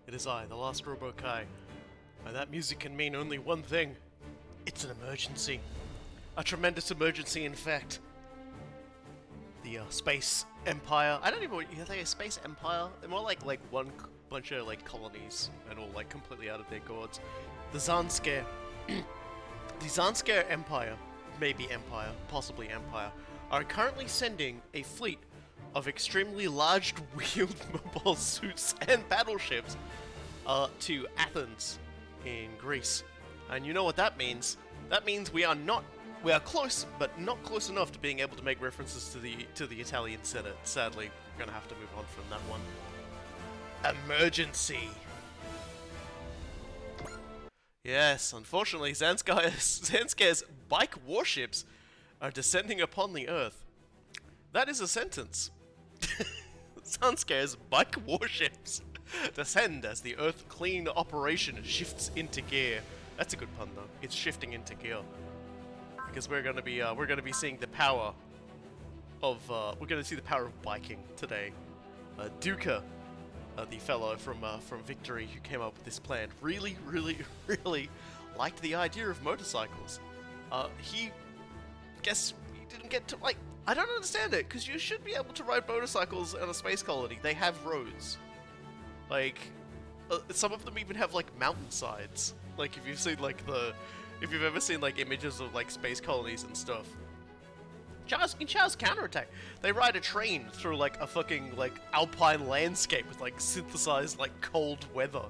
It is I, the last Robo-Kai. And that music can mean only one thing. It's an emergency. A tremendous emergency, in fact. The Space Empire. I don't even know, are they a Space Empire? They're more like one bunch of like colonies and all like completely out of their gourds. The Zanskare. The Zanskare Empire, maybe Empire, possibly Empire, are currently sending a fleet of extremely large wheeled mobile suits and battleships to Athens in Greece. And you know what that means? That means we are close, but not close enough to being able to make references to the Italian Senate. Sadly, we're gonna have to move on from that one. Emergency. Yes, unfortunately, Zanscare's bike warships are descending upon the Earth. That is a sentence. Zanscare's bike warships descend as the Earth clean operation shifts into gear. That's a good pun, though. It's shifting into gear because we're gonna be seeing the power of biking today. Duca, the fellow from Victory who came up with this plan, really liked the idea of motorcycles. He didn't get to, like, I don't understand it, because you should be able to ride motorcycles on a space colony. They have roads. Like, some of them even have, like, mountainsides. Like, if you've ever seen, like, images of, like, space colonies and stuff. In Char's counterattack, they ride a train through, like, a fucking, like, alpine landscape with, like, synthesized, like, cold weather.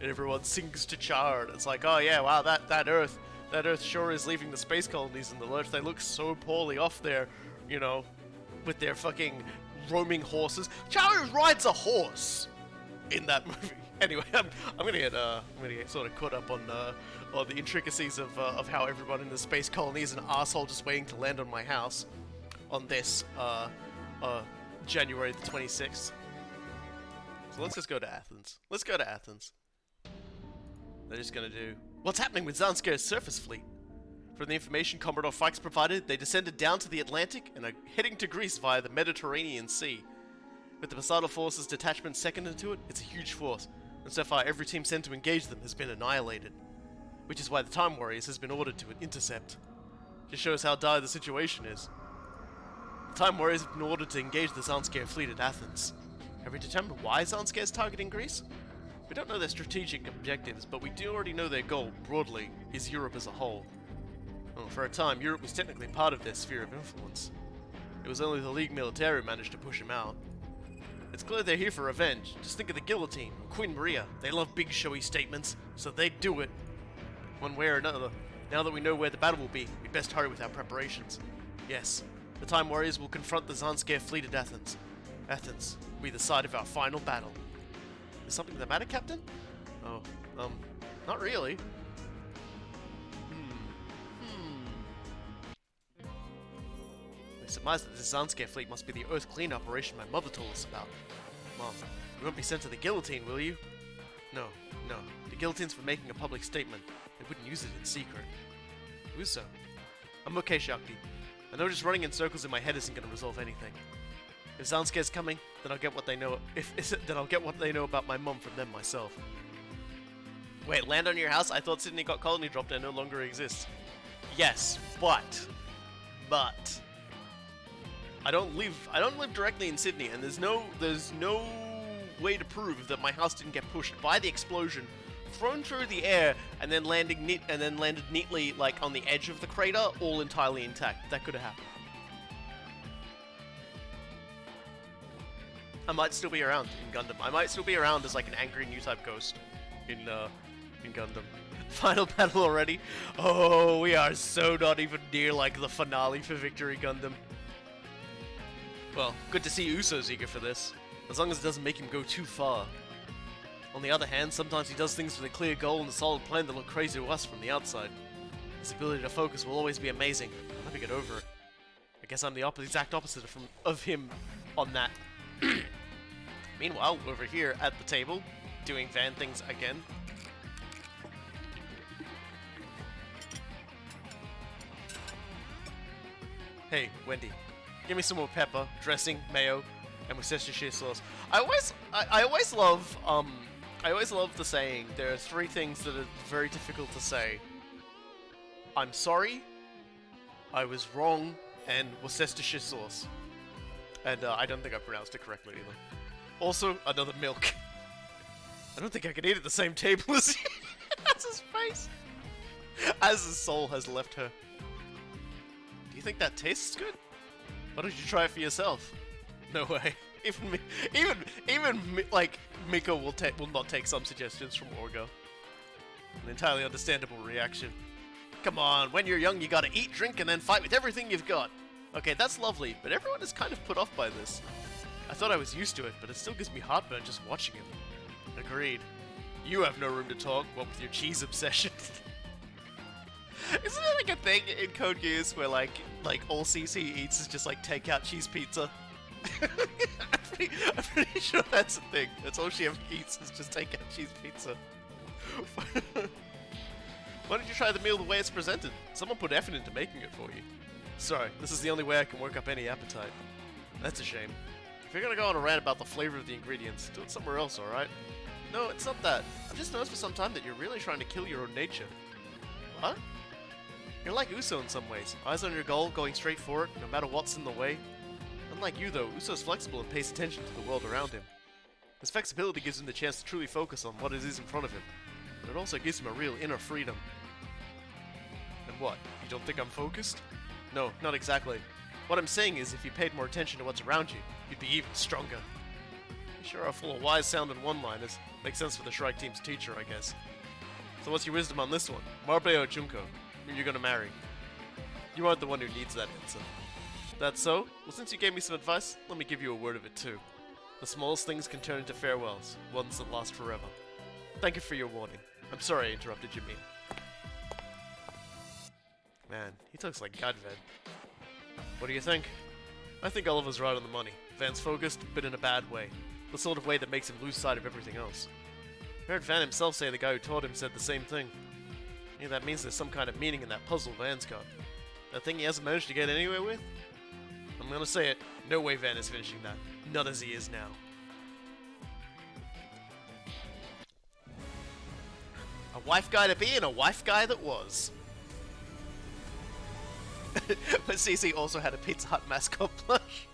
And everyone sings to Char, and it's like, oh yeah, wow, that Earth sure is leaving the space colonies in the lurch. They look so poorly off there, you know, with their fucking roaming horses. Char rides a horse in that movie. Anyway, I'm gonna get sort of caught up on the intricacies of how everyone in the space colony is an asshole just waiting to land on my house on this January the 26th. So let's just go to Athens. Let's go to Athens. They're just gonna do what's happening with Zanscare's surface fleet. From the information Commodore Fikes provided, they descended down to the Atlantic and are heading to Greece via the Mediterranean Sea. With the Poseidon Forces detachment seconded to it, it's a huge force, and so far every team sent to engage them has been annihilated. Which is why the Time Warriors has been ordered to intercept. Just shows how dire the situation is. The Time Warriors have been ordered to engage the Zanskare fleet at Athens. Have we determined why Zanskare is targeting Greece? We don't know their strategic objectives, but we do already know their goal, broadly, is Europe as a whole. Well, for a time, Europe was technically part of their sphere of influence. It was only the League Militaire who managed to push him out. It's clear they're here for revenge. Just think of the Guillotine, or Queen Maria. They love big showy statements, so they'd do it. One way or another. Now that we know where the battle will be, we'd best hurry with our preparations. Yes, the Time Warriors will confront the Zanskare fleet at Athens. Athens will be the site of our final battle. Is something the matter, Captain? Oh, not really. I surmise that the Zanskare fleet must be the Earth clean operation my mother told us about. Mom, you won't be sent to the Guillotine, will you? No. The Guillotine's for making a public statement. They wouldn't use it in secret. Who's so? I'm okay, Shakti. I know just running in circles in my head isn't going to resolve anything. If Zanscare's coming, then I'll get what they know. Then I'll get what they know about my mum from them myself. Wait, land on your house? I thought Sydney got colony dropped and no longer exists. Yes, but I don't live directly in Sydney, and there's no way to prove that my house didn't get pushed by the explosion, thrown through the air, and then landed neatly like on the edge of the crater, all entirely intact. That could have happened. I might still be around in Gundam. I might still be around as like an angry new type ghost in Gundam. Final battle already? Oh, we are so not even near like the finale for Victory Gundam. Well, good to see Uso's eager for this, as long as it doesn't make him go too far. On the other hand, sometimes he does things with a clear goal and a solid plan that look crazy to us from the outside. His ability to focus will always be amazing. I'll never get over it. I guess I'm the exact opposite of him on that. Meanwhile, over here at the table, doing fan things again. Hey, Wendy, give me some more pepper, dressing, mayo, and Worcestershire sauce. I always love I always love the saying, there are 3 things that are very difficult to say. I'm sorry, I was wrong, and Worcestershire sauce. And I don't think I pronounced it correctly either. Also, another milk. I don't think I can eat at the same table as as his face. As his soul has left her. Do you think that tastes good? Why don't you try it for yourself? No way. Even like Miko will not take some suggestions from Orgo. An entirely understandable reaction. Come on, when you're young you gotta eat, drink, and then fight with everything you've got. Okay, that's lovely, but everyone is kind of put off by this. I thought I was used to it, but it still gives me heartburn just watching him. Agreed. You have no room to talk, what with your cheese obsession. Isn't it like a thing in Code Geass where like all CC eats is just like takeout cheese pizza? I'm pretty sure that's a thing. That's all she ever eats is just takeout cheese pizza. Why don't you try the meal the way it's presented? Someone put effort into making it for you. Sorry, this is the only way I can work up any appetite. That's a shame. If you're gonna go on a rant about the flavor of the ingredients, do it somewhere else, alright? No, it's not that. I've just noticed for some time that you're really trying to kill your own nature. What? You're like Uso in some ways. Eyes on your goal, going straight for it, no matter what's in the way. Unlike you though, Uso's flexible and pays attention to the world around him. His flexibility gives him the chance to truly focus on what it is in front of him, but it also gives him a real inner freedom. And what? You don't think I'm focused? No, not exactly. What I'm saying is, if you paid more attention to what's around you, you'd be even stronger. You sure are full of wise-sounding one-liners. Makes sense for the Shrike Team's teacher, I guess. So what's your wisdom on this one? Marbe or Junko? Who you're gonna marry? You aren't the one who needs that answer. That's so? Well, since you gave me some advice, let me give you a word of it too. The smallest things can turn into farewells, ones that last forever. Thank you for your warning. I'm sorry I interrupted you, mean. Man, he talks like God, Van. What do you think? I think Oliver's right on the money. Van's focused, but in a bad way. The sort of way that makes him lose sight of everything else. I heard Van himself say the guy who taught him said the same thing. Yeah, that means there's some kind of meaning in that puzzle Van's got. That thing he hasn't managed to get anywhere with? I'm gonna say it, no way Van is finishing that. Not as he is now. A wife guy to be and a wife guy that was. But Cece also had a Pizza Hut mascot plush.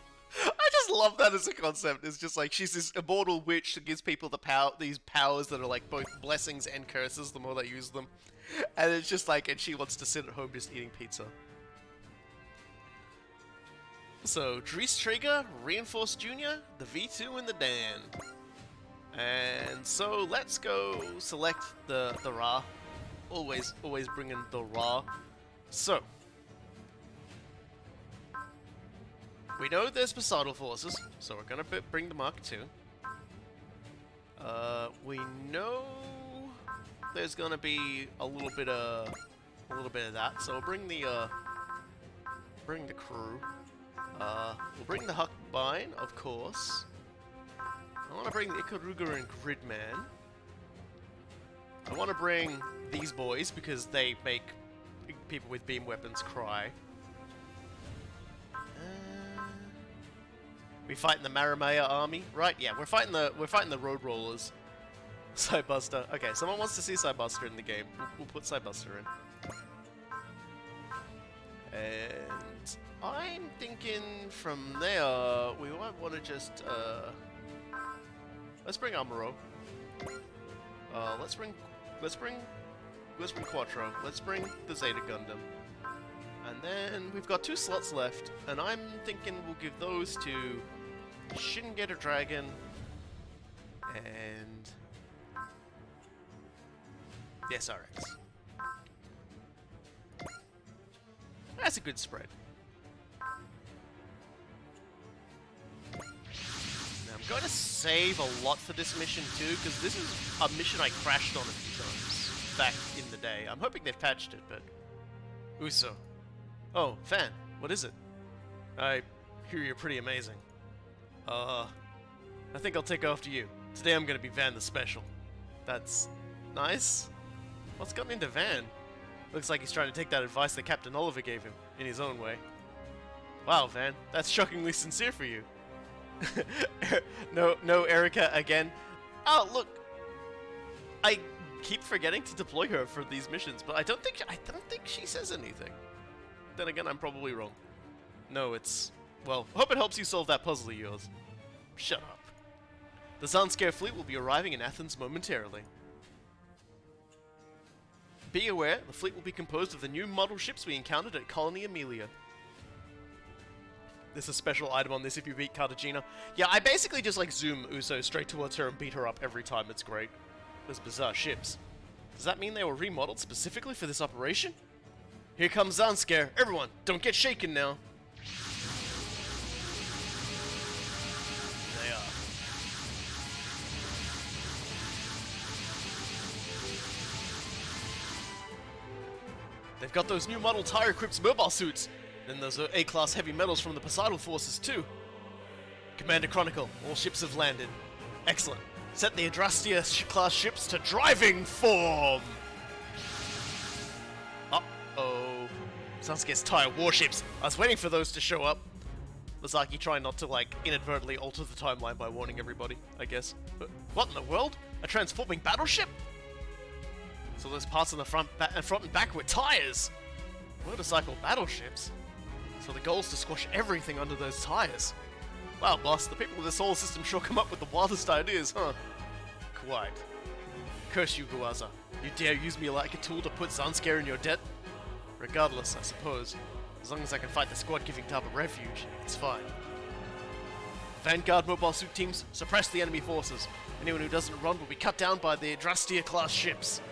I just love that as a concept. It's just like she's this immortal witch that gives people these powers that are like both blessings and curses the more they use them. And it's just like, and she wants to sit at home just eating pizza. So, Dries Trigger, Reinforced Jr., the V2, and the Dan. And so, let's go select the Ra. Always bring in the Ra. So, we know there's Pasado forces, so we're gonna bring the Mark II. We know there's gonna be a little bit of that, so we'll bring the crew. We'll bring the Huckbine, of course. I want to bring the Ikaruga and Gridman. I want to bring these boys because they make people with beam weapons cry. We fighting the Maramaya army, right? Yeah, we're fighting the Road Rollers. Cybuster. Okay, someone wants to see Cybuster in the game. We'll put Cybuster in. And I'm thinking from there we might want to just let's bring Amuro. Let's bring Quattro. Let's bring the Zeta Gundam. And then we've got 2 slots left, and I'm thinking we'll give those to Shingetter Dragon and the SRX. That's a good spread. Now I'm going to save a lot for this mission too, because this is a mission I crashed on a few times back in the day. I'm hoping they've patched it, but... Uso. Oh, Fan, what is it? I hear you're pretty amazing. I think I'll take after you. Today I'm gonna be Van the Special. That's nice. What's gotten into Van? Looks like he's trying to take that advice that Captain Oliver gave him, in his own way. Wow, Van, that's shockingly sincere for you. No, Erica again. Oh, look. I keep forgetting to deploy her for these missions, but I don't think she says anything. Then again, I'm probably wrong. No, it's... Well, hope it helps you solve that puzzle of yours. Shut up. The Zanskar fleet will be arriving in Athens momentarily. Be aware, the fleet will be composed of the new model ships we encountered at Colony Amelia. There's a special item on this if you beat Katajina. Yeah, I basically just like zoom Uso straight towards her and beat her up every time. It's great. Those bizarre ships. Does that mean they were remodeled specifically for this operation? Here comes Zanskar. Everyone, don't get shaken now. They are. They've got those new model tire Crips mobile suits. Then those are A-class heavy metals from the Poseidon forces too. Commander Chronicle, all ships have landed. Excellent. Set the Adrastia-class ships to driving form! Uh-oh. Zanscare's tire warships. I was waiting for those to show up. Lazaki trying not to, like, inadvertently alter the timeline by warning everybody, I guess. But what in the world? A transforming battleship? So those parts on the front and back were tires! Motorcycle battleships? So the goal is to squash everything under those tires. Wow, boss, the people of the solar system sure come up with the wildest ideas, huh? Quite. Curse you, Guaza. You dare use me like a tool to put Zanskar in your debt? Regardless, I suppose. As long as I can fight the squad giving Tab a refuge, it's fine. Vanguard mobile suit teams, suppress the enemy forces. Anyone who doesn't run will be cut down by the Adrastia-class ships.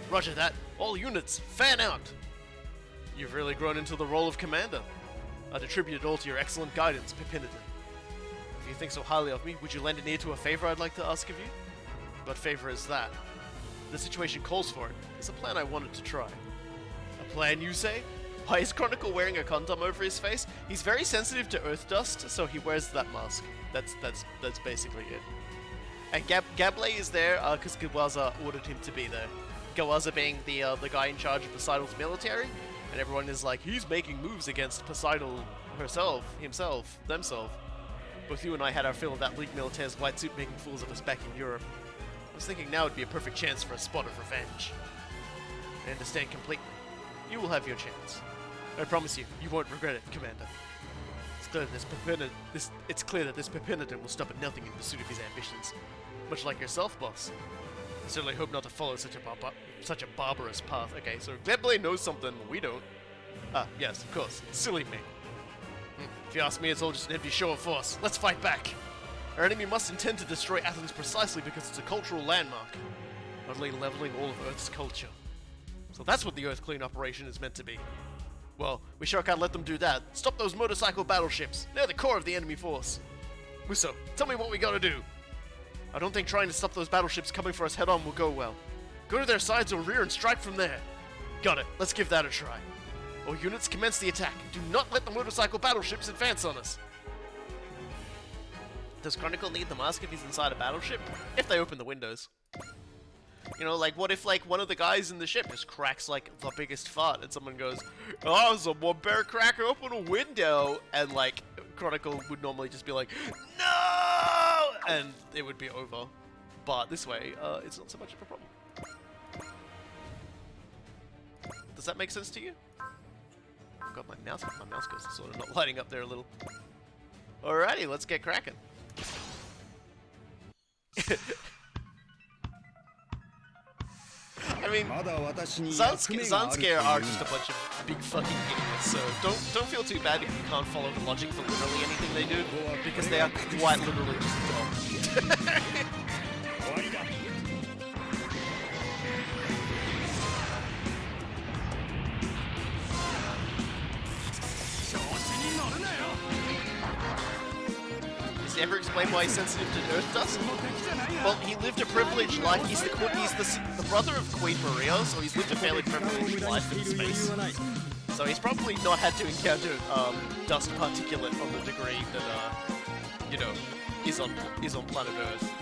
Roger that. All units, fan out! You've really grown into the role of commander. I'd attribute it all to your excellent guidance, Pipiniton. If you think so highly of me, would you lend an ear to a favor I'd like to ask of you? What favor is that? The situation calls for it. It's a plan I wanted to try. A plan, you say? Why is Chronicle wearing a condom over his face? He's very sensitive to earth dust, so he wears that mask. That's basically it. And Gable is there because Gawaza ordered him to be there. Gawaza being the guy in charge of Poseidon's military, and everyone is like, he's making moves against Poseidon himself, themselves. Both you and I had our fill of that League Militaire's white suit making fools of us back in Europe. I was thinking now would be a perfect chance for a spot of revenge. I understand completely. You will have your chance. I promise you, you won't regret it, Commander. It's clear that this Pipiniton will stop at nothing in pursuit of his ambitions. Much like yourself, boss. I certainly hope not to follow such a barbarous path. Okay, so Gleblade knows something we don't. Ah, yes, of course. Silly me. If you ask me, it's all just an empty show of force. Let's fight back. Our enemy must intend to destroy Athens precisely because it's a cultural landmark, utterly leveling all of Earth's culture. So that's what the Earth Clean operation is meant to be. Well, we sure can't let them do that. Stop those motorcycle battleships. They're the core of the enemy force. Muso, tell me what we gotta do. I don't think trying to stop those battleships coming for us head-on will go well. Go to their sides or rear and strike from there. Got it. Let's give that a try. All units, commence the attack. Do not let the motorcycle battleships advance on us. Does Chronicle need the mask if he's inside a battleship? If they open the windows. You know, like, what if, like, one of the guys in the ship just cracks, like, the biggest fart, and someone goes, oh, someone better crack open a window, and, like, Chronicle would normally just be like, no! And it would be over. But this way, it's not so much of a problem. Does that make sense to you? God, my mouse goes sort of not lighting up there a little. Alrighty, let's get cracking. I mean, Zanskar are just a bunch of big fucking idiots, so don't feel too bad if you can't follow the logic for literally anything they do, because they are quite literally just dumb. Ever explain why he's sensitive to earth dust? Well, he lived a privileged life. He's the brother of Queen Maria, so he's lived a fairly privileged life in space. So he's probably not had to encounter dust particulate on the degree that you know, is on planet Earth.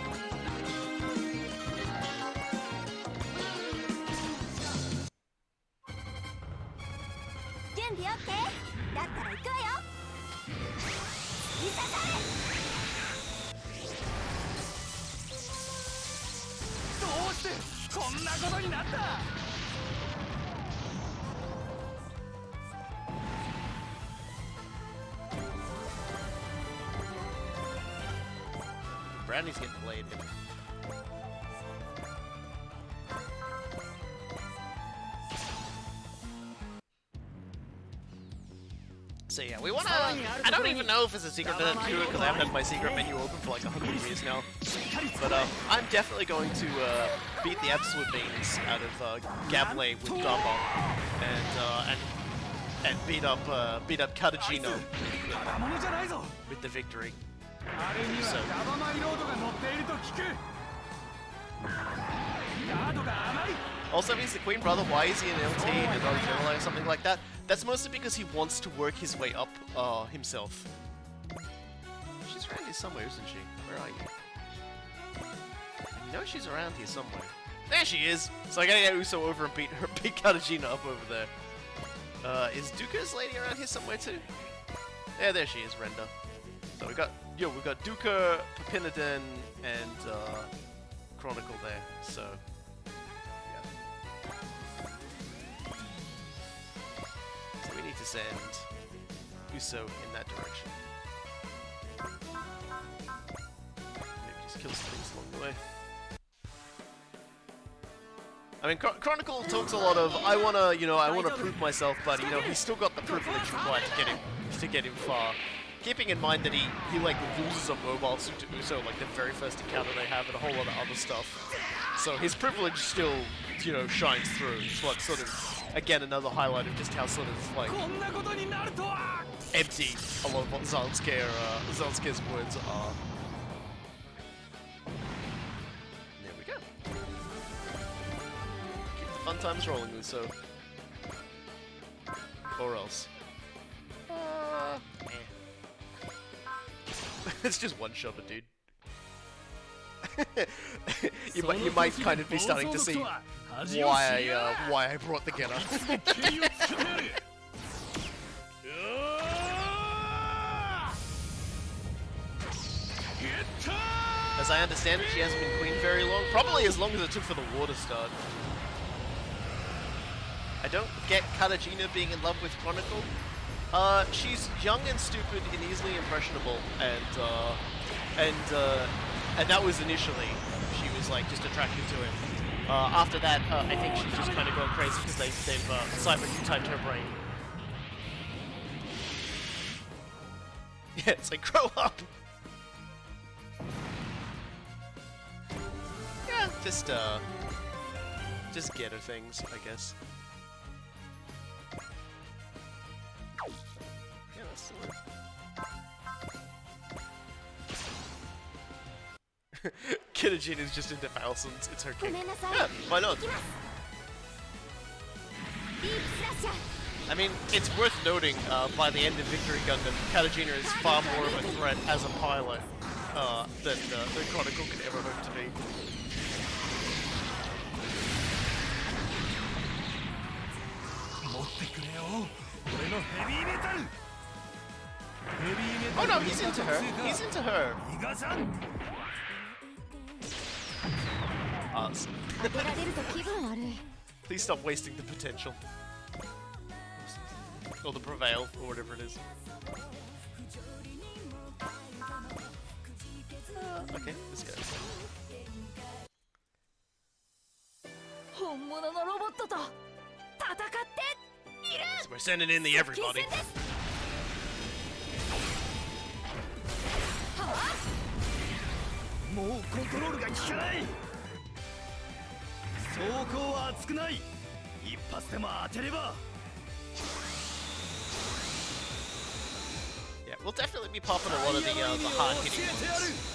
Brownie's getting played. So yeah, we wanna... I don't even know if it's a secret to do it because I haven't had my secret menu open for like 100 years now. But I'm definitely going to beat the absolute beans out of Gable with Dama and beat up Katajina with the victory. So. Also, he's the Queen Brother. Why is he an LT and not a General or something like that? That's mostly because he wants to work his way up himself. She's around here somewhere, isn't she? Where are you? I know she's around here somewhere. There she is! So I gotta get Uso over and beat Katajina up over there. Is Duka's lady around here somewhere too? Yeah, there she is, Renda. So we got Duka, Papinadin, and Chronicle there. So yeah. So we need to send Uso in that direction. Maybe just kill some things along the way. I mean, Chronicle talks a lot of, I wanna prove myself, but he's still got the privilege required to get him far. Keeping in mind that he like loses a mobile suit to Uso like the very first encounter they have and a whole lot of other stuff. So his privilege still, shines through. It's what sort of, again, another highlight of just how sort of like empty a lot of what Zanscare's words are. There we go. Keep the fun times rolling, Uso. Or else. It's just one-shot a dude. you might kind of be starting to see why I brought the getter. As I understand it, she hasn't been queen very long. Probably as long as it took for the war to start. I don't get Katajina being in love with Chronicle. She's young and stupid and easily impressionable, and that was initially. She was like just attracted to him. After that, I think she's just kind of gone crazy because they've cyber-typed her brain. Yeah, it's like, grow up! Yeah, just get her things, I guess. Yeah, that's the one. Katajina is just into Falsons, it's her king. Yeah, why not? I mean, it's worth noting, by the end of Victory Gundam, Katajina is far more of a threat as a pilot than Chronicle could ever hope to be. Oh no, he's into her. He's into her. Awesome. Please stop wasting the potential. Or the prevail, or whatever it is. Okay, this guy. So we're sending in the everybody. Yeah, we'll definitely be popping a lot of the hard-hitting ones.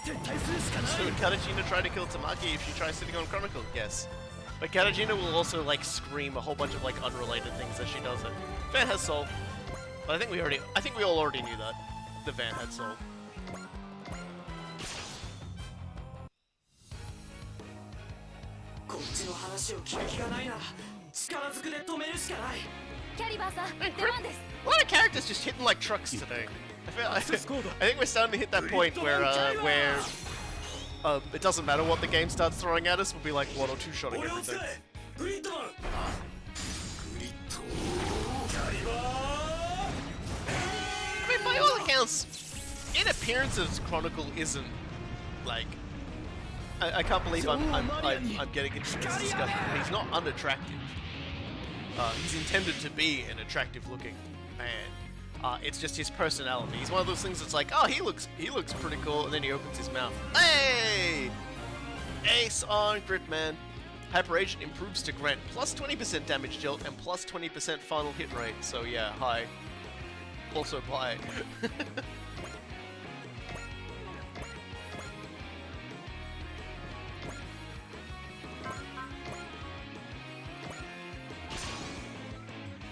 So would Katajina try to kill Tamaki if she tries sitting on Chronicle? Yes. But Katajina will also like scream a whole bunch of like unrelated things as she does it. Van has soul. But I think we all already knew that. The Van had soul. A lot of characters just hitting like trucks today. I think we're starting to hit that point where it doesn't matter what the game starts throwing at us, we'll be like one or two shotting everything. I mean, by all accounts, in appearances, Chronicle isn't like. I can't believe I'm getting into this discussion. He's not unattractive. He's intended to be an attractive-looking man. It's just his personality. He's one of those things that's like, oh, he looks pretty cool, and then he opens his mouth. Hey! Ace on Gritman. Hyper Agent improves to grant plus 20% damage dealt and plus 20% final hit rate. So yeah, hi. Also buy.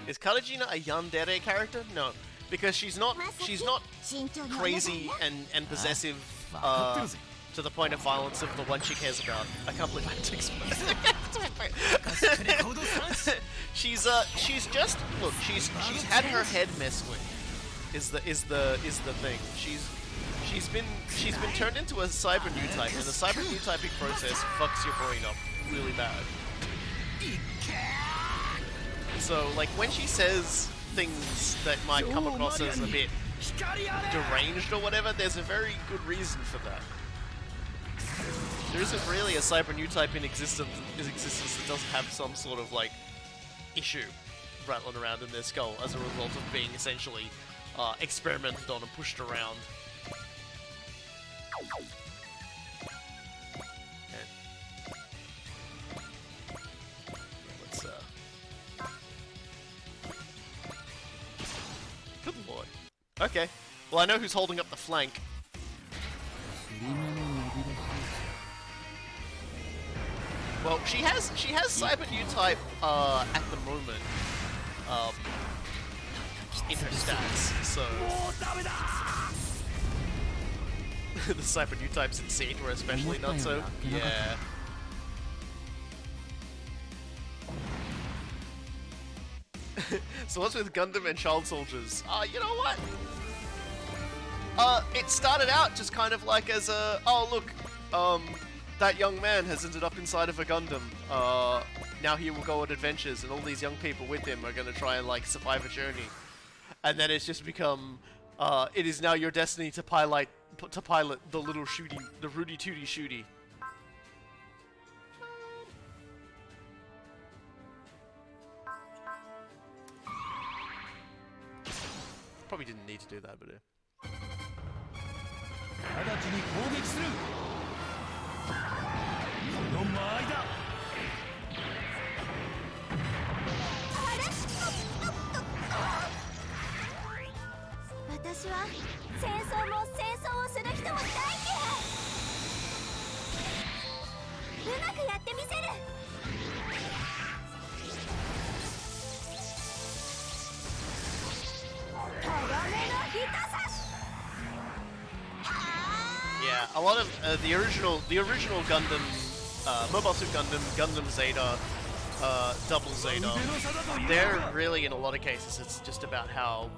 Is Katajina a yandere character? No, because she's not crazy and possessive to the point of violence of the one she cares about. I can't believe I had to explain. She's just look. She's had her head messed with. Is the thing. She's been turned into a cyber new type, and the cyber new typing process fucks your brain up really bad. So, like, when she says things that might come across as a bit deranged or whatever, there's a very good reason for that. There isn't really a cyber new type in existence that doesn't have some sort of, like, issue rattling around in their skull as a result of being essentially experimented on and pushed around. Good lord. Okay. Well, I know who's holding up the flank. Well, she has Cyber New type at the moment in her stats, so the Cyber New types in Seed were especially not so. Yeah. So what's with Gundam and child soldiers? You know what? It started out just kind of like as a, oh look, that young man has ended up inside of a Gundam. Now he will go on adventures, and all these young people with him are gonna try and like survive a journey. And then it's just become, it is now your destiny to pilot the little shooty, the Rudy Tooty shooty. Probably didn't need to do that, but yeah. Yeah, a lot of the original Gundam, Mobile Suit Gundam, Gundam Zeta, Double Zeta, they're really, in a lot of cases, it's just about how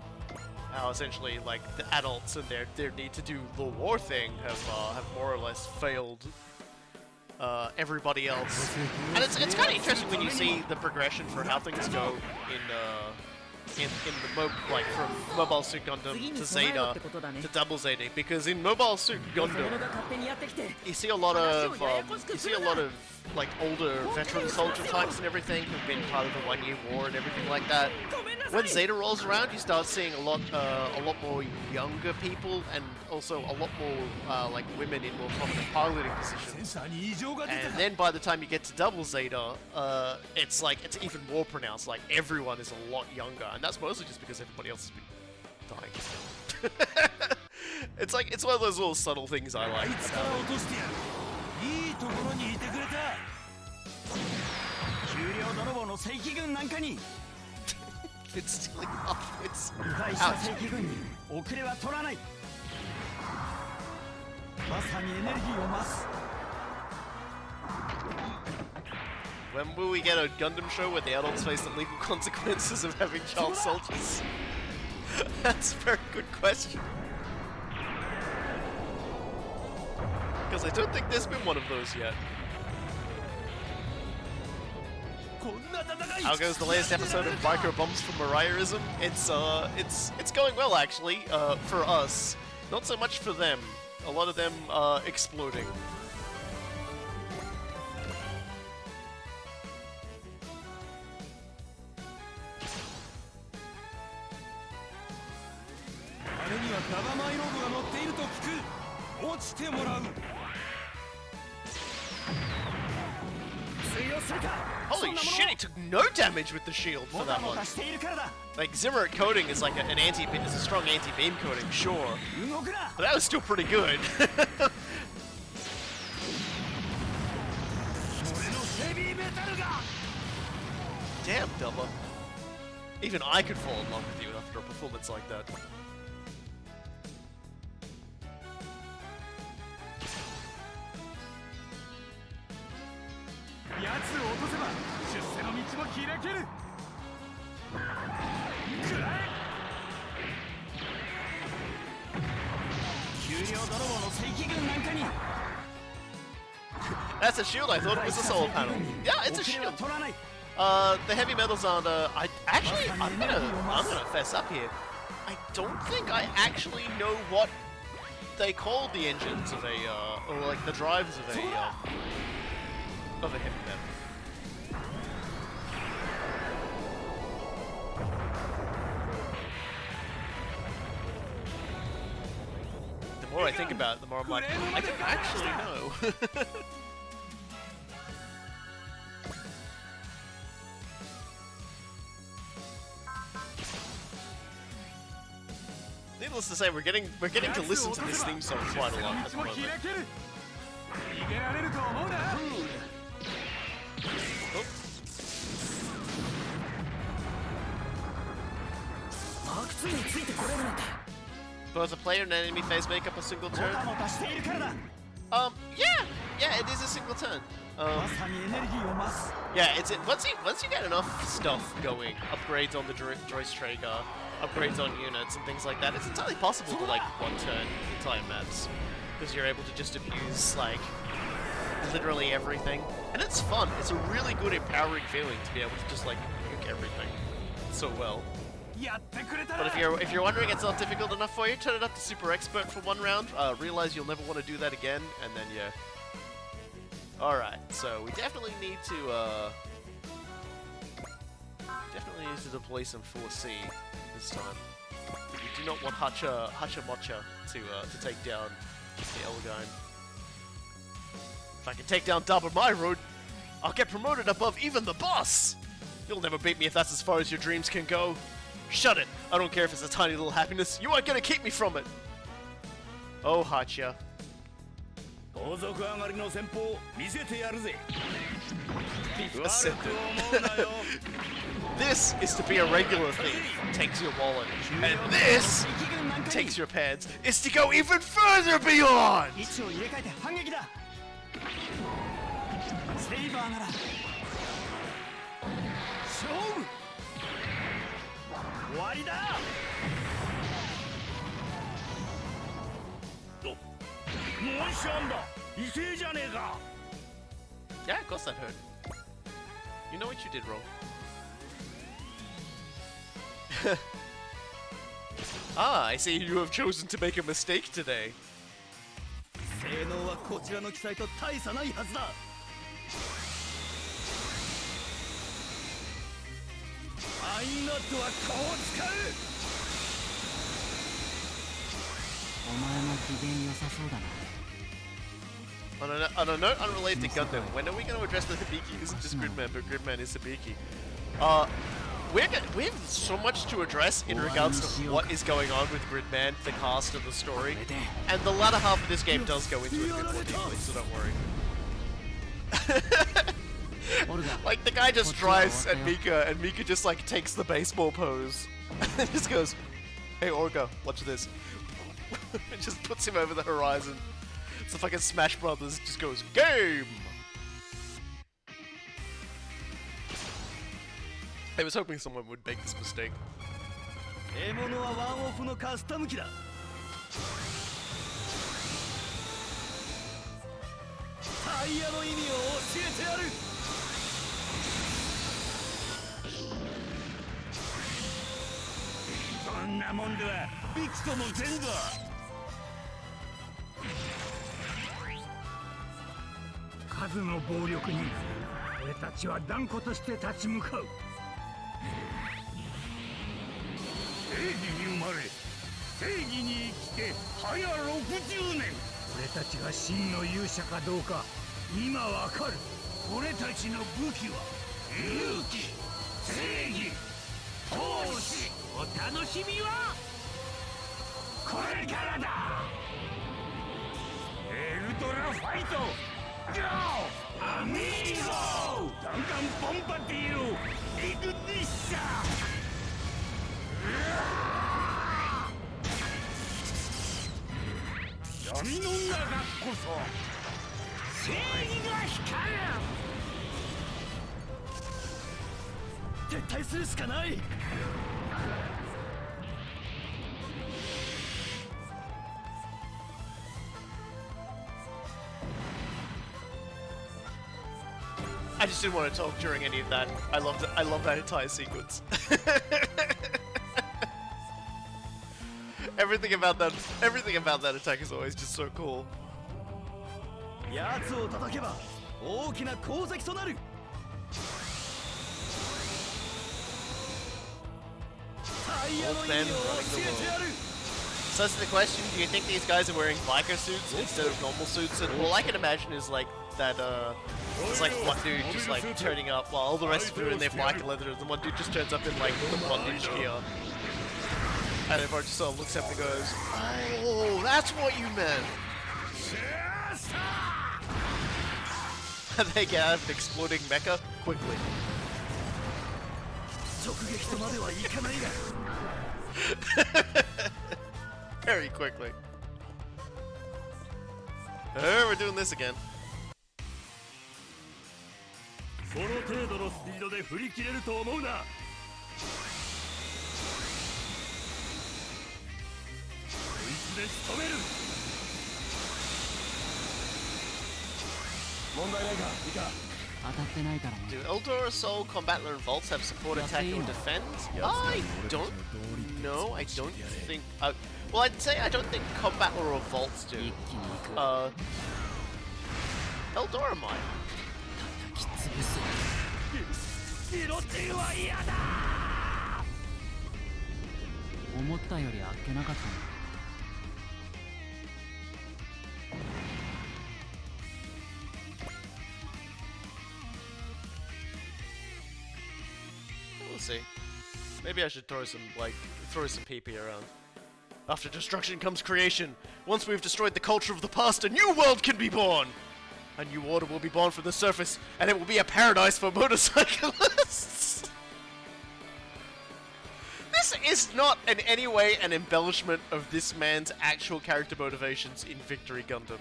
essentially like the adults and their need to do the war thing have more or less failed everybody else. And it's kind of interesting when you see the progression for how things go in the like from Mobile Suit Gundam to Zeta to Double Zeta, because in Mobile Suit Gundam you see a lot of like older veteran soldier types and everything who've been part of the 1 Year War and everything like that. When Zeta rolls around, you start seeing a lot more younger people, and also a lot more like women in more prominent piloting positions. And then by the time you get to Double Zeta, it's even more pronounced. Like everyone is a lot younger, and that's mostly just because everybody else has been dying. It's like, it's one of those little subtle things I like about it. It's stealing offense. Ouch. When will we get a Gundam show where the adults face the legal consequences of having child soldiers? That's a very good question. Because I don't think there's been one of those yet. How goes the latest episode of Micro Bombs for Mariahism? It's going well actually, for us. Not so much for them. A lot of them exploding. Holy shit, he took no damage with the shield for that one. Like, Zimmer coating is like an anti-beam, is a strong anti-beam coating, sure. But that was still pretty good. Damn, Dubba. Even I could fall in love with you after a performance like that. That's a shield. I thought it was a solar panel. Yeah, it's a shield. The heavy metals aren't. I'm gonna fess up here. I don't think I actually know what they call the engines of a, or like the drives of a heavy metal. The more I think about it, the more I'm like, I don't actually know. Needless to say, we're getting to listen to this theme song quite a lot at the moment. Oh. Both a player and an enemy phase make up a single turn. Yeah, it is a single turn. Yeah, once you get enough stuff going, upgrades on the Joyce Traeger, upgrades on units and things like that, it's entirely possible to like one turn entire maps because you're able to just abuse like literally everything, and it's fun. It's a really good empowering feeling to be able to just like nuke everything so well. But if you're wondering it's not difficult enough for you, turn it up to Super Expert for one round. Realize you'll never want to do that again, and then yeah. All right, so we definitely need to deploy some 4C this time. We do not want Hacha Mocha to take down the Elgine. If I can take down Double my road, I'll get promoted above even the boss! You'll never beat me if that's as far as your dreams can go. Shut it! I don't care if it's a tiny little happiness, you aren't gonna keep me from it! Oh, Hacha. This is to be a regular thief, takes your wallet, and this takes your pants, is to go even further beyond! Yeah, of course that hurt. You know what you did wrong. Ah, I see you have chosen to make a mistake today. On a note unrelated to Gundam, when are we going to address the Hibiki isn't just Gridman, but Gridman is Hibiki? we have so much to address in regards to what is going on with Gridman, the cast, and the story. And the latter half of this game does go into it a bit more deeply, so don't worry. Like, the guy just drives at Mika, and Mika just, like, takes the baseball pose. And just goes, "Hey, Orga, watch this." It just puts him over the horizon. So fucking Smash Brothers just goes, "Game!" I was hoping someone would make this mistake. I just didn't want to talk during any of that. I love that entire sequence. Everything about that attack is always just so cool. Old men running the world. So that's the question, do you think these guys are wearing biker suits instead of normal suits? And all I can imagine is like that, it's like one dude just like turning up while all the rest of them are in their biker leather, and the one dude just turns up in like the bondage gear. And everyone just sort of looks up and goes, "Oh, that's what you meant." And they get out of an exploding mecha quickly. Very quickly. Oh, we're doing this again. Do Eldor Soul Combattler and Vaults have support, attack, or defend? I don't know. I don't think. Well, I'd say I don't think Combattler or Vaults do. Eldora might. We'll see. Maybe I should throw some PP around. After destruction comes creation. Once we've destroyed the culture of the past, a new world can be born! A new order will be born from the surface, and it will be a paradise for motorcyclists! This is not in any way an embellishment of this man's actual character motivations in Victory Gundam.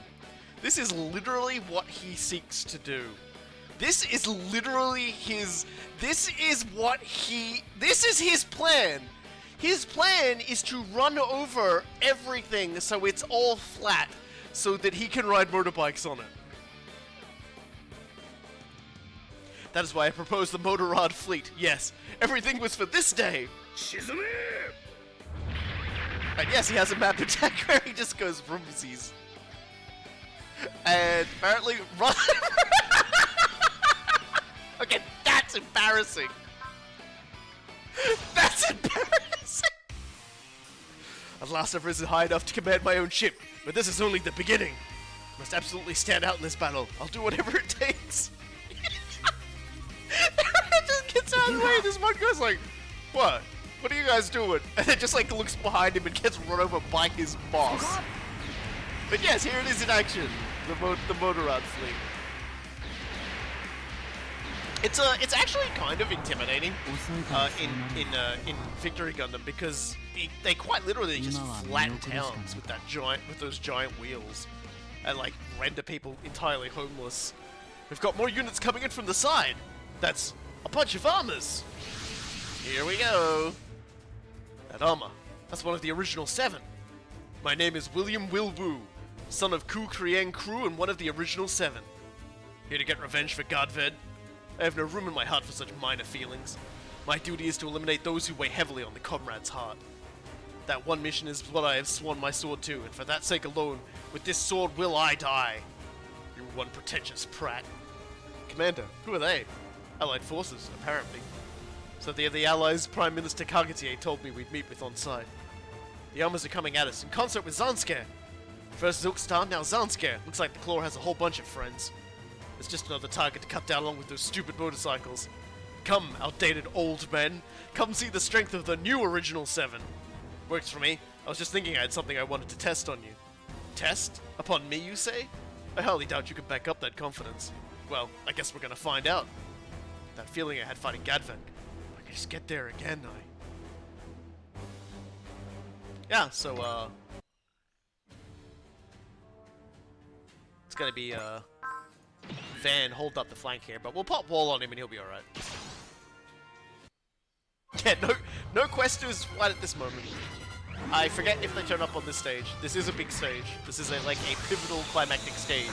This is literally what he seeks to do. This is literally his... This is his plan! His plan is to run over everything so it's all flat, so that he can ride motorbikes on it. That is why I proposed the Motorrad fleet. Yes, everything was for this day. Shizumi! And yes, he has a map attack where he just goes vroomsies. And apparently run. Okay, that's embarrassing. That's embarrassing. At last I've risen high enough to command my own ship, but this is only the beginning. I must absolutely stand out in this battle. I'll do whatever it takes. It just gets out of the way. This one guy's like, What? What are you guys doing? And then just like looks behind him and gets run over by his boss. But yes, here it is in action. The Motorrad fleet. It's actually kind of intimidating in Victory Gundam because they quite literally just flatten towns with those giant wheels and like render people entirely homeless. We've got more units coming in from the side. That's a bunch of armors. Here we go. That armor. That's one of the original 7. My name is William Wilbu, son of Ku Krieng Crew and one of the original 7. Here to get revenge for Godved. I have no room in my heart for such minor feelings. My duty is to eliminate those who weigh heavily on the comrade's heart. That one mission is what I have sworn my sword to, and for that sake alone, with this sword will I die. You one pretentious prat. Commander, who are they? Allied forces, apparently. So they're the Allies Prime Minister Kagatie told me we'd meet with on site. The armors are coming at us in concert with Zanscare. First Zilkstar, now Zanskar. Looks like the Claw has a whole bunch of friends. It's just another target to cut down along with those stupid motorcycles. Come, outdated old men. Come see the strength of the new original 7. Works for me. I was just thinking I had something I wanted to test on you. Test? Upon me, you say? I highly doubt you can back up that confidence. Well, I guess we're gonna find out. That feeling I had fighting Gadvan. I can just get there again, Yeah, so, it's gonna be, Van, hold up the flank here, but we'll pop wall on him and he'll be alright. Yeah, no questers right at this moment. I forget if they turn up on this stage. This is a big stage. This is like a pivotal climactic stage.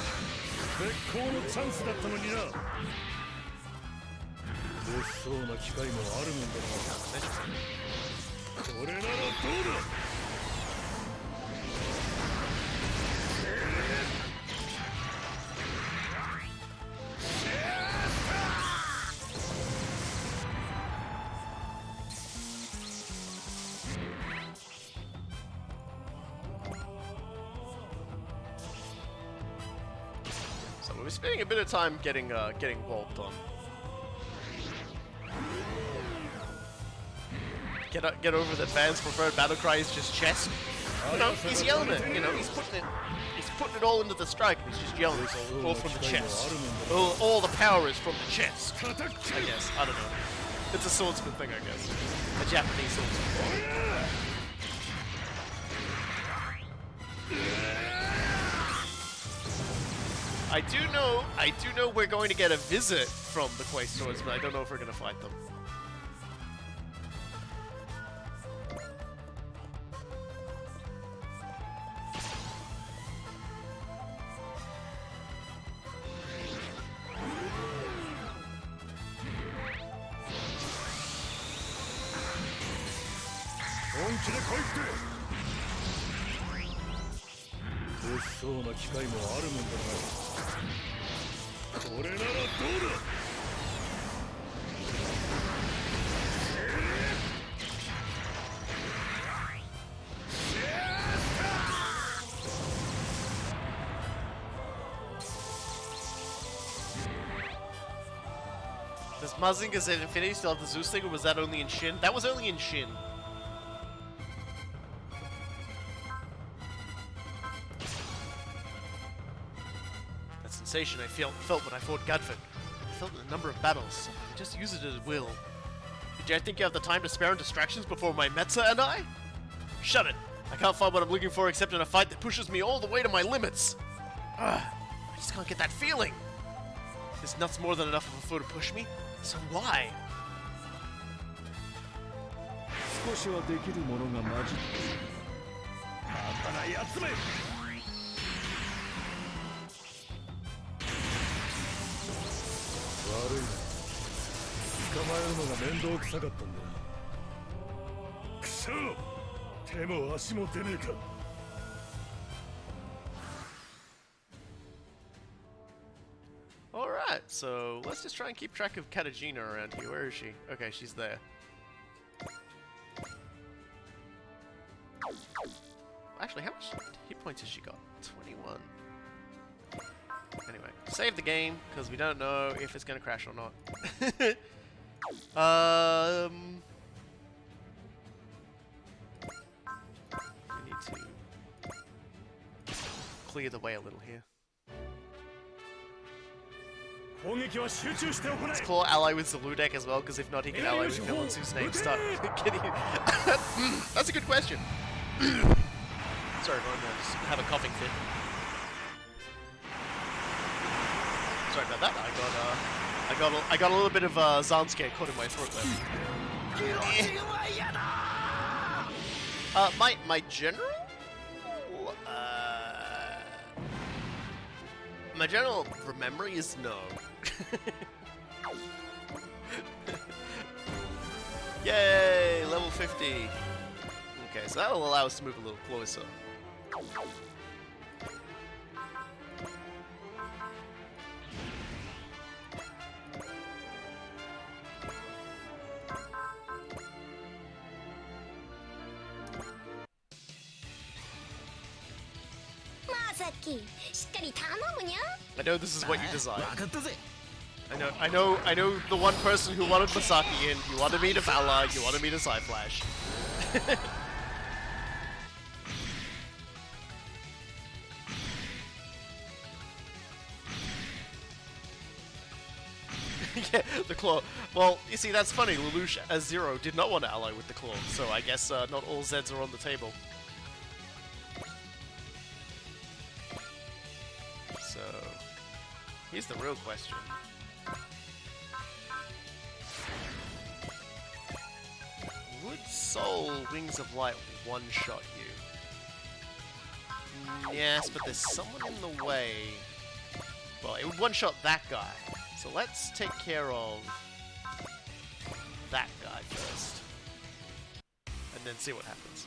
So we're spending a bit of time getting walled on. Get over that Van's preferred battle cry is just chest. You know, he's yelling it. You know, he's putting it all into the strike. And he's just yelling it all from the chest. All the power is from the chest. I guess. I don't know. It's a swordsman thing, I guess. A Japanese swordsman. I do know we're going to get a visit from the questors, but I don't know if we're going to fight them. Does Mazinga's at Infinity still have the Zeus thing, or was that only in Shin? That was only in Shin. That sensation I felt when I fought Godford. I felt in a number of battles. I just use it at will. Did you think you have the time to spare on distractions before my Metza and I? Shut it! I can't find what I'm looking for except in a fight that pushes me all the way to my limits. I just can't get that feeling. This nut's more than enough of a foe to push me. So why? Alright, so let's just try and keep track of Katajina around here. Where is she? Okay, she's there. Actually, how much hit points has she got? 21. Anyway, save the game, because we don't know if it's going to crash or not. clear the way a little here. 攻撃は集中して行 Let's え call ally with Zaludek as well, because if not, he can ally with villains whose names start getting. That's a good question. Sorry, everyone, I just have a coughing fit. Sorry about that. I got a little bit of Zanscare caught in my throat there. My general. My general memory is no. Yay! Level 50. Okay, so that'll allow us to move a little closer. I know this is what you desired. I know the one person who wanted Masaki in, you wanted me to Valor, you wanted me to Psyflash. Yeah, the Claw. Well, you see, that's funny. Lelouch as Zero did not want to ally with the Claw, so I guess not all Zeds are on the table. So, here's the real question. Would Soul Wings of Light one-shot you? Yes, but there's someone in the way. Well, it would one-shot that guy. So let's take care of that guy first. And then see what happens.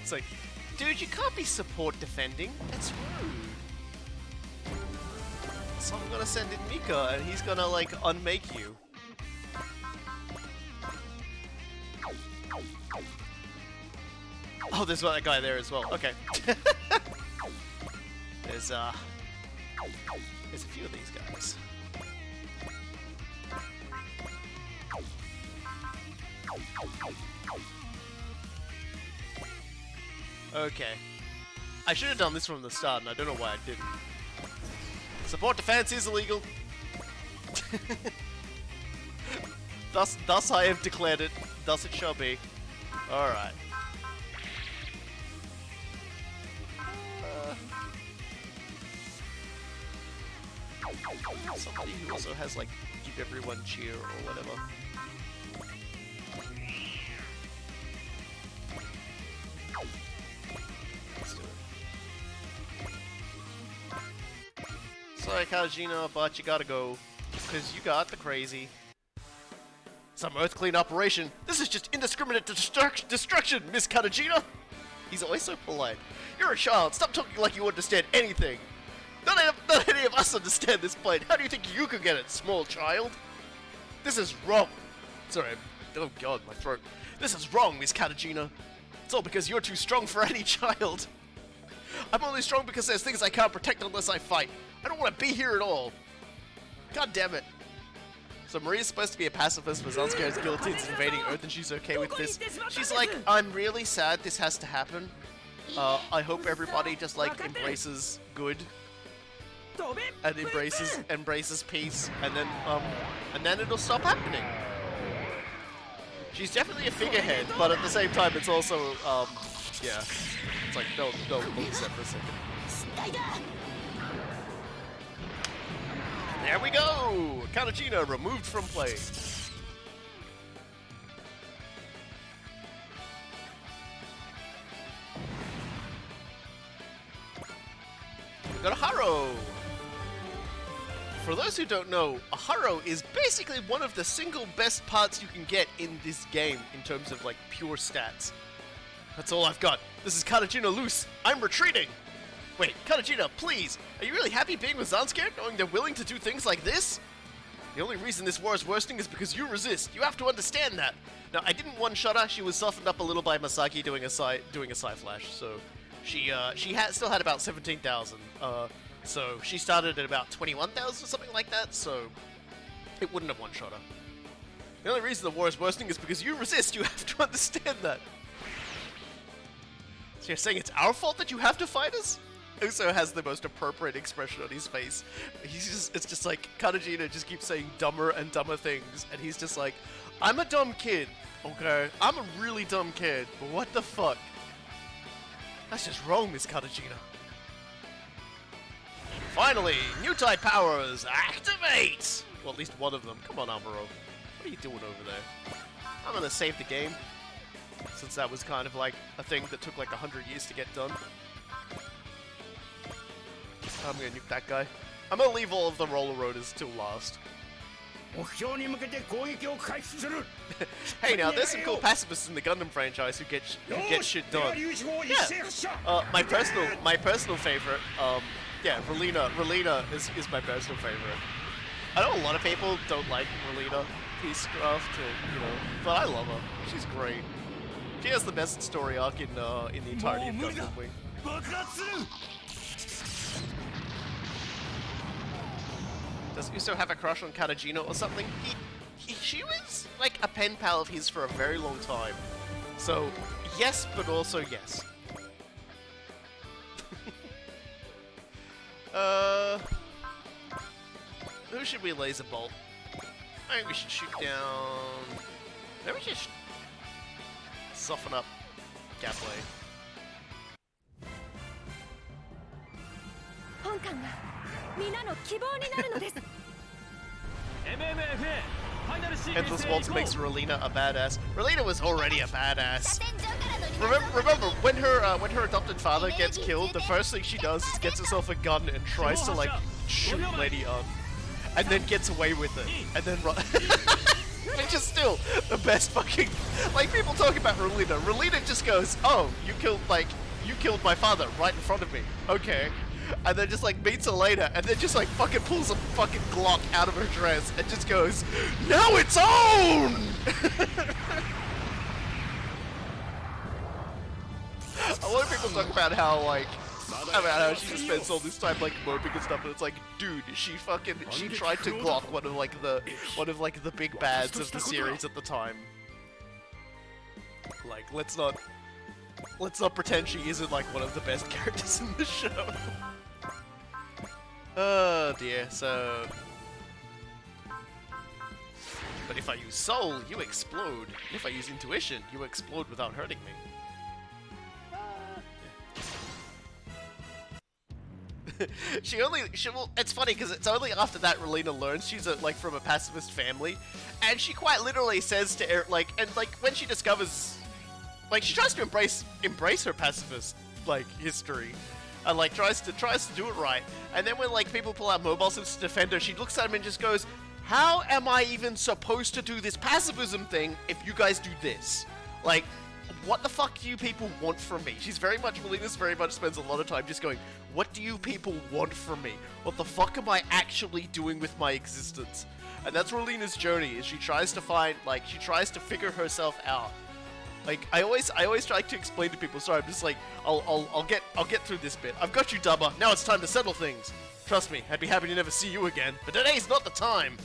It's like, dude, you can't be support defending. That's rude. So I'm gonna send in Mika, and he's gonna, like, unmake you. Oh, there's that guy there as well. Okay. There's a few of these guys. Okay. I should have done this from the start, and I don't know why I didn't. Support defense is illegal. Thus I have declared it. Thus it shall be. Alright. Somebody who also has, like, give everyone cheer or whatever. Let's do it. Sorry, Katajina, but you gotta go. Because you got the crazy. Some Earth Clean operation. This is just indiscriminate destruction, Miss Katajina! He's always so polite. You're a child. Stop talking like you understand anything. Not any of us understand this plane. How do you think you could get it, small child? This is wrong. Sorry. Oh god, my throat. This is wrong, Miss Katajina. It's all because you're too strong for any child. I'm only strong because there's things I can't protect unless I fight. I don't want to be here at all. God damn it. So Maria's supposed to be a pacifist, but Zanscar's guillotine's invading Earth and she's okay with this. She's like, I'm really sad this has to happen. I hope everybody just, like, embraces good. And embraces peace, and then it'll stop happening. She's definitely a figurehead, but at the same time, it's also, yeah. It's like, don't lose that for a second. There we go! Katajina removed from play. We got a Haro! For those who don't know, a Haro is basically one of the single best parts you can get in this game in terms of, like, pure stats. That's all I've got. This is Katajina loose. I'm retreating! Wait, Katajina, please! Are you really happy being with Zanskar, knowing they're willing to do things like this? The only reason this war is worsening is because you resist. You have to understand that. Now, I didn't one-shot her. She was softened up a little by Masaki doing a Psy Flash, so still had about 17,000. So she started at about 21,000 or something like that. So it wouldn't have one-shot her. The only reason the war is worsening is because you resist. You have to understand that. So you're saying it's our fault that you have to fight us? Uso has the most appropriate expression on his face. It's just like, Katajina just keeps saying dumber and dumber things, and he's just like, I'm a dumb kid, okay? I'm a really dumb kid, but what the fuck? That's just wrong, Miss Katajina. Finally, new type powers, activate! Well, at least one of them. Come on, Amuro. What are you doing over there? I'm gonna save the game, since that was kind of like a thing that took like 100 years to get done. I'm gonna nuke that guy. I'm gonna leave all of the roller roaders till last. Hey now, there's some cool pacifists in the Gundam franchise who get shit done. Yeah. My personal favorite, yeah, Relina is my personal favorite. I know a lot of people don't like Relina Peacecraft, you know, but I love her. She's great. She has the best story arc in the entirety of Gundam Wing. Does Uso have a crush on Katajina or something? She was like a pen pal of his for a very long time. So, yes, but also yes. Who should we laser bolt? I think we should shoot down... Maybe we should soften up Gaplay. Endless Waltz makes Relina a badass. Relina was already a badass. Remember when her adopted father gets killed, the first thing she does is gets herself a gun and tries to like shoot Lady Arm, and then gets away with it, and then run. Which is still the best fucking, like, people talk about Relina. Relina just goes, "Oh, you killed my father right in front of me. Okay." And then just like meets her later, and then just like fucking pulls a fucking Glock out of her dress and just goes, "Now it's on!" A lot of people talk about how she just spends all this time like moping and stuff, and it's like, dude, she tried to Glock one of the big bads of the series at the time. Like, let's not pretend she isn't like one of the best characters in the show. Oh dear, so... But if I use Soul, you explode. And if I use Intuition, you explode without hurting me. It's funny because it's only after that Relina learns she's from a pacifist family, and she quite literally says to Eric, when she discovers, she tries to embrace her pacifist history, and tries to do it right, and then when people pull out mobile suits to defend her, she looks at him and just goes, "How am I even supposed to do this pacifism thing if you guys do this? What the fuck do you people want from me?" Relina's very much spends a lot of time just going, "What do you people want from me? What the fuck am I actually doing with my existence?" And that's Relina's journey, is she tries to find, she tries to figure herself out. I always try to explain to people, sorry, I'm just I'll get through this bit. I've got you, Dubba. Now it's time to settle things. Trust me, I'd be happy to never see you again, but today's not the time.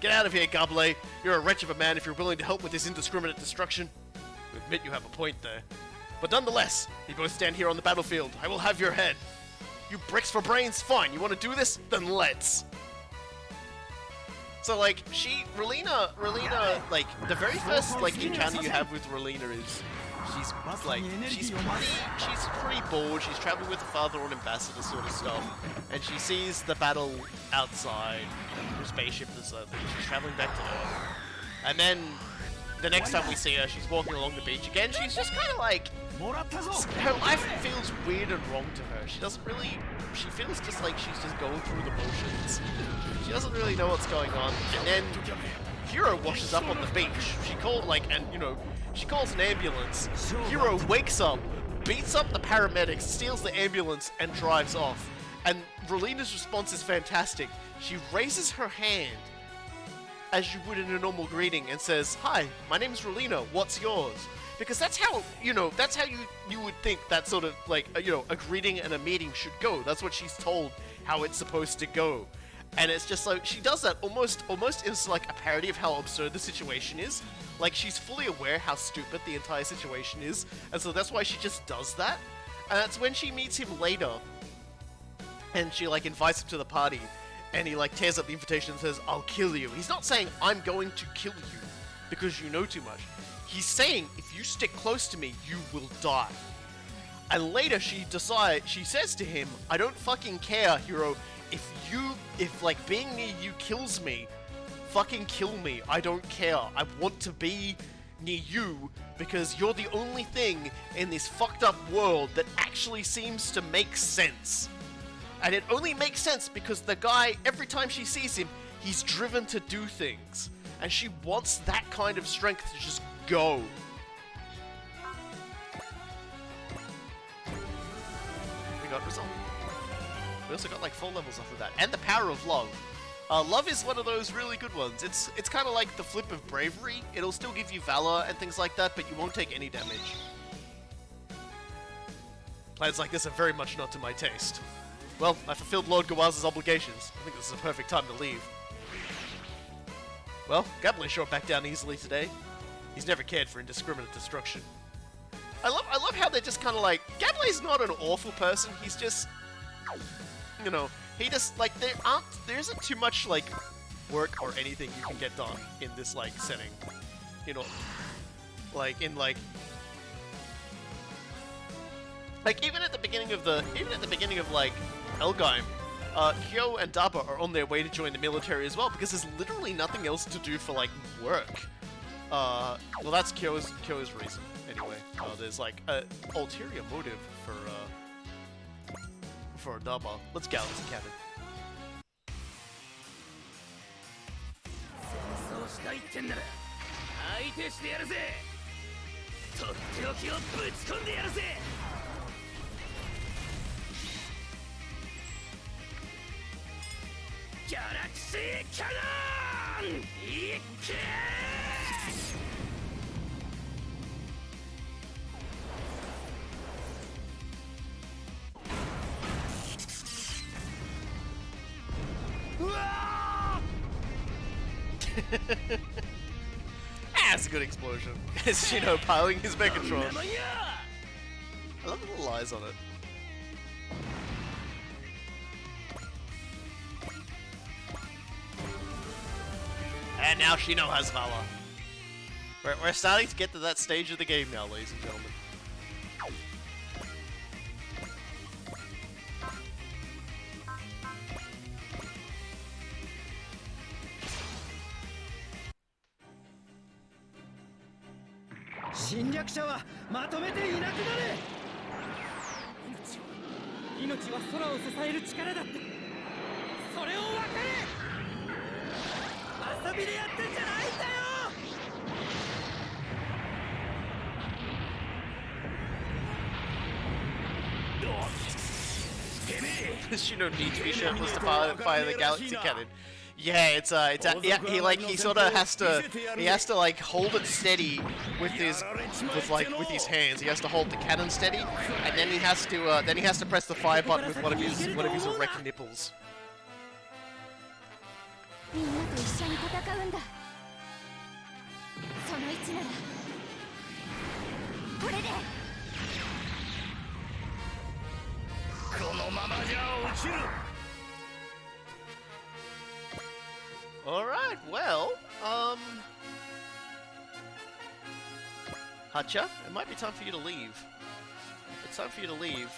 Get out of here, Gable. You're a wretch of a man if you're willing to help with this indiscriminate destruction. I admit you have a point there. But nonetheless, we both stand here on the battlefield. I will have your head. You bricks for brains? Fine, you want to do this? Then let's. So, Relina, the very first, encounter you have with Relina is, she's pretty bored, she's traveling with her father on ambassador sort of stuff, and she sees the battle outside, her spaceship is, she's traveling back to Earth. And then, the next time we see her, she's walking along the beach again, she's just kind of her life feels weird and wrong to her. She feels just like she's just going through the motions. She doesn't really know what's going on. And then Hero washes up on the beach. She calls an ambulance. Hero wakes up, beats up the paramedics, steals the ambulance, and drives off. And Relina's response is fantastic. She raises her hand as you would in a normal greeting and says, "Hi, my name's Relina, what's yours?" Because that's how, you know, that's how you would think that sort of, like, you know, a greeting and a meeting should go. That's what she's told how it's supposed to go. And it's just like, she does that almost as like a parody of how absurd the situation is. Like, she's fully aware how stupid the entire situation is, and so that's why she just does that. And that's when she meets him later, and she, like, invites him to the party, and he, like, tears up the invitation and says, "I'll kill you." He's not saying, "I'm going to kill you because you know too much." He's saying, "If you stick close to me, you will die." And later she says to him, "I don't fucking care, hero. If like being near you kills me, fucking kill me. I don't care. I want to be near you because you're the only thing in this fucked up world that actually seems to make sense." And it only makes sense because the guy, every time she sees him, he's driven to do things. And she wants that kind of strength to just go. We got result. We also got like 4 levels off of that. And the power of love. Love is one of those really good ones. It's kind of like the flip of bravery. It'll still give you valor and things like that, but you won't take any damage. Plans like this are very much not to my taste. Well, I fulfilled Lord Gawaza's obligations. I think this is a perfect time to leave. Well, Gablin sure backed down easily today. He's never cared for indiscriminate destruction. I love how they're just kind of like, Gable's not an awful person. He's just, you know, he just, like, there isn't too much, like, work or anything you can get done in this, like, setting. You know, like, in, like, even at the beginning of, like, Elgheim, Kyo and Daba are on their way to join the military as well, because there's literally nothing else to do for, like, work. Well, that's Kyo's reason, anyway. There's, like, an ulterior motive for Daba. Let's galaxy cannon. Galaxy Cannon! That's a good explosion. It's Shino piling his Megatron. I love the little eyes on it. And now Shino has Valor. We're starting to get to that stage of the game now, ladies and gentlemen. Shino needs to be shirtless to fire the galaxy cannon. Yeah, he sort of has to like hold it steady with his hands. He has to hold the cannon steady, and then he has to press the fire button with one of his erect nipples. Alright, well, Hacha, it might be time for you to leave. It's time for you to leave,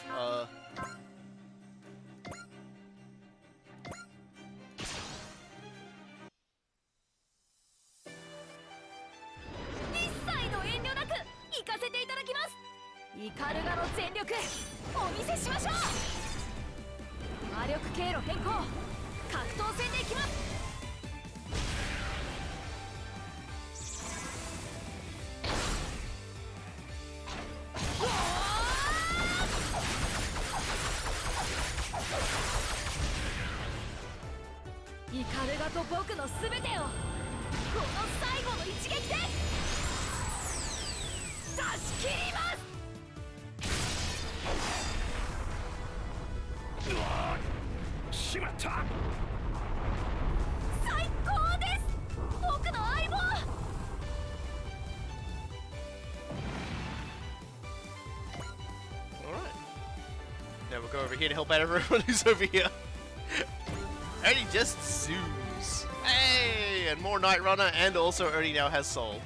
し切りますうわーしまった最高です僕の相棒 Alright. Now we'll go over here to help out everyone who's over here. And he just zooms. Hey! And more Night Runner, and also Ernie now has Soul.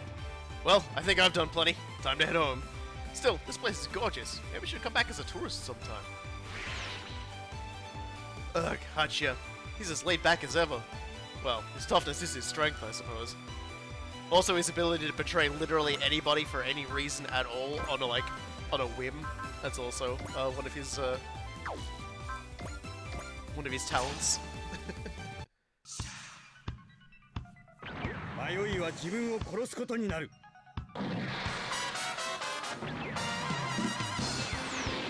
Well, I think I've done plenty. Time to head home. Still, this place is gorgeous. Maybe we should come back as a tourist sometime. Ugh, Hachiya. He's as laid back as ever. Well, his toughness is his strength, I suppose. Also, his ability to betray literally anybody for any reason at all on a whim. That's also one of his talents. 迷いは自分を殺すことになる。こ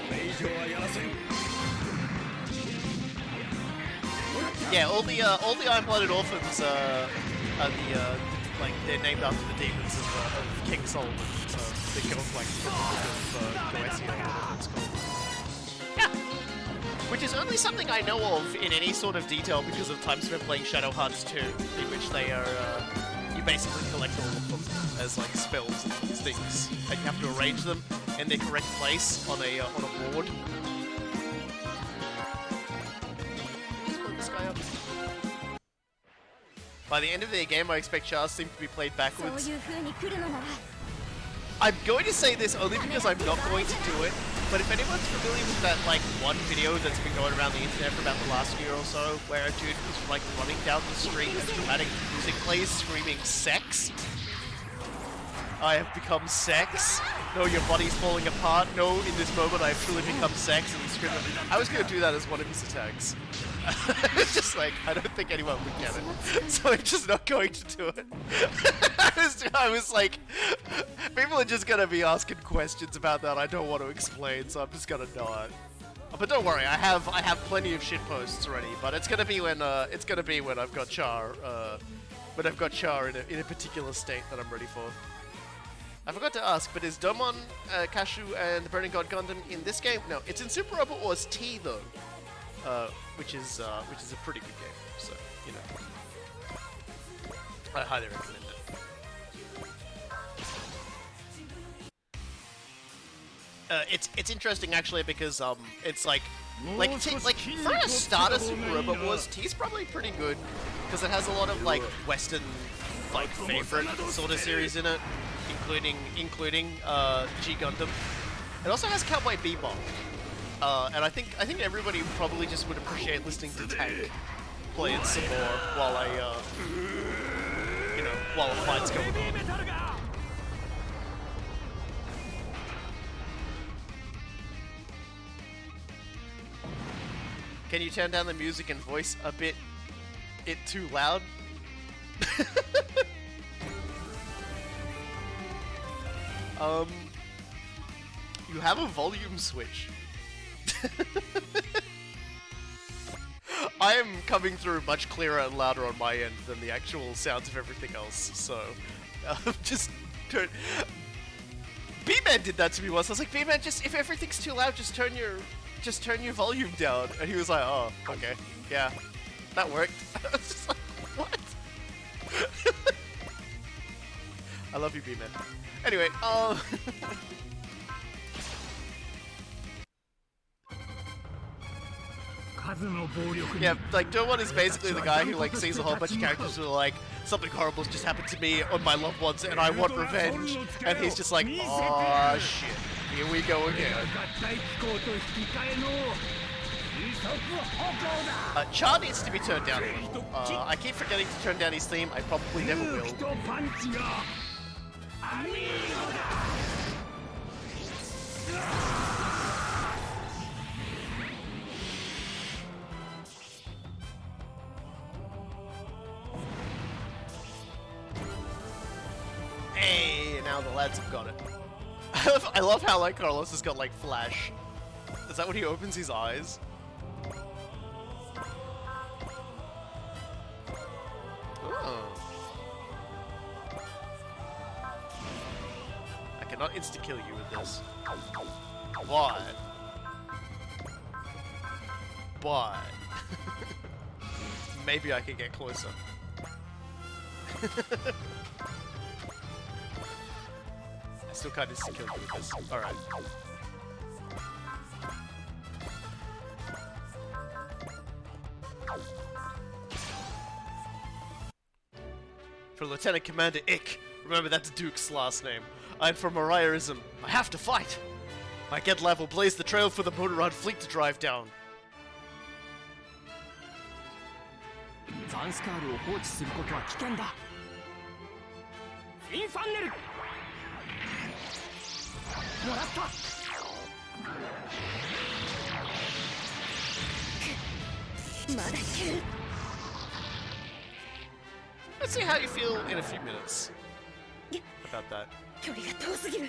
れ以上はやらせん。 Yeah, all the Iron-Blooded Orphans are like they're named after the demons of King Solomon. They go like from the book of Goetia or whatever it's called. Yeah, which is only something I know of in any sort of detail because of time spent playing Shadow Hearts 2, in which they are you basically collect all of them as like spells and things, and you have to arrange them in their correct place on a board. By the end of their game, I expect chars seem to be played backwards. I'm going to say this only because I'm not going to do it, but if anyone's familiar with that like one video that's been going around the internet for about the last year or so, where a dude was like running down the street as dramatic music plays screaming sex. I have become sex. No, your body's falling apart. No, in this moment I have truly become sex. And screaming. I was going to do that as one of his attacks. It's just like, I don't think anyone would get it. So I'm just not going to do it. I was like, people are just going to be asking questions about that I don't want to explain, so I'm just going to not. But don't worry, I have plenty of shit posts ready, but it's going to be when I've got Char in a particular state that I'm ready for. I forgot to ask, but is Domon, Kashu, and the Burning God Gundam in this game? No, it's in Super Robot Wars T though, which is a pretty good game. So you know, I highly recommend it. It's interesting actually because it's like for a starter Super Robot Wars T is probably pretty good because it has a lot of like Western like favorite sort of series in it. Including G Gundam. It also has Cowboy Bebop, and I think everybody probably just would appreciate listening to Tank play it some more while while the fight's going on. Can you turn down the music and voice a bit too loud? You have a volume switch. I am coming through much clearer and louder on my end than the actual sounds of everything else, so just turn. B-Man did that to me once. I was like, B-Man, just if everything's too loud, just turn your volume down. And he was like, oh, okay, yeah, that worked. I was just like, what? I love you, B-Man. Anyway, yeah, like Domon is basically the guy who like sees a whole bunch of characters who are like, something horrible's just happened to me on my loved ones and I want revenge, and he's just like, oh shit, here we go again. Char needs to be turned down. I keep forgetting to turn down his theme. I probably never will. Hey, now the lads have got it. I love how like Carlos has got like flash. Is that when he opens his eyes? Oh. I cannot insta-kill you with this. But... maybe I can get closer. I still can't insta-kill you with this. Alright. For Lieutenant Commander Ick. Remember, that's Duke's last name. I'm from Mariahism. I have to fight! My Getlab will blaze the trail for the Motorrad fleet to drive down. Zanskar を放置することは危険だ。インファンネル。もらった。まだいける。Let's see how you feel in a few minutes about that. 距離が遠すぎる。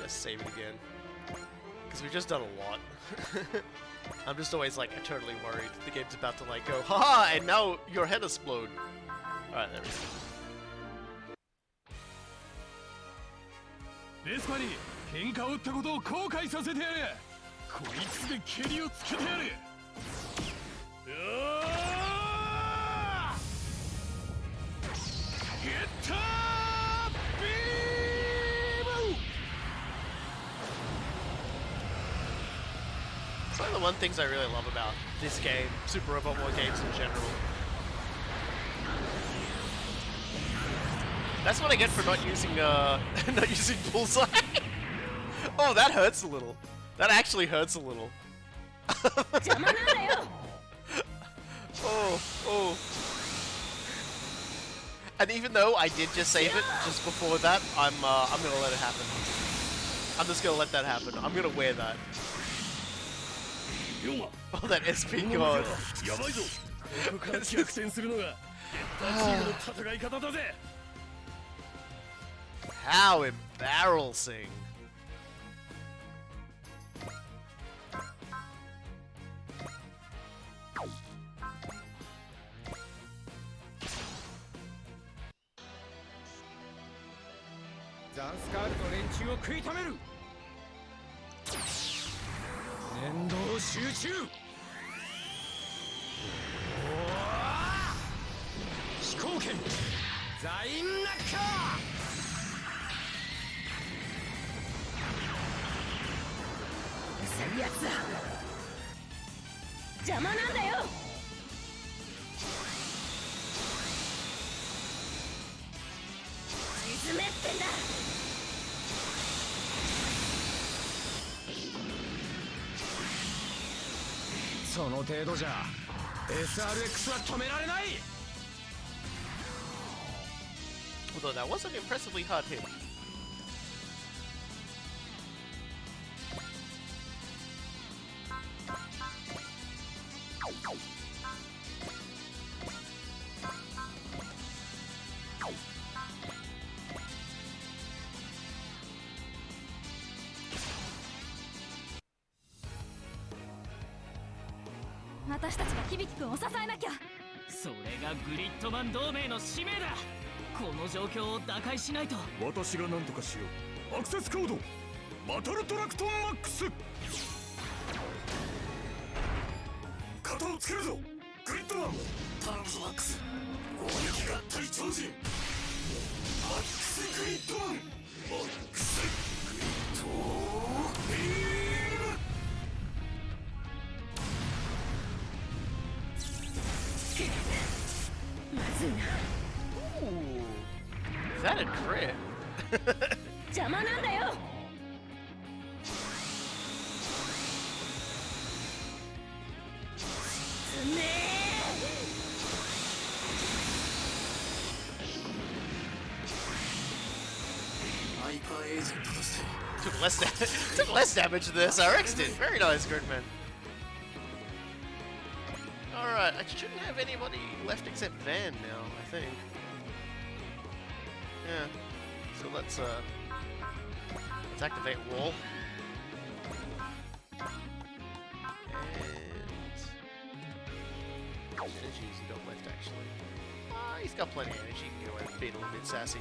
Let's save it again. Because we've just done a lot. I'm just always like eternally worried the game's about to like go, haha, and now your head explode. Alright, there we go. ベスパに喧嘩を打ったことを後悔させてやれ。こいつで蹴りをつけてやれ。ゲッタービーム。 It's one of the one things I really love about this game, Super Robot War games in general. That's what I get for not using not using bullseye. Oh, that hurts a little. That actually hurts a little. Oh. And even though I did just save it just before that, I'm gonna let it happen. I'm just gonna let that happen. I'm gonna wear that. Oh, that SP god. How embarrassing. Zanskar の連中を食い止める。念動集中。飛行剣ザインナッカー。うさいやつだ。邪魔なんだよ。沈めってんだ。その程度じゃ SRX は止められない。 Although that was an impressively hard hit. Victory を支えなきゃ。それがグリッドマン同盟の使命だ。この状況を打開しないと。私が何とかしよう。アクセスコードバトルトラクトンマックス。肩をつけるぞグリッドマン。頼むぞマックス。攻撃が対超人マックスグリッドマン。マックスグリッドビーム。まずいな。 Ooh, is that a crit? 邪魔なんだよ。つめTook less damage than this RX did. Very nice, Gridman. Alright, I shouldn't have anybody left except Van now, I think. Yeah. So let's activate wall. And much energy has he got left, actually? He's got plenty of energy. He can get away with being a little bit sassy.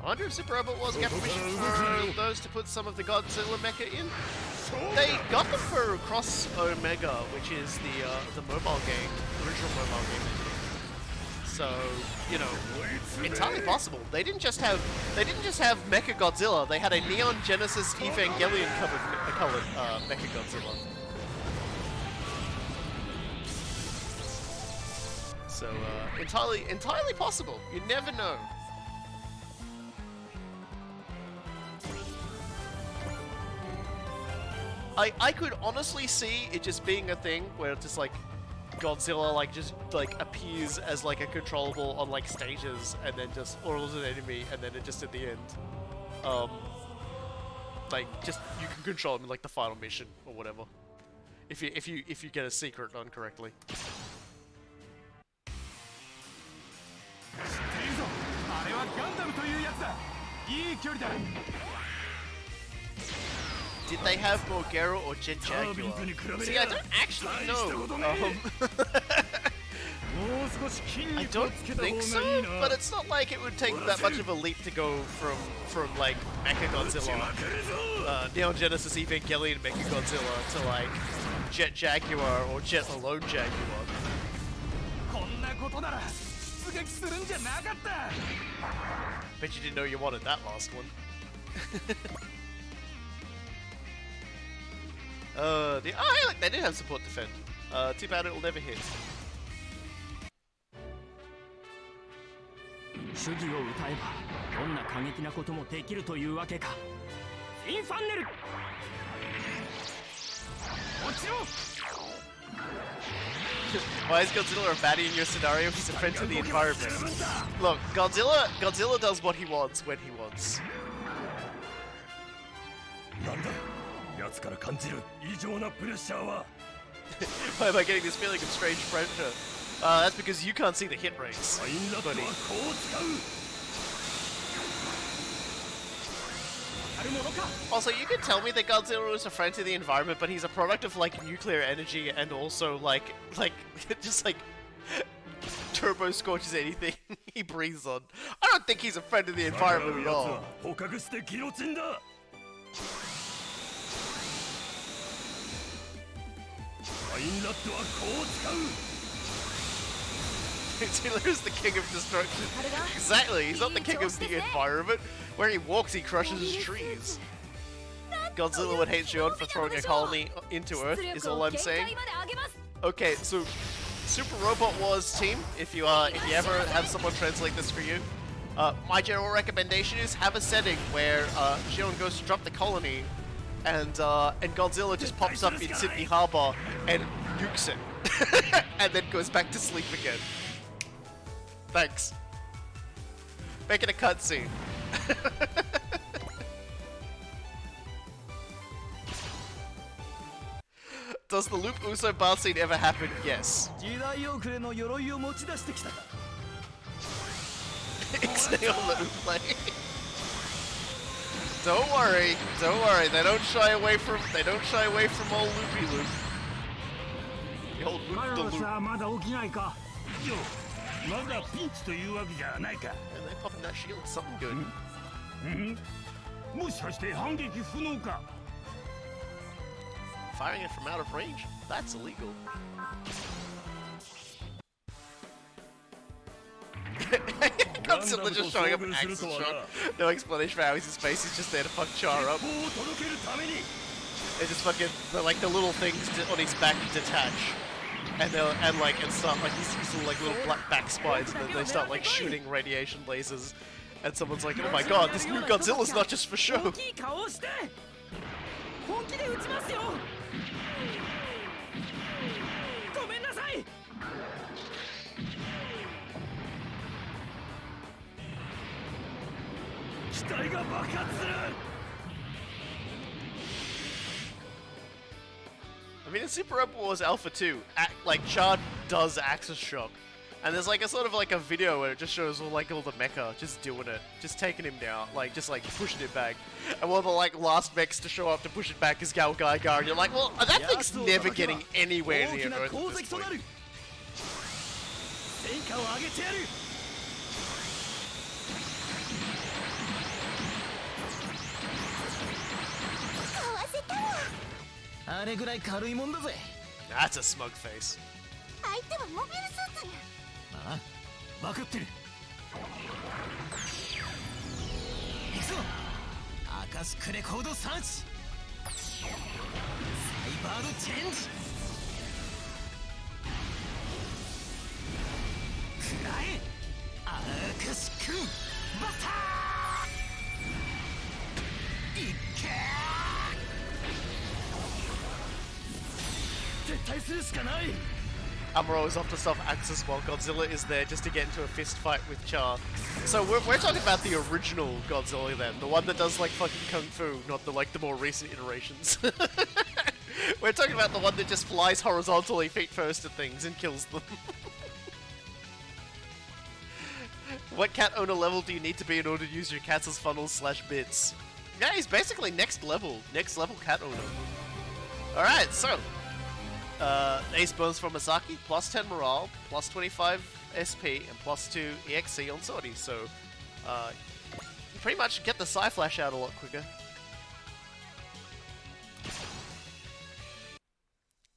I wonder if Super Robot Wars got permission for those to put some of the Godzilla mecha in? They got them for Cross Omega, which is the mobile game, the original mobile game they did. So, you know, entirely possible. They didn't just have Mecha Godzilla. They had a Neon Genesis Evangelion colored Mecha Godzilla. So, entirely possible. You never know. I could honestly see it just being a thing where it's just like Godzilla just appears as like a controllable on like stages and then just or as an enemy and then it just at the end like just you can control him in like the final mission or whatever if you get a secret done correctly. Did they have Morgera or Jet Jaguar? See, I don't actually know. I don't think so, but it's not like it would take that much of a leap to go from like Mechagodzilla, Neon Genesis Evangelion Mechagodzilla to like Jet Jaguar or Jet Alone Jaguar. Bet you didn't know you wanted that last one. Oh, hey, look, they did have support defend. Too bad it'll never hit. Why is Godzilla a baddie in your scenario? He's a friend to the environment. Look, Godzilla does what he wants when he wants. Why am I getting this feeling of strange pressure? That's because you can't see the hit rates, buddy. Also, you can tell me that Godzilla is a friend to the environment, but he's a product of like nuclear energy and also like just like turbo scorches anything he breathes on. I don't think he's a friend of the environment at all. Taylor's the king of destruction. Exactly, he's not the king of the environment. Where he walks, he crushes trees. Godzilla would hate Shion for throwing a colony into Earth, is all I'm saying. Okay, so Super Robot Wars team, if you ever have someone translate this for you, my general recommendation is have a setting where Shion goes to drop the colony, and Godzilla just pops up in Sydney Harbor and nukes it, and then goes back to sleep again. Thanks. Make it a cutscene. Does the Loop Uso bar scene ever happen? Yes. Stay on the Uplay. Don't worry. They don't shy away from old Loopy Loop. The old Loop the Loop. And they popping that shield, something good. Firing it from out of range? That's illegal. Godzilla just showing up in Axis Shock. No explanation for how he's in space, he's just there to fuck Char up. They just fucking, the little things on his back detach. And start like these little black back spines, and then they start like shooting radiation lasers. And someone's like, "Oh my god, this new Godzilla's not just for show." I mean, in Super Robot Wars Alpha 2, Char does Axis Shock. And there's like a sort of like a video where it just shows all the mecha just doing it, just taking him down, like just like pushing it back. And one of the like last mechs to show up to push it back is Gal Gaigar, and you're like, well, that thing's never getting anywhere near Earth at this point. あれぐらい軽いもんだぜ。 That's a smug face. 相手はモビルスーツに。ああ、わかってる。行くぞ。アカシックレコードサーチ。サイバードチェンジ。くらえ。アカシックバスター。いっけー。 Amuro is off to stop Axis while Godzilla is there just to get into a fist fight with Char. So we're talking about the original Godzilla then, the one that does like fucking kung fu, not the like the more recent iterations. We're talking about the one that just flies horizontally feet first at things and kills them. What cat owner level do you need to be in order to use your cats as funnels / bits? Yeah, he's basically next level cat owner. Alright, so Ace Bones from Masaki, plus 10 morale, plus 25 SP, and plus 2 EXC on Swordy, so you pretty much get the Psy Flash out a lot quicker.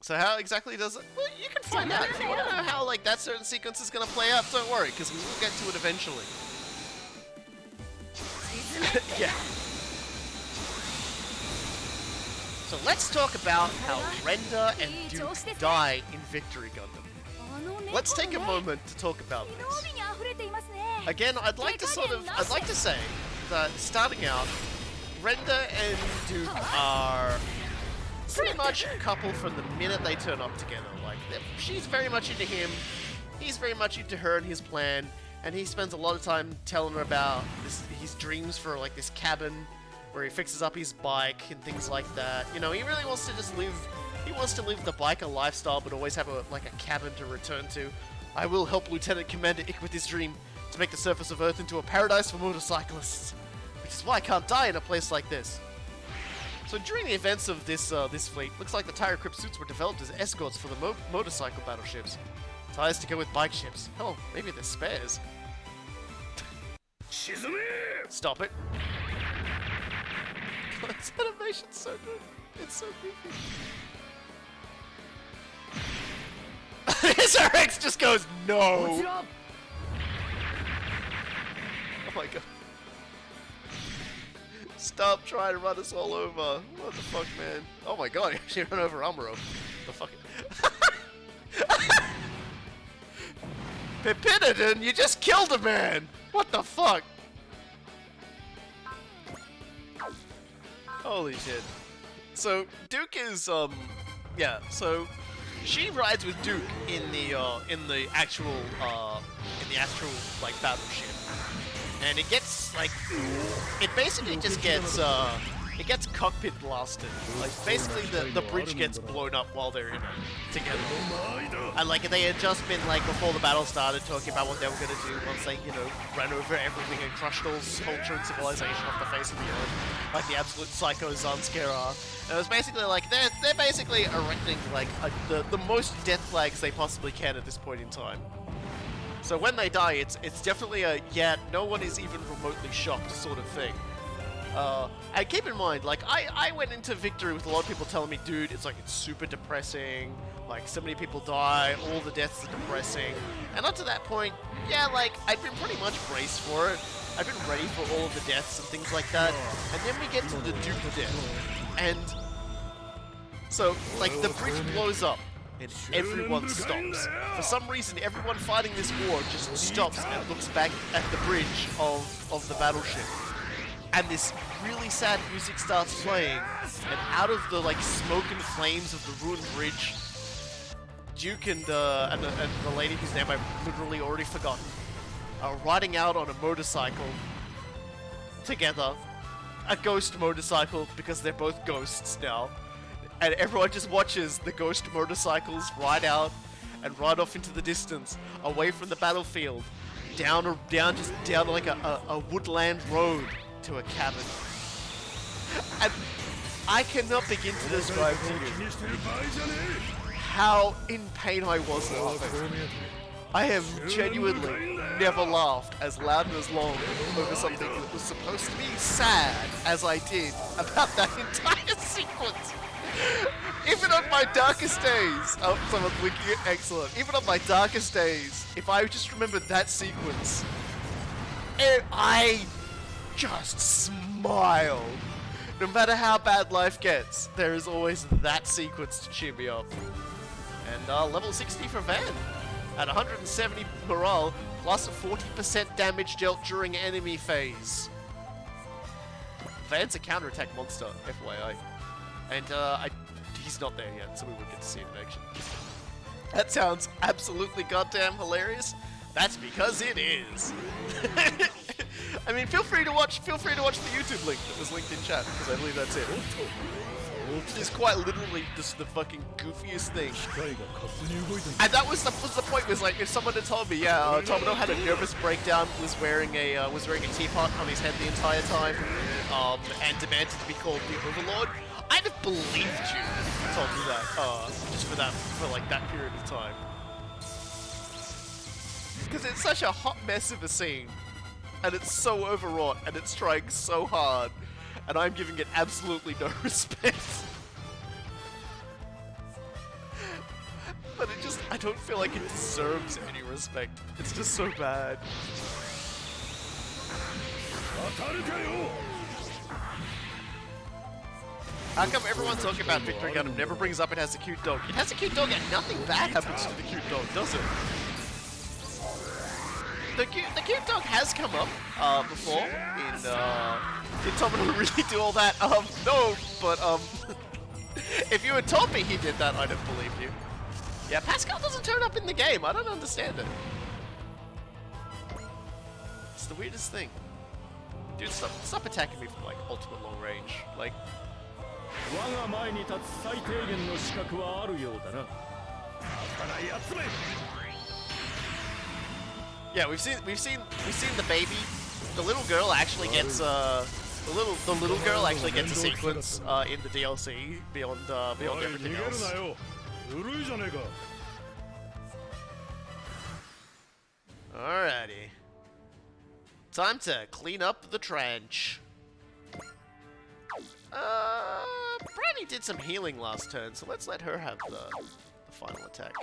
So how exactly does it? Well, you can find out. If you want to know how like that certain sequence is going to play out, don't worry, because we will get to it eventually. Yeah. So let's talk about how Renda and Duke die in Victory Gundam. Let's take a moment to talk about this. Again, I'd like to say that starting out, Renda and Duke are pretty much a couple from the minute they turn up together. Like, she's very much into him, he's very much into her and his plan, and he spends a lot of time telling her about his dreams for like this cabin where he fixes up his bike and things like that. You know, he really wants to just live, he wants to live the biker lifestyle but always have a cabin to return to. I will help Lieutenant Commander Ick with his dream to make the surface of Earth into a paradise for motorcyclists, which is why I can't die in a place like this. So during the events of this fleet, looks like the Tiger Crypt suits were developed as escorts for the motorcycle battleships. Ties to go with bike ships. Hell, maybe they're spares. Stop it. This animation's so good. It's so goofy. SRX just goes, no! Oh my god. Stop trying to run us all over. What the fuck, man? Oh my god, he actually ran over Amuro. The fuck? Pipinidon, you just killed a man! What the fuck? Holy shit. So, Duke is, yeah, so she rides with Duke in the actual, like, battleship. And it gets, like, it basically just gets, it gets cockpit blasted. Like, basically the bridge gets blown up while they're in it together. And, like, they had just been, like, before the battle started, talking about what they were gonna do once they, you know, ran over everything and crushed all culture and civilization off the face of the earth. Like the absolute psycho Zanskar are. And it was basically like, they're basically erecting, like, the most death flags they possibly can at this point in time. So when they die, it's definitely a, yeah, no one is even remotely shocked sort of thing. And keep in mind, like, I went into Victory with a lot of people telling me, dude, it's super depressing, like, so many people die, all the deaths are depressing. And up to that point, yeah, like, I'd been pretty much braced for it. I've been ready for all of the deaths and things like that. And then we get to the Duke death. And so, like, the bridge blows up. And everyone stops. For some reason, everyone fighting this war just stops and looks back at the bridge of the battleship. And this really sad music starts playing, and out of the like smoke and flames of the ruined bridge, Duke and the lady whose name I've literally already forgotten are riding out on a motorcycle together, a ghost motorcycle because they're both ghosts now. And everyone just watches the ghost motorcycles ride out, and ride off into the distance, away from the battlefield, down like a woodland road to a cabin. And I cannot begin to describe to you how in pain I was laughing. I have genuinely never laughed as loud and as long over something that was supposed to be sad as I did about that entire sequence. Even on my darkest days, oh, someone's linking it, excellent. Even on my darkest days, if I just remembered that sequence, I just smiled. No matter how bad life gets, there is always that sequence to cheer me up. And level 60 for Van. At 170 morale, plus 40% damage dealt during enemy phase. Van's a counterattack monster, FYI. And he's not there yet, so we won't get to see him in action. That sounds absolutely goddamn hilarious. That's because it is. I mean, feel free to watch the YouTube link that was linked in chat, because I believe that's it. It's quite literally just the fucking goofiest thing. And that was the point, was like, if someone had told me, yeah, Tomino had a nervous breakdown, was wearing a teapot on his head the entire time, and demanded to be called the Overlord, I'd have believed you if you told me that, just for like that period of time. Because it's such a hot mess of a scene, and it's so overwrought, and it's trying so hard, and I'm giving it absolutely no respect. But I don't feel like it deserves any respect. It's just so bad. How come everyone talking about Victory Gundam never brings up it has a cute dog? It has a cute dog and nothing bad happens to the cute dog, does it? The cute dog has come up before in did Tomino really do all that? No, but if you had told me he did that, I'd have believed you. Yeah, Pascal doesn't turn up in the game. I don't understand it. It's the weirdest thing. Dude, stop attacking me from like ultimate long range. Like. Yeah, we've seen the baby. The little girl actually gets the little girl actually gets a sequence in the DLC beyond everything else. Alrighty. Time to clean up the trench. Brandy did some healing last turn, so let's let her have the final attack.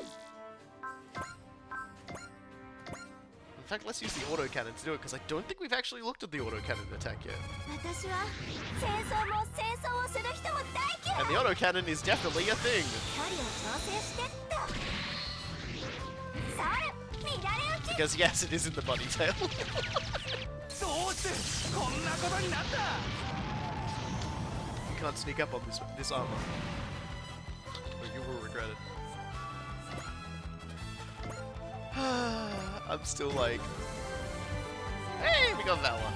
In fact, let's use the autocannon to do it, because I don't think we've actually looked at the autocannon attack yet. And the autocannon is definitely a thing. Because yes, it is in the bunny tail. You can't sneak up on this armor, or you will regret it. I'm still like, hey, we got Valor.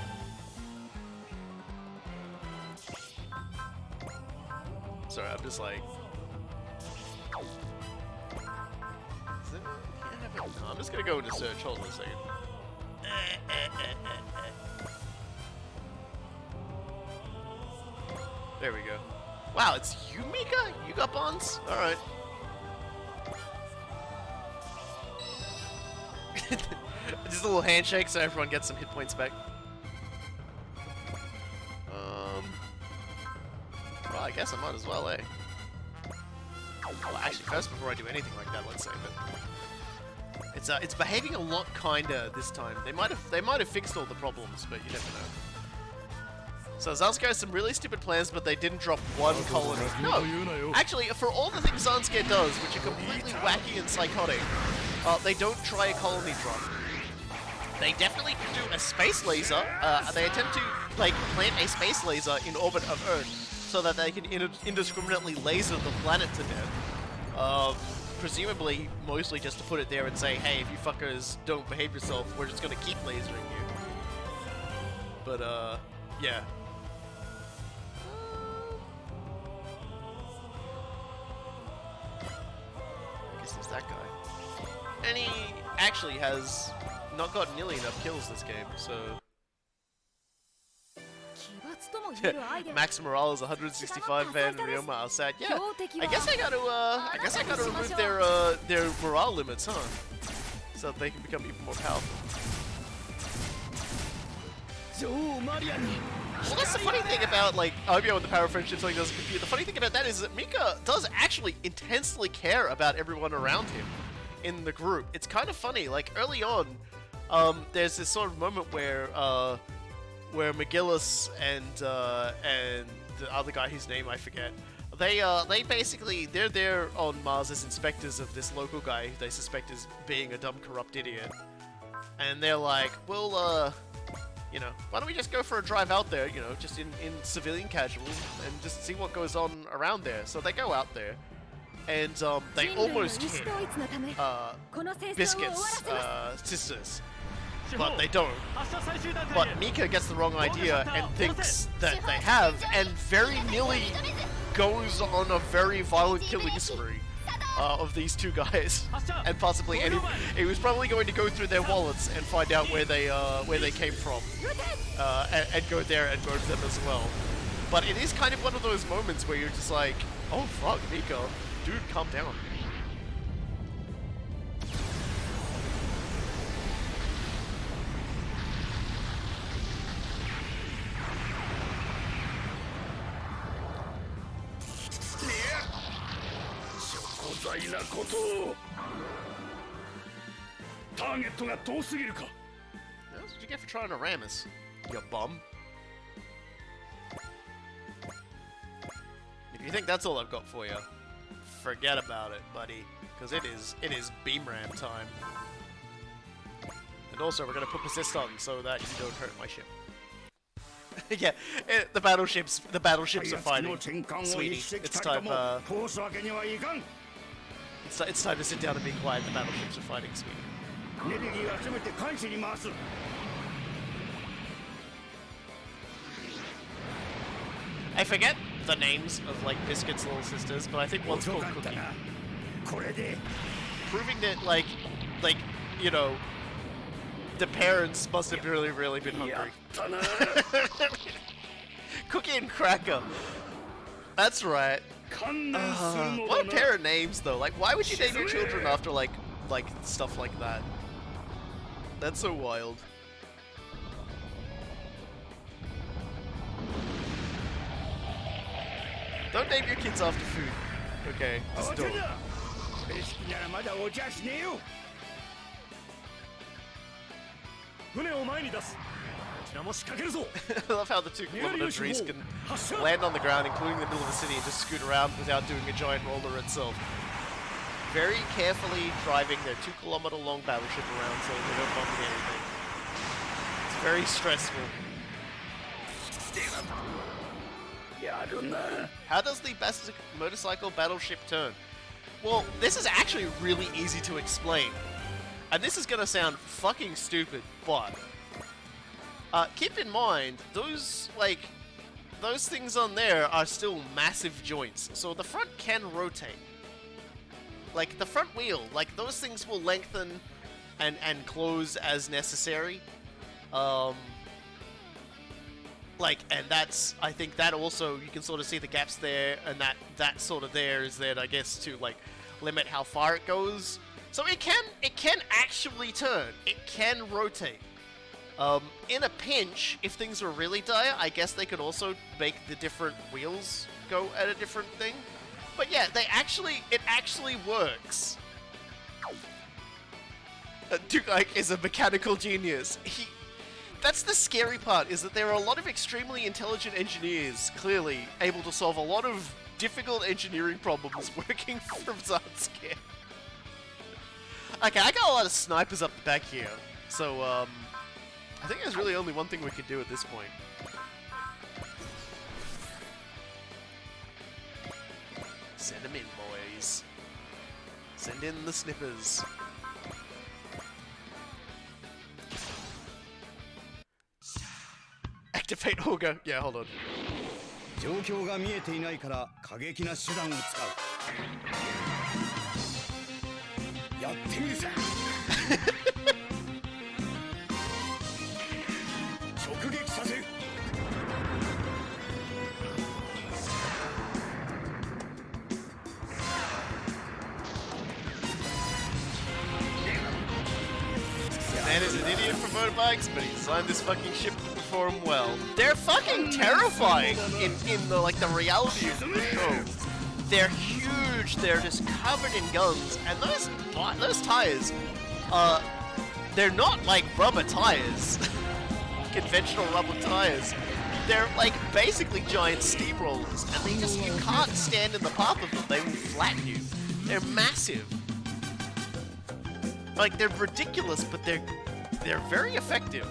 Sorry, I'm just like, no, I'm just gonna go into search. Hold on a second. There we go. Wow, it's you, Mika? You got bonds? Alright. Just a little handshake so everyone gets some hit points back. Well, I guess I might as well, eh? Well, actually, first, before I do anything like that, let's save it. It's behaving a lot kinder this time. They might have fixed all the problems, but you never know. So Zanskar has some really stupid plans, but they didn't drop one colony. No, actually, for all the things Zanskar does, which are completely wacky and psychotic, they don't try a colony drop. They definitely do a space laser. They attempt to like plant a space laser in orbit of Earth, so that they can indiscriminately laser the planet to death. Presumably, mostly just to put it there and say, hey, if you fuckers don't behave yourself, we're just gonna keep lasering you. But, yeah. I guess there's that guy. And he actually has not got nearly enough kills this game, so... Max morale is 165 and Ryoma are sad. Yeah, I guess I gotta remove their morale limits, huh? So that they can become even more powerful. Well, that's the funny thing about, like, Obio and the Power of Friendship, something doesn't compute. The funny thing about that is that Mika does actually intensely care about everyone around him in the group. It's kind of funny, like, early on, there's this sort of moment where McGillis and the other guy whose name I forget, they basically, they're there on Mars as inspectors of this local guy who they suspect is being a dumb, corrupt idiot. And they're like, well, you know, why don't we just go for a drive out there, you know, just in civilian casuals, and just see what goes on around there. So they go out there, and they almost hit Biscuit's sisters, but they don't. But Mika gets the wrong idea and thinks that they have, and very nearly goes on a very violent killing spree of these two guys, and possibly he was probably going to go through their wallets and find out where they came from, and go there and murder them as well. But it is kind of one of those moments where you're just like, oh fuck, Mika, dude, calm down. That's what you get for trying to ram us, you bum. If you think that's all I've got for you, forget about it, buddy, because it is beam ram time. And also, we're gonna put persist on so that you don't hurt my ship. Yeah, the battleships are fighting, sweetie. It's time. It's time to sit down and be quiet. The battleships are fighting, sweetie. I forget the names of, like, Biscuit's little sisters, but I think one's called Cookie. Proving that, like, you know, the parents must have really been hungry. Cookie and Cracker. That's right. What a pair of names, though. Like, why would you name your children after, like stuff like that? That's so wild. Don't name your kids after food. Okay, just don't. I love how the 2-kilometer trees can land on the ground, including the middle of the city, and just scoot around without doing a giant roller itself. Very carefully driving their 2-kilometer long battleship around so they don't bump into anything. It's very stressful. How does the motorcycle battleship turn? Well, this is actually really easy to explain. And this is gonna sound fucking stupid, but keep in mind, those things on there are still massive joints, so the front can rotate. Like, the front wheel, like, those things will lengthen and close as necessary. And that's, I think that also, you can sort of see the gaps there, and that sort of there is there, I guess, to, like, limit how far it goes. So it can actually turn. It can rotate. In a pinch, if things were really dire, I guess they could also make the different wheels go at a different thing. But yeah, it actually works. Duke Ike is a mechanical genius. That's the scary part, is that there are a lot of extremely intelligent engineers, clearly, able to solve a lot of difficult engineering problems working from Zanscare. Okay, I got a lot of snipers up the back here, so, I think there's really only one thing we can do at this point. Send them in, boys. Send in the snippers. Activate Auger. Yeah, hold on. 状況が見えていないから過激な手段を使う。やってみるぜ直撃させる Man is an idiot for motorbikes, but he designed this fucking ship to perform well. They're fucking terrifying in the like the reality of the show. They're huge. They're just covered in guns, and those tires, they're not like rubber tires, conventional rubber tires. They're like basically giant steamrollers, and they just you can't stand in the path of them. They will flatten you. They're massive. Like, they're ridiculous, but they're very effective.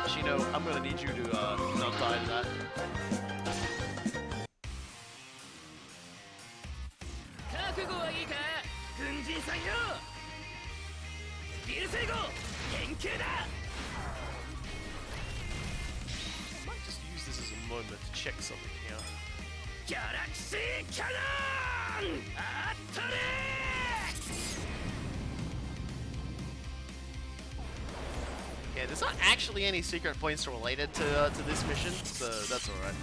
Shino, I'm gonna need you to not die to that. 覚悟はいいか軍人さんよ流星号研究だ I might just use this as a moment to check something here. ギャラクシーキャノンアットレー Yeah, there's not actually any secret points related to this mission, so that's alright.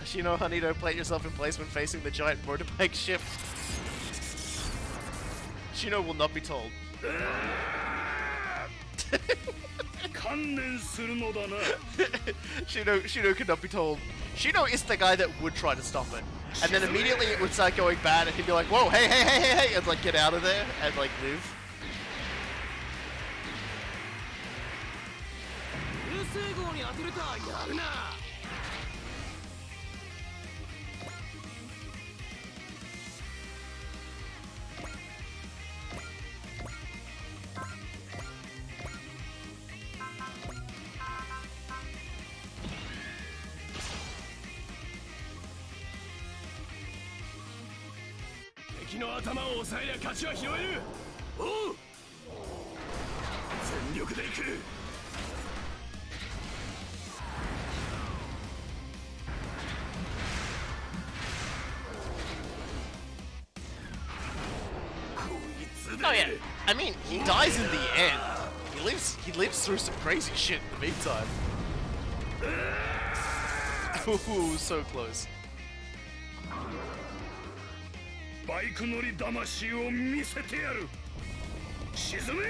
Shino, honey, don't plant yourself in place when facing the giant motorbike ship. Shino will not be told. 観念するのだな Shino could not be told. Shino is the guy that would try to stop it. And then immediately it would start going bad and he'd be like, whoa, hey, hey, hey, hey, hey, and like get out of there and like live. 流星号に当てるとはやるな 敵の頭を押さえりゃ勝ちは拾えるおう全力で行く Oh yeah, I mean, he dies in the end. He lives through some crazy shit in the meantime. Ooh, so close. バイク乗り魂を見せてやる沈め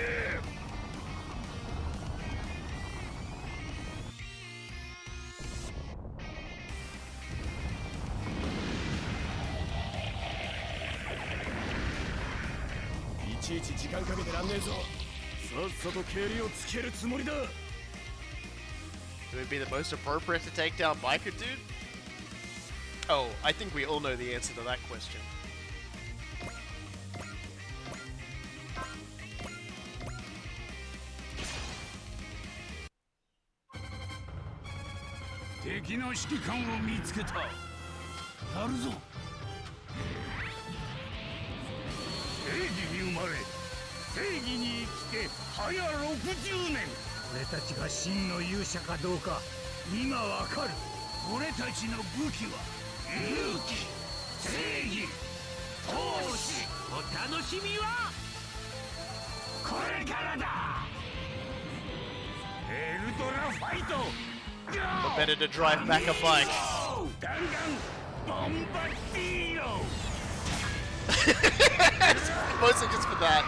いちいち時間かけてらんねえぞさっさと蹴りをつけるつもりだ It would be the most appropriate to take down Biker Dude? Oh, I think we all know the answer to that question. 敵の指揮官を見つけたやるぞ正義に生まれ正義に生きて早60年俺たちが真の勇者かどうか今わかる俺たちの武器は勇気正義闘志お楽しみはこれからだエルドラファイト But better to drive back a bike. Mostly just for that.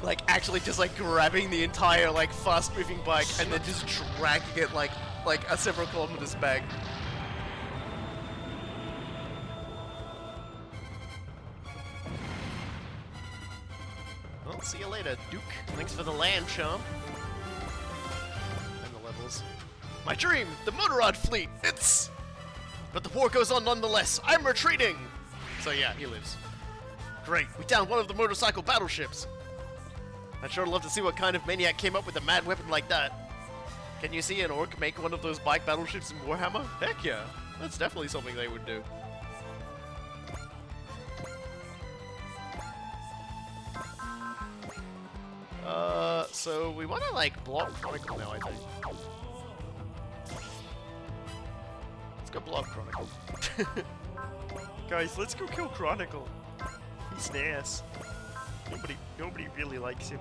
Like actually just like grabbing the entire like fast moving bike and then just dragging it like a several kilometers back. Well, see you later, Duke. Thanks for the land, chum. And the levels. My dream! The Motorrad fleet! It's... But the war goes on nonetheless. I'm retreating! So yeah, he lives. Great, we downed one of the motorcycle battleships. I'd sure love to see what kind of maniac came up with a mad weapon like that. Can you see an orc make one of those bike battleships in Warhammer? Heck yeah, that's definitely something they would do. So we want to like block Chronicle now, I think. Let's go block Chronicle. Guys, let's go kill Chronicle. He's nice. Nobody really likes him.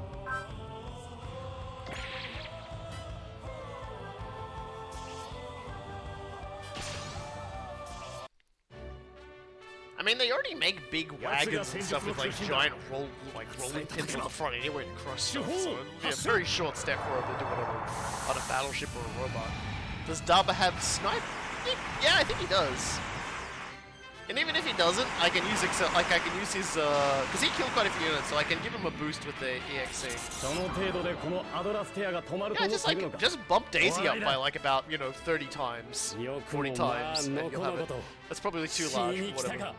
I mean, they already make big wagons and stuff with like giant rolling pins on the front anyway to crush stuff, so it'll be a very short step for him to do it on a battleship or a robot. Does Daba have snipe? Yeah, I think he does. And even if he doesn't, I can use I can use his because he killed quite a few units, so I can give him a boost with the EXC. Yeah, just bump Daisy up by like about 30 times, 40 times, and you'll have it. That's probably too large, whatever.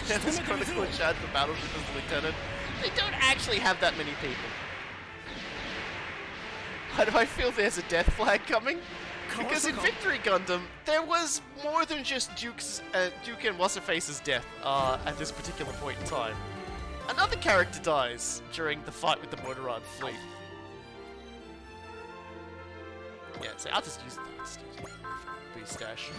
And this Chronicle in chat for Battleship as the lieutenant. They don't actually have that many people. How do I feel there's a death flag coming? Because in Victory Gundam, there was more than just Duke and What's-Her-Face's death at this particular point in time. Another character dies during the fight with the Motorrad fleet. Yeah, so I'll just use the boost stash.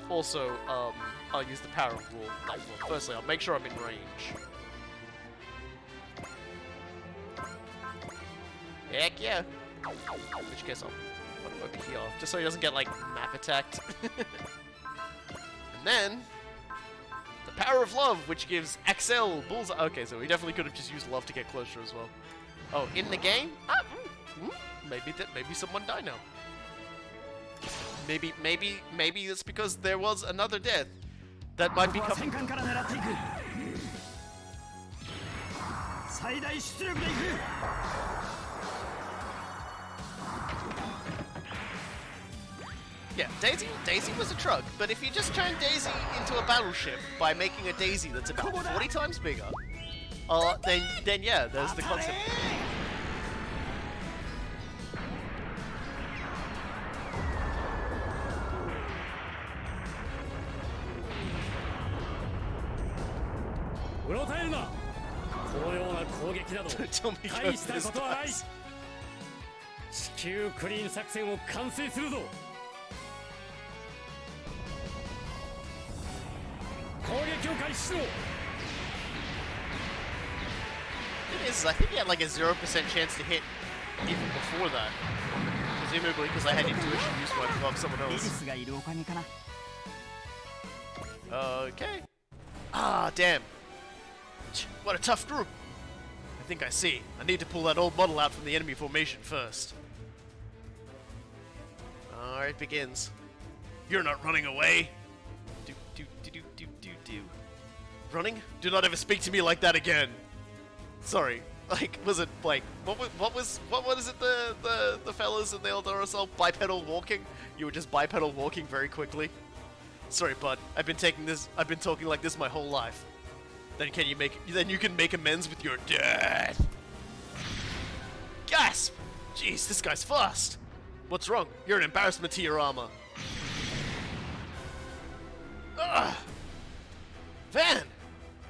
Also, I'll use the power of rule. Well, firstly, I'll make sure I'm in range. Heck yeah! In which case I'll put him over here, just so he doesn't get, like, map attacked. And then, the power of love, which gives Axel bullseye. Okay, so we definitely could have just used love to get closer as well. Oh, in the game? Maybe someone died now. Maybe it's because there was another death that might be coming. Yeah, Daisy was a truck, but if you just turn Daisy into a battleship by making a Daisy that's about 40 times bigger, then yeah, there's the concept. Tell me how this does. 地球クリーン作戦を完成するぞ。攻撃を開始しろ。 It is, I think he had like a 0% chance to hit even before that. Presumably because I had intuition used to block someone else. Okay. Ah, damn. What a tough group. I think I see. I need to pull that old model out from the enemy formation first. Alright, it begins. You're not running away. Running? Do not ever speak to me like that again. Sorry. Like, was it like what is it the fellas in the Eldora Assault bipedal walking? You were just bipedal walking very quickly. Sorry, bud. I've been talking like this my whole life. Then you can make amends with your death. Gasp! Jeez, this guy's fast. What's wrong? You're an embarrassment to your armor. Ugh. Van!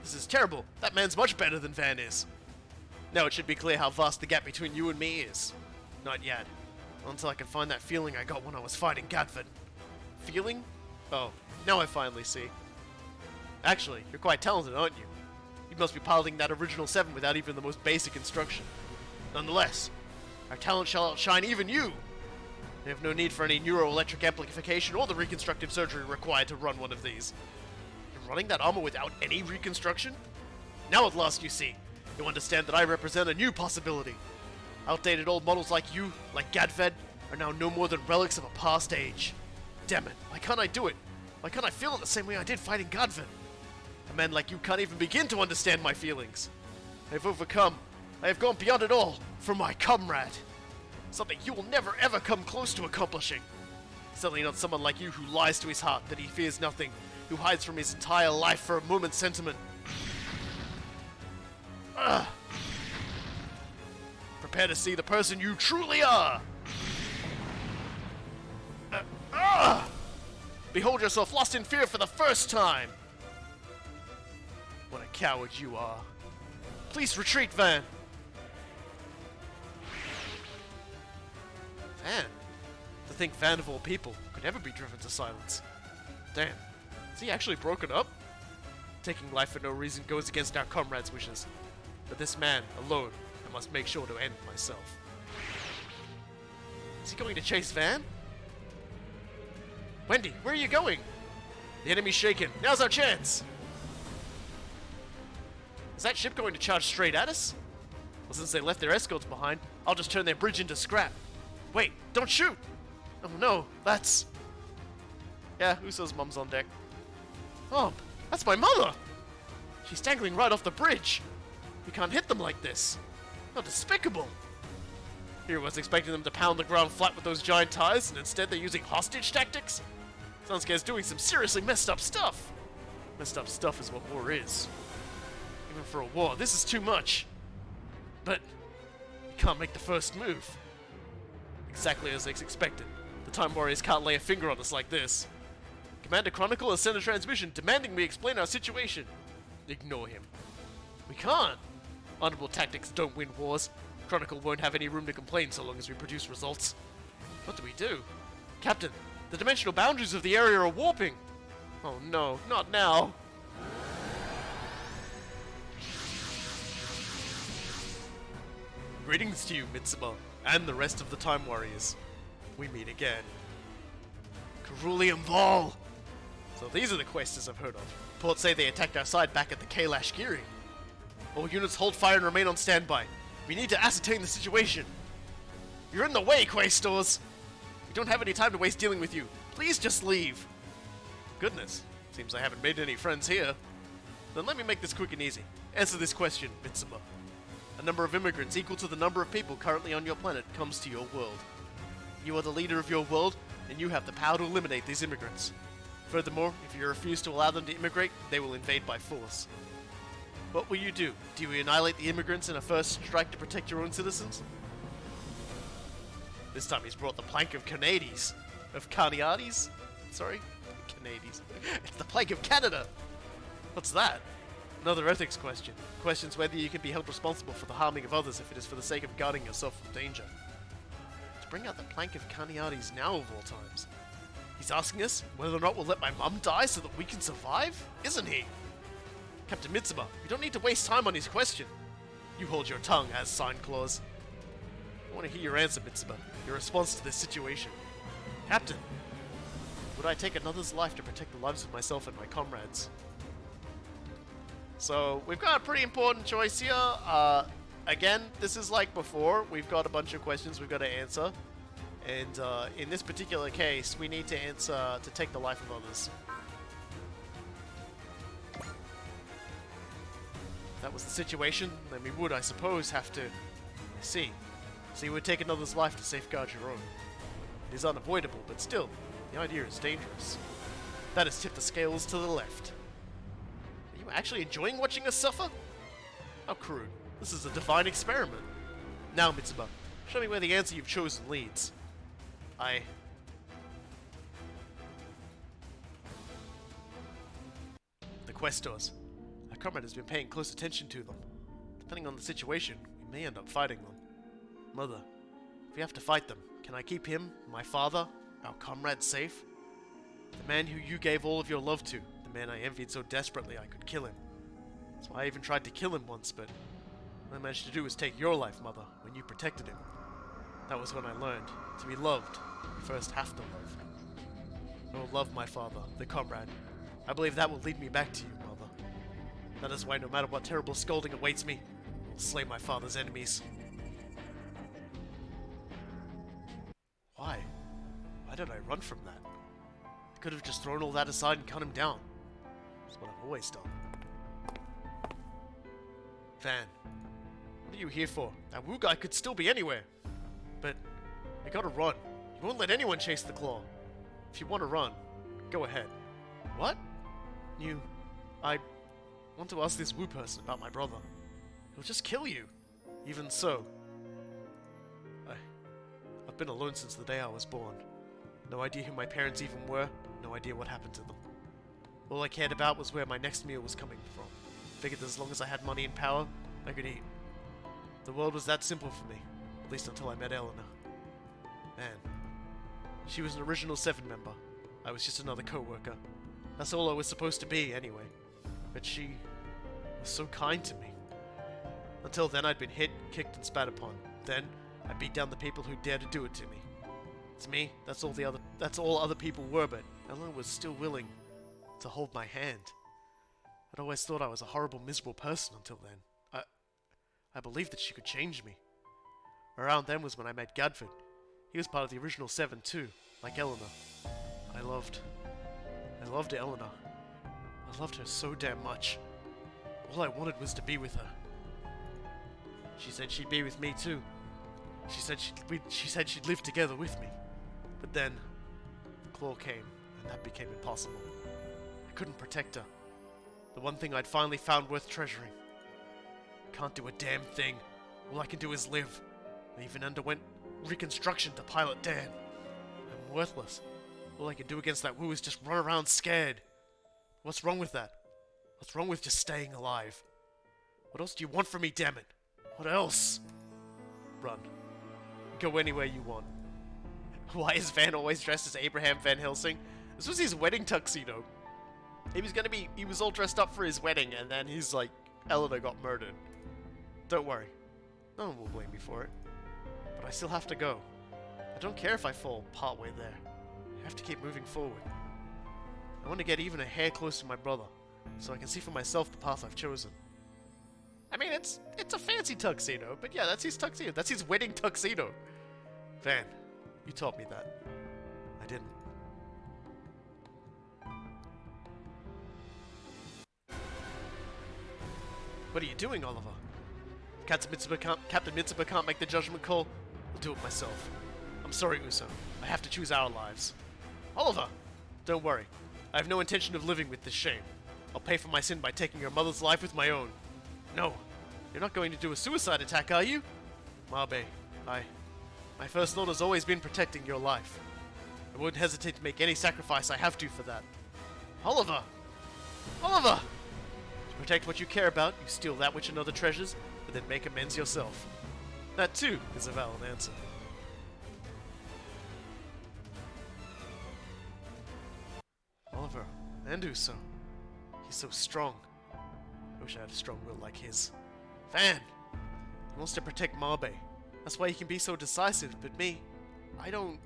This is terrible. That man's much better than Van is. Now it should be clear how vast the gap between you and me is. Not yet. Until I can find that feeling I got when I was fighting Gatford. Feeling? Oh, now I finally see. Actually, you're quite talented, aren't you? You must be piloting that original 7 without even the most basic instruction. Nonetheless, our talent shall outshine even you! We have no need for any neuroelectric amplification or the reconstructive surgery required to run one of these. You're running that armor without any reconstruction? Now at last you see. You understand that I represent a new possibility. Outdated old models like you, like Gadfed, are now no more than relics of a past age. Damn it, why can't I do it? Why can't I feel it the same way I did fighting Gadfed? A man like you can't even begin to understand my feelings. I have overcome. I have gone beyond it all for my comrade. Something you will never ever come close to accomplishing. Certainly not someone like you who lies to his heart that he fears nothing, who hides from his entire life for a moment's sentiment. Ugh. Prepare to see the person you truly are. Behold yourself lost in fear for the first time. coward you are. Please retreat, Van. Van? To think Van of all people could ever be driven to silence. Damn. Is he actually broken up? Taking life for no reason goes against our comrades' wishes. But this man, alone, I must make sure to end myself. Is he going to chase Van? Wendy, where are you going? The enemy's shaken. Now's our chance! Is that ship going to charge straight at us? Well, since they left their escorts behind, I'll just turn their bridge into scrap. Wait, don't shoot! Oh no, that's... Yeah, Uso's mum's on deck. Oh, that's my mother! She's dangling right off the bridge! We can't hit them like this! How despicable! Here was expecting them to pound the ground flat with those giant tires, and instead they're using hostage tactics? Zanscare's doing some seriously messed up stuff! Messed up stuff is what war is. Even for a war, this is too much! But... we can't make the first move. Exactly as expected. The Time Warriors can't lay a finger on us like this. Commander Chronicle has sent a transmission demanding we explain our situation. Ignore him. We can't! Honorable tactics don't win wars. Chronicle won't have any room to complain so long as we produce results. What do we do? Captain, the dimensional boundaries of the area are warping! Oh no, not now! Greetings to you, Mitsuma, and the rest of the Time Warriors. We meet again. Cerulean Ball! So these are the questers I've heard of. Reports say they attacked our side back at the Kailash Giri. All units hold fire and remain on standby. We need to ascertain the situation. You're in the way, questors! We don't have any time to waste dealing with you. Please just leave. Goodness, seems I haven't made any friends here. Then let me make this quick and easy. Answer this question, Mitsuma. A number of immigrants equal to the number of people currently on your planet comes to your world. You are the leader of your world, and you have the power to eliminate these immigrants. Furthermore, if you refuse to allow them to immigrate, they will invade by force. What will you do? Do you annihilate the immigrants in a first strike to protect your own citizens? This time he's brought the plank of Canadies. Of Carniades? Sorry? Canadies. It's the plank of Canada! What's that? Another ethics question. Questions whether you can be held responsible for the harming of others if it is for the sake of guarding yourself from danger. To bring out the plank of Carniades now of all times. He's asking us whether or not we'll let my mum die so that we can survive? Isn't he? Captain Mitsuma, we don't need to waste time on his question. You hold your tongue, as sign clause. I want to hear your answer, Mitsuma. Your response to this situation. Captain, would I take another's life to protect the lives of myself and my comrades? So, we've got a pretty important choice here. Again, this is like before. We've got a bunch of questions we've got to answer. And in this particular case, we need to answer to take the life of others. If that was the situation, then we would, I suppose, have to... see. So you would take another's life to safeguard your own. It is unavoidable, but still, the idea is dangerous. That has tipped the scales to the left. Are you actually enjoying watching us suffer? How crude. This is a divine experiment. Now, Mitsuma, show me where the answer you've chosen leads. The questors. Our comrade has been paying close attention to them. Depending on the situation, we may end up fighting them. Mother, if we have to fight them, can I keep him, my father, our comrade safe? The man who you gave all of your love to, the man I envied so desperately I could kill him. So I even tried to kill him once, but what I managed to do was take your life, Mother, when you protected him. That was when I learned, to be loved, you first have to love. I will love my father, the comrade. I believe that will lead me back to you, Mother. That is why no matter what terrible scolding awaits me, I will slay my father's enemies. Why? Why did I run from that? I could have just thrown all that aside and cut him down. That's what I've always done. Van, what are you here for? That Wu guy could still be anywhere. But you gotta run. You won't let anyone chase the claw. If you want to run, go ahead. What? I want to ask this Wu person about my brother. He'll just kill you. Even so, I've been alone since the day I was born. No idea who my parents even were, no idea what happened to them. All I cared about was where my next meal was coming from. Figured that as long as I had money and power, I could eat. The world was that simple for me, at least until I met Eleanor. Man, she was an original 7 member. I was just another co-worker. That's all I was supposed to be, anyway. But she was so kind to me. Until then, I'd been hit, kicked, and spat upon. Then, I beat down the people who dared to do it to me. To me, that's all other people were, but Eleanor was still willing to hold my hand. I'd always thought I was a horrible, miserable person until then. I believed that she could change me. Around then was when I met Gadford. He was part of the original 7 too, like Eleanor. I loved Eleanor. I loved her so damn much. All I wanted was to be with her. She said she'd be with me too. She said she'd live together with me. But then, the claw came, and that became impossible. I couldn't protect her. The one thing I'd finally found worth treasuring. Can't do a damn thing. All I can do is live. I even underwent reconstruction to pilot Dan. I'm worthless. All I can do against that woo is just run around scared. What's wrong with that? What's wrong with just staying alive? What else do you want from me, damn it? What else? Run. Go anywhere you want. Why is Van always dressed as Abraham Van Helsing? This was his wedding tuxedo. He was all dressed up for his wedding, and then he's like, Eleanor got murdered. Don't worry. No one will blame me for it. But I still have to go. I don't care if I fall partway there. I have to keep moving forward. I want to get even a hair closer to my brother, so I can see for myself the path I've chosen. I mean, it's a fancy tuxedo, but yeah, that's his tuxedo. That's his wedding tuxedo. Van, you taught me that. I didn't. What are you doing, Oliver? Captain Mitsuba can't make the judgment call. I'll do it myself. I'm sorry, Uso. I have to choose our lives. Oliver! Don't worry. I have no intention of living with this shame. I'll pay for my sin by taking your mother's life with my own. No. You're not going to do a suicide attack, are you? Mabe, my first thought has always been protecting your life. I wouldn't hesitate to make any sacrifice I have to for that. Oliver! Oliver! To protect what you care about, you steal that which another treasures, but then make amends yourself. That too is a valid answer. Oliver, and Uso. He's so strong. I wish I had a strong will like his. Van! He wants to protect Mabe. That's why he can be so decisive, but me, I don't...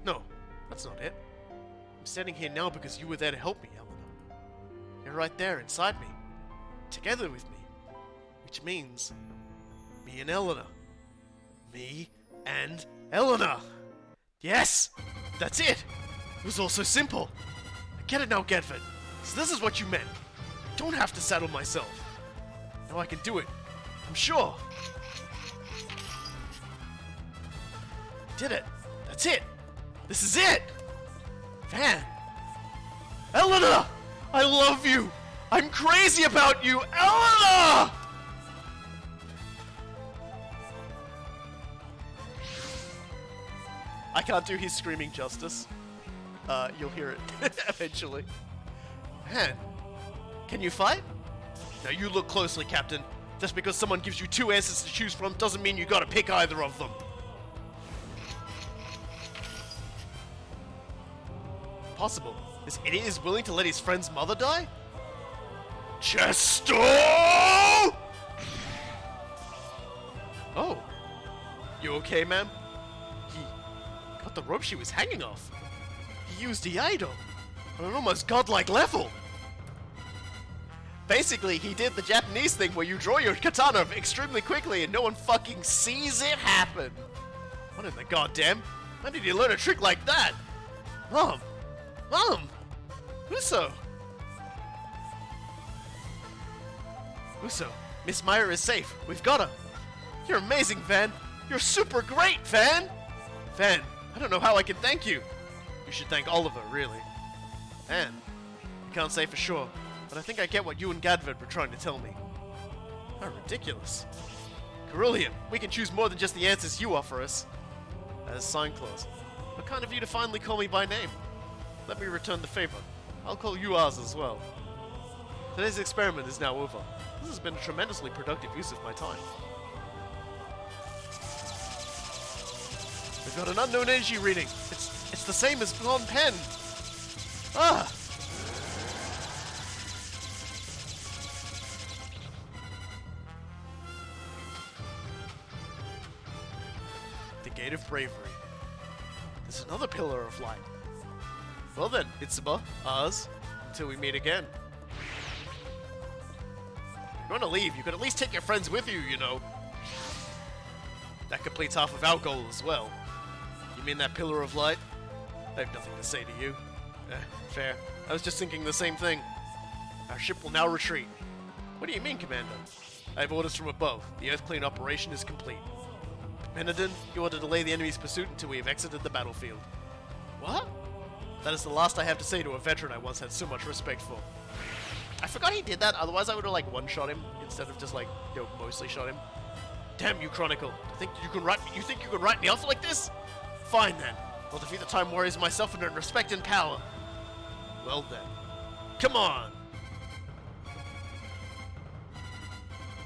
No, that's not it. I'm standing here now because you were there to help me, Eleanor. You're right there inside me. Together with me. Which means... me and Eleanor. Me and Eleanor! Yes! That's it! It was all so simple! I get it now, Gedford. So this is what you meant. I don't have to saddle myself. Now I can do it. I'm sure. Did it. That's it. This is it. Van. Eleanor! I love you! I'm crazy about you! Eleanor! I can't do his screaming justice. You'll hear it eventually. Man, can you fight? Now you look closely, Captain. Just because someone gives you 2 answers to choose from doesn't mean you gotta pick either of them. Possible. This idiot is willing to let his friend's mother die? Chesto! Oh. You okay, ma'am? He got the rope she was hanging off. He used the idol on an almost godlike level. Basically, he did the Japanese thing where you draw your katana extremely quickly and no one fucking sees it happen. What in the goddamn? When did you learn a trick like that? Mom! Mom! Uso! Uso, Miss Meyer is safe. We've got her. You're amazing, Van. You're super great, Van! Van, I don't know how I can thank you. You should thank Oliver, really. Van, I can't say for sure, but I think I get what you and Gadford were trying to tell me. How ridiculous. Carillion, we can choose more than just the answers you offer us. As sign clause. How kind of you to finally call me by name. Let me return the favor. I'll call you ours as well. Today's experiment is now over. This has been a tremendously productive use of my time. We've got an unknown energy reading. It's the same as on pen. Ah! The Gate of Bravery. There's another pillar of light. Well then, Itsuba, ours, until we meet again. If you want to leave, you could at least take your friends with you, you know. That completes half of our goal as well. You mean that pillar of light? I have nothing to say to you. Fair. I was just thinking the same thing. Our ship will now retreat. What do you mean, Commander? I have orders from above. The Earth Clean operation is complete. Penadin, you are to delay the enemy's pursuit until we have exited the battlefield. What? That is the last I have to say to a veteran I once had so much respect for. I forgot he did that, otherwise I would have like one-shot him instead of just like, mostly shot him. Damn you, Chronicle. You think you can write me off like this? Fine then. I'll defeat the Time Warriors myself and earn respect and power. Well then. Come on!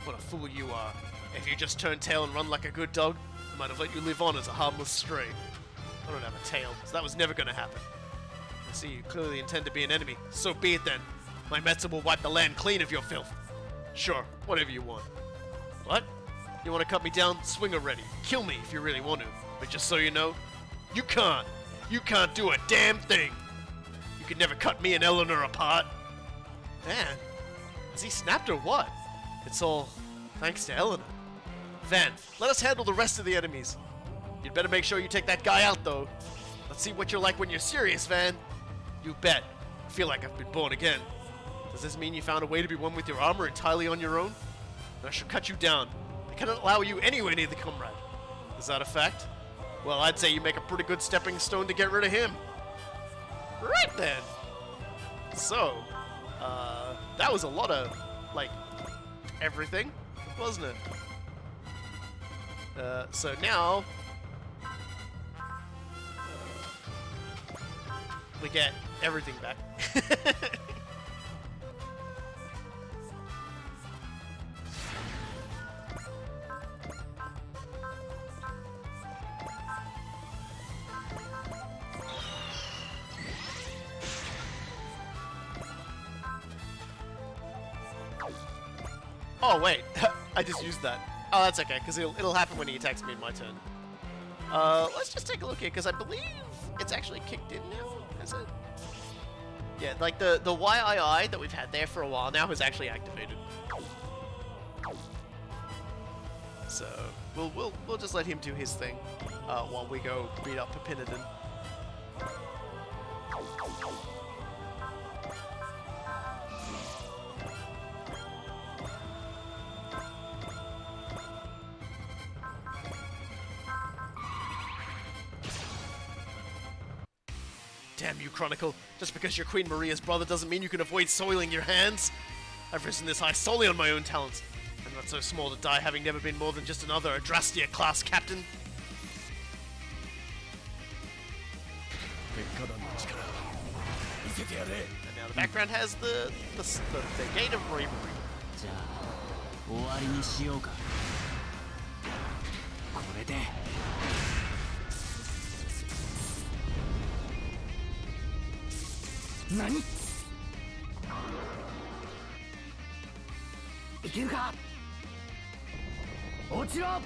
What a fool you are. If you just turn tail and run like a good dog, I might have let you live on as a harmless stray. I don't have a tail, so that was never gonna happen. I see you clearly intend to be an enemy. So be it then. My Metsu will wipe the land clean of your filth. Sure, whatever you want. What? You want to cut me down? Swing already. Kill me if you really want to. But just so you know, you can't. You can't do a damn thing. You could never cut me and Eleanor apart. Man, has he snapped or what? It's all thanks to Eleanor. Van, let us handle the rest of the enemies. You'd better make sure you take that guy out, though. Let's see what you're like when you're serious, Van. You bet. I feel like I've been born again. Does this mean you found a way to be one with your armor entirely on your own? I should cut you down. I cannot allow you anywhere near the comrade. Is that a fact? Well, I'd say you make a pretty good stepping stone to get rid of him. Right then. So, that was a lot of, like, everything, wasn't it? So now, we get everything back. Oh wait, I just used that. Oh, that's okay, because it'll happen when he attacks me in my turn. Let's just take a look here, because I believe it's actually kicked in now, is it? Yeah, like the YII that we've had there for a while now is actually activated. So we'll just let him do his thing while we go beat up Papinadin. Damn you, Chronicle. Just because you're Queen Maria's brother doesn't mean you can avoid soiling your hands. I've risen this high solely on my own talents. I'm not so small to die, having never been more than just another Adrastia-class captain. And now the background has the Gate of Bravery. じゃあ終わりにしようか。これで。何？いけるか？落ちろ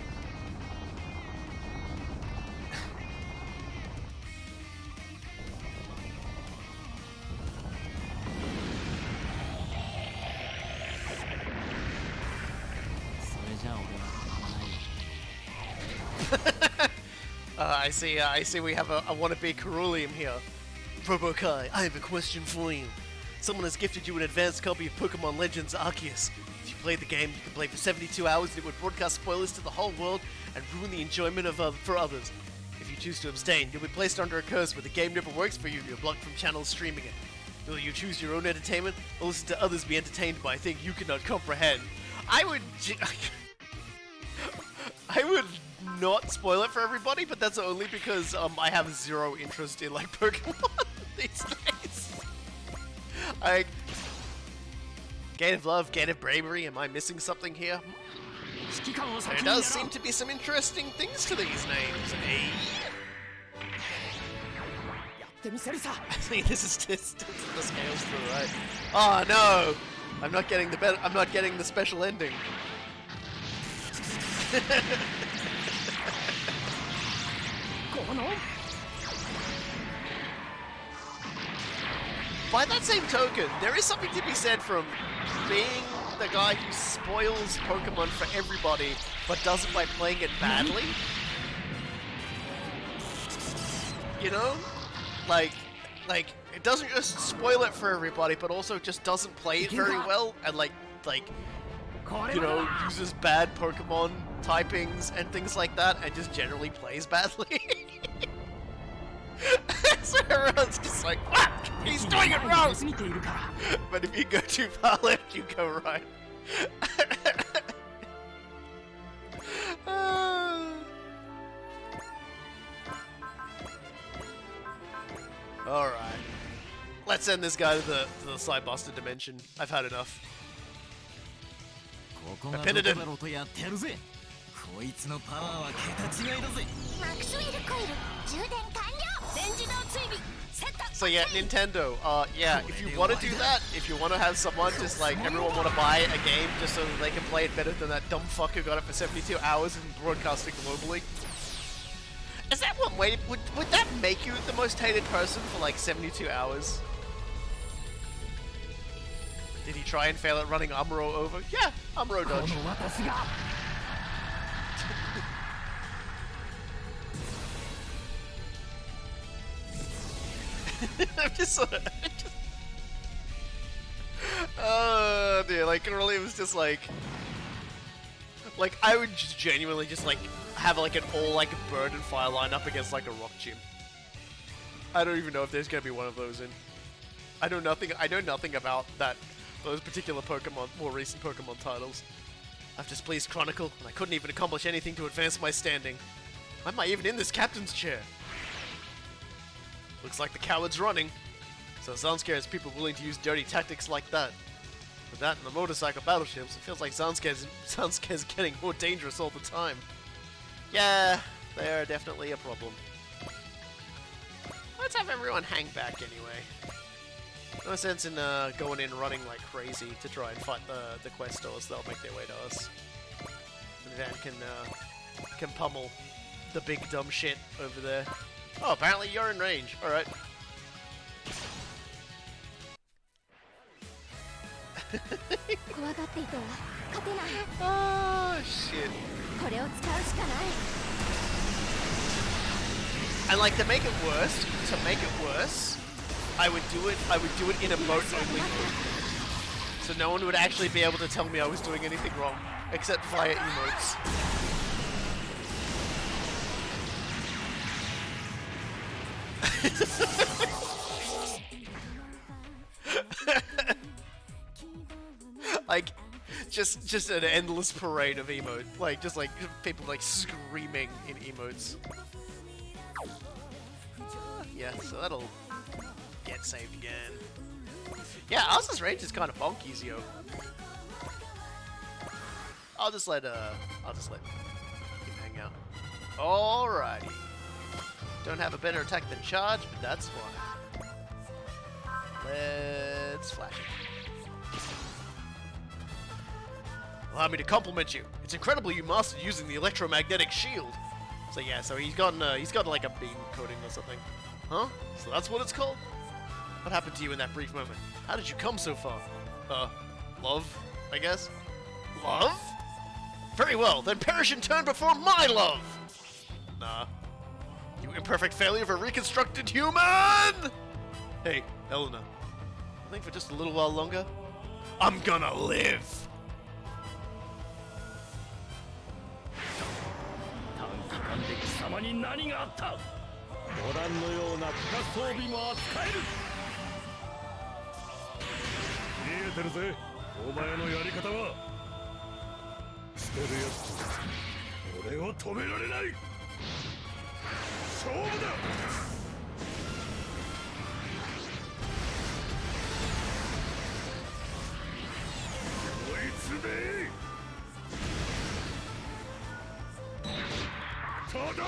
！I see we have a wannabe Ceruleum here. Probokai, I have a question for you. Someone has gifted you an advanced copy of Pokemon Legends Arceus. If you play the game, you can play for 72 hours and it would broadcast spoilers to the whole world and ruin the enjoyment for others. If you choose to abstain, you'll be placed under a curse where the game never works for you and you're blocked from channels streaming it. Will you choose your own entertainment or listen to others be entertained by a thing you cannot comprehend? I would not spoil it for everybody, but that's only because I have zero interest in like Pokemon these days. Gate of Love, Gate of Bravery. Am I missing something here? There does seem to be some interesting things to these names. Hey. See, this is just the scales through, right? Oh no! I'm not getting the special ending. By that same token, there is something to be said from being the guy who spoils Pokemon for everybody, but does it by playing it badly. You know? Like, it doesn't just spoil it for everybody, but also just doesn't play it very well, and like, you know, uses bad Pokemon typings and things like that, and just generally plays badly. So everyone's just like, what? He's doing it wrong! But if you go too far left, you go right. Alright. Let's send this guy to the Sidebuster dimension. I've had enough. I pinned it in. So yeah, Nintendo, yeah, if you want to do that, if you want to have someone just like, everyone want to buy a game just so that they can play it better than that dumb fuck who got it for 72 hours and broadcast it globally. Is that one way, would that make you the most hated person for like 72 hours? Did he try and fail at running Amuro over? Yeah, Amuro dodge. I'm just sort of... Oh dear, like really it was just like I would just genuinely just like have like an all like bird and fire line up against like a rock gym. I don't even know if there's gonna be one of those in. I know nothing about those particular Pokemon, more recent Pokemon titles. I've displeased Chronicle, and I couldn't even accomplish anything to advance my standing. Why am I even in this captain's chair? Looks like the coward's running. So Zanskar has people willing to use dirty tactics like that. With that and the motorcycle battleships, it feels like Zanscar's getting more dangerous all the time. Yeah, they are definitely a problem. Let's have everyone hang back anyway. No sense in going in running like crazy to try and fight the questors. They'll make their way to us. And Van can pummel the big dumb shit over there. Oh, apparently you're in range. Alright. Oh, shit. And like, to make it worse, I would do it in a mode only mode. So no one would actually be able to tell me I was doing anything wrong, except via emotes. Like, just an endless parade of emote, like just like people like screaming in emotes. Yeah, so that'll get saved again. Yeah, Oz's range is kind of bonky, yo. I'll just let him hang out. Alrighty. Don't have a better attack than charge, but that's fine. Let's flash it. Allow me to compliment you. It's incredible you mastered using the electromagnetic shield. So yeah, so he's got like a beam coating or something. Huh? So that's what it's called? What happened to you in that brief moment? How did you come so far? Love, I guess? Love? Very well, then perish in turn before my love! Nah. You imperfect failure of a reconstructed human! Hey, Elena. I think for just a little while longer, I'm gonna live! とどめだ。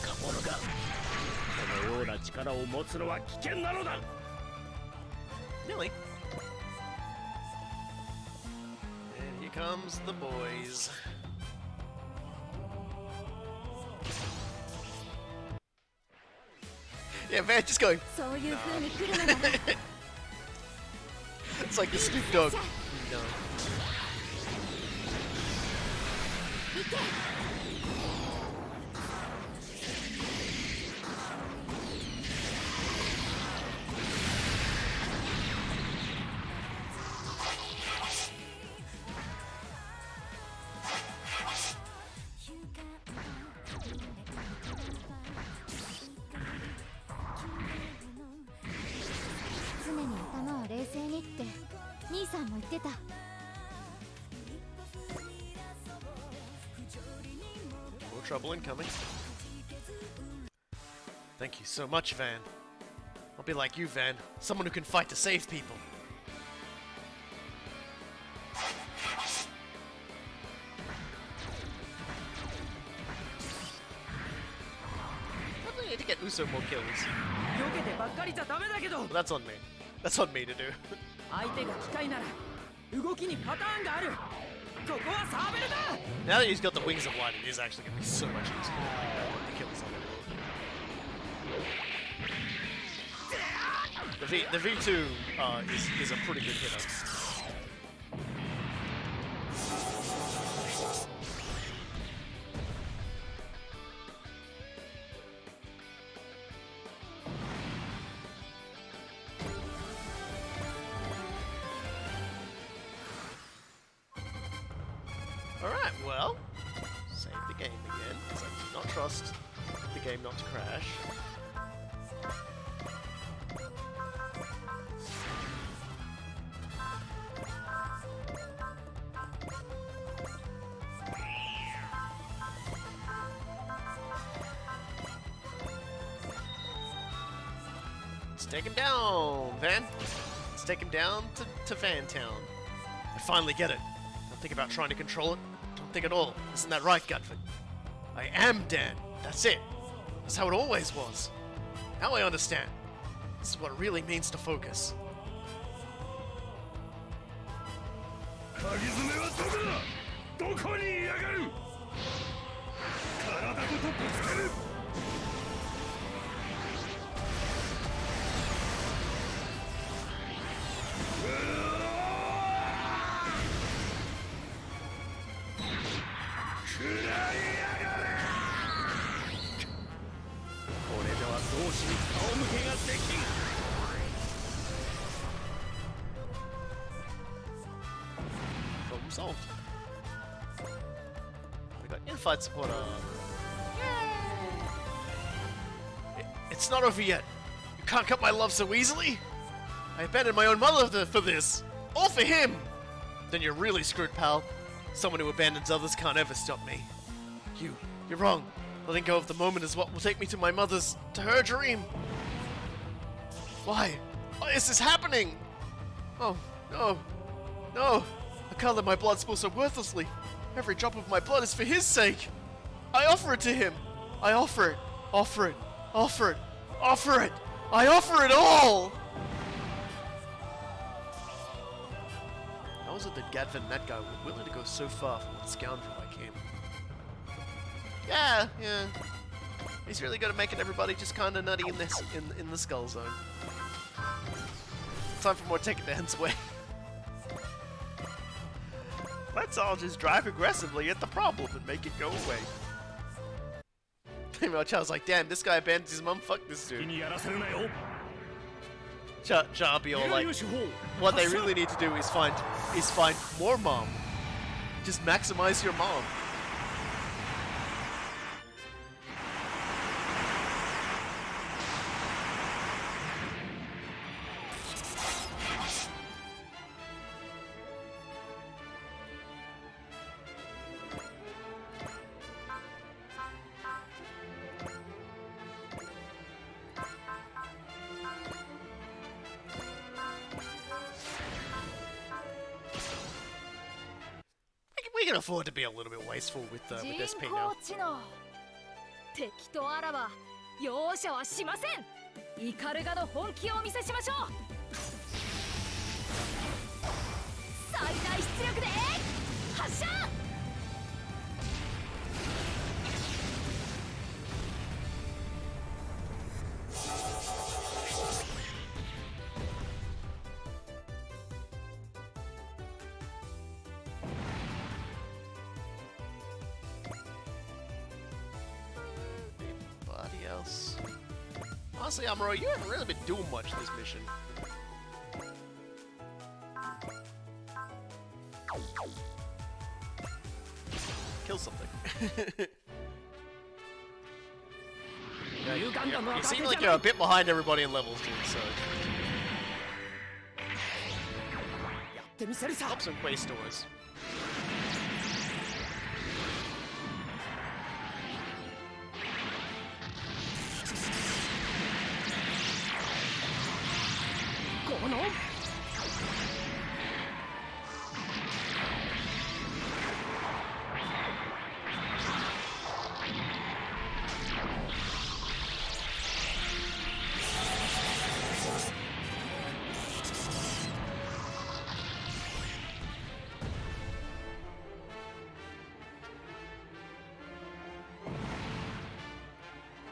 カモノがこのような力を持つのは危険なのだ。 Really? And here comes the boys. Yeah, Van just going. そういう風に来るのだな。 It's like the Snoop Dogg. No. 行け。常に頭を冷静にって兄さんも言ってた。 More trouble incoming. Thank you so much, Van. I'll be like you, Van. Someone who can fight to save people. I need to get Uso more kills. 避けてばっかりじゃダメだけど But that's on me. That's on me to do. 相手が機械なら動きにパターンがある。ここはサーベルだ。 Now that he's got the wings of light, it is actually going to be so much easier to kill something. The V2 is a pretty good hitter. Alright, well, save the game again, because I do not trust the game not to crash. Let's take him down, Van. Let's take him down to Van Town. I finally get it. Don't think about trying to control it. Don't think at all. Isn't that right, Gutford? I am Dan. That's it. That's how it always was. Now I understand. This is what it really means to focus. 鍵爪はどこだ。どこにいやがる。体ごとぶつける。 これでは同志に顔向けができん。 Problem solved. We got in-fight support on. It's not over yet. You can't cut my love so easily. I abandoned my own mother for this. All for him. Then you're really screwed, pal. Someone who abandons others can't ever stop me. You're wrong. Letting go of the moment is what will take me to my mother's, to her dream. Why? Why is this happening? Oh, no. No. I can't let my blood spill so worthlessly. Every drop of my blood is for his sake. I offer it to him. I offer it. Offer it. Offer it. Offer it. I offer it all. How was it that Gadvin and that guy were willing to go so far for one scoundrel like him? Yeah. He's really good at making everybody just kind of nutty in the skull zone. Time for more Take Dan's way. Let's all just drive aggressively at the problem and make it go away. Meanwhile, Child's like, damn, this guy abandoned his mum, fuck this 気 dude. にやらせるなよ。 Cha'll be all like, 手法 what they really need to do is find more mom. Just maximize your mom. We can afford to be a little bit wasteful with SP now. 知能敵とあらば容赦はしません。イカルガの本気をお見せしましょう。最大出力で発射。Anybody else? Honestly, Amuro, you haven't really been doing much this mission. Kill something. Yeah, you seem like you're a bit behind everybody in levels, dude, so... Help some questors.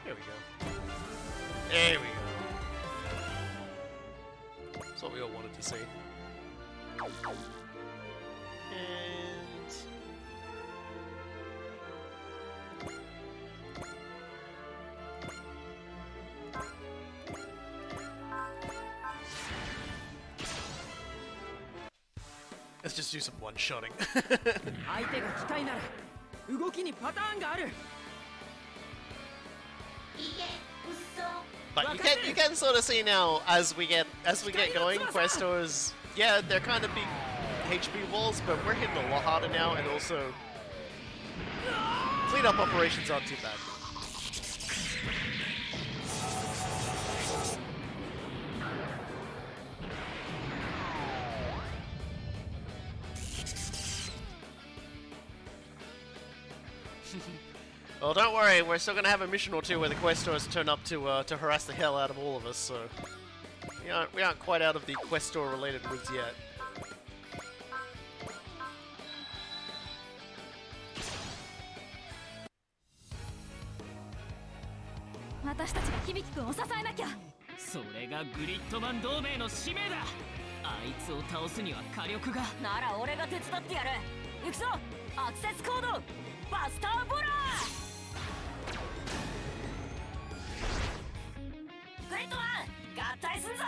There we go. There we go. That's what we all wanted to see. And... let's just do some one-shotting. 相手が機械なら動きにパターンがある。 But you can sort of see now as we get going, questors, yeah, they're kind of big HP walls, but we're hitting a lot harder now, and also cleanup operations aren't too bad. Well, don't worry, we're still gonna have a mission or two where the questors turn up to harass the hell out of all of us, so we aren't quite out of the questor-related woods yet. 私たちが響君を支えなきゃ。それがグリッドマン同盟の使命だ。あいつを倒すには火力が。なら俺が手伝ってやる。行くぞ。アクセスコードバスターボラー。グリッドマン合体するぞ。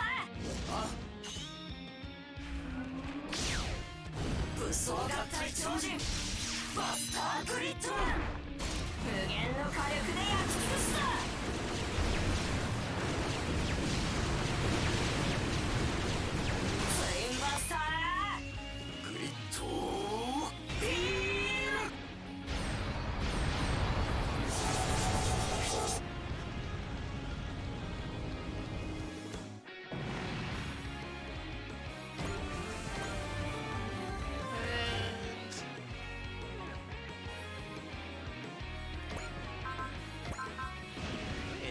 武装合体超人バスターグリッドマン。無限の火力で焼き尽くすぞ。ツインバスターグリッドビーム。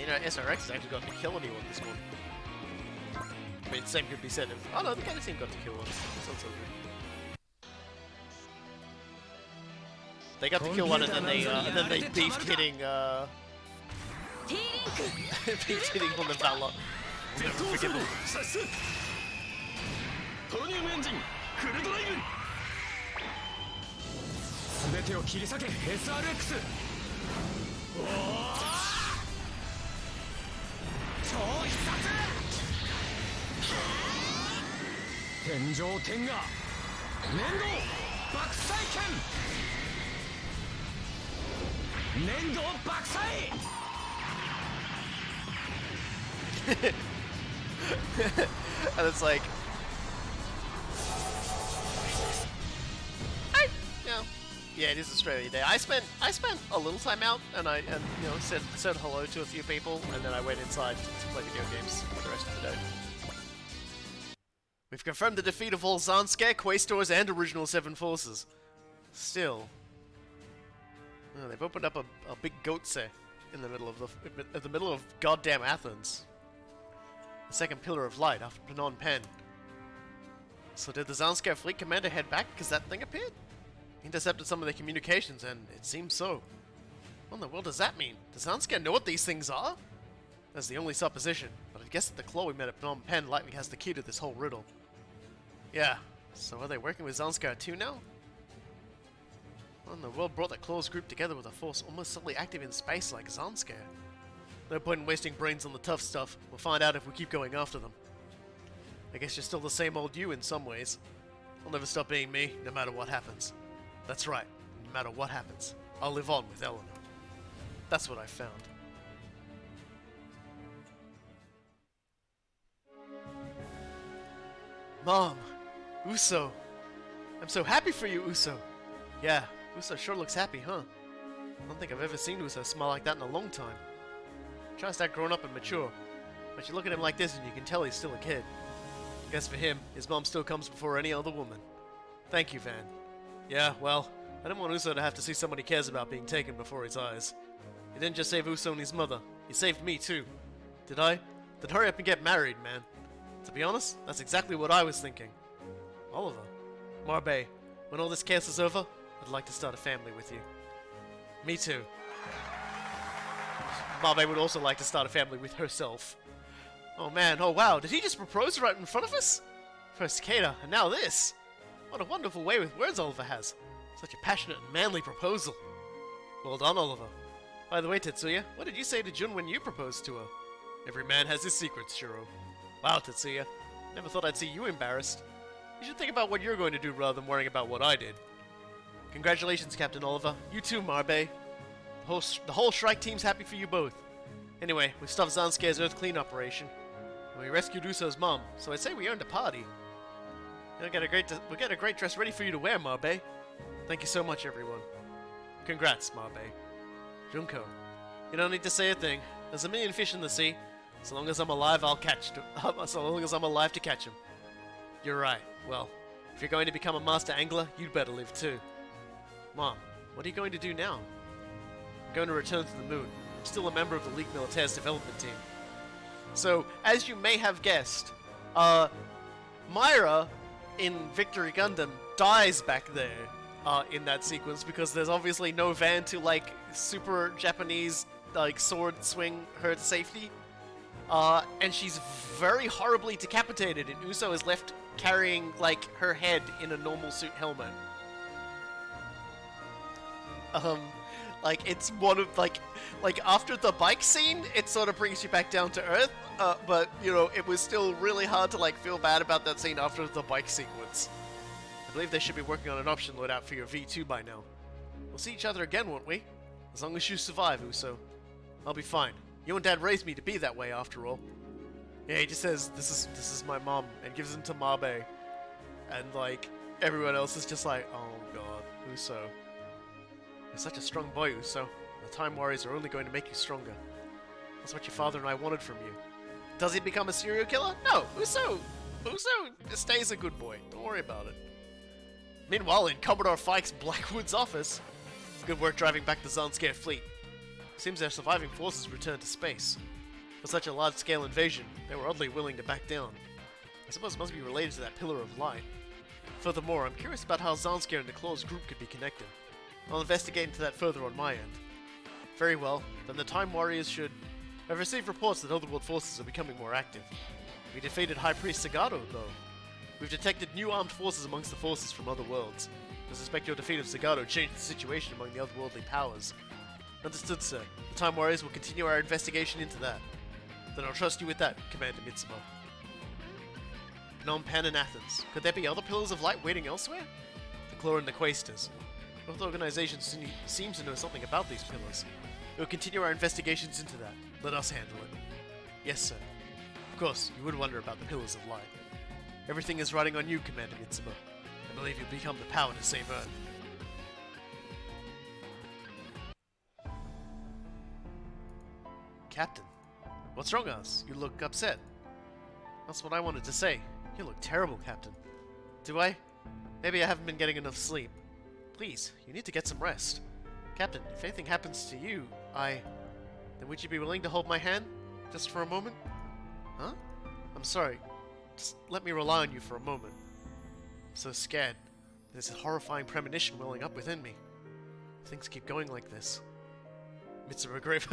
You know, SRX has actually gotten to kill anyone this one. I mean, same could be said of... oh no, the Gator team got to kill one. That's not so good. They got to kill one and then they beefed hitting, beefed hitting on the Valor. Never forget it. トロニウムエンジンフルドライブ。全てを切り裂け SRX。超必殺。天上天下粘土爆砕剣。粘土爆砕。And it's like... yeah, it is Australia Day. I spent a little time out, and I said hello to a few people, and then I went inside to play video games for the rest of the day. We've confirmed the defeat of all Zanskar, Questors, and Original 7 forces. Still. They've opened up a big goatse in the middle of goddamn Athens. The second pillar of light after Phnom Penh. So did the Zanskar fleet commander head back because that thing appeared? He intercepted some of their communications, and it seems so. What in the world does that mean? Does Zanskar know what these things are? That's the only supposition, but I guess that the claw we met at Phnom Penh likely has the key to this whole riddle. Yeah, so are they working with Zanskar too now? What in the world brought that claws group together with a force almost solely active in space like Zanskar? No point in wasting brains on the tough stuff. We'll find out if we keep going after them. I guess you're still the same old you in some ways. I'll never stop being me, no matter what happens. That's right, no matter what happens, I'll live on with Eleanor. That's what I found. Mom! Uso! I'm so happy for you, Uso! Yeah, Uso sure looks happy, huh? I don't think I've ever seen Uso smile like that in a long time. Trying to start growing up and mature, but you look at him like this and you can tell he's still a kid. I guess for him, his mom still comes before any other woman. Thank you, Van. Yeah, well, I didn't want Uso to have to see someone he cares about being taken before his eyes. He didn't just save Uso and his mother, he saved me too. Did I? Then hurry up and get married, man. To be honest, that's exactly what I was thinking. Oliver. Marbe, when all this chaos is over, I'd like to start a family with you. Me too. Marbe would also like to start a family with herself. Oh man, oh wow, did he just propose right in front of us? First Cicada, and now this! What a wonderful way with words Oliver has. Such a passionate and manly proposal. Well done, Oliver. By the way, Tetsuya, what did you say to Jun when you proposed to her? Every man has his secrets, Shiro. Wow, Tetsuya. Never thought I'd see you embarrassed. You should think about what you're going to do rather than worrying about what I did. Congratulations, Captain Oliver. You too, Marbe. The whole Shrike team's happy for you both. Anyway, we stopped Zanscare's Earth Clean operation. And we rescued Uso's mom, so I'd say we earned a party. We'll get a great dress ready for you to wear, Marbe. Thank you so much, everyone. Congrats, Marbe. Junko. You don't need to say a thing. There's a million fish in the sea. So long as I'm alive, I'll catch them. So long as I'm alive to catch them. You're right. Well, if you're going to become a master angler, you'd better live too. Mom, what are you going to do now? I'm going to return to the moon. I'm still a member of the League Militaire's development team. So, as you may have guessed, Myra in Victory Gundam dies back there in that sequence because there's obviously no van to like super Japanese like sword swing her to safety. And she's very horribly decapitated, and Uso is left carrying like her head in a normal suit helmet. Like it's one of like after the bike scene, it sort of brings you back down to earth. But you know, it was still really hard to like feel bad about that scene after the bike sequence. I believe they should be working on an option loadout for your V2 by now. We'll see each other again, won't we? As long as you survive, Uso. I'll be fine. You and Dad raised me to be that way, after all. Yeah, he just says, this is my mom, and gives him to Mabe. And, like, everyone else is just like, oh god, Uso. You're such a strong boy, Uso. The Time Warriors are only going to make you stronger. That's what your father and I wanted from you. Does he become a serial killer? No, Uso stays a good boy. Don't worry about it. Meanwhile, in Commodore Fike's Blackwood's office, good work driving back the Zanscare fleet. Seems their surviving forces returned to space. For such a large-scale invasion, they were oddly willing to back down. I suppose it must be related to that pillar of light. Furthermore, I'm curious about how Zanskar and the Claw's group could be connected. I'll investigate into that further on my end. Very well, then the Time Warriors should... I've received reports that otherworld forces are becoming more active. We defeated High Priest Sagato, though. We've detected new armed forces amongst the forces from other worlds. I suspect your defeat of Sagato changed the situation among the otherworldly powers. Understood, sir. The Time Warriors will continue our investigation into that. Then I'll trust you with that, Commander Mitsumo. Phnom Penh and Athens. Could there be other pillars of light waiting elsewhere? The Claw and the Quasters. Both organizations seem to know something about these pillars. We'll continue our investigations into that. Let us handle it. Yes, sir. Of course, you would wonder about the pillars of light. Everything is riding on you, Commander Mitsumo. I believe you'll become the power to save Earth. Captain, what's wrong with us? You look upset. That's what I wanted to say. You look terrible, Captain. Do I? Maybe I haven't been getting enough sleep. Please, you need to get some rest. Captain, if anything happens to you, then would you be willing to hold my hand? Just for a moment? Huh? I'm sorry. Just let me rely on you for a moment. I'm so scared. There's a horrifying premonition welling up within me. Things keep going like this. Mitsubishi Grave...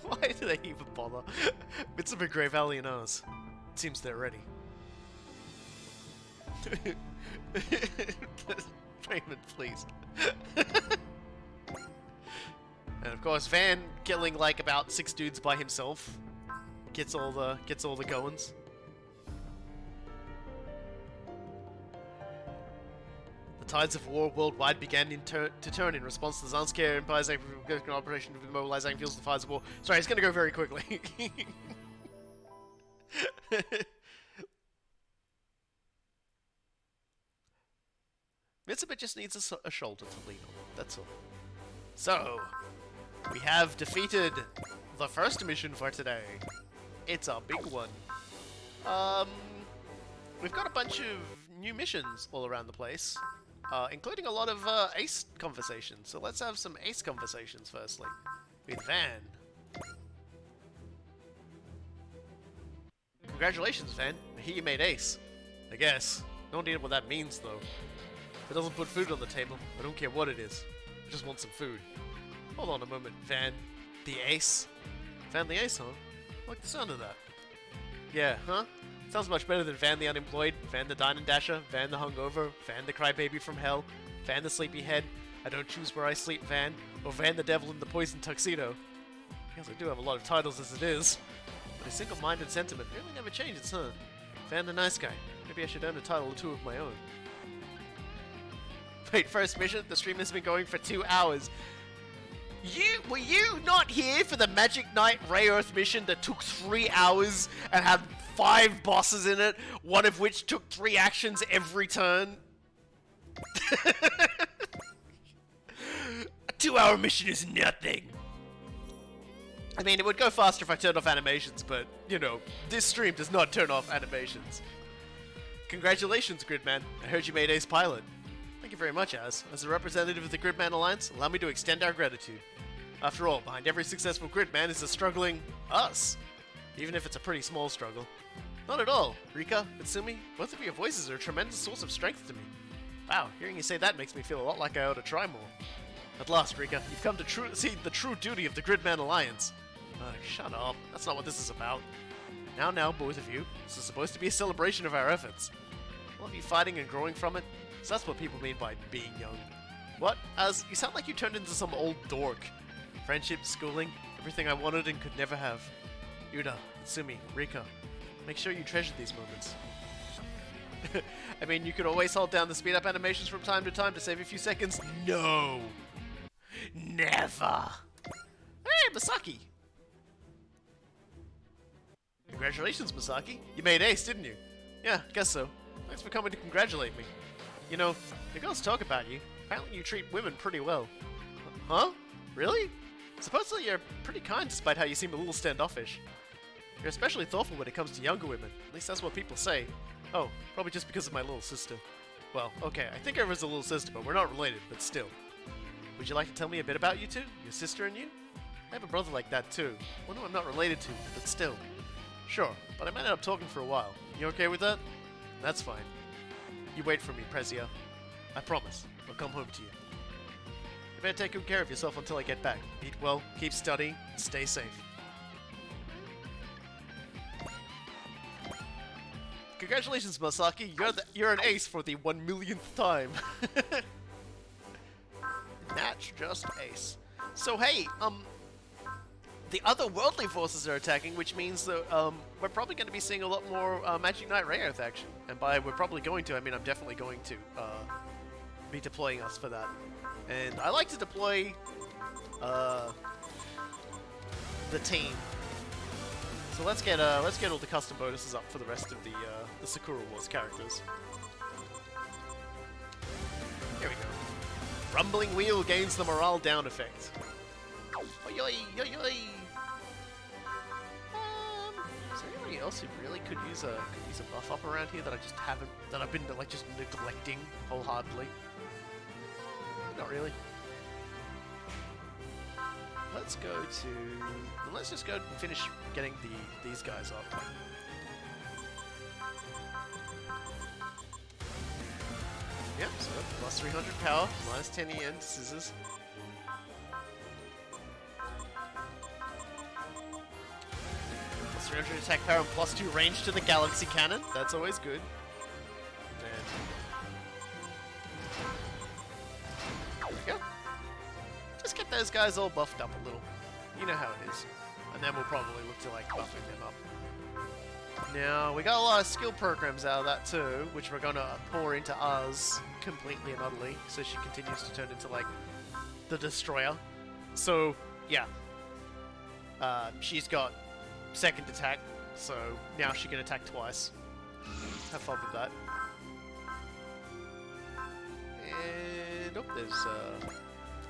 Why do they even bother? Mitsubishi Grave Alienars. It seems they're ready. Raymond, please. And of course, Van killing like about 6 dudes by himself gets all the goings. The tides of war worldwide began to turn in response to the Zanscare Empire's operation to mobilizing fuels the fires of war. Sorry, it's going to go very quickly. Mitsubishi just needs a shoulder to lean on. That's all. So, we have defeated the first mission for today. It's a big one. We've got a bunch of new missions all around the place, including a lot of ace conversations. So let's have some ace conversations firstly with Van. Congratulations, Van. I hear you made ace. I guess. No idea what that means though. If it doesn't put food on the table, I don't care what it is. I just want some food. Hold on a moment, Van. The ace? Van the ace, huh? I like the sound of that. Yeah, huh? Sounds much better than Van the unemployed, Van the dine and dasher, Van the hungover, Van the crybaby from hell, Van the sleepyhead, I don't choose where I sleep Van, or Van the devil in the poison tuxedo. I guess I do have a lot of titles as it is. But a single-minded sentiment really never changes, huh? Van the nice guy. Maybe I should earn a title or two of my own. Wait, first mission? The stream has been going for 2 hours. Were you not here for the Magic Knight Ray Earth mission that took 3 hours and had 5 bosses in it, one of which took 3 actions every turn? A 2-hour mission is nothing. I mean, it would go faster if I turned off animations, but, you know, this stream does not turn off animations. Congratulations, Gridman. I heard you made Ace Pilot. Thank you very much, Az. As a representative of the Gridman Alliance, allow me to extend our gratitude. After all, behind every successful Gridman is a struggling us. Even if it's a pretty small struggle. Not at all. Rika, Mitsumi, both of your voices are a tremendous source of strength to me. Wow, hearing you say that makes me feel a lot like I ought to try more. At last, Rika, you've come to see the true duty of the Gridman Alliance. Shut up. That's not what this is about. Now, both of you. This is supposed to be a celebration of our efforts. All of you fighting and growing from it. So that's what people mean by being young. What? Az, you sound like you turned into some old dork. Friendship, schooling, everything I wanted and could never have. Yuda, Tsumi, Rika, make sure you treasure these moments. I mean, you could always hold down the speed up animations from time to time to save a few seconds. No! Never! Hey, Masaki! Congratulations, Masaki. You made ace, didn't you? Yeah, guess so. Thanks for coming to congratulate me. You know, the girls talk about you. Apparently you treat women pretty well. Huh? Really? Supposedly you're pretty kind despite how you seem a little standoffish. You're especially thoughtful when it comes to younger women. At least that's what people say. Oh, probably just because of my little sister. Well, okay, I think Ever's a little sister, but we're not related, but still. Would you like to tell me a bit about you two? Your sister and you? I have a brother like that too. One who I'm not related to, but still. Sure, but I might end up talking for a while. You okay with that? That's fine. You wait for me, Prezia. I promise. I'll come home to you. You better take good care of yourself until I get back. Eat well, keep studying, and stay safe. Congratulations, Masaki. You're an ace for the 1,000,000th time. That's just ace. So hey, the other worldly forces are attacking, which means that we're probably going to be seeing a lot more Magic Knight Ray Earth action. And by we're probably going to, I mean I'm definitely going to be deploying us for that. And I like to deploy the team. So let's get all the custom bonuses up for the rest of the Sakura Wars characters. Here we go. Rumbling wheel gains the morale down effect. Oi, oi, oi, oi. Is there anybody else who really could use a buff up around here that I just haven't, that I've been like just neglecting wholeheartedly? not really. Let's go to... Let's just go and finish getting these guys up. Yep, so plus 300 power, minus 10 EN to scissors. Plus 300 attack power and plus 2 range to the galaxy cannon. That's always good. And there we go. Just get those guys all buffed up a little. You know how it is. And then we'll probably look to like buffing them up. Now, we got a lot of skill programs out of that too, which we're gonna pour into us completely and utterly, so she continues to turn into like the destroyer. So, yeah. She's got second attack, so now she can attack twice. Have fun with that. And, oh, there's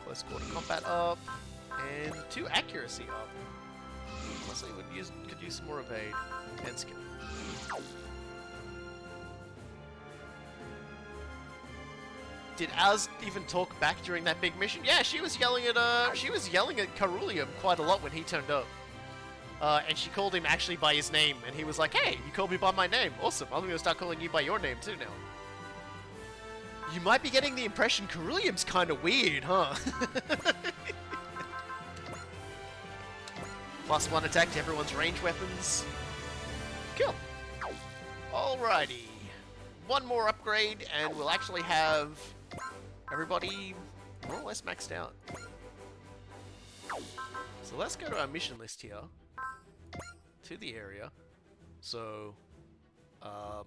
close quarter combat up, and 2 accuracy up. Honestly, could use some more evade and skill. Did Az even talk back during that big mission? Yeah, she was yelling at Carulium quite a lot when he turned up. And she called him actually by his name, and he was like, "Hey, you called me by my name. Awesome. I'm gonna start calling you by your name too now." You might be getting the impression Carulium's kind of weird, huh? Plus 1 attack to everyone's range weapons. Cool. Alrighty. One more upgrade, and we'll actually have everybody more or less maxed out. So let's go to our mission list here. To the area. So, are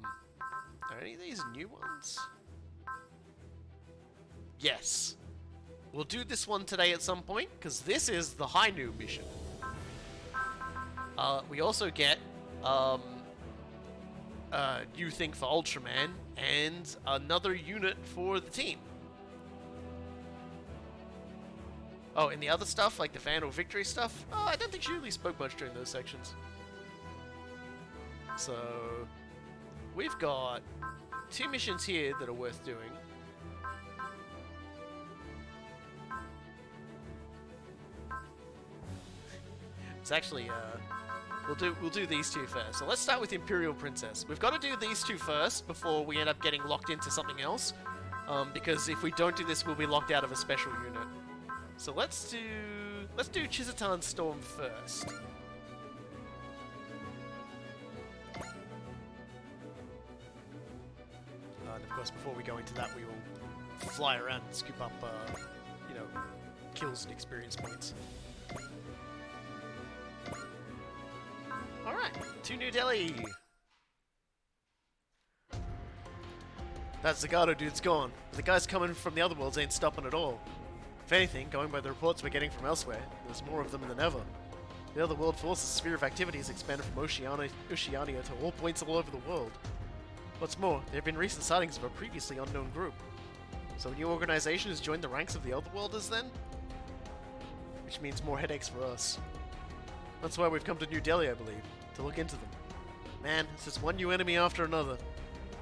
any of these new ones? Yes. We'll do this one today at some point, because this is the high new mission. We also get a new thing for Ultraman and another unit for the team. Oh, and the other stuff, like the fan or victory stuff, I don't think she really spoke much during those sections. So, we've got 2 missions here that are worth doing. It's actually, we'll do these 2 first. So let's start with Imperial Princess. We've got to do these 2 first before we end up getting locked into something else. Because if we don't do this, we'll be locked out of a special unit. So let's do Chizitan Storm first. And of course, before we go into that, we will fly around and scoop up, you know, kills and experience points. Alright, to New Delhi! That Zagato dude's gone, but the guys coming from the other worlds ain't stopping at all. If anything, going by the reports we're getting from elsewhere, there's more of them than ever. The other world force's sphere of activity has expanded from Oceania to all points all over the world. What's more, there have been recent sightings of a previously unknown group. So a new organization has joined the ranks of the Otherworlders then? Which means more headaches for us. That's why we've come to New Delhi, I believe, to look into them. Man, it's just one new enemy after another.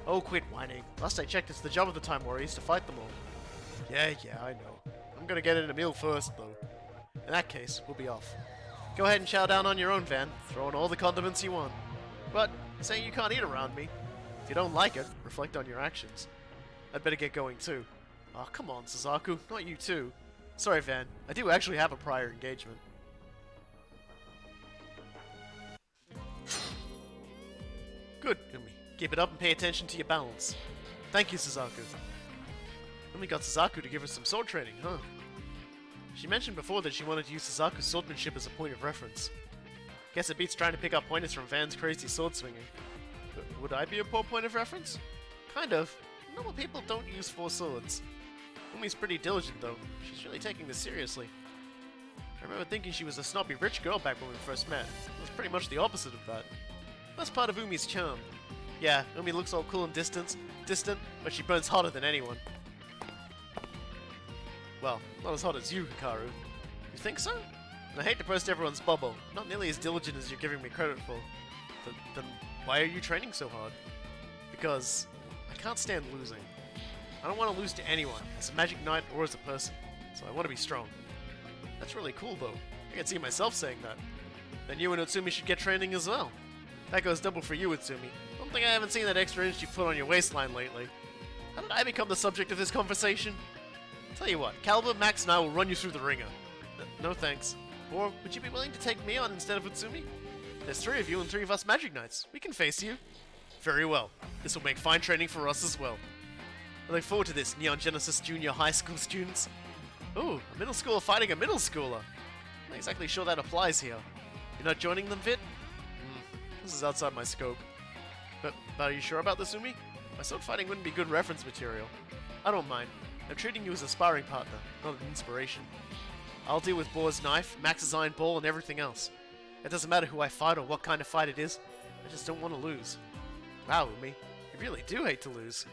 Oh, quit whining. Last I checked, it's the job of the Time Warriors to fight them all. Yeah, I know. I'm gonna get in a meal first, though. In that case, we'll be off. Go ahead and chow down on your own, Van. Throw in all the condiments you want. But, saying you can't eat around me. If you don't like it, reflect on your actions. I'd better get going, too. Oh, come on, Suzaku. Not you, too. Sorry, Van. I do actually have a prior engagement. Good, Umi. Keep it up and pay attention to your balance. Thank you, Suzaku. Umi got Suzaku to give her some sword training, huh? She mentioned before that she wanted to use Suzaku's swordsmanship as a point of reference. Guess it beats trying to pick up pointers from Van's crazy sword swinging. Would I be a poor point of reference? Kind of. Normal people don't use 4 swords. Umi's pretty diligent, though. She's really taking this seriously. I remember thinking she was a snobby rich girl back when we first met. It was pretty much the opposite of that. That's part of Umi's charm. Yeah, Umi looks all cool and distant, but she burns hotter than anyone. Well, not as hot as you, Hikaru. You think so? And I hate to burst everyone's bubble. I'm not nearly as diligent as you're giving me credit for. Then why are you training so hard? Because I can't stand losing. I don't want to lose to anyone, as a magic knight or as a person, so I want to be strong. That's really cool though. I can see myself saying that. Then you and Utsumi should get training as well. That goes double for you, Utsumi. Don't think I haven't seen that extra inch you put on your waistline lately. How did I become the subject of this conversation? Tell you what, Calvin, Max, and I will run you through the ringer. No thanks. Or would you be willing to take me on instead of Utsumi? There's 3 of you and 3 of us magic knights. We can face you. Very well. This will make fine training for us as well. I look forward to this, Neon Genesis Junior High School students. Ooh, a middle schooler fighting a middle schooler. I'm not exactly sure that applies here. You're not joining them, Vit? This is outside my scope. But are you sure about this, Umi? My sword fighting wouldn't be good reference material. I don't mind. I'm treating you as a sparring partner, not an inspiration. I'll deal with Boar's knife, Max's iron ball, and everything else. It doesn't matter who I fight or what kind of fight it is. I just don't want to lose. Wow, Umi. You really do hate to lose.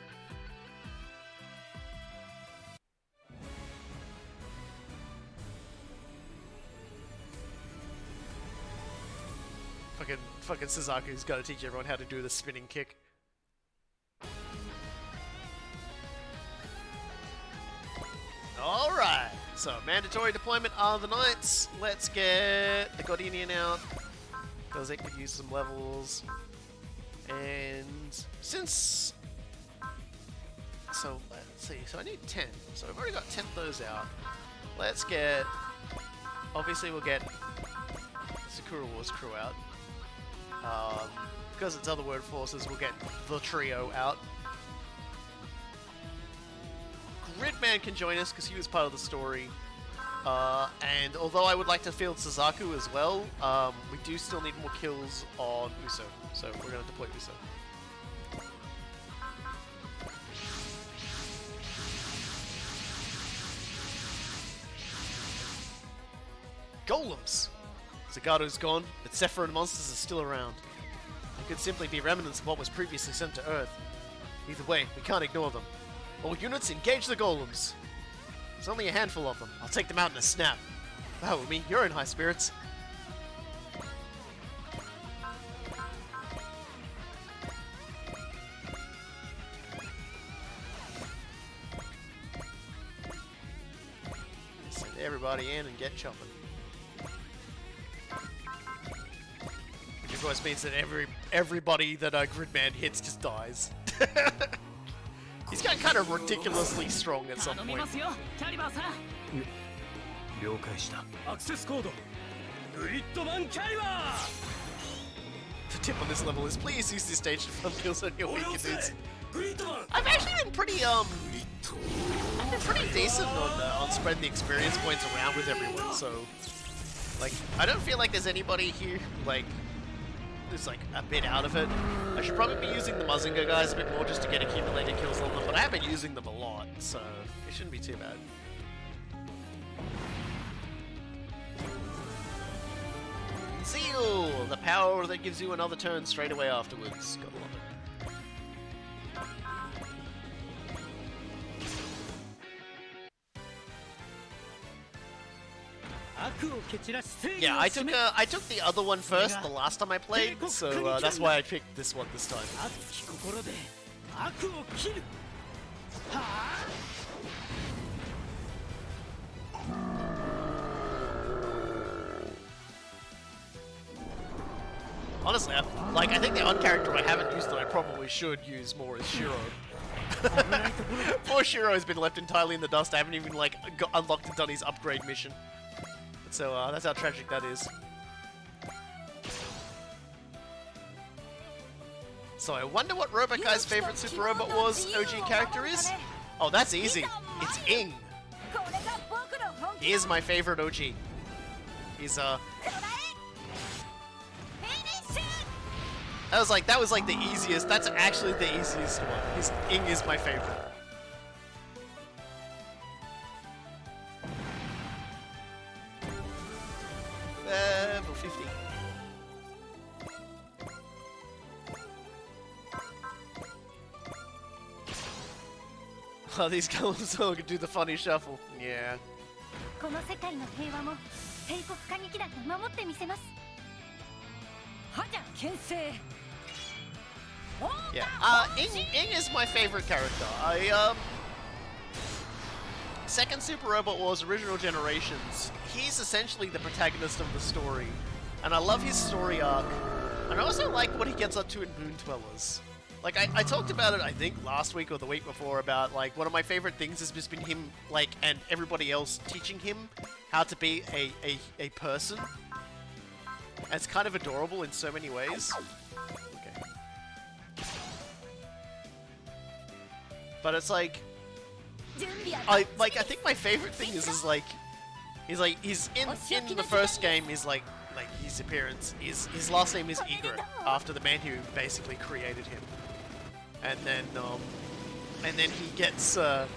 Fucking Suzaku's got to teach everyone how to do the spinning kick. Alright, so mandatory deployment are the knights. Let's get the Gardenian out, because it could use some levels. And since... So, let's see, so I need 10. So I've already got 10 of those out. Let's get... Obviously we'll get Sakura Wars crew out. Because it's Otherworld forces, we'll get the trio out. Gridman can join us because he was part of the story. And although I would like to field Suzaku as well, we do still need more kills on Uso. So we're going to deploy Uso. Golems! Zagato's gone, but Zephyr and monsters are still around. They could simply be remnants of what was previously sent to Earth. Either way, we can't ignore them. All units, engage the golems! There's only a handful of them. I'll take them out in a snap. Wow, Umi, you're in high spirits. Send everybody in and get chopping. Which of course means that everybody that Gridman hits just dies. He's got kind of ridiculously strong at some point. The tip on this level is please use this stage to fund kills on your weaker dudes. I've actually been pretty decent on spreading the experience points around with everyone, so like I don't feel like there's anybody here like who's like a bit out of it. I should probably be using the Mazinga guys a bit more just to get accumulated kills on them, but I have been using them a lot, so it shouldn't be too bad. Zeal! The power that gives you another turn straight away afterwards. Gotta love it. Yeah, I took the other one first the last time I played, so that's why I picked this one this time. Honestly, I think the odd character I haven't used that I probably should use more is Shiro. Poor Shiro has been left entirely in the dust. I haven't even unlocked and done his upgrade mission. So that's how tragic that is. So I wonder what Robokai's favorite Super Robot Wars OG character is? Oh, that's easy. It's Ing. He is my favorite OG. He's that was like the easiest. That's actually the easiest one. Ing is my favorite. Level 50. Oh, these golems all can do the funny shuffle. Yeah. Yeah. Ing is my favorite character. second Super Robot Wars Original Generations, he's essentially the protagonist of the story. And I love his story arc. And I also like what he gets up to in Moon Dwellers. Like, I talked about it, I think, last week or the week before, about, like, one of my favorite things has just been him, like, and everybody else teaching him how to be a person. And it's kind of adorable in so many ways. Okay. But it's like... I think my favorite thing is he's in the first game, he's like his appearance, his last name is Egret, after the man who basically created him. And then he gets to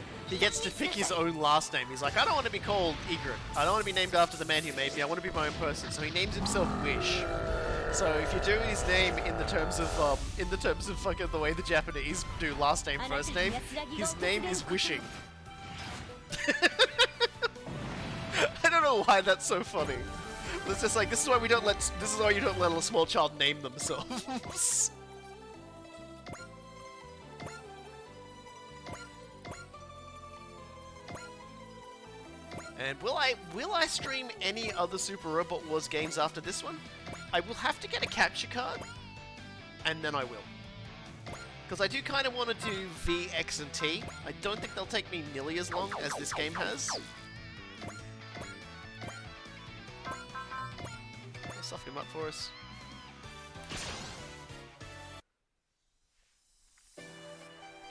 pick his own last name. He's like, I don't want to be called Egret. I don't want to be named after the man who made me. I want to be my own person. So he names himself Wish. So if you do his name in the terms of fucking the way the Japanese do last name first name, his name is Wishing. I don't know why that's so funny. It's just like, this is why you don't let a small child name themselves. And will I stream any other Super Robot Wars games after this one? I will have to get a capture card, and then I will. Because I do kind of want to do V, X, and T. I don't think they'll take me nearly as long as this game has. Soften him up for us.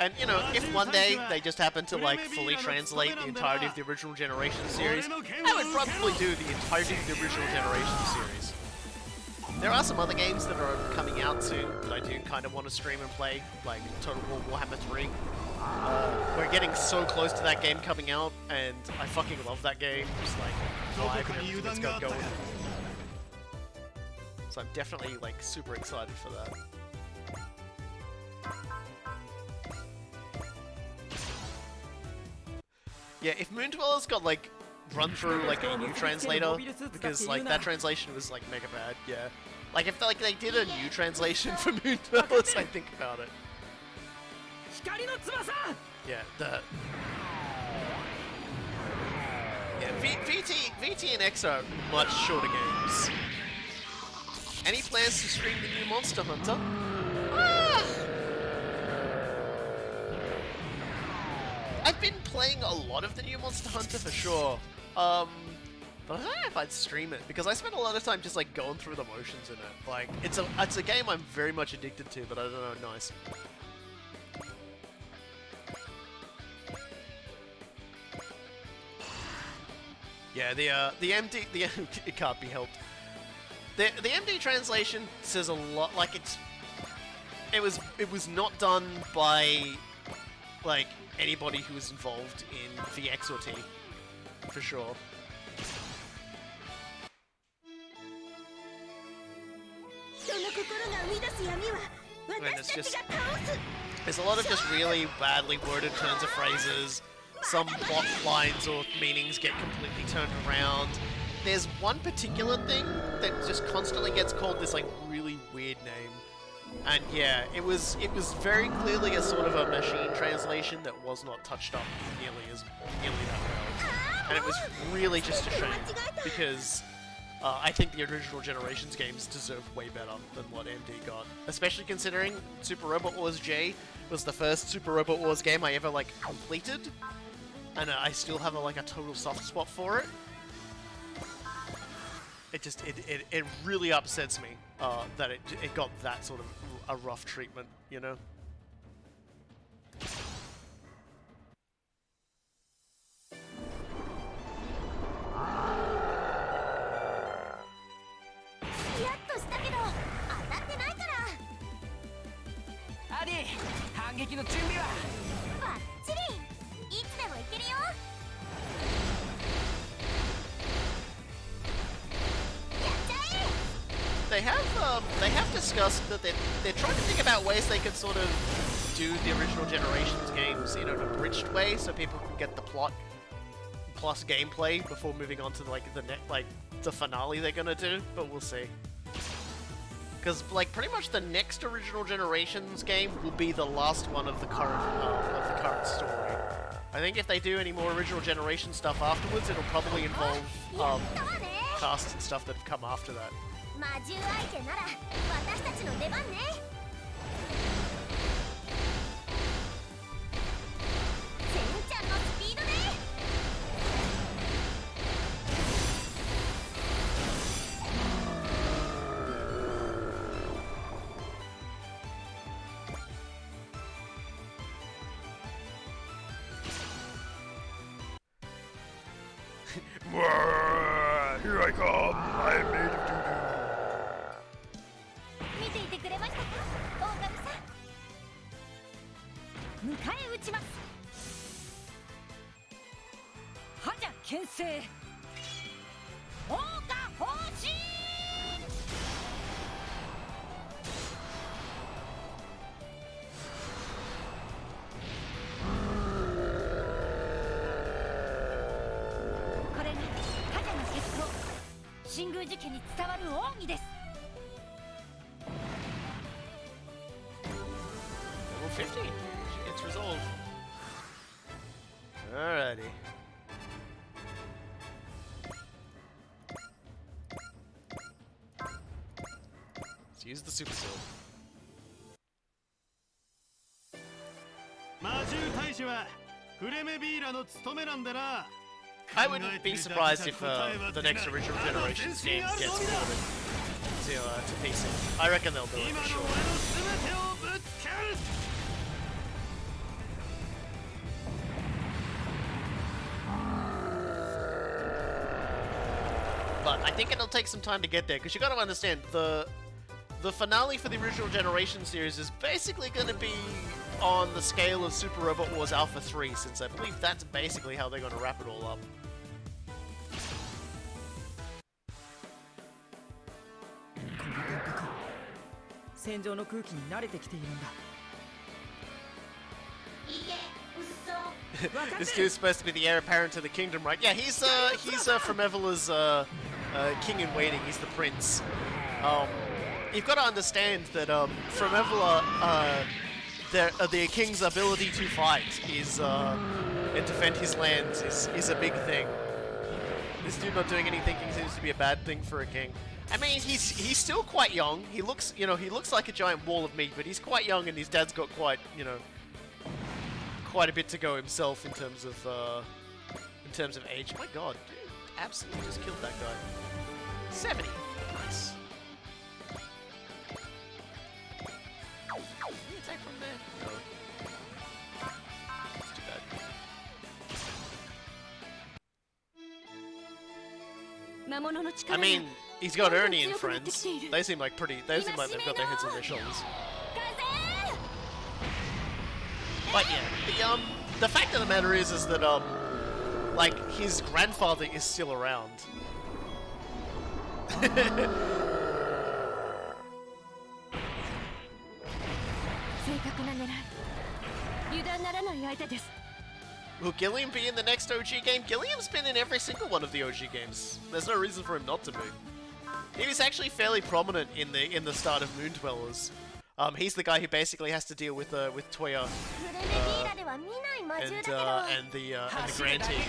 And, you know, if one day they just happen to, like, fully translate the entirety of the original Generation series, I would probably do the entirety of the original Generation series. There are some other games that are coming out soon that I do kind of want to stream and play, like Total War Warhammer 3. We're getting so close to that game coming out, and I fucking love that game. Just like, live and everything that's got going. So I'm definitely, like, super excited for that. Yeah, if Moon Dwellers got, like, run through, like, a new translator, because, like, that translation was, like, mega bad, yeah. Like, if, like, they did a new translation for Moon Dwellers, I think about it. Yeah, VT and X are much shorter games. Any plans to stream the new Monster Hunter? I've been playing a lot of the new Monster Hunter for sure. But I don't know if I'd stream it, because I spend a lot of time just like going through the motions in it. Like, it's a game I'm very much addicted to, but I don't know, nice. Yeah, the MD, it can't be helped. The MD translation says a lot. Like, it was not done by like anybody who was involved in VX or T, for sure. And it's just, there's a lot of just really badly worded turns of phrases. Some plot lines or meanings get completely turned around. There's one particular thing that just constantly gets called this like really weird name. And yeah, it was very clearly a sort of a machine translation that was not touched up nearly that well. And it was really just a shame, because I think the original Generations games deserve way better than what MD got. Especially considering Super Robot Wars J was the first Super Robot Wars game I ever like completed. And I still have a total soft spot for it. It really upsets me that it got that sort of a rough treatment, you know? They have discussed that they're trying to think about ways they could sort of do the original Generations games in an abridged way, so people can get the plot plus gameplay before moving on to the finale they're gonna do. But we'll see. Because pretty much the next original Generations game will be the last one of the current story. I think if they do any more original generation stuff afterwards, it'll probably involve casts and stuff that have come after that. 魔獣相手なら私たちの出番ね。センちゃんのスピードで。Here I come! I am made of doo-doo. 見ていてくれましたか、オオカミさん。迎え撃ちます。覇者牽制。オオカ方針。これが覇者の決闘。神宮寺家に伝わる奥義です。Level 50. She gets resolved. Alrighty. Let's use the super sword. 魔獣大使はフレメビーラの務めなんだな。 I wouldn't be surprised if the next original generation's game gets ported to PC. I reckon they'll do it for sure. But I think it'll take some time to get there, because you got to understand, the finale for the original generation series is basically going to be on the scale of Super Robot Wars Alpha 3, since I believe that's basically how they're going to wrap it all up. 戦場の空気に慣れてきているんだ。 This dude's supposed to be the heir apparent to the kingdom, right? Yeah, he's from Evela's king in waiting. He's the prince. You've got to understand that from Evela, the king's ability to fight is and defend his lands is a big thing. This dude not doing anything seems to be a bad thing for a king. I mean, he's still quite young. He looks like a giant wall of meat, but he's quite young, and his dad's got quite a bit to go himself in terms of age. My God, dude, absolutely just killed that guy. 70, nice. Can you attack from there? No. That's too bad. I mean, he's got Ernie and friends. They seem like they've got their heads on their shoulders. But yeah, the fact of the matter is that like his grandfather is still around. Will Gilliam be in the next OG game? Gilliam's been in every single one of the OG games. There's no reason for him not to be. He was actually fairly prominent in the start of Moon Dwellers. He's the guy who basically has to deal with Toya and the Grantee.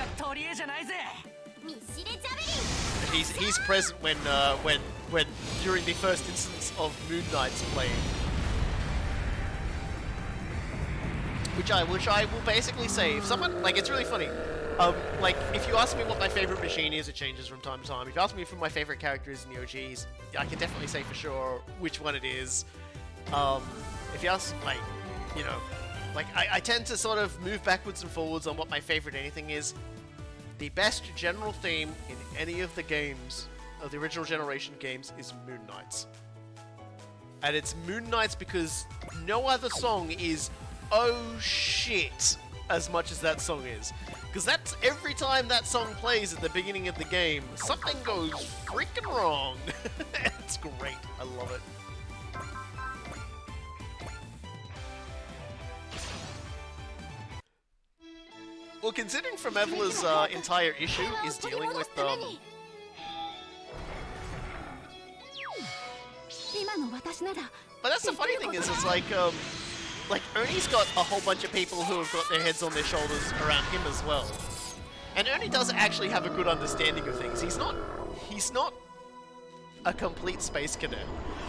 He's present when during the first instance of Moon Knight's playing. Which I will basically say, if someone, like, it's really funny, like, if you ask me what my favorite machine is, it changes from time to time. If you ask me who my favorite character is in the OGs, I can definitely say for sure which one it is. If you ask, like, I tend to sort of move backwards and forwards on what my favorite anything is. The best general theme in any of the games, of the original generation games, is Moon Knights. And it's Moon Knights because no other song is oh shit as much as that song is. Because that's every time that song plays at the beginning of the game, something goes freaking wrong. It's great. I love it. Well, considering From Evela's entire issue is dealing with but that's the funny thing is, it's like like, Ernie's got a whole bunch of people who have got their heads on their shoulders around him as well. And Ernie does actually have a good understanding of things. He's not a complete space cadet.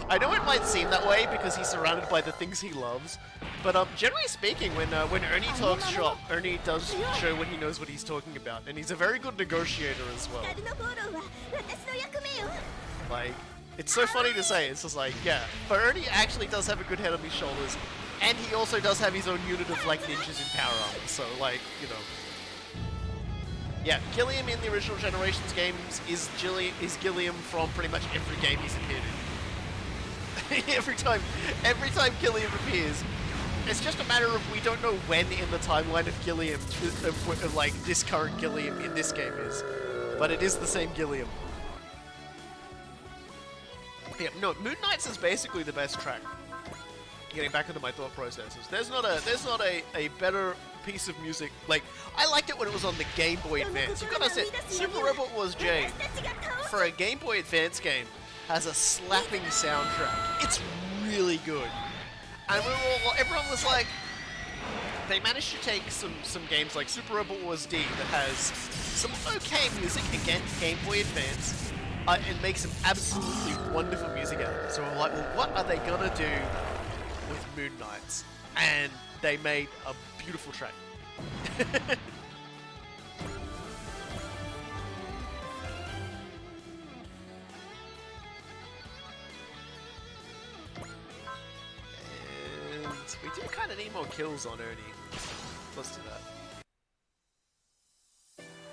I know it might seem that way because he's surrounded by the things he loves, but generally speaking, when Ernie talks shop, Ernie does show when he knows what he's talking about, and he's a very good negotiator as well. Like, it's so funny to say, it's just like, yeah, but Ernie actually does have a good head on his shoulders, and he also does have his own unit of, like, ninjas in power armor, so, like, you know. Yeah, Gilliam in the original Generations games is Gilliam from pretty much every game he's appeared in. every time Gilliam appears, it's just a matter of we don't know when in the timeline of Gilliam, like this current Gilliam in this game is, but it is the same Gilliam. Yeah, no, Moon Knights is basically the best track. Getting back into my thought processes, there's not a better piece of music. Like, I liked it when it was on the Game Boy Advance. You've got to say, Super Robot Wars J, for a Game Boy Advance game, has a slapping soundtrack. It's really good. And everyone was like, they managed to take some games like Super Robot Wars D that has some okay music, again, Game Boy Advance, and make some absolutely wonderful music out of it. So we're like, well, what are they gonna do with Moon Knights? And they made a beautiful track. And we do kind of need more kills on Ernie. Let's do that.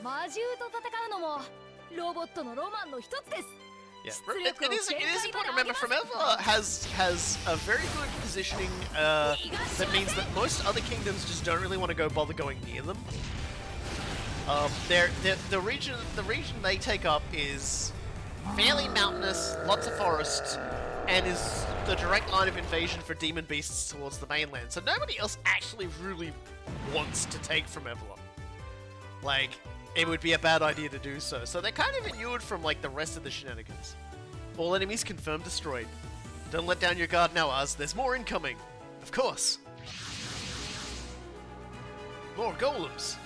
魔獣と戦うのもロボットのロマンの一つです。 Yeah, it is important to remember Fremeva has a very good positioning that means that most other kingdoms just don't really want to bother going near them. The region they take up is fairly mountainous, lots of forests, and is the direct line of invasion for demon beasts towards the mainland. So nobody else actually really wants to take Fremeva. Like, it would be a bad idea to do so. So they're kind of inured from, like, the rest of the shenanigans. All enemies confirmed destroyed. Don't let down your guard now, Oz. There's more incoming. Of course. More golems.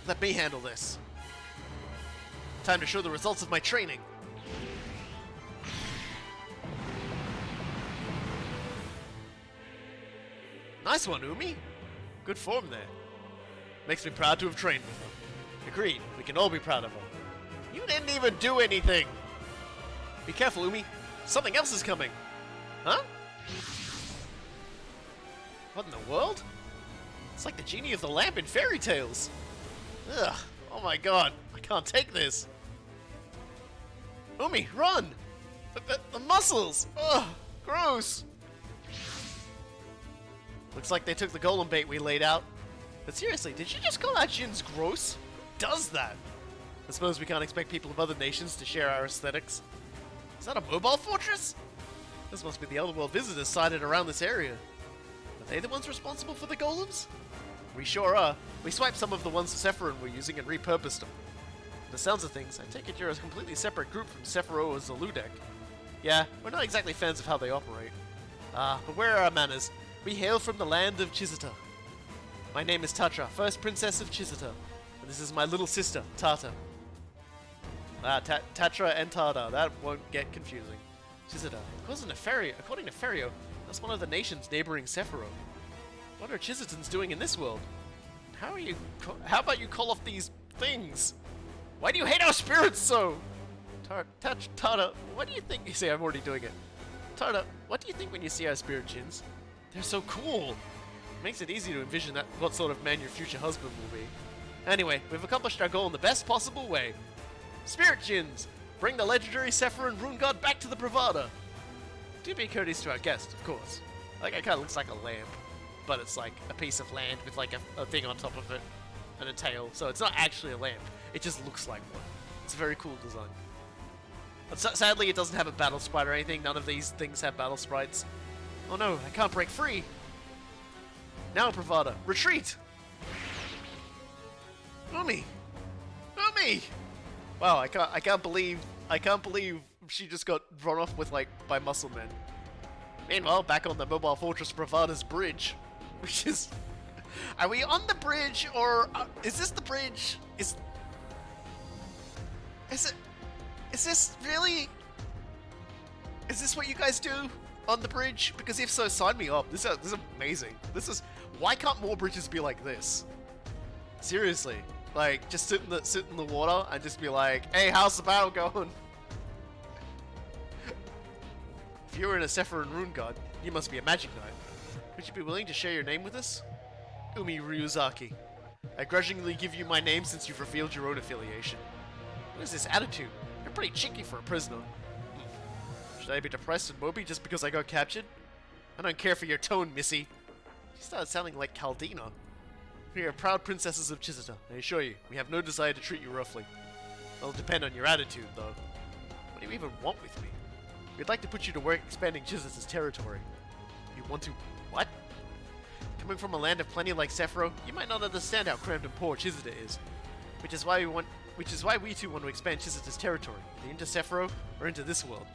Let me handle this. Time to show the results of my training. Nice one, Umi. Good form there. Makes me proud to have trained with him. Agreed. We can all be proud of him. You didn't even do anything. Be careful, Umi. Something else is coming. Huh? What in the world? It's like the genie of the lamp in fairy tales. Ugh. Oh my god. I can't take this. Umi, run! The muscles! Ugh. Gross. Looks like they took the golem bait we laid out. But seriously, did you just call our Jins gross? Does that? I suppose we can't expect people of other nations to share our aesthetics. Is that a mobile fortress? This must be the otherworld visitors sighted around this area. Are they the ones responsible for the golems? We sure are. We swiped some of the ones Sephiroth were using and repurposed them. From the sounds of things, I take it you're a completely separate group from Sephiroth or Zaludek. Yeah, we're not exactly fans of how they operate. But where are our manners? We hail from the land of Chizita. My name is Tatra, first princess of Chizita. This is my little sister, Tata. Tatra and Tata. That won't get confusing. Chizita. According to Ferio, that's one of the nations neighboring Sephiroth. What are Chizitans doing in this world? How about you call off these things? Why do you hate our spirits so? Tata, what do you think? You see, I'm already doing it. Tata, what do you think when you see our spirit Jins? They're so cool. Makes it easy to envision what sort of man your future husband will be. Anyway, we've accomplished our goal in the best possible way. Spirit Jins, bring the legendary Sephiroth Rune God back to the Pravada. Do be courteous to our guest, of course. Like, it kind of looks like a lamp, but it's like a piece of land with like a thing on top of it and a tail. So it's not actually a lamp. It just looks like one. It's a very cool design. But sadly, it doesn't have a battle sprite or anything. None of these things have battle sprites. Oh no, I can't break free. Now, Pravada, retreat! Umi! Umi! Wow, I can't believe she just got run off with, like, by muscle men. Meanwhile, back on the Mobile Fortress Pravada's bridge. which is... Are we on the bridge, or... is this the bridge? Is it... Is this really... Is this what you guys do on the bridge? Because if so, sign me up. This is amazing. This is... Why can't more bridges be like this? Seriously. Like, just sit in the water and just be like, hey, how's the battle going? If you were in a Sephiroth Rune God, you must be a magic knight. Would you be willing to share your name with us? Umi Ryuzaki. I grudgingly give you my name since you've revealed your own affiliation. What is this attitude? You're pretty cheeky for a prisoner. Should I be depressed and mopey just because I got captured? I don't care for your tone, missy. She started sounding like Caldina. We are proud princesses of Chizita. I assure you, we have no desire to treat you roughly. It'll depend on your attitude, though. What do you even want with me? We'd like to put you to work expanding Chizita's territory. You want to... what? Coming from a land of plenty like Sephiroth, you might not understand how crammed and poor Chizita is. Which is why we too want to expand Chizita's territory, either into Sephiroth or into this world.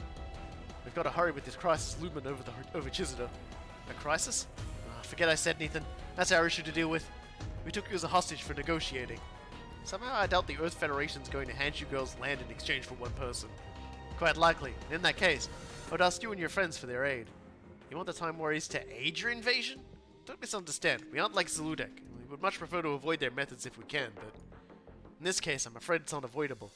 We've got to hurry with this crisis looming over Chizita. A crisis? Forget I said anything. That's our issue to deal with. We took you as a hostage for negotiating. Somehow I doubt the Earth Federation's going to hand you girls land in exchange for one person. Quite likely. In that case, I would ask you and your friends for their aid. You want the Time Warriors to aid your invasion? Don't misunderstand. We aren't like Zeludek. We would much prefer to avoid their methods if we can, but... in this case, I'm afraid it's unavoidable.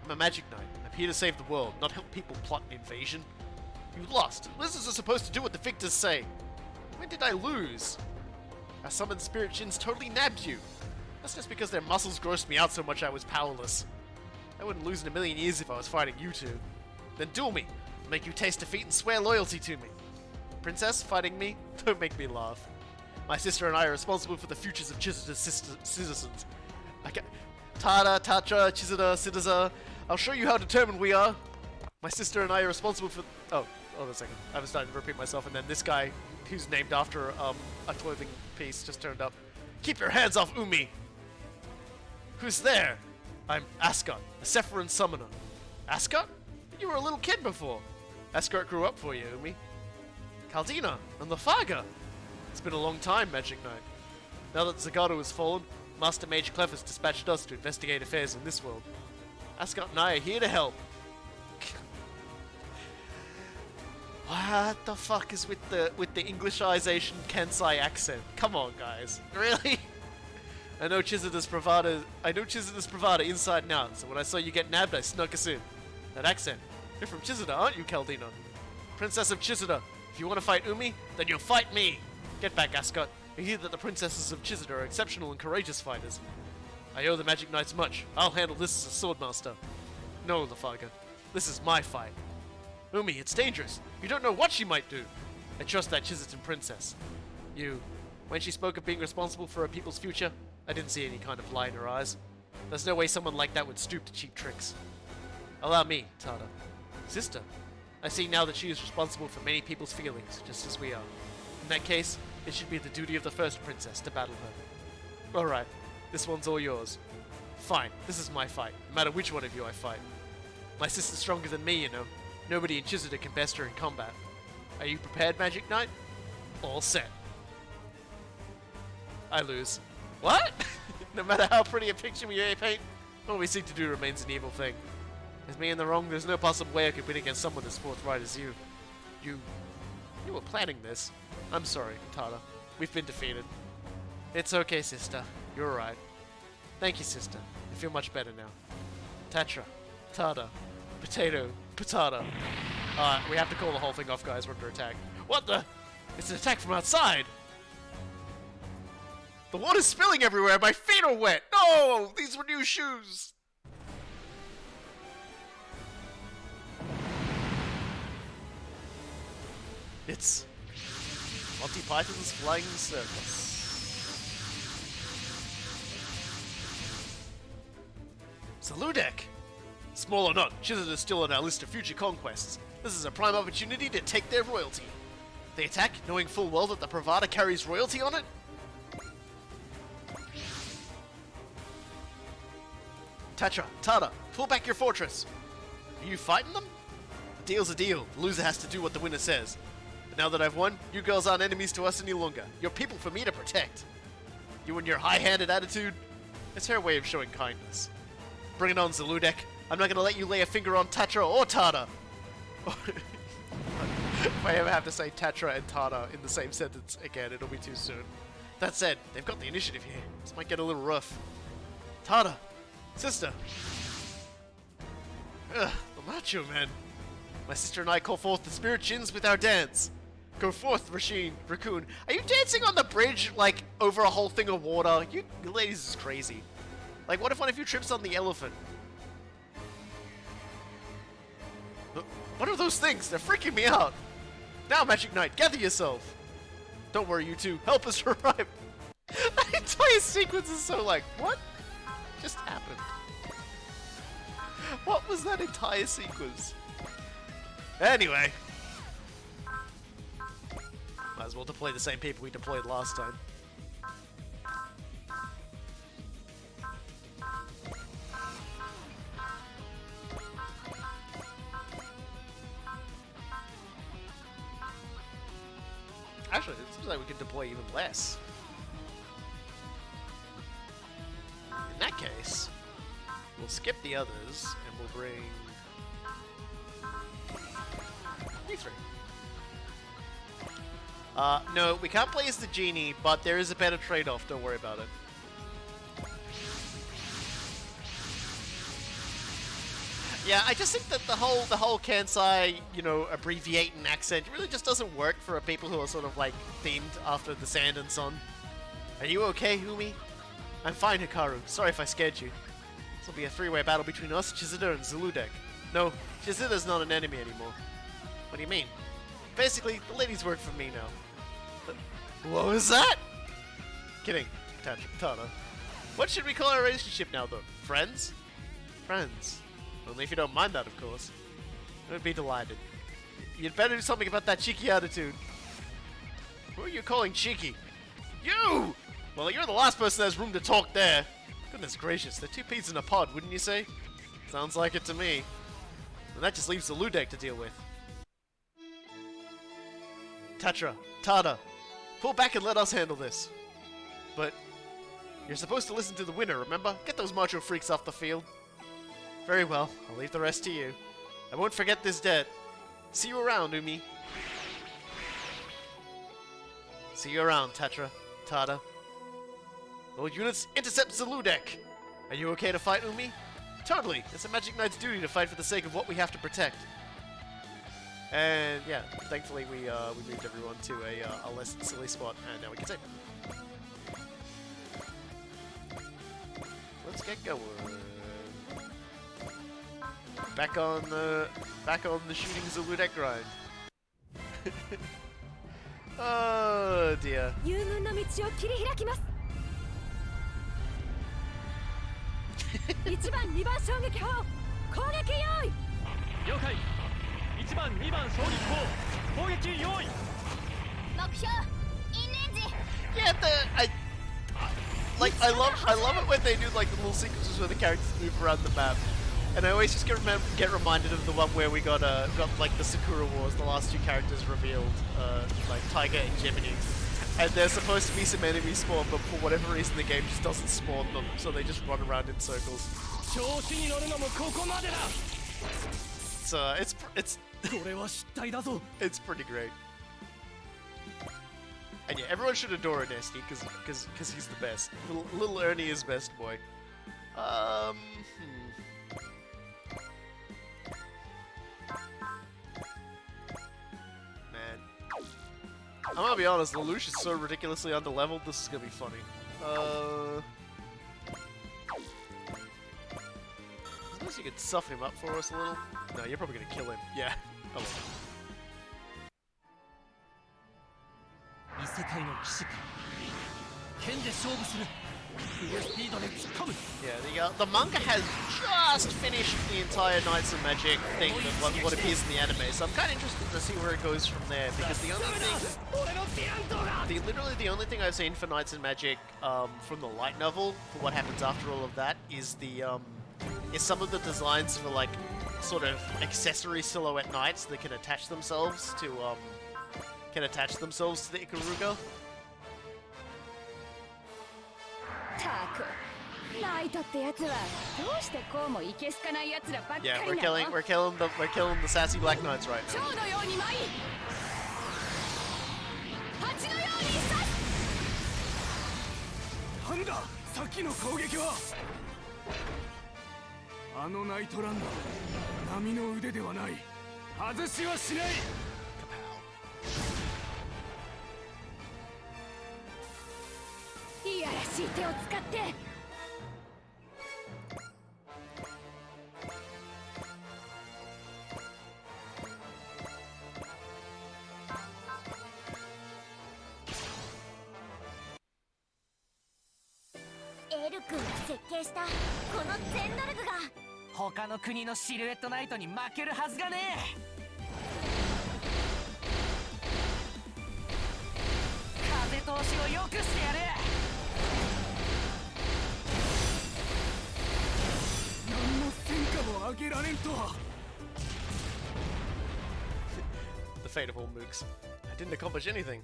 I'm a magic knight. I'm here to save the world, not help people plot an invasion. You lost. Lizards are supposed to do what the victors say. When did I lose? Our summoned spirit shins totally nabbed you. That's just because their muscles grossed me out so much I was powerless. I wouldn't lose in a million years if I was fighting you two. Then duel me. I'll make you taste defeat and swear loyalty to me. Princess, fighting me? Don't make me laugh. My sister and I are responsible for the futures of Chizita's citizens. Tada, Tatra, Chizita, Citizen. I'll show you how determined we are. My sister and I are responsible for... hold on a second. I was starting to repeat myself, and then this guy, who's named after a clothing piece, just turned up. Keep your hands off Umi! Who's there? I'm Ascot, a Sephiroth summoner. Ascot? You were a little kid before. Ascot grew up for you, Umi. Caldina, and the Faga. It's been a long time, Magic Knight. Now that Zagato has fallen, Master Mage Clef dispatched us to investigate affairs in this world. Ascot and I are here to help. What the fuck is with the Englishization Kensai accent? Come on, guys. Really? I know Chizita's bravado inside and out, so when I saw you get nabbed, I snuck us in. That accent. You're from Chizita, aren't you, Caldina? Princess of Chizita. If you want to fight Umi, then you'll fight me. Get back, Ascot. I hear that the princesses of Chizita are exceptional and courageous fighters. I owe the Magic Knights much. I'll handle this as a swordmaster. No, Lafaga. This is my fight. Umi, it's dangerous. You don't know what she might do. I trust that Chizitan princess. When she spoke of being responsible for her people's future, I didn't see any kind of lie in her eyes. There's no way someone like that would stoop to cheap tricks. Allow me, Tada. Sister, I see now that she is responsible for many people's feelings, just as we are. In that case, it should be the duty of the first princess to battle her. Alright, this one's all yours. Fine, this is my fight, no matter which one of you I fight. My sister's stronger than me, you know. Nobody in Chizita can best her in combat. Are you prepared, Magic Knight? All set. I lose. What? No matter how pretty a picture we may paint, all we seek to do remains an evil thing. With me in the wrong, there's no possible way I could win against someone as forthright as you. You were planning this. I'm sorry, Tada. We've been defeated. It's okay, sister. You're right. Thank you, sister. I feel much better now. Tatra. Tada. Potato. Patata. We have to call the whole thing off, guys. We're under attack. What the? It's an attack from outside! The water's spilling everywhere! My feet are wet! No! These were new shoes! It's... Monty Python's Flying Circus. Zeludek! Small or not, Chizit is still on our list of future conquests. This is a prime opportunity to take their royalty. They attack, knowing full well that the Pravada carries royalty on it? Tatra, Tada, pull back your fortress. Are you fighting them? A deal's a deal. The loser has to do what the winner says. Now that I've won, you girls aren't enemies to us any longer. You're people for me to protect. You and your high-handed attitude, it's her way of showing kindness. Bring it on, Zaludek. I'm not gonna let you lay a finger on Tatra or Tata. If I ever have to say Tatra and Tata in the same sentence again, it'll be too soon. That said, they've got the initiative here. This might get a little rough. Tata, sister. Ugh, the macho man. My sister and I call forth the spirit Jins with our dance. Go forth, Raccoon. Are you dancing on the bridge, like, over a whole thing of water? You ladies is crazy. Like, what if one of you trips on the elephant? What are those things? They're freaking me out. Now, Magic Knight, gather yourself. Don't worry, you two. Help us arrive. That entire sequence is so like, what just happened? What was that entire sequence? Anyway. Might as well deploy the same people we deployed last time. Actually, it seems like we can deploy even less. In that case, we'll skip the others and we'll bring... E3. No, we can't play as the genie, but there is a better trade-off, don't worry about it. Yeah, I just think that the whole Kansai, you know, abbreviating accent really just doesn't work for people who are sort of like themed after the sand and sun. Are you okay, Humi? I'm fine, Hikaru. Sorry if I scared you. This will be a three-way battle between us, Chizida, and Zaludek. No, Chizida's not an enemy anymore. What do you mean? Basically, the ladies work for me now. What was that? Kidding, Tata. What should we call our relationship now, though? Friends? Friends. Only if you don't mind that, of course. I would be delighted. You'd better do something about that cheeky attitude. Who are you calling cheeky? You! Well, you're the last person that has room to talk there. Goodness gracious, they're two peas in a pod, wouldn't you say? Sounds like it to me. And that just leaves the Ludek to deal with. Tatra, Tada, pull back and let us handle this. But you're supposed to listen to the winner, remember? Get those macho freaks off the field. Very well, I'll leave the rest to you. I won't forget this debt. See you around, Umi. See you around, Tatra, Tada. All units, intercept Zaludek! Are you okay to fight, Umi? Totally! It's a Magic Knight's duty to fight for the sake of what we have to protect. And yeah, thankfully we moved everyone to a less silly spot, and now we can save. Let's get going. Back on the shooting Zaludek grind. Oh dear. 遊軍の道を切り開きます。1番、2番衝撃砲、攻撃用意。了解。1番、2番衝撃砲、攻撃用意。目標インレンジ。 Yeah, I love it when they do like the little sequences where the characters move around the map, and I always just get reminded of the one where we got like the Sakura Wars, the last two characters revealed, like Tiger and Gemini, and there's supposed to be some enemies spawn, but for whatever reason the game just doesn't spawn them, so they just run around in circles. So it's pretty great. And yeah, everyone should adore Nesty because he's the best. Little Ernie is best boy. Man, I'm gonna be honest. Lelouch is so ridiculously underleveled. This is gonna be funny. Suppose you could suff him up for us a little. No, you're probably gonna kill him. Yeah. Oh, well. 異世界の騎士か剣で勝負するフルスピードで突っ込む Yeah, the manga has just finished the entire Knights of Magic thing of what appears in the anime, so I'm kind of interested to see where it goes from there, because the only thing, literally the only thing I've seen for Knights of Magic from the light novel, for what happens after all of that, is is some of the designs for like sort of accessory silhouette knights that can attach themselves to can attach themselves to the Ikaruga. たくライトってやつはどうしてこうもいけすかないやつらばっかり Yeah, な we're の killing the sassy Black Knights right 蝶 now. のように舞い蜂のように刺すなんださっきの攻撃は。あのナイトランナー波の腕ではない。外しはしない。いやらしい手を使ってエル君が設計したこの全ドルグが他の国のシルエットナイトに負けるはずがねえ。風通しを良くしてやる。何の戦果も上げられんとは。 The fate of all mooks. I didn't accomplish anything.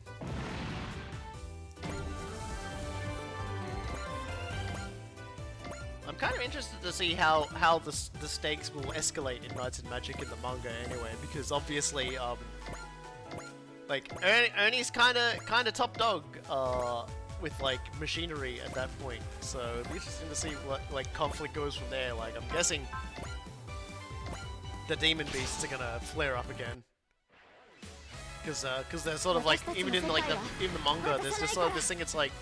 I'm kind of interested to see how the stakes will escalate in Knights and Magic in the manga anyway, because obviously like Ernie's kind of top dog with like machinery at that point, so it'll be interesting to see what like conflict goes from there. Like I'm guessing the demon beasts are gonna flare up again, because they're sort of like even in like the manga there's just sort of this thing. It's like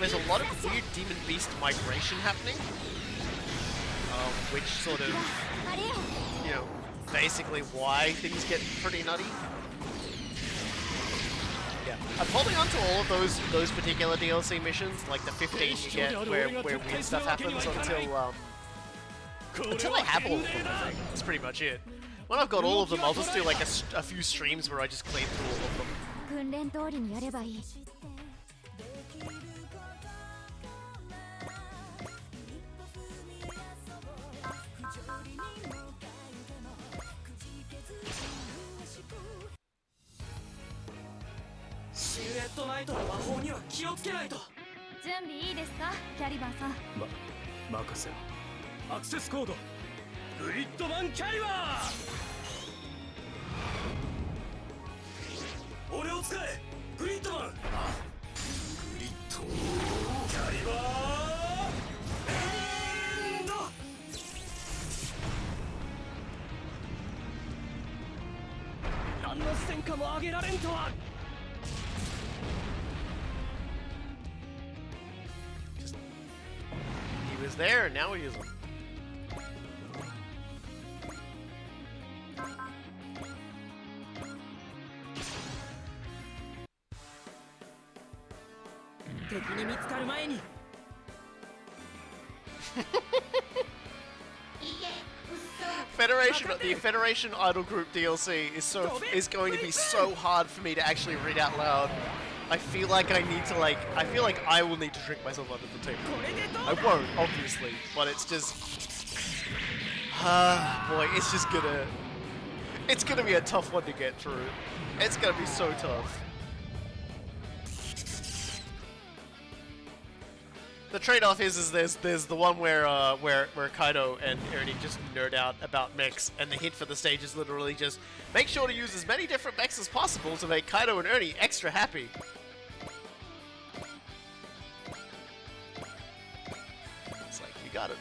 there's a lot of weird demon beast migration happening, which sort of, you know, basically why things get pretty nutty. Yeah, I'm holding on to all of those particular DLC missions, like the 15 you get where weird stuff happens until I have all of them. I think that's pretty much it. When I've got all of them, I'll just do like a few streams where I just clean through all of them. 訓練通りにやればいい シルエットナイトの魔法には気をつけないと。準備いいですかキャリバーさん任せろ。アクセスコードグリッドマンキャリバー。俺を使えグリッドマン。グリッドキャリバーエンド。何の戦果も上げられんとは。 He was there, and now he isn't. The Federation Idol Group DLC is going to be so hard for me to actually read out loud. I feel like I feel like I will need to drink myself under the table. I won't, obviously, but it's just, boy, it's gonna be a tough one to get through. It's gonna be so tough. The trade-off is there's the one where Kaido and Ernie just nerd out about mechs, and the hint for the stage is literally just make sure to use as many different mechs as possible to make Kaido and Ernie extra happy. It's like, you got it.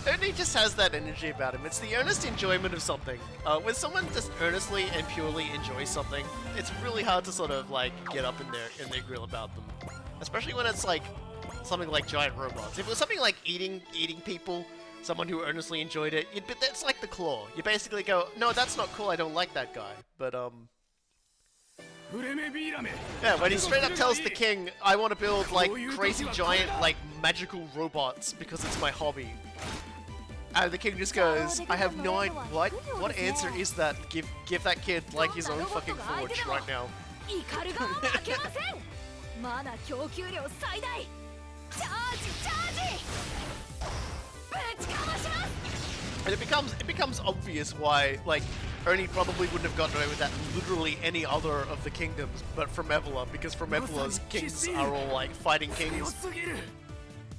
Ernie just has that energy about him. It's the earnest enjoyment of something. When someone just earnestly and purely enjoys something, it's really hard to sort of like get up in their grill about them. Especially when it's like something like giant robots. If it was something like eating people, someone who earnestly enjoyed it, but that's like the claw. You basically go, no, that's not cool. I don't like that guy. But Yeah, when he straight up tells the king, I want to build like crazy giant like magical robots because it's my hobby. And the king just goes, I have no idea. What answer is that? Give that kid like his own fucking forge right now. 怒る側も負けません。まだ供給量最大。チャージチャージ。ぶちかまします。 And it becomes obvious why, like, Ernie probably wouldn't have gotten away with that in literally any other of the kingdoms, but Fromevula, because Fromevula's kings are all like fighting kings,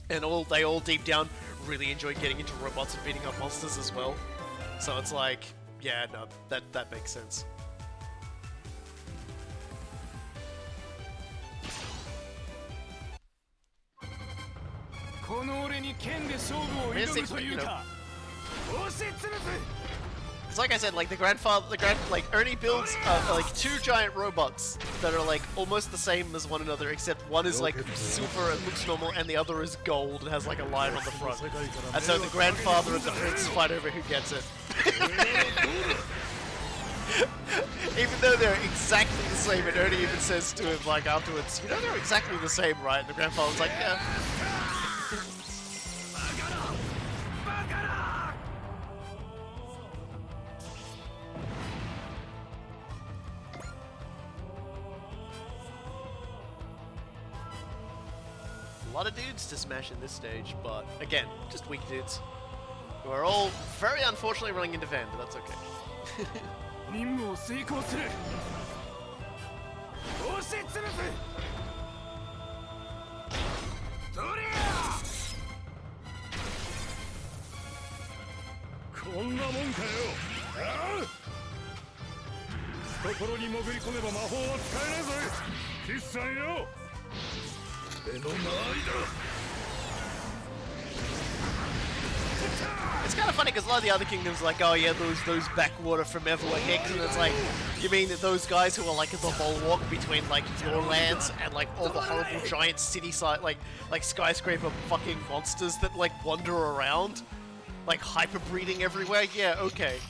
and they all deep down really enjoy getting into robots and beating up monsters as well. So it's like, yeah, no, that makes sense. It's like I said, like like Ernie builds like 2 giant robots that are like almost the same as one another, except one is like silver and looks normal, and the other is gold and has like a lion on the front. And so the grandfather and the prince fight over who gets it. Even though they're exactly the same, and Ernie even says to him like afterwards, you know they're exactly the same, right? And the grandfather's like, yeah. A lot of dudes to smash in this stage, but again, just weak dudes. Who are all very unfortunately running into Van, but that's okay. 任務を遂行する。押し潰す。そりゃ。こんなもんかよ。ああ。懐に潜り込めば魔法は使えねえぞ。キスさんよ。目の周りだ。 It's kind of funny because a lot of the other kingdoms are like, oh yeah, those backwater from Everwhere Hicks, and it's like, you mean that those guys who are like the bulwark between like your lands and like all the horrible giant city side, like skyscraper fucking monsters that like wander around, like hyperbreeding everywhere? Yeah, okay.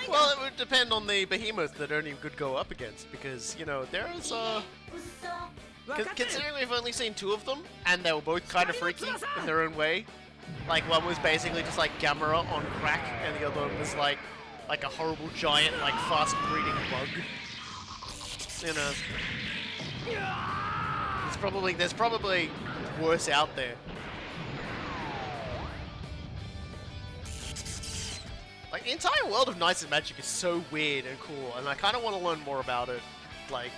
Well, it would depend on the behemoth that Ernie could go up against, because, you know, there's, considering we've only seen 2 of them, and they were both kind of freaky in their own way. Like, one was basically just like Gamera on crack, and the other one was like a horrible giant, like, fast-breeding bug. You know. There's probably worse out there. Like, the entire world of Knights and Magic is so weird and cool, and I kind of want to learn more about it, like,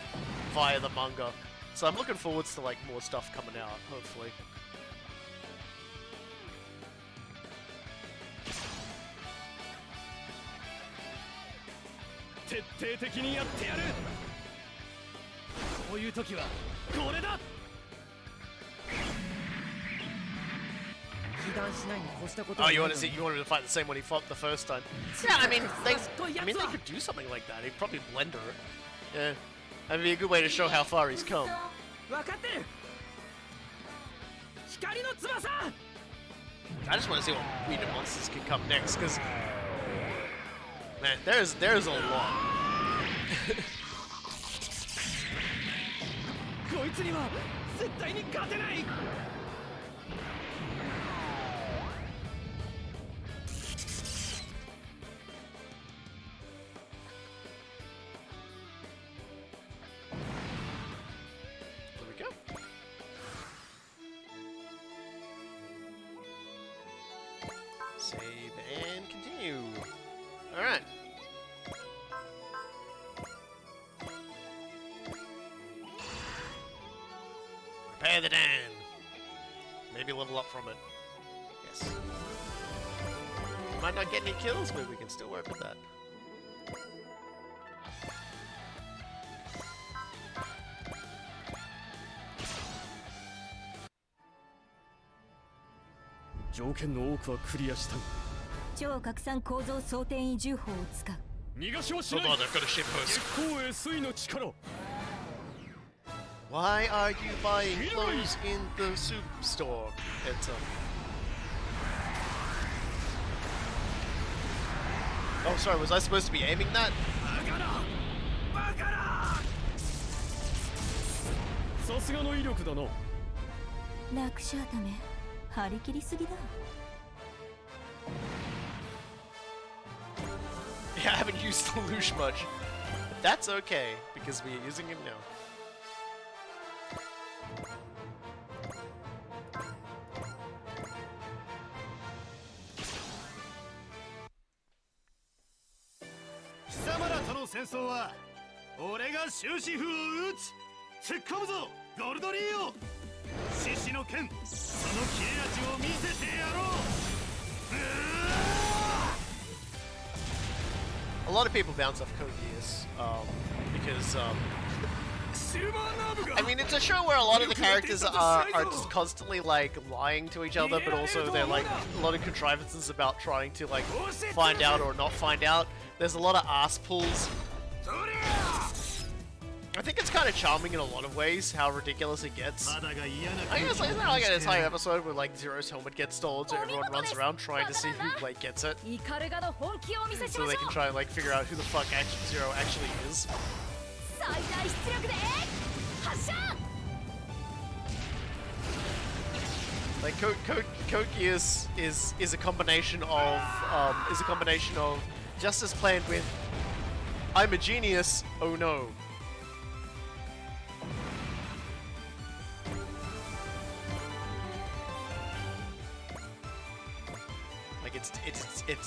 via the manga. So I'm looking forwards to, like, more stuff coming out, hopefully. Oh, you wanted to fight the same one he fought the first time? Yeah, I mean, they could do something like that. He'd probably blender it. Yeah, that'd be a good way to show how far he's come. I just want to see what weird monsters can come next, because man, there's a lot. There we go. Save and continue. All right. Repair the dam. Maybe level up from it. Yes. Might not get any kills, but we can still work with that. 条件の多くはクリアしたが超拡散構造装填位重砲を使う。逃がしはしない Hold on, I've got a shit post. 月光へ水の力 Why are you buying clothes in the soup store? It's Oh, sorry, was I supposed to be aiming that? さすがの威力だな楽勝ため張り切りすぎだ。Yeah, I haven't used the loosh much. But that's okay, because we're using him now. A lot of people bounce off Code Geass, because, I mean, it's a show where a lot of the characters are just constantly, like, lying to each other, but also they're, like, a lot of contrivances about trying to, like, find out or not find out. There's a lot of ass pulls. I think it's kind of charming in a lot of ways, how ridiculous it gets. I guess, isn't there, like, an entire episode where, like, Zero's helmet gets stolen, so everyone runs around trying to see who, like, gets it? So they can try and, like, figure out who the fuck Zero actually is. Like Code Geass is a combination of just as planned with I'm a genius, oh no. Like it's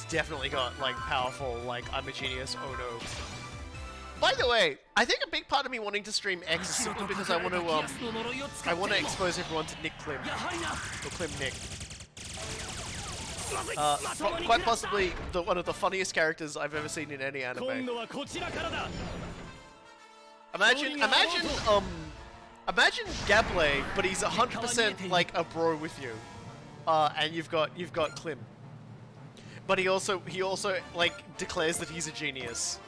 definitely got like powerful like I'm a genius, oh no. By the way, I think a big part of me wanting to stream X is simply because I want to expose everyone to Nick Klim. Or Klim Nick. Quite possibly one of the funniest characters I've ever seen in any anime. Imagine Gable, but he's 100% like a bro with you. And you've got Klim. But he also like declares that he's a genius.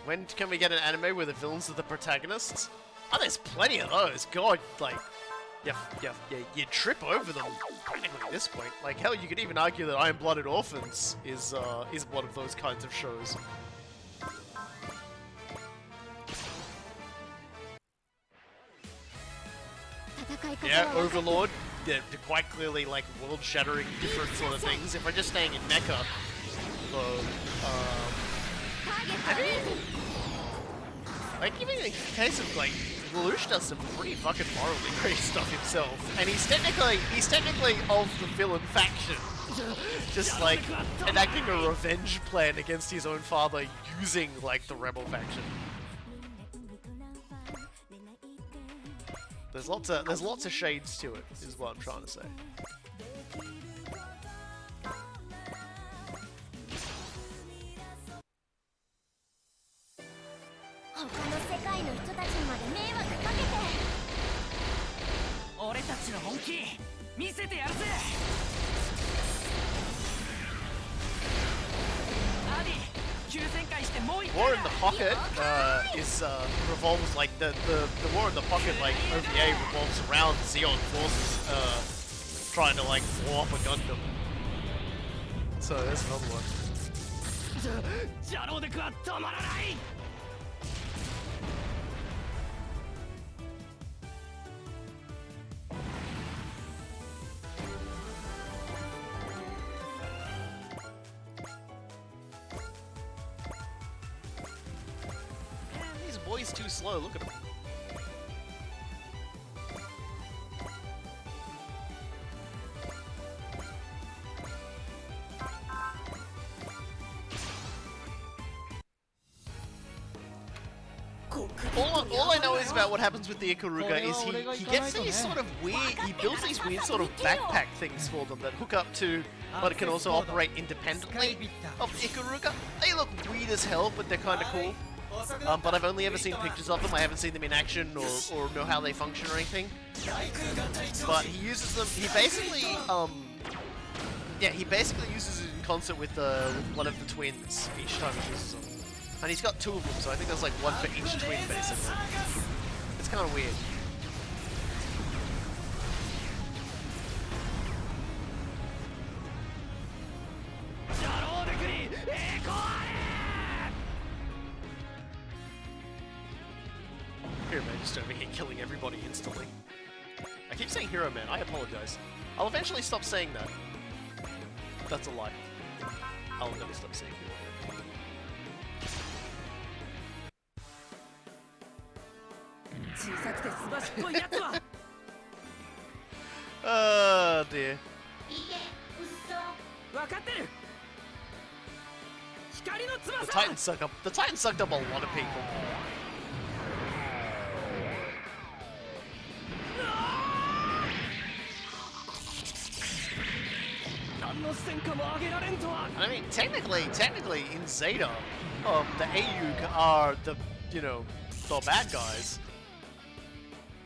When can we get an anime where the villains are the protagonists? Oh, there's plenty of those. God, like, you trip over them practically at this point. Like, hell, you could even argue that Iron-Blooded Orphans is one of those kinds of shows. Yeah, Overlord. They're quite clearly like world-shattering, different sort of things. If we're just staying in Mecha, I mean, like even in the case of like Lelouch does some pretty fucking morally great stuff himself, and he's technically of the villain faction, just like enacting a revenge plan against his own father using like the rebel faction. There's lots of shades to it, is what I'm trying to say. War in the Pocket revolves like the War in the Pocket like OVA revolves around Zeon forces trying to like blow up a Gundam. So there's another one. Boy's too slow, look at him. All I know is about what happens with the Ikaruga is he gets these sort of weird, he builds these weird sort of backpack things for them that hook up to, but it can also operate independently of Ikaruga. They look weird as hell, but they're kind of cool. but I've only ever seen pictures of them. I haven't seen them in action or know how they function or anything. But he uses them. He basically, yeah, he basically uses it in concert with one of the twins each time he uses them. And he's got two of them, so I think there's like one for each twin, basically. It's kind of weird. Hero Man just over here killing everybody instantly. I keep saying Hero Man, I apologize. I'll eventually stop saying that. That's a lie. I'll never stop saying Hero Man. Oh dear. The Titans sucked up a lot of people. And I mean, technically, in Zeta, the AU are the bad guys.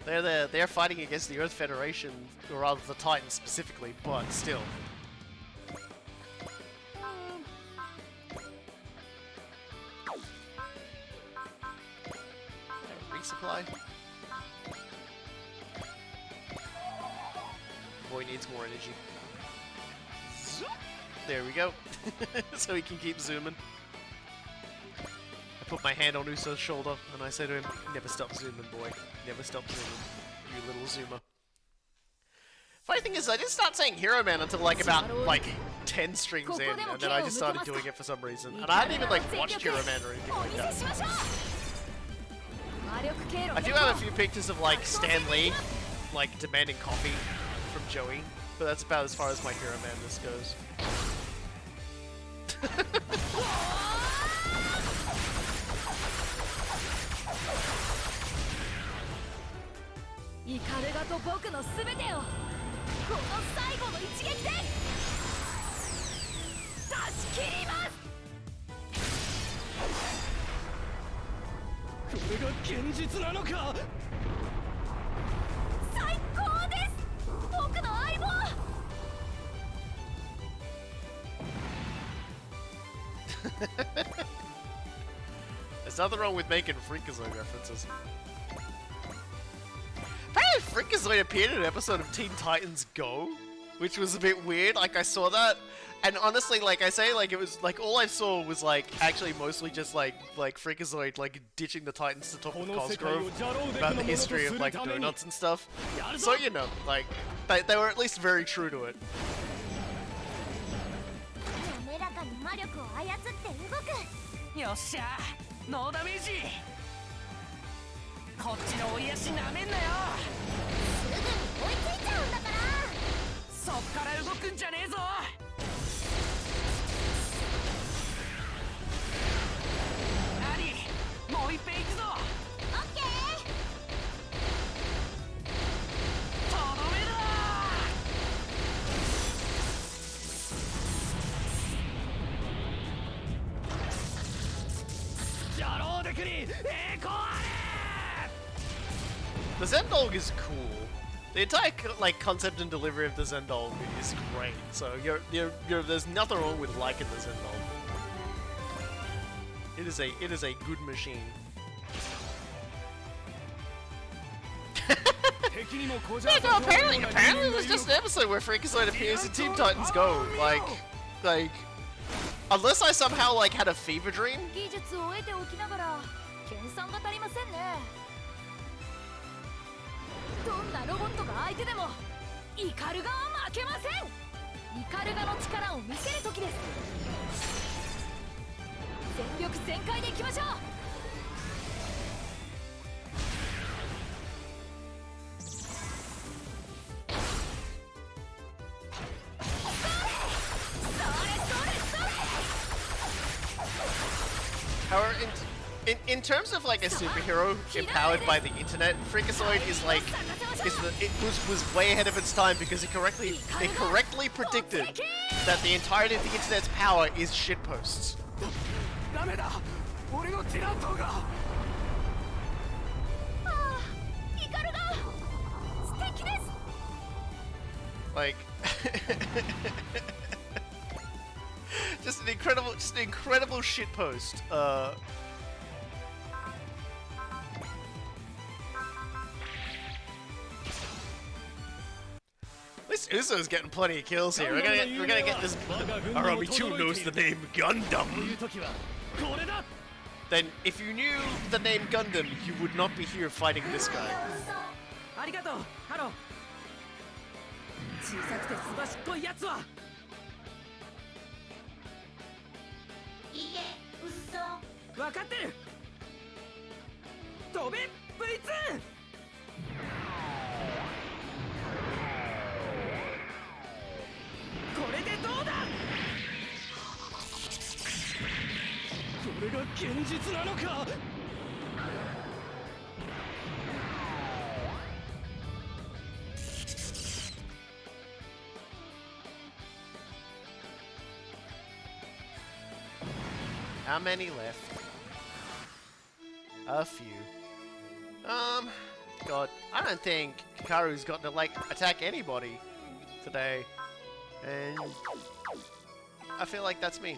They're fighting against the Earth Federation, or rather the Titans specifically, but still. Resupply. Boy needs more energy. There we go. So he can keep zooming. I put my hand on Uso's shoulder and I say to him, "Never stop zooming, boy. Never stop zooming, you little zoomer." Funny thing is, I didn't start saying Hero Man until about 10 streams in, and then I just started doing it for some reason. And I hadn't even watched Hero Man or anything like that. I do have a few pictures of Stan Lee demanding coffee from Joey, but that's about as far as my Hero Man-ness goes. There's nothing wrong with making Freakazoid references. Apparently Freakazoid appeared in an episode of Teen Titans Go, which was a bit weird. I saw that, and honestly, I say, it was, all I saw was, actually mostly just, Freakazoid, ditching the Titans to talk with Cosgrove about the history of, donuts and stuff. So, they were at least very true to it. The Zendog is cool. The entire concept and delivery of the Zendog is great. So there's nothing wrong with liking the Zendog. It is a good machine. Yeah, no, apparently there's just an episode where Freakazoid appears in Teen Titans Go. Unless I somehow had a fever dream. However, in terms of a superhero empowered by the internet, Freakazoid is was way ahead of its time because it correctly predicted that the entirety of the internet's power is shitposts. 俺のティラントがああイカルが素敵です。 Like, just an incredible shitpost. This Uso's getting plenty of kills here. We're gonna get this. Our army too knows the name Gundam. Then, if you knew the name Gundam, you would not be here fighting this guy. ありがとうハロー。小さくてすばしっこいやつは。いけうっそ。分かってる。飛べ V2。これでどうだ。これが現実なのか。How many left? A few. God, I don't think Kikaru's got to, like, attack anybody today. And I feel like that's me.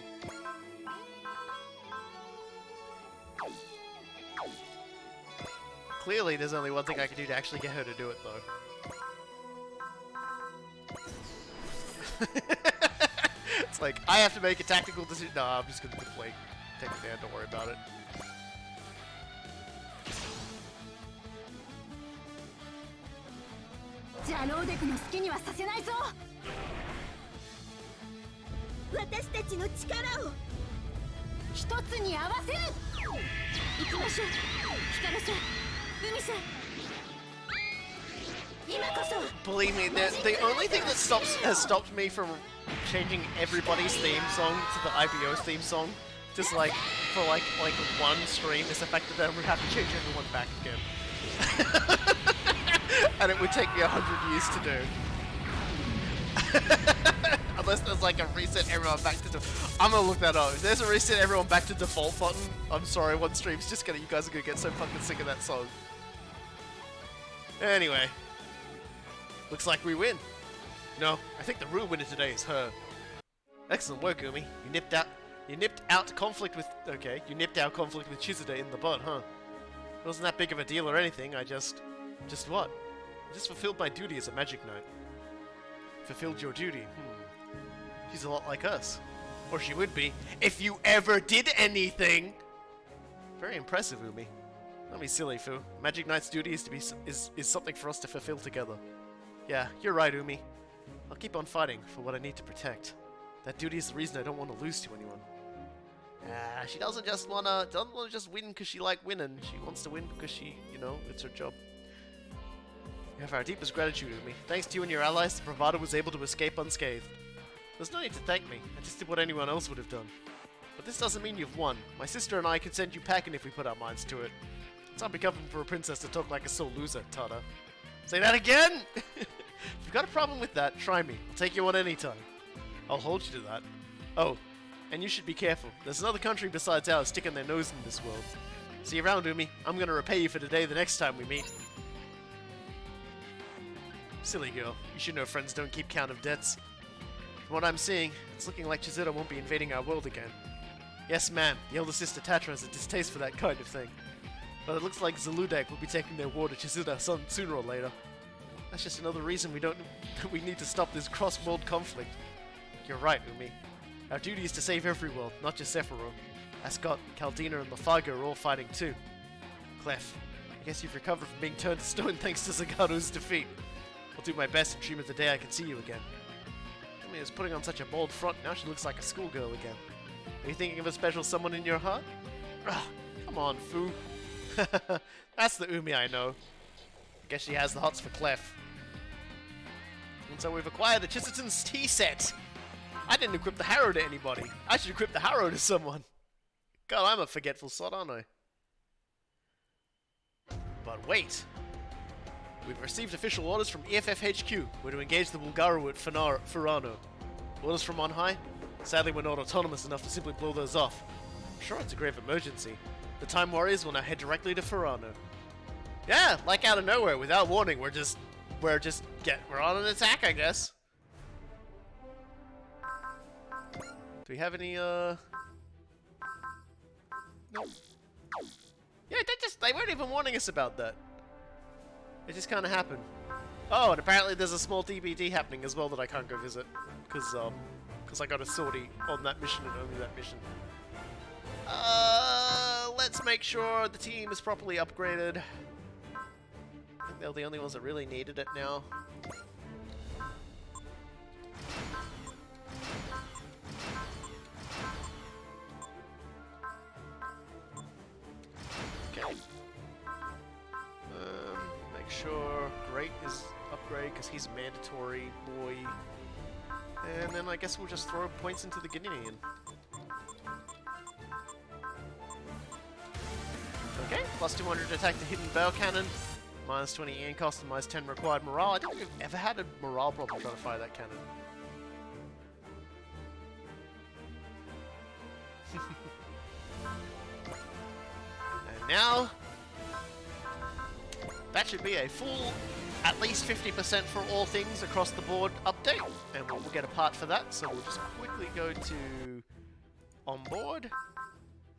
Clearly, there's only one thing I can do to actually get her to do it, though. It's like, I have to make a tactical decision. No, I'm just gonna deflate. Take it down, don't worry about it. ジャローデクの好きにはさせないぞ。私たちの力を一つに合わせる。行きましょう。ヒカルさん、海さん。今こそ。Believe me, the only thing that has stopped me from changing everybody's theme song to the IBO's theme song, just like for like one stream, is the fact that then we have to change everyone back again. And it would take me 100 years to do. Unless there's like a reset everyone back to I'm gonna look that up. If there's a reset everyone back to default button, I'm sorry, one stream's just gonna, you guys are gonna get so fucking sick of that song. Anyway. Looks like we win. No, I think the real winner today is her. Excellent work, Umi. You nipped out conflict with Chizuda in the bud, huh? It wasn't that big of a deal or anything, I just what? I just fulfilled my duty as a magic knight. Fulfilled your duty, She's a lot like us. Or she would be, if you ever did anything! Very impressive, Umi. Don't be silly, Fu. Magic Knight's duty is something for us to fulfill together. Yeah, you're right, Umi. I'll keep on fighting for what I need to protect. That duty is the reason I don't want to lose to anyone. She doesn't want to just win because she like winning. She wants to win because she, it's her job. You have our deepest gratitude, Umi. Thanks to you and your allies, the Bravado was able to escape unscathed. There's no need to thank me. I just did what anyone else would have done. But this doesn't mean you've won. My sister and I could send you packing if we put our minds to it. It's unbecoming for a princess to talk like a sore loser, Tata. Say that again? If you've got a problem with that, try me. I'll take you on any time. I'll hold you to that. Oh, and you should be careful. There's another country besides ours sticking their nose in this world. See you around, Umi. I'm gonna repay you for today the next time we meet. Silly girl. You should know friends don't keep count of debts. From what I'm seeing, it's looking like Chizuda won't be invading our world again. Yes, ma'am. The elder sister Tatra has a distaste for that kind of thing. But it looks like Zeludek will be taking their war to Chizuda sooner or later. That's just another reason we need to stop this cross-world conflict. You're right, Umi. Our duty is to save every world, not just Sephiroth. Ascot, Caldina, and Lafaga are all fighting too. Clef, I guess you've recovered from being turned to stone thanks to Zagato's defeat. I'll do my best and dream of the day I can see you again. Umi was putting on such a bold front, now she looks like a schoolgirl again. Are you thinking of a special someone in your heart? Come on, Fu. That's the Umi I know. I guess she has the hots for Clef. And so we've acquired the Chisaton's tea set. I didn't equip the Harrow to anybody. I should equip the Harrow to someone. God, I'm a forgetful sod, aren't I? But wait. We've received official orders from EFF HQ. We're to engage the Bulgaru at Furano. Orders from on high? Sadly, we're not autonomous enough to simply blow those off. I'm sure it's a grave emergency. The Time Warriors will now head directly to Furano. Yeah, like out of nowhere, without warning, we're on an attack, I guess. Do we have any, No. Yeah, they weren't even warning us about that. It just kind of happened. Oh, and apparently there's a small DBD happening as well that I can't go visit. Because I got a sortie on that mission and only that mission. Let's make sure the team is properly upgraded. I think they're the only ones that really needed it now. Okay. Make sure Great is upgrade because he's mandatory, boy. And then I guess we'll just throw points into the Guinean. Okay, plus 200 to attack the hidden bell cannon, minus 20 aim cost and minus 10 required morale. I don't think we've ever had a morale problem trying to fire that cannon. And now, that should be a full, at least 50% for all things across the board update. And we'll get a part for that, so we'll just quickly go to onboard.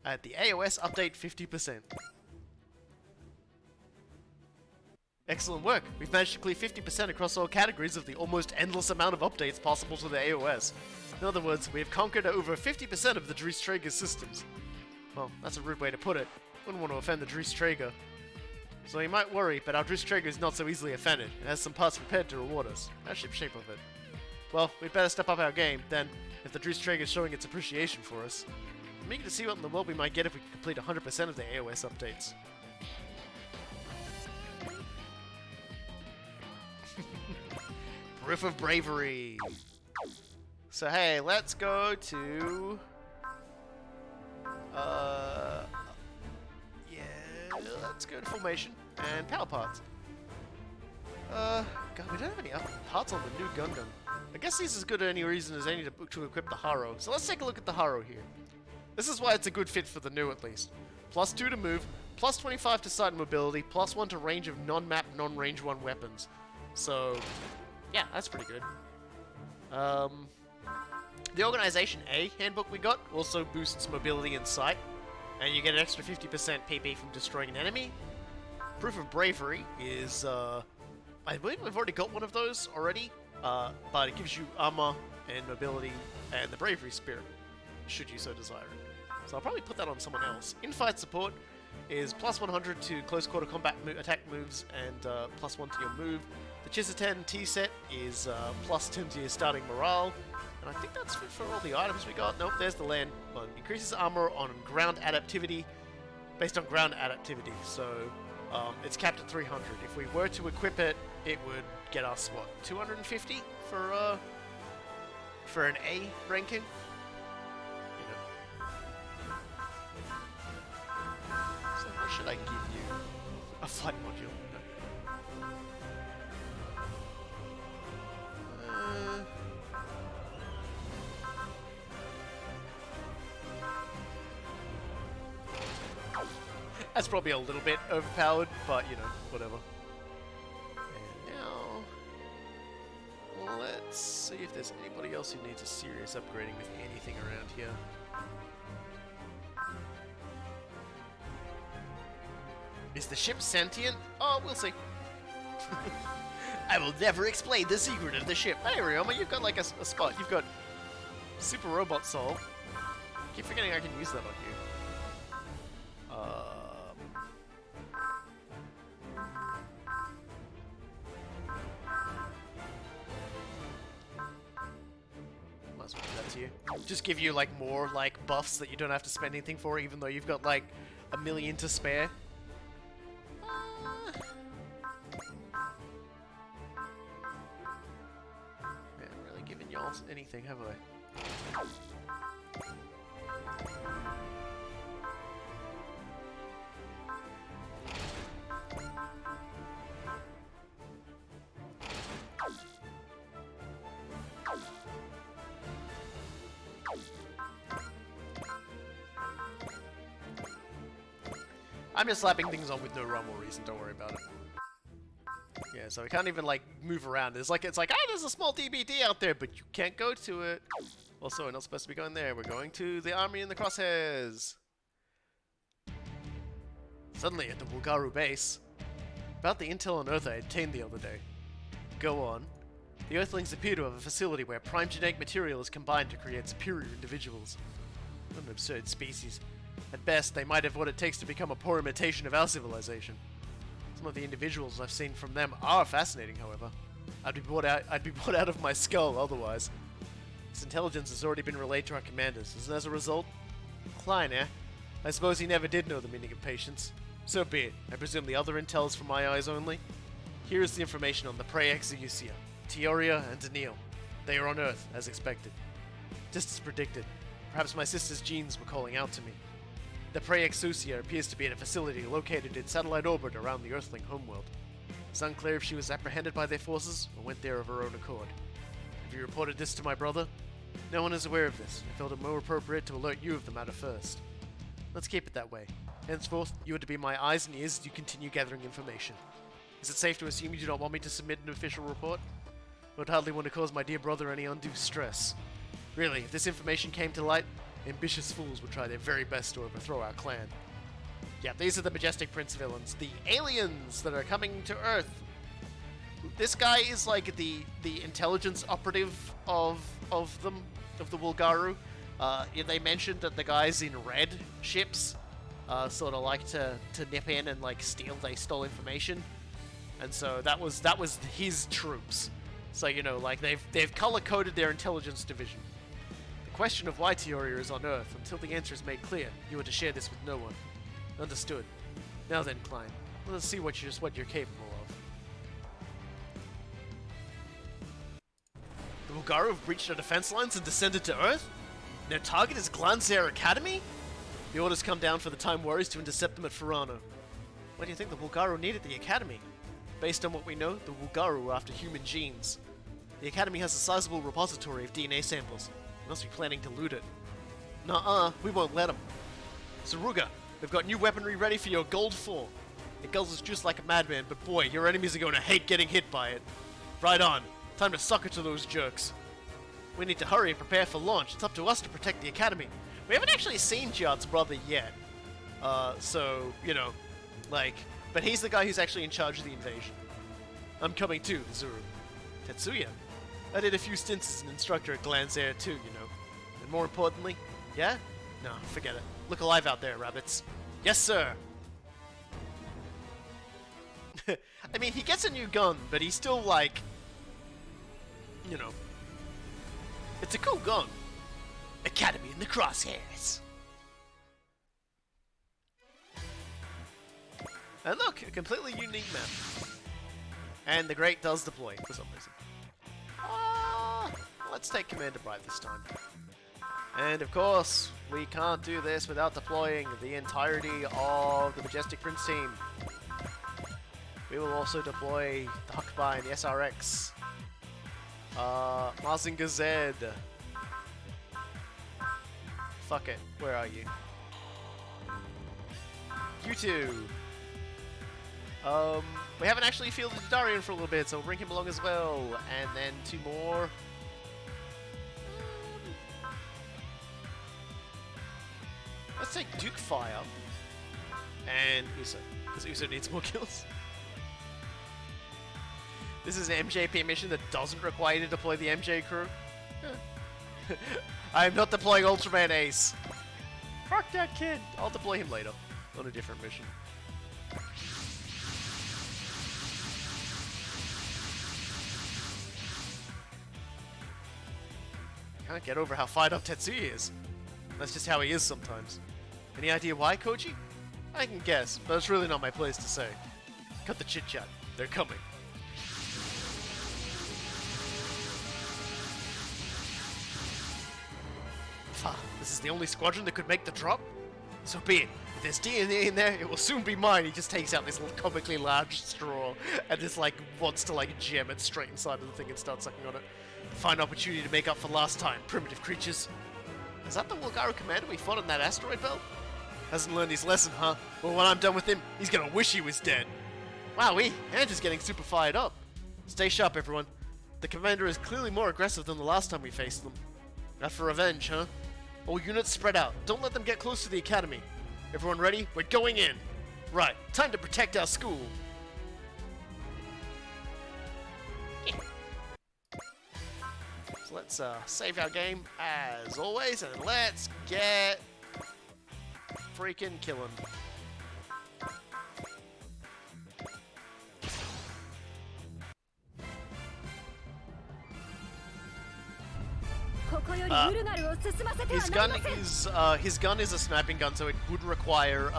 At the AOS update 50%. Excellent work! We've managed to clear 50% across all categories of the almost endless amount of updates possible to the AOS. In other words, we have conquered over 50% of the Dries Traeger systems. Well, that's a rude way to put it. Wouldn't want to offend the Dries Traeger. So you might worry, but our Dries Traeger is not so easily offended, and has some parts prepared to reward us. How's the shape of it? Well, we'd better step up our game, then, if the Dries Traeger is showing its appreciation for us. I'm eager to see what in the world we might get if we complete 100% of the AOS updates. Proof of bravery! So hey, let's go to... yeah, let's go to formation and power parts. God, we don't have any parts on the new Gundam. I guess this is as good as any reason as any to equip the Haro. So let's take a look at the Haro here. This is why it's a good fit for the new, at least. Plus 2 to move, plus 25 to sight and mobility, plus 1 to range of non-map, non-range 1 weapons. So, yeah, that's pretty good. The Organization A handbook we got also boosts mobility and sight, and you get an extra 50% PP from destroying an enemy. Proof of Bravery is, I believe we've already got one of those already, but it gives you armor and mobility and the Bravery Spirit, should you so desire it. So I'll probably put that on someone else. In-fight support is plus 100 to close quarter combat attack moves and plus 1 to your move. The Chisaten T-set is plus 10 to your starting morale. And I think that's fit for all the items we got. Nope, there's the land one. Increases armor on ground adaptivity, based on ground adaptivity. So it's capped at 300. If we were to equip it, it would get us, what, 250 for an A ranking? Or should I give you a flight module? No. That's probably a little bit overpowered, but you know, whatever. And now, let's see if there's anybody else who needs a serious upgrading with anything around here. Is the ship sentient? Oh, we'll see. I will never explain the secret of the ship. Hey, Ryoma, you've got like a spot. You've got Super Robot Soul. I keep forgetting I can use that on you. Might as well do that to you. Just give you like more like buffs that you don't have to spend anything for, even though you've got like a million to spare. Anything, have I? I'm just slapping things on with no rhyme or reason, don't worry about it. Yeah, so we can't even, like, move around. It's like, there's a small DBD out there, but you can't go to it. Also, we're not supposed to be going there. We're going to the army in the crosshairs. Suddenly, at the Wulgaru base, about the intel on Earth I obtained the other day. Go on. The Earthlings appear to have a facility where prime genetic material is combined to create superior individuals. What an absurd species. At best, they might have what it takes to become a poor imitation of our civilization. Some of the individuals I've seen from them are fascinating, however. I'd be bored out of my skull otherwise. This intelligence has already been relayed to our commanders, and as a result, Klein, eh? I suppose he never did know the meaning of patience. So be it. I presume the other intel is for my eyes only. Here is the information on the Prey Executia, Teoria, and Daniil. They are on Earth, as expected. Just as predicted. Perhaps my sister's genes were calling out to me. The Prey Exusia appears to be at a facility located in satellite orbit around the Earthling homeworld. It's unclear if she was apprehended by their forces or went there of her own accord. Have you reported this to my brother? No one is aware of this. I felt it more appropriate to alert you of the matter first. Let's keep it that way. Henceforth, you are to be my eyes and ears as you continue gathering information. Is it safe to assume you do not want me to submit an official report? I would hardly want to cause my dear brother any undue stress. Really, if this information came to light, ambitious fools would try their very best to overthrow our clan. Yeah, these are the Majestic Prince villains. The aliens that are coming to Earth. This guy is like the intelligence operative of the Wulgaru. They mentioned that the guys in red ships sort of like to nip in and like steal. They stole information, and so that was his troops. So you know, like they've color coded their intelligence division. The question of why Teoria is on Earth, until the answer is made clear, you are to share this with no one. Understood. Now then, Klein, let us see what you're capable of. The Wulgaru have breached our defense lines and descended to Earth? Their target is Zanskar Academy? The orders come down for the Time Warriors to intercept them at Furano. What do you think the Wulgaru need at the Academy? Based on what we know, the Wulgaru are after human genes. The Academy has a sizable repository of DNA samples. They must be planning to loot it. Nuh-uh, we won't let them. Saruga, we've got new weaponry ready for your gold form. It guzzles just like a madman, but boy, your enemies are going to hate getting hit by it. Right on. Time to sucker to those jerks. We need to hurry and prepare for launch. It's up to us to protect the Academy. We haven't actually seen Jad's brother yet. So, you know, like... But he's the guy who's actually in charge of the invasion. I'm coming too, Zuru. Tetsuya. I did a few stints as an instructor at Zanskar too, you know. And more importantly... Yeah? No, forget it. Look alive out there, rabbits. Yes, sir! I mean, he gets a new gun, but he's still like... You know... It's a cool gun. Academy in the crosshairs. And look, a completely unique map. And the Great does deploy for some reason. Let's take Commander Bright this time. And of course, we can't do this without deploying the entirety of the Majestic Prince team. We will also deploy the Huckby and the SRX. Mazinger Z. Fuck it, where are you? You two. We haven't actually fielded Darian for a little bit, so we'll bring him along as well. And then two more. Let's take Duke Fire. And Uso, because Uso needs more kills. This is an MJP mission that doesn't require you to deploy the MJ crew. I am not deploying Ultraman Ace. Fuck that kid. I'll deploy him later on a different mission. I can't get over how fired up Tetsuya is. That's just how he is sometimes. Any idea why, Koji? I can guess, but it's really not my place to say. Cut the chit-chat. They're coming. This is the only squadron that could make the drop? So be it. If there's DNA in there, it will soon be mine. He just takes out this little comically large straw and just like wants to like jam it straight inside of the thing and start sucking on it. Fine opportunity to make up for last time, primitive creatures. Is that the Wulgaru commander we fought on that asteroid belt? Hasn't learned his lesson, huh? Well, when I'm done with him, he's gonna wish he was dead. Wowee, Andrew's getting super fired up. Stay sharp, everyone. The commander is clearly more aggressive than the last time we faced them. Out for revenge, huh? All units spread out. Don't let them get close to the academy. Everyone ready? We're going in. Right, time to protect our school. Yeah. So let's save our game as always, and let's get freaking killing. His gun is a sniping gun, so it would require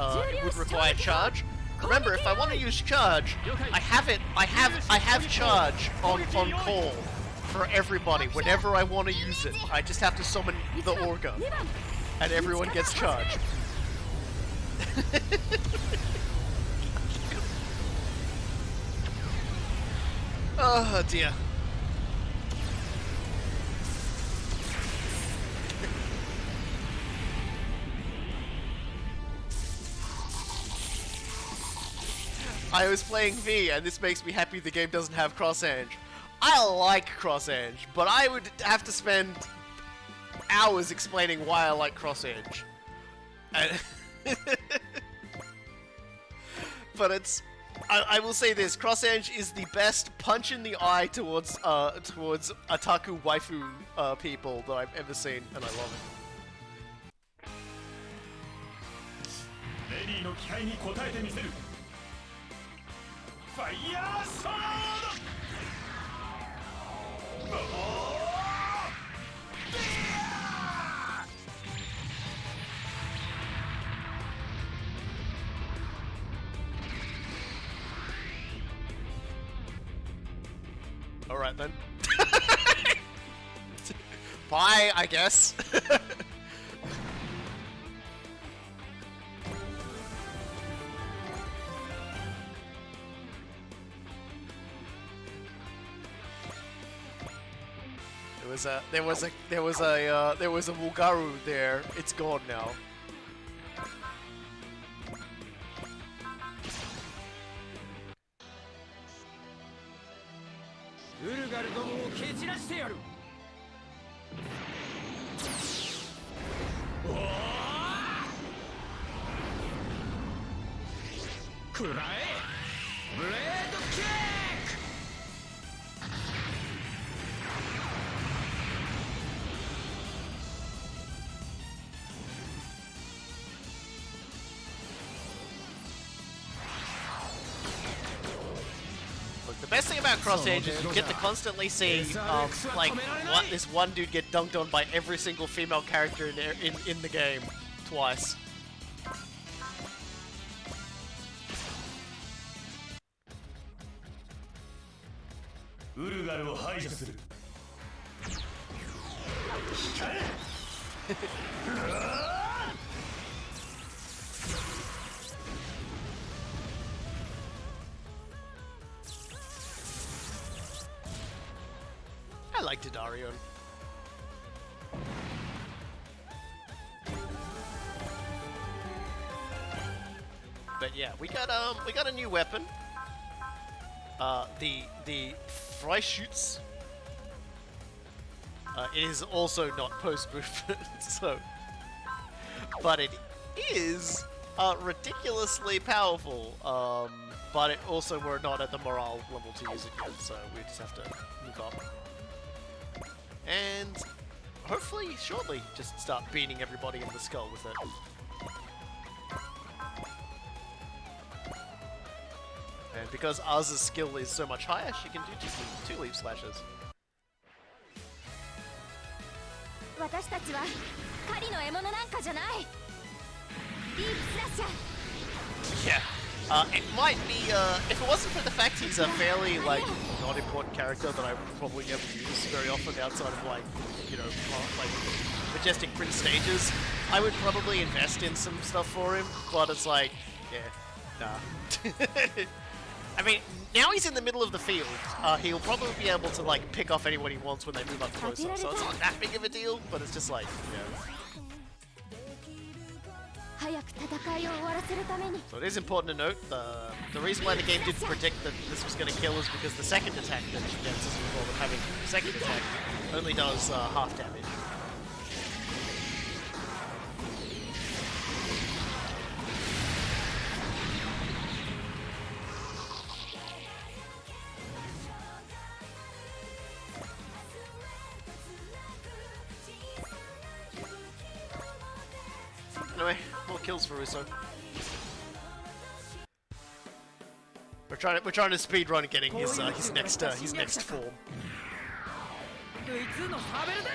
charge. Remember, if I want to use charge, I have charge on call for everybody whenever I want to use it. I just have to summon the Orga, and everyone gets charge. Oh dear. I was playing V, and this makes me happy the game doesn't have cross-edge. I like cross-edge, but I would have to spend hours explaining why I like cross-edge. But it's... I will say this, cross-edge is the best punch in the eye towards otaku waifu people that I've ever seen, and I love it. レディの期待に応えてみせる。ファイヤーソード。Alright then. Bye, I guess. There was a Wulgaru there. It's gone now. The best thing about Cross-Edge is you get to constantly see, this one dude get dunked on by every single female character in the game, twice. I like Didarion. But yeah, we got a new weapon. The Freischütz. It is also not post movement, so, but it is ridiculously powerful. But it also we're not at the morale level to use it yet, so we just have to move up. And hopefully shortly just start beating everybody in the skull with it. And because Az's skill is so much higher, she can do two leaf slashes. Yeah. It might be, if it wasn't for the fact he's a fairly, like, not important character that I would probably never use very often outside of, like, you know, like, Majestic Prince stages, I would probably invest in some stuff for him, but it's like, yeah, nah. I mean, now he's in the middle of the field, he'll probably be able to, like, pick off anyone he wants when they move up closer, so it's not that big of a deal, but it's just like, you know. 早く戦いを終わらせるために So it is important to note, the reason why the game didn't predict that this was going to kill is because the second attack that she gets as a result of having the second attack only does half damage. Anyway, more kills for Russo. We're trying to speedrun getting his next form. ルイ2のサーベルで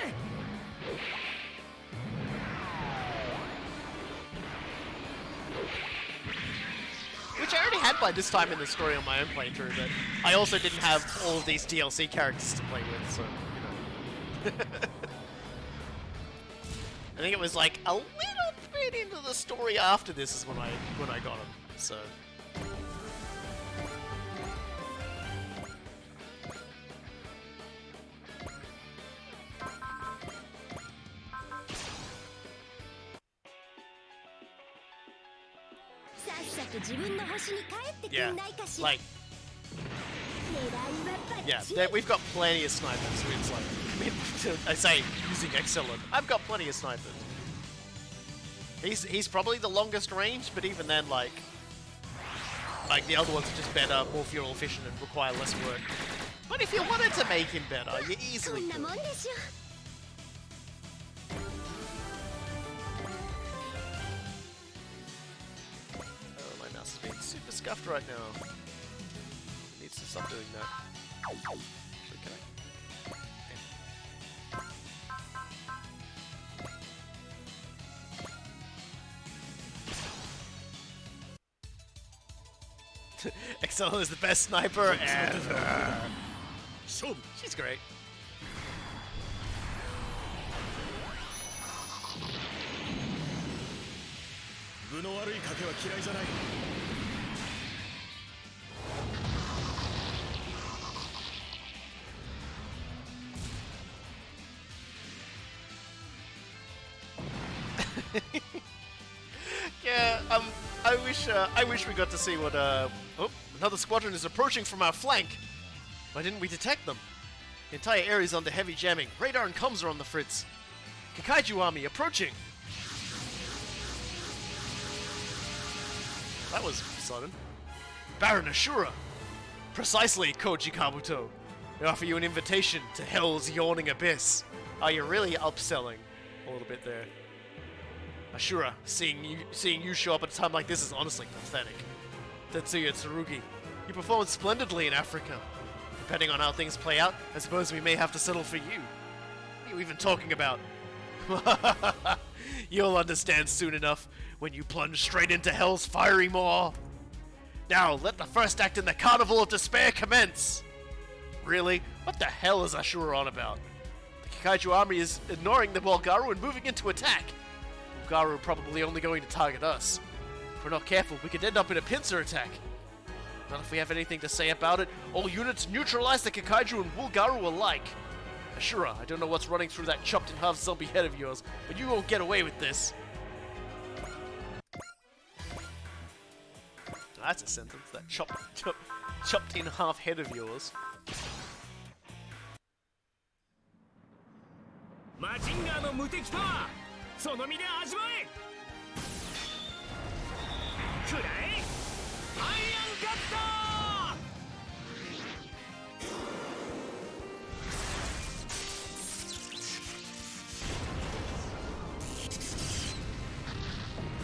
Which I already had by this time in the story on my own playthrough, but I also didn't have all of these DLC characters to play with, so, you know. I think it was like a little bit into the story after this is when I got him, so. Yeah, like, yeah, we've got plenty of snipers, so it's like, I mean, I say using excellent. I've got plenty of snipers. He's probably the longest range, but even then, like the other ones are just better, more fuel efficient, and require less work. But if you wanted to make him better, you easily could. Oh, my mouse is being super scuffed right now. It needs to stop doing that. Okay. Excel is the best sniper ever. She's great. Yeah, I wish we got to see what, oh, another squadron is approaching from our flank. Why didn't we detect them? The entire area is under heavy jamming. Radar and comms are on the fritz. Kakaiju army approaching. That was sudden. Baron Ashura. Precisely, Koji Kabuto. I offer you an invitation to Hell's yawning abyss. Oh, you're really upselling a little bit there. Ashura, seeing you show up at a time like this is honestly pathetic. Tetsuya Tsurugi, you performed splendidly in Africa. Depending on how things play out, I suppose we may have to settle for you. What are you even talking about? You'll understand soon enough when you plunge straight into Hell's fiery maw. Now, let the first act in the Carnival of Despair commence! Really? What the hell is Ashura on about? The Kakaiju army is ignoring the Bulgaru and moving into attack. Bulgaru probably only going to target us. If we're not careful, we could end up in a pincer attack. Not if we have anything to say about it. All units neutralize the Kakaiju and Bulgaru alike. Ashura, I don't know what's running through that chopped-in-half zombie head of yours, but you won't get away with this. That's a sentence, that chopped-in-half head of yours. マジンガーの無敵パワーその身で味わえくらえアイアンカッタ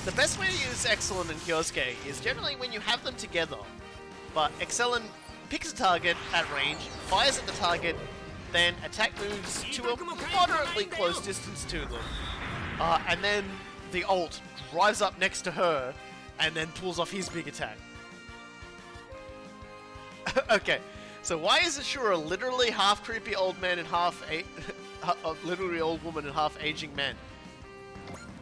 ー The best way to use Excellent and Kyosuke is generally when you have them together. But Excellent picks a target at range, fires at the target, then attack moves to a moderately close distance to them. And then the ult drives up next to her and then pulls off his big attack. Okay, so why is Ashura literally half creepy old man and half literally old woman and half aging man?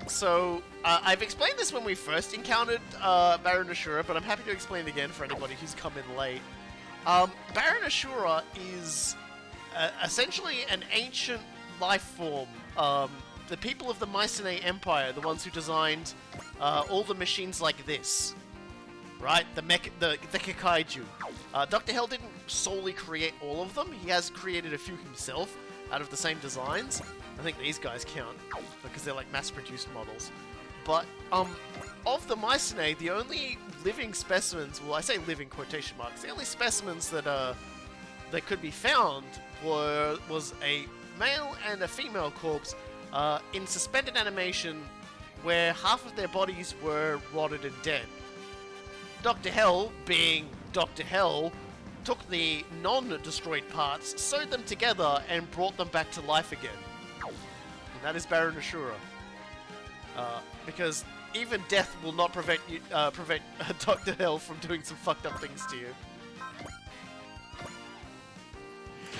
So, I've explained this when we first encountered Baron Ashura, but I'm happy to explain it again for anybody who's come in late. Baron Ashura is essentially an ancient life form. The people of the Mycenae Empire, the ones who designed all the machines like this, right? The Kakaiju. Dr. Hell didn't solely create all of them. He has created a few himself out of the same designs. I think these guys count because they're like mass-produced models. But of the Mycenae, the only living specimens, well, I say living quotation marks, the only specimens that that could be found was a male and a female corpse in suspended animation where half of their bodies were rotted and dead. Dr. Hell, being Dr. Hell, took the non-destroyed parts, sewed them together, and brought them back to life again. And that is Baron Ashura. Because even death will not prevent Dr. Hell from doing some fucked up things to you.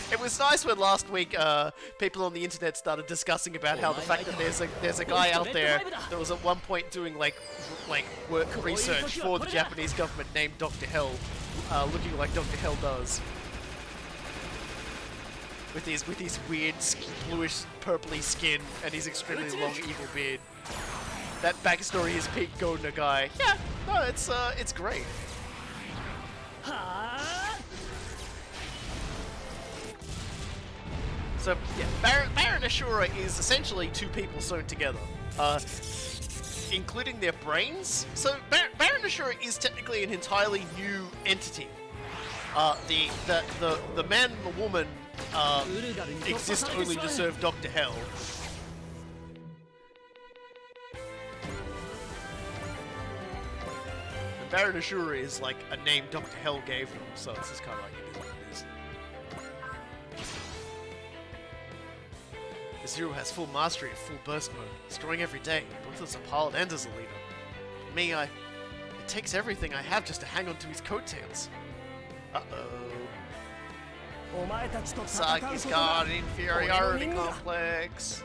It was nice when last week people on the internet started discussing about how the fact that there's a guy out there that was at one point doing like work research for the Japanese government named Dr. Hell, looking like Dr. Hell does, with his weird bluish purpley skin and his extremely long evil beard. That backstory is Pete Godner guy. Yeah, no, it's great. So, yeah, Baron Ashura is essentially two people sewn together, including their brains. So, Baron Ashura is technically an entirely new entity. The man and the woman exist only to serve Dr. Hell. And Baron Ashura is like a name Dr. Hell gave him, so it's just kind of like it is what it is. Zero has full mastery of full burst mode, destroying every day, both as a pilot and as a leader. For me, it takes everything I have just to hang on to his coattails. Saki's got an inferiority complex.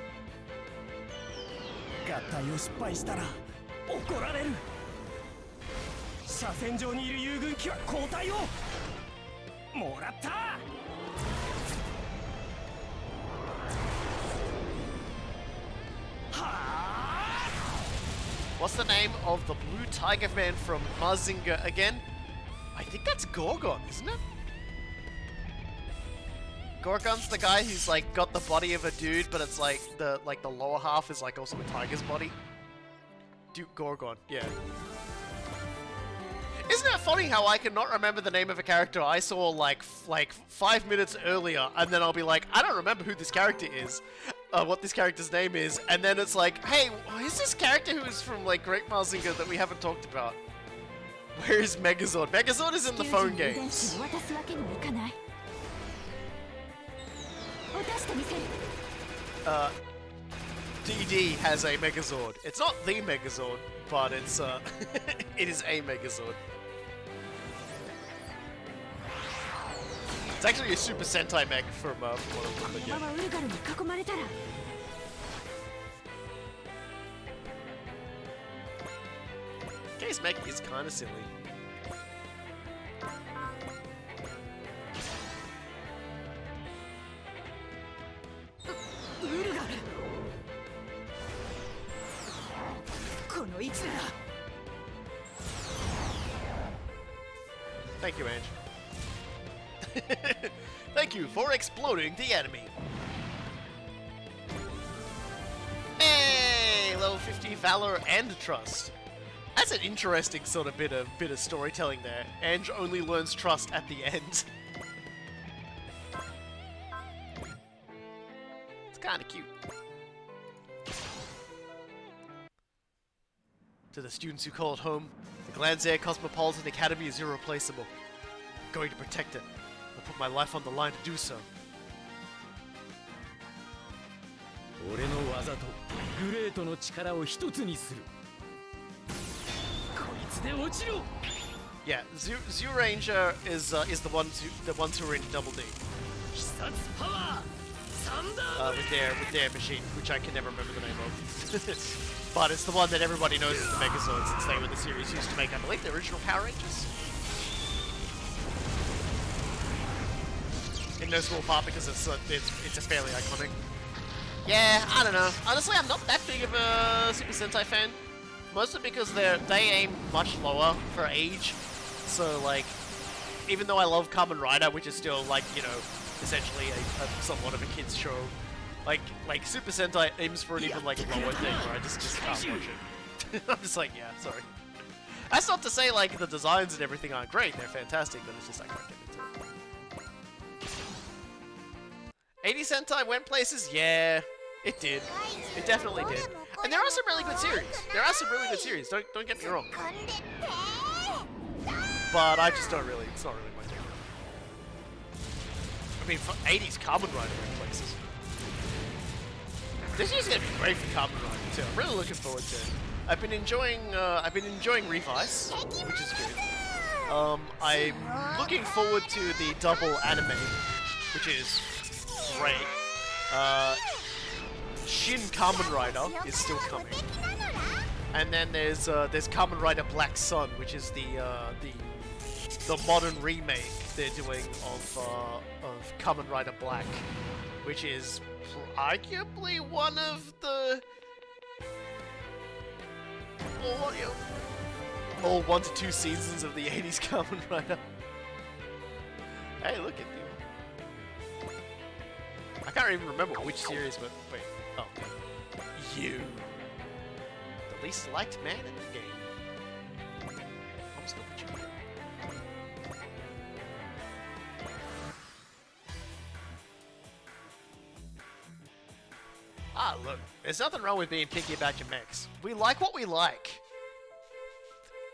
What's the name of the blue tiger man from Mazinger again? I think that's Gorgon, isn't it? Gorgon's the guy who's like got the body of a dude, but it's like the lower half is like also a tiger's body. Duke Gorgon, yeah. Isn't it funny how I cannot remember the name of a character I saw like 5 minutes earlier, and then I'll be like, I don't remember who this character is. What this character's name is, and then it's like, hey, who's this character who is from like Great Mazinger that we haven't talked about? Where is Megazord? Megazord is in the phone games. DD has a Megazord. It's not the Megazord, but it's it is a Megazord. It's actually a Super Sentai mech from one of them, but yeah. Case mech is kind of silly. Thank you, Ange. Thank you for exploding the enemy. Hey, level 50 Valor and Trust. That's an interesting sort of bit of storytelling there. Ange only learns trust at the end. It's kind of cute. To the students who call it home, the Glanzair Cosmopolitan Academy is irreplaceable. I'm going to protect it. I'll put my life on the line to do so. Yeah, Zoo Ranger is the ones who are in Double D. With their machine, which I can never remember the name of. But it's the one that everybody knows as the Megazord, since they were the series used to make, I believe, the original Power Rangers. In no small part because it's just fairly iconic. Yeah, I don't know. Honestly, I'm not that big of a Super Sentai fan. Mostly because they aim much lower for age. So like, even though I love Kamen Rider, which is still like, you know, essentially a somewhat of a kid's show, like Super Sentai aims for an even like lower thing where I just can't watch it. I'm just like, yeah, sorry. That's not to say like the designs and everything aren't great, they're fantastic, but it's just I can't get into it. 80 Sentai went places? Yeah, it did. It definitely did. And there are some really good series. There are some really good series, don't get me wrong. But I just don't really, it's not really my favorite. I mean, for 80s Kamen Rider went places. This year's gonna be great for Kamen Rider too. I'm really looking forward to it. I've been enjoying Revice, which is good. I'm looking forward to the double anime, which is great. Shin Kamen Rider is still coming, and then there's Kamen Rider Black Sun, which is the modern remake they're doing of Kamen Rider Black, which is arguably one of the all 1 to 2 seasons of the 80s Kamen Rider. Hey, look at you. I can't even remember which series, but wait. Oh, you. The least liked man in the game. I'm just gonna put you here. Ah, look, there's nothing wrong with being picky about your mechs. We like what we like.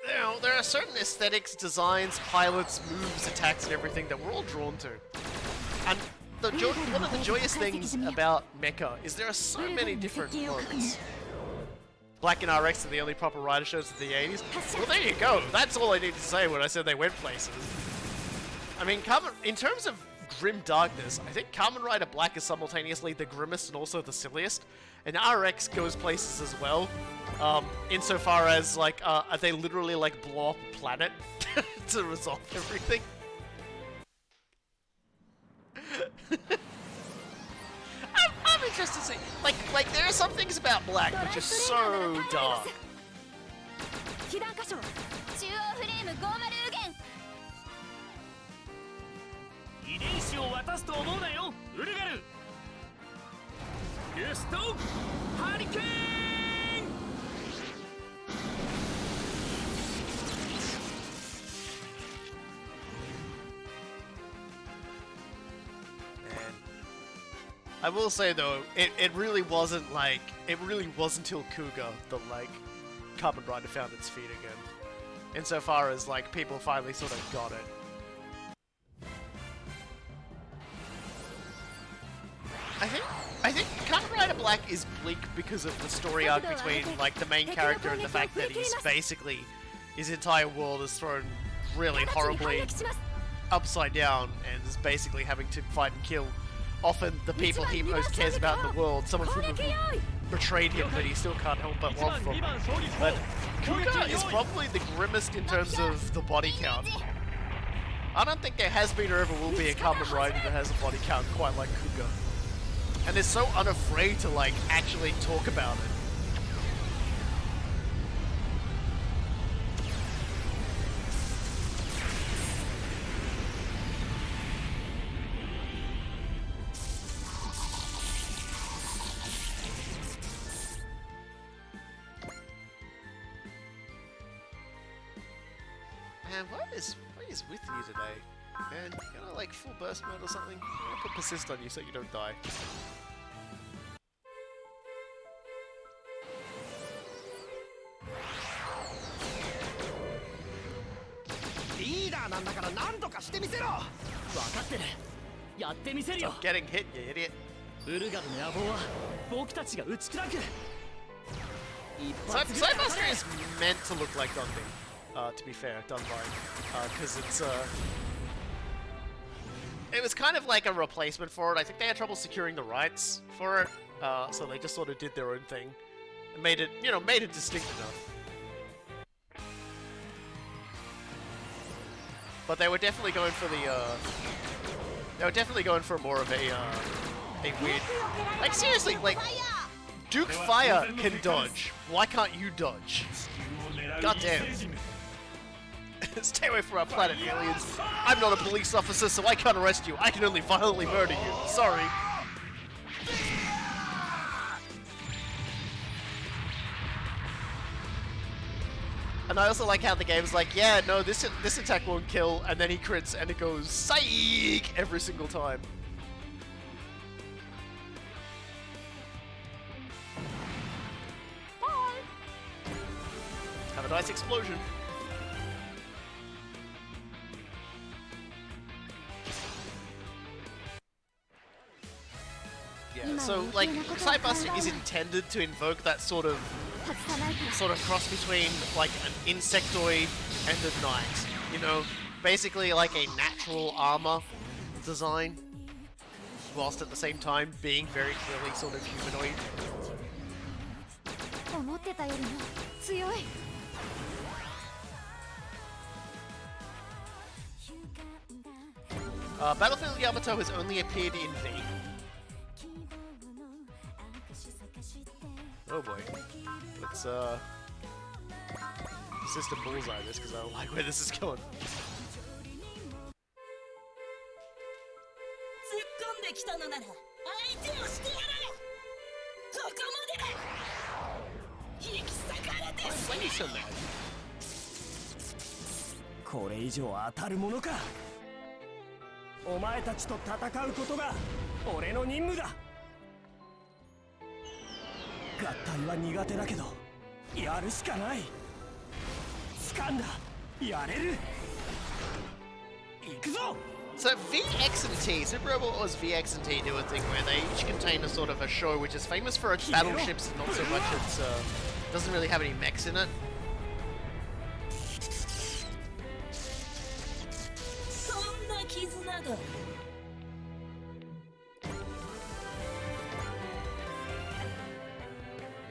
You know, there are certain aesthetics, designs, pilots, moves, attacks, and everything that we're all drawn to. And one of the joyous things about mecha is there are so many different ones. Black and RX are the only proper rider shows of the 80s. Well, there you go. That's all I need to say when I said they went places. I mean, in terms of grim darkness, I think Kamen Rider Black is simultaneously the grimmest and also the silliest, and RX goes places as well, insofar as, like, they literally, like, blow up a planet to resolve everything. I'm interested to see, like, there are some things about Black which are so dark. 被弾箇所中央フレーム50右弦遺伝子を渡すと思うなよウルガルグストハリケーン I will say though, it really wasn't like, it really wasn't until Kuga that like Kamen Rider found its feet again. Insofar as like people finally sort of got it. I think Kamen Rider Black is bleak because of the story arc between like the main character and the fact that he's basically, his entire world is thrown really horribly upside down and is basically having to fight and kill often the people he most cares about in the world, some of whom have betrayed him but he still can't help but love them. But Kuga is probably the grimmest in terms of the body count. I don't think there has been or ever will be a Kamen Rider that has a body count quite like Kuga. And they're so unafraid to like actually talk about it. Man, what is with you today? Man, you got like full burst mode or something? I'm gonna put persist on you so you don't die. Stop getting hit, you idiot. Cyberster is meant to look like Gundam, to be fair, done by, because it's, it was kind of like a replacement for it. I think they had trouble securing the rights for it, so they just sort of did their own thing. And made it, you know, made it distinct enough. But they were definitely going for the, they were definitely going for more of a weird, like seriously, like, Duke Fire can dodge. Why can't you dodge? Goddamn. Stay away from our planet, aliens. I'm not a police officer, so I can't arrest you. I can only violently murder you. Sorry. And I also like how the game's like, yeah, no, this attack won't kill, and then he crits, and it goes psych every single time. Bye. Have a nice explosion. Yeah, so like Sidebuster is intended to invoke that sort of cross between like an insectoid and a knight. You know, basically like a natural armor design, whilst at the same time being very clearly sort of humanoid. Battlefield Yamato has only appeared in V. Oh boy. Let's system bullseye this because I don't like where this is going. Why are you so mad? これ以上当たるものか。お前たちと戦うことが俺の任務だ。合体は苦手だけどやるしかない。掴んだ。やれる。行くぞ。 So VX and T, Super Robot Wars VX and T do a thing where they each contain a sort of a show which is famous for its battleships and not so much its doesn't really have any mechs in it.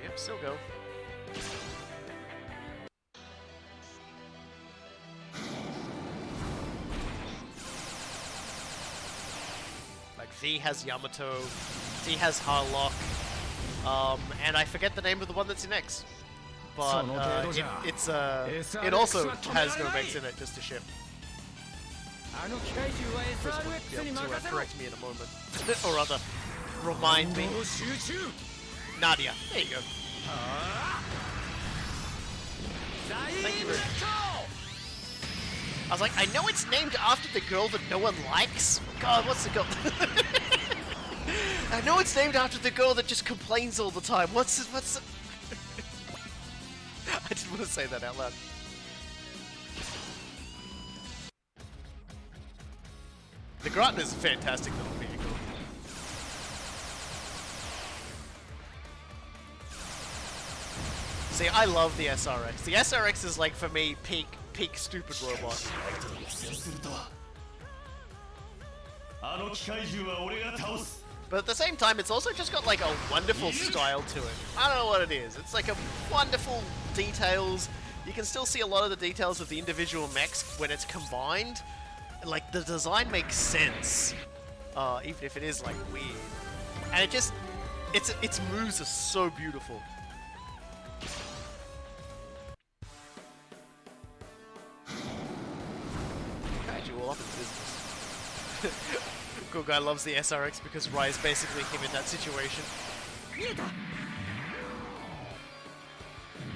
Yep, still go. Like V has Yamato, T has Harlock, and I forget the name of the one that's in X. But it also has no mechs in it, just a ship. Chris will be able to correct me in a moment. Or rather, remind me. Nadia, there you go. Thank you very much. I was like, I know it's named after the girl that no one likes. God, what's the girl? I know it's named after the girl that just complains all the time. What's I didn't want to say that out loud. The Groton is a fantastic little vehicle. See, I love the SRX. The SRX is like, for me, peak stupid robot. But at the same time, it's also just got like a wonderful style to it. I don't know what it is. It's like a wonderful details. You can still see a lot of the details of the individual mechs when it's combined. Like, the design makes sense, even if it is like weird. And it just, its moves are so beautiful. Kaiju all up in business. Cool guy loves the SRX because Rai is basically him in that situation.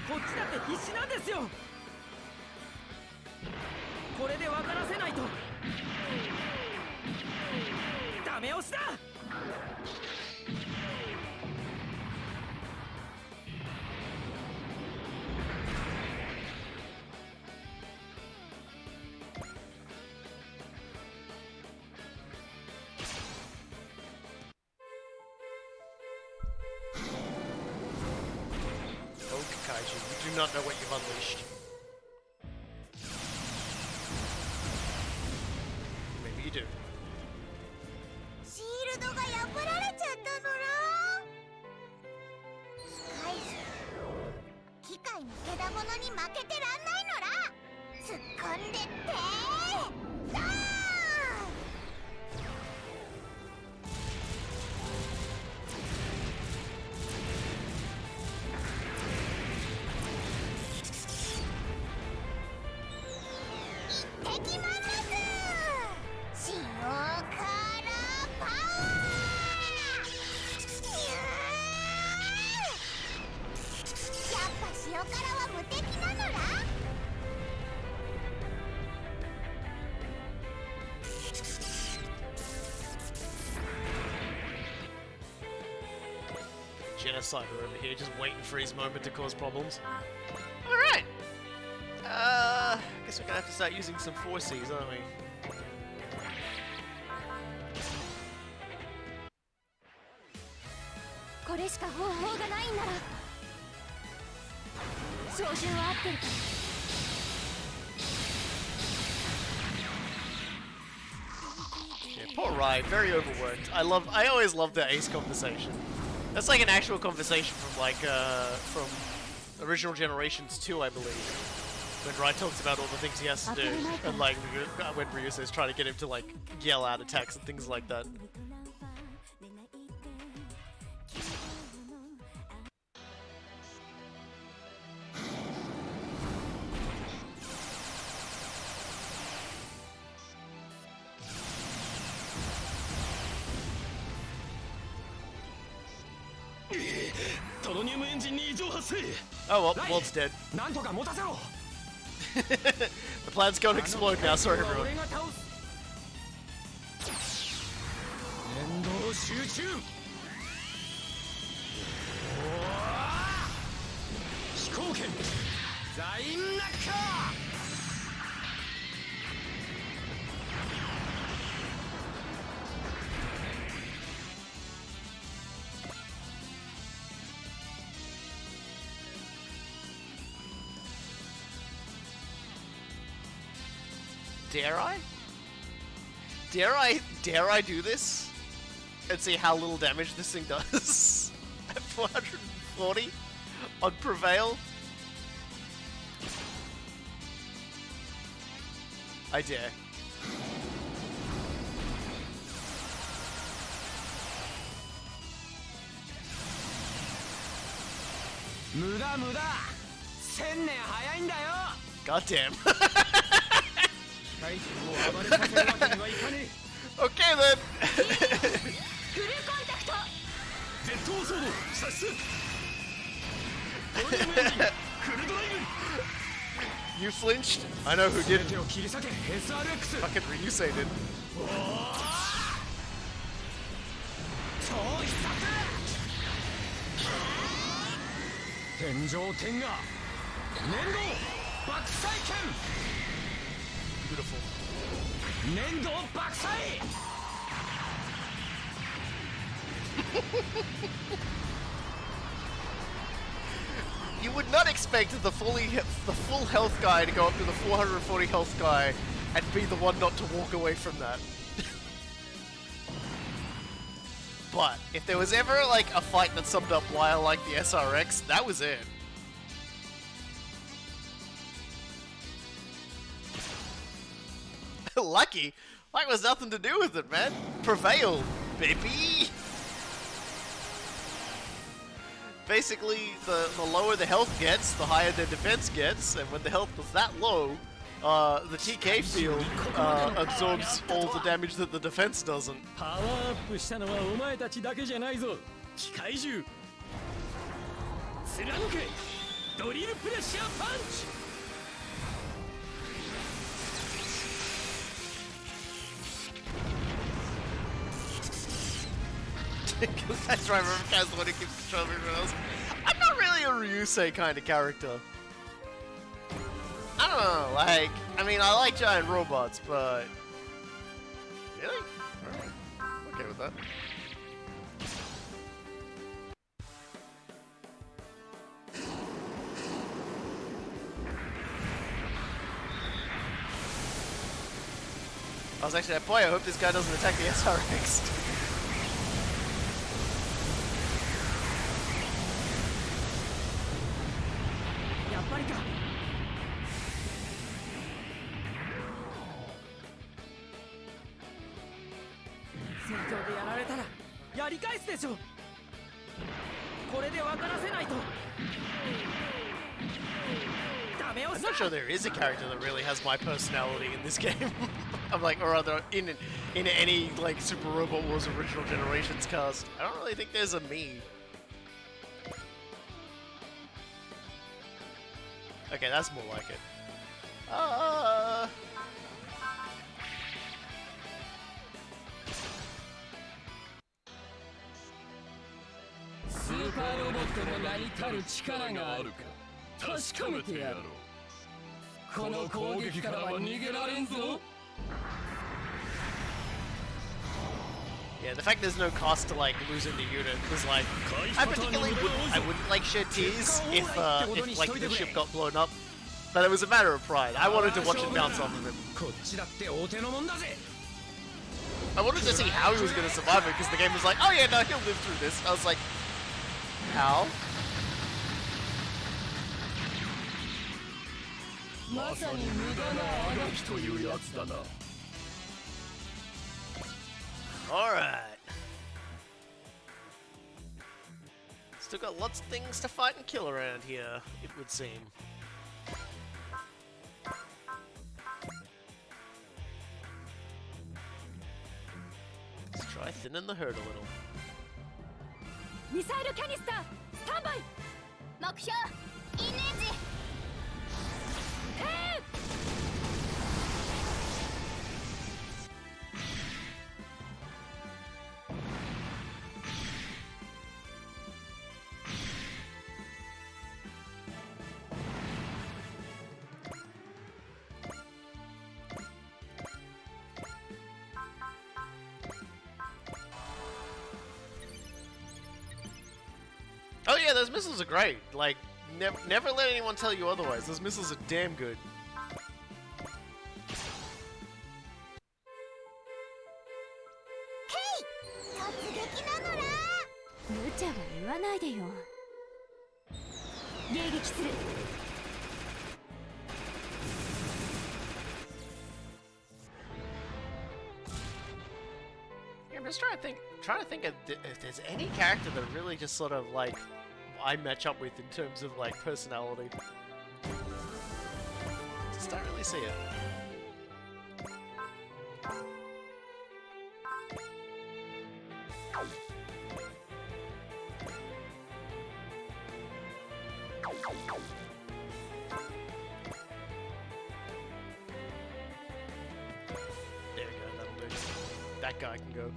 こっちだって必死なんですよ。これで分からせないと。ダメ押しだ。Kaiju, you do not know what you've unleashed. Maybe you do. シールドが破られちゃったのら。カイジ、機械のけだものに負けてらんないのら。突っ込んでってー。ダーン。genocider over here, just waiting for his moment to cause problems. Alright! Guess we're gonna have to start using some 4Cs, aren't we? Yeah, poor Rai, very overworked. I always love the Ace conversation. That's like an actual conversation from like, from Original Generations 2, I believe. When Rai talks about all the things he has to do, and like when Ryusa is trying to get him to like yell out attacks and things like that. Oh well, Walt's dead. The plan's going to explode now, sorry everyone. Dare I? Dare I do this? And see how little damage this thing does? At 440? On Prevail? I dare. God damn. Okay then. You flinched? I know who didn't. Fucking Ryusei did. Beautiful. You would not expect the full health guy to go up to the 440 health guy and be the one not to walk away from that. But if there was ever like a fight that summed up why I like the SRX, that was it. Lucky? Like was nothing to do with it, man. Prevail, baby. Basically, the lower the health gets, the higher their defense gets, and when the health was that low, the TK field absorbs all the damage that the defense doesn't. That's right, remember Kaz the one who keeps control of everyone else. I'm not really a Ryusei kind of character. I don't know, like, I mean, I like giant robots, but... Really? Alright. I'm okay with that. I was actually like, boy, I hope this guy doesn't attack the SRX. I'm not sure there is a character that really has my personality in this game. I'm like, or rather, in any like Super Robot Wars Original Generations cast, I don't really think there's a me. Okay, that's more like it. 人の名にたる力があるか確かめてやろう。この攻撃からは逃げられんぞ。 Yeah, the fact there's no cost to like losing the unit was like I wouldn't like shed tears if like the ship got blown up, but it was a matter of pride. I wanted to watch it bounce off of him. I wanted to see how he was going to survive it because the game was like, oh yeah, no, he'll live through this. I was like, how? Alright. Still got lots of things to fight and kill around here, it would seem. Let's try thinning the herd a little. ミサイルキャニスタースタンバイ。目標イメージ。Oh yeah, those missiles are great. Like, never let anyone tell you otherwise. Those missiles are damn good. 無茶は言わないでよ。迎撃する。 I'm just trying to think of if there's any character that really just sort of like I match up with in terms of like personality. Just don't really see it. There we go, that'll do. That guy can go.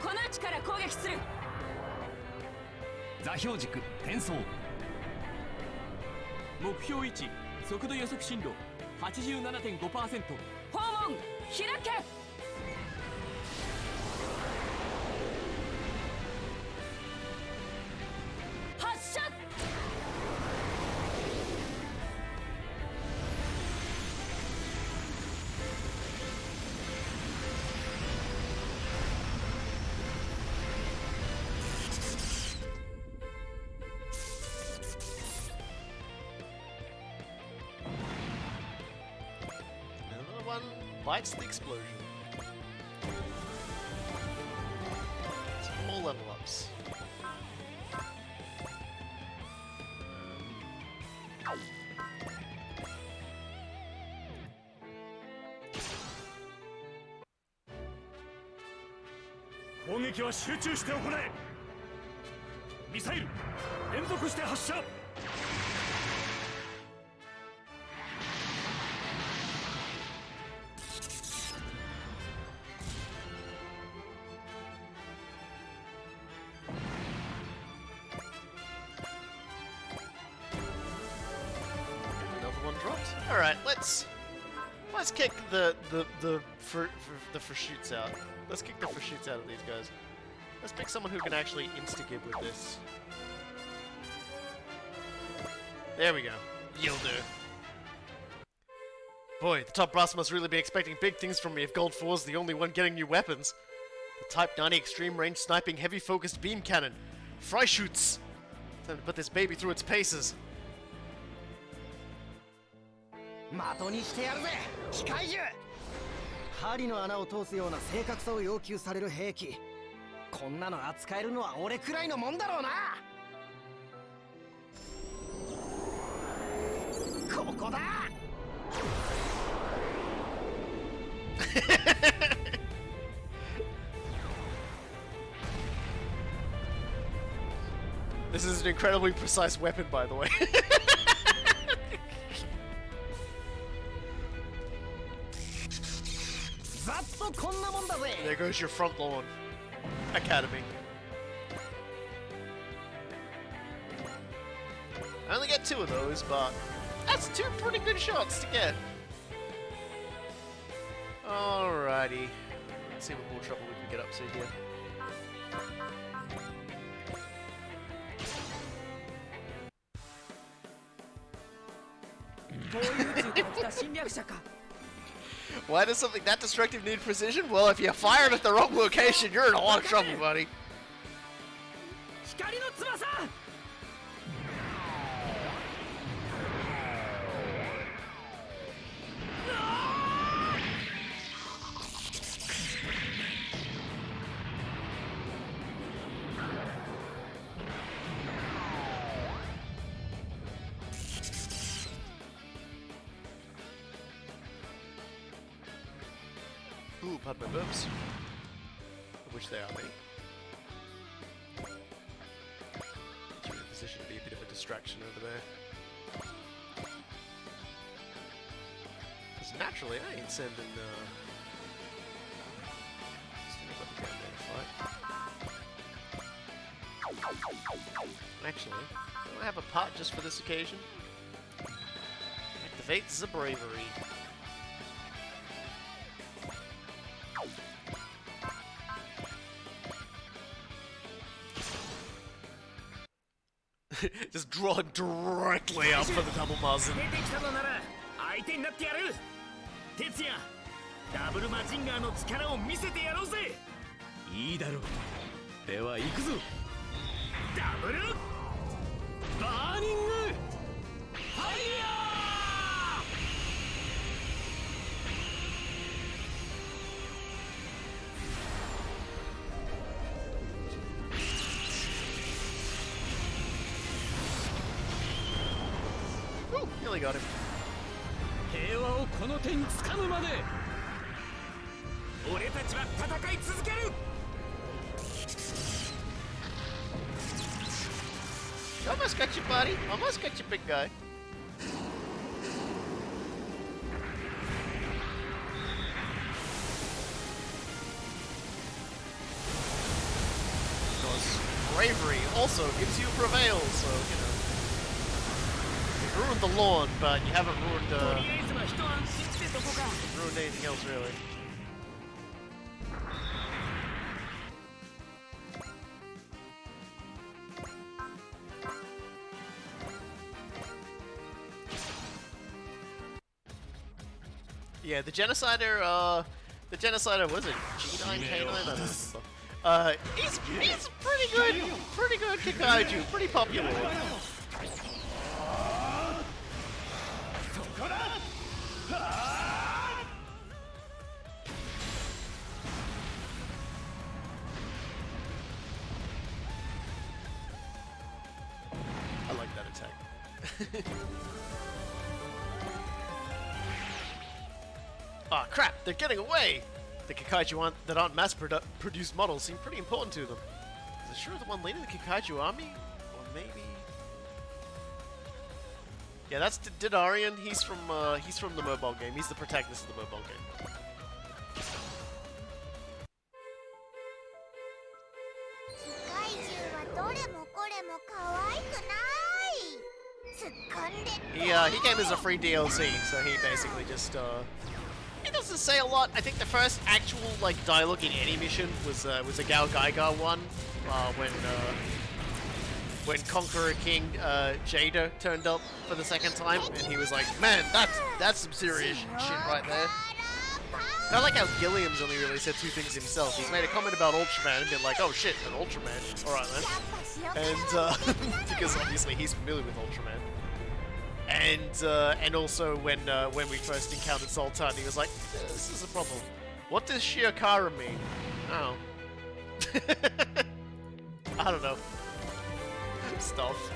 この位置から攻撃する。座標軸転送。目標位置速度予測進路 87.5%。訪問開け。発射。 Another one bites the explosion. Some more level ups. Another one dropped. All right, let's kick the shoots out. Let's kick the shoots out of these guys. Let's pick someone who can actually insta-gib with this. There we go. You'll do. Boy, the top brass must really be expecting big things from me if Gold 4's the only one getting new weapons. The Type 90 extreme range sniping heavy focused beam cannon. Fry shoots. Time to put this baby through its paces. 的にしてやるぜ機械銃針の穴を通すような正確さを要求される兵器こんなの扱えるのは俺くらいのもんだろうなここだThis is an incredibly precise weapon, by the way. There goes your front lawn academy. get 2 of those, but that's 2 pretty good shots to get. Alrighty. Let's see what more trouble we can get up to here. Why does something that destructive need precision? Well, if you fire it at the wrong location, you're in a lot of trouble, buddy. Ooh, pardon my burps. I wish they are me. You're in a position to be a bit of a distraction over there. Because naturally, I ain't sending, Actually, don't I have a pot just for this occasion? Activate the bravery. Just draw him directly up for the double muzzin. 相手になってやる。哲也、ダブルマジンガーの力を見せてやろうぜ。いいだろう。では行くぞ。ダブルバーニングファイヤー。 Nearly got him. 平和をこの手に掴むまで俺たちは戦い続ける Almost got you, buddy. Almost got you, big guy. Because bravery also gives you prevail, so, you know. You've ruined the lawn, but you haven't ruined, ruined anything else, really. Yeah, the genocider, was it G9, K9? I don't know. He's pretty good Kikaiju, pretty popular. I like that attack. Ah, crap! They're getting away! The Kikaiju that aren't mass-produced models seem pretty important to them. Is it sure the one leading the Kikaiju army? Or maybe... Yeah, that's Didarian. He's from the mobile game. He's the protagonist of the mobile game. He came as a free DLC, so he basically just, he doesn't say a lot. I think the first actual, like, dialogue in any mission was a Gao Gaiga one, when Conqueror King, Jada turned up for the second time, and he was like, man, that's some serious shit right there. I like how Gilliam's only really said 2 things himself. He's made a comment about Ultraman and been like, oh shit, an Ultraman. Alright then. And, because obviously he's familiar with Ultraman. And also when we first encountered Sultan, he was like, this is a problem. What does Shiokara mean? Oh. I don't know. Stuff.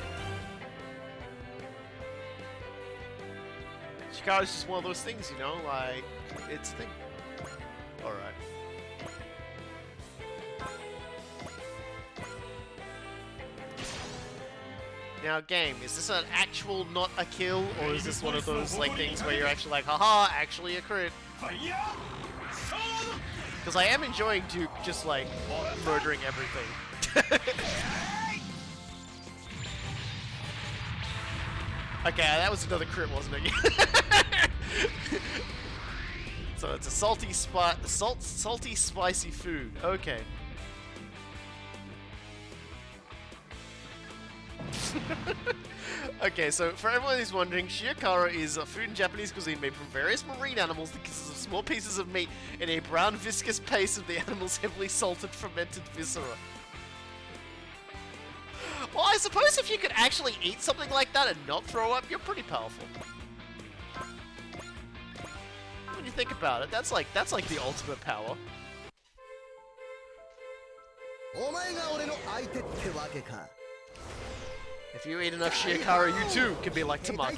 Shikara's just one of those things, you know, like, it's a thing. Alright. Now, game, is this an actual not a kill, or is this one of those, like, things where you're actually like, haha, actually a crit? Because I am enjoying Duke just, like, murdering everything. Okay, that was another crit, wasn't it? So it's a salty spicy food. Okay. Okay, so for everyone who's wondering, shiokara is a food in Japanese cuisine made from various marine animals that consists of small pieces of meat in a brown viscous paste of the animal's heavily salted fermented viscera. Well, I suppose if you could actually eat something like that and not throw up, you're pretty powerful. When you think about it, that's like the ultimate power. If you eat enough shiokara, you too can be like Tamaki.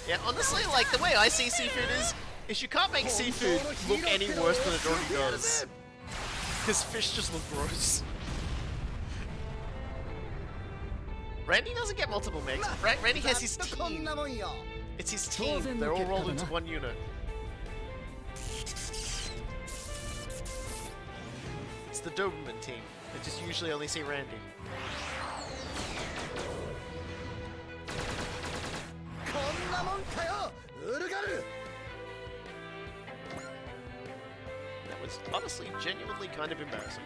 Yeah, honestly, like, the way I see seafood is you can't make seafood look any worse than it already does. Because fish just look gross. Randy doesn't get multiple megs. Randy has his team. It's his team. They're all rolled into one unit. It's the Doberman team. They just usually only see Randy. That was honestly genuinely kind of embarrassing.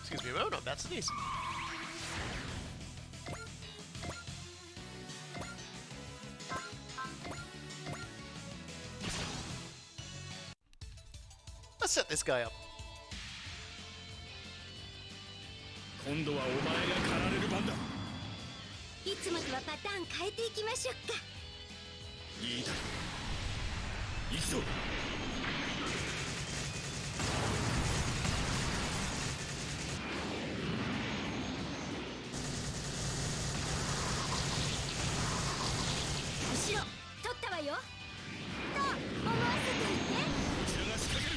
Excuse me, oh no, that's an easy. Let's set this guy up. 今度はお前が狩られる番だ。いつもとはパターン変えていきましょうか。いいだろう。行くぞ。後ろ、取ったわよ。と思わせていて。こちらが仕掛ける。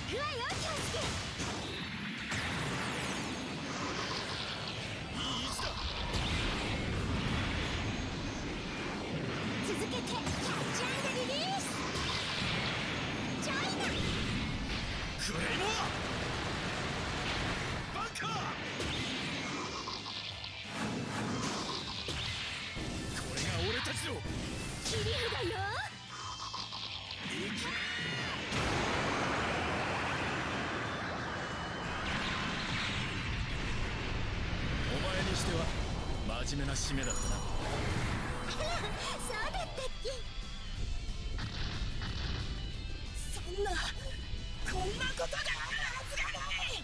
行くわよ、京介。いい位置だ。続けてキャッチ&リリース。ジョイナ。クレイモア。バンカー。俺たちの切り札よ。お前にしては真面目な締めだったな。そうだったっけ。そんなこんなことがあるはずがない。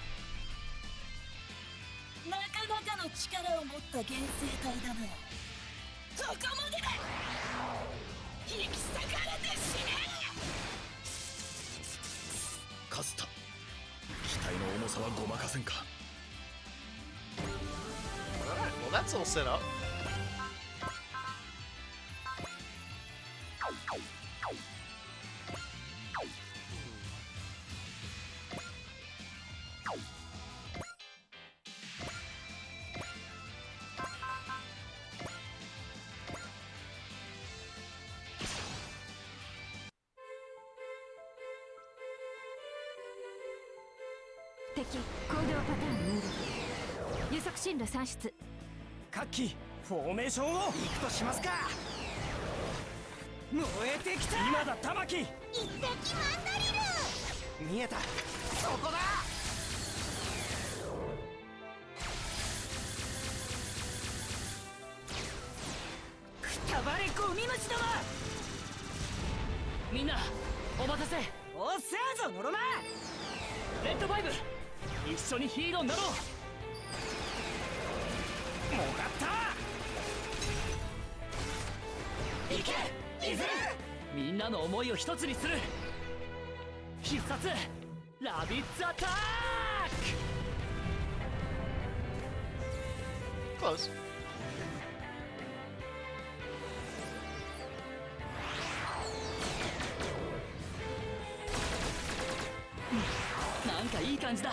なかなかの力を持った幻生体だな。ここまでだ。引き裂かれて死ね。カスタ、機体の重さはごまかせんか。Alright, well that's all set up.敵行動パターン入力。輸送進路算出。各機フォーメーションを行くとしますか。燃えてきた。今だ玉木。一滴マンドリル。見えた。そこだ。くたばれゴミ虫ども。みんなお待たせ。おっせーぞノロマ。レッドバイブ、一緒にヒーローになろう。もらった。行け。みんなの思いを一つにする。必殺ラビッツアタック。 Close. なんかいい感じだ。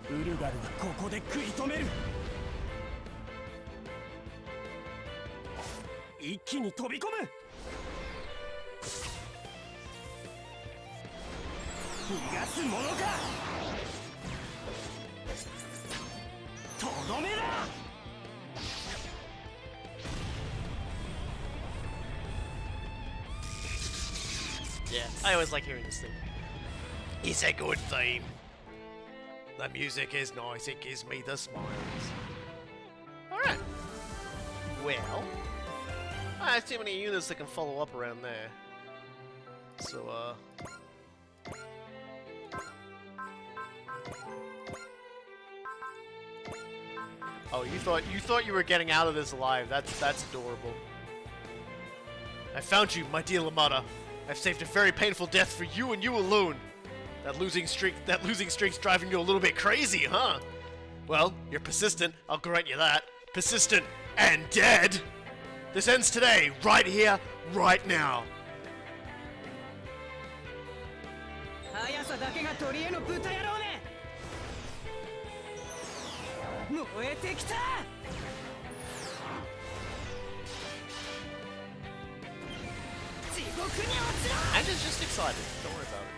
ウルガルはここで食い止める。一気に飛び込む。逃がすものか。とどめだ。Yeah, I always like hearing this thing. It's a good theme. The music is nice, it gives me the smiles. Alright. Well, I have too many units that can follow up around there. So, oh, you thought you were getting out of this alive. That's adorable. I found you, my dear Lamada. I've saved a very painful death for you and you alone. That losing streak's driving you a little bit crazy, huh? Well, you're persistent, I'll grant you that. Persistent and dead! This ends today, right here, right now. 速さだけが取り柄の豚野郎ね。燃えてきた。地獄に落ちろ。 I'm just excited. Don't worry about it.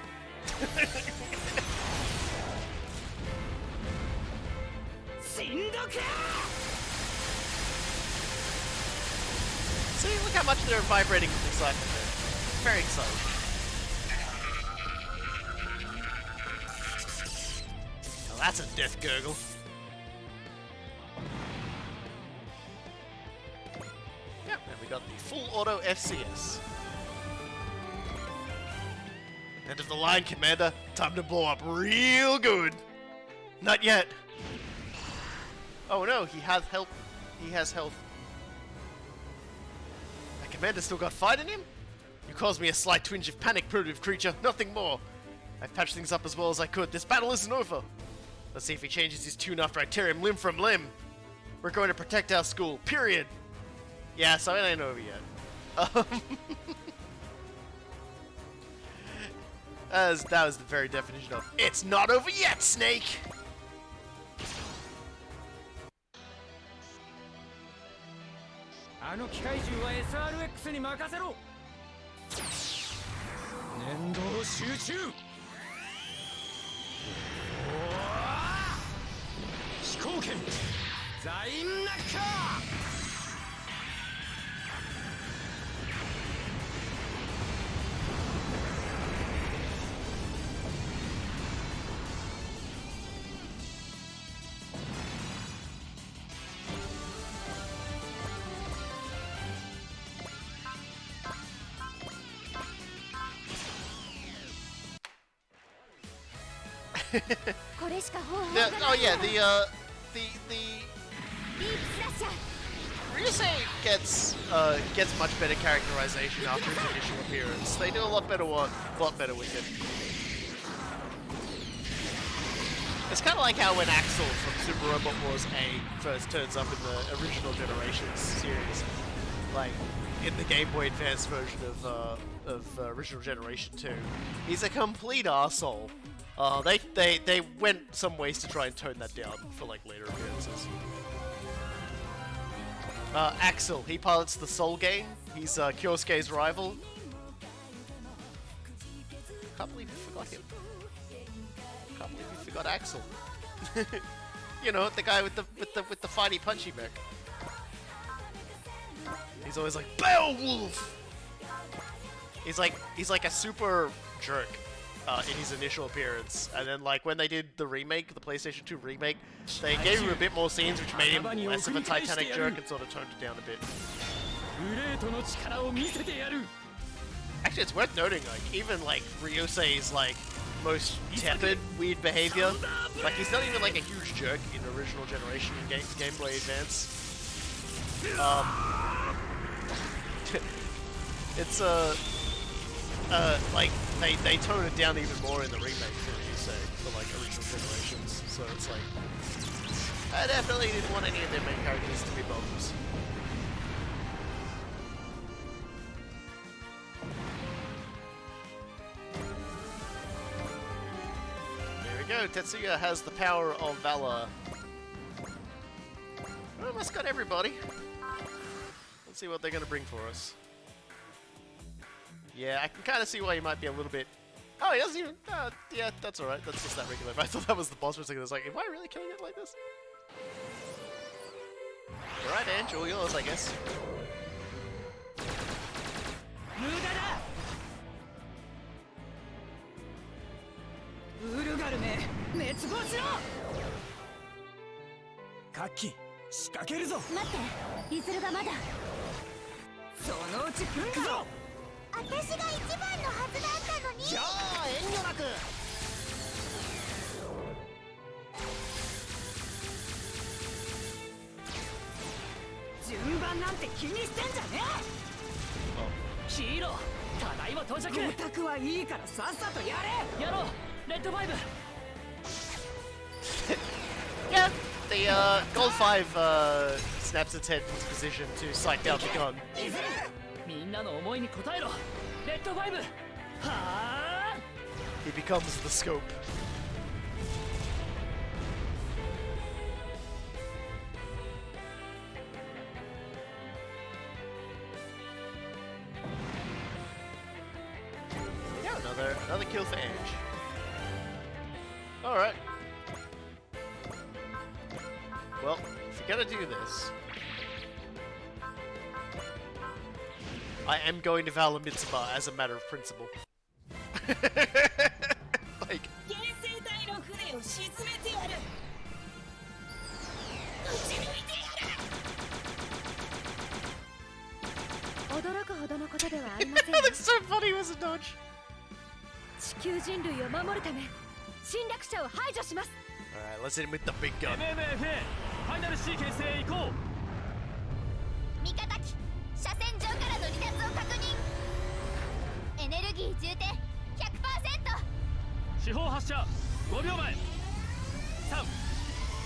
See, look how much they're vibrating with excitement there. Very excited. Now that's a death gurgle. Yep, and we got the full auto FCS. End of the line, Commander. Time to blow up real good. Not yet. Oh no, he has health. He has health. My Commander still got fight in him? You caused me a slight twinge of panic, primitive creature. Nothing more. I've patched things up as well as I could. This battle isn't over. Let's see if he changes his tune after I tear him limb from limb. We're going to protect our school. Period. Yeah, so it ain't over yet. That was the very definition of "It's not over yet, Snake." あの機械獣は SRX に任せろ。念動集中。飛行権ザインナッカー。 これしか方法 The, がない。 oh yeah, the ディープスラッシャー。 Ryusei gets much better characterization after his initial appearance. They do a lot better with it. It's kind of like how when Axel from Super Robot Wars A first turns up in the original Generations series, like in the Game Boy Advance version of original Generation 2. He's a complete arsehole. They went some ways to try and tone that down for like later appearances. Axel, he pilots the Soul game. He's Kyosuke's rival. Can't believe you forgot him. Can't believe you forgot Axel. You know, the guy with the fighty punchy mech. He's always like Beowulf. He's like a super jerk. In his initial appearance, and then like when they did the remake, the PlayStation 2 remake, they gave him a bit more scenes which made him less of a Titanic jerk and sort of toned it down a bit. Actually, it's worth noting, like even like Ryusei's like most tepid, weird behavior. Like, he's not even like a huge jerk in original generation in Game Boy Advance. It's like they tone it down even more in the remake, you say, for like original generations. So it's like, I definitely didn't want any of their main characters to be bums. There we go, Tetsuya has the power of valor. We almost got everybody. Let's see what they're gonna bring for us. Yeah, I can kind of see why you might be a little bit... Oh, he doesn't even... yeah, that's alright. That's just that regular. I thought that was the boss for a second. I was like, am I really killing it like this? Alright, Ange, all yours, I guess. Kaki, 仕掛けるぞ。待ってリズルがまだそのうち来るぞ。私が一番のはずだったのに。じゃあ遠慮なく。順番なんて気にしてんじゃねえ。ヒーロー、ただいま到着。オタクはいいからさっさとやれ。やろう、レッドファイブ。Yeah, the Gold 5 snaps its head into position to sight down the gun. みんなの思いに応えろ、レッドファイブ。はあ。He becomes the scope. Yeah, another kill for Ange. All right. Well, if we're gonna do this, I am going to Valor Mitsuba as a matter of principle. Like, that looks so funny as a dodge. 地球人類を守るため侵略者を排除します。 Alright, let's hit him with the big gun. MMFA ファイナルシーケンスへ行こう。味方機車線上からの離脱を確認。エネルギー充填 100%。 四方発射5秒前。3、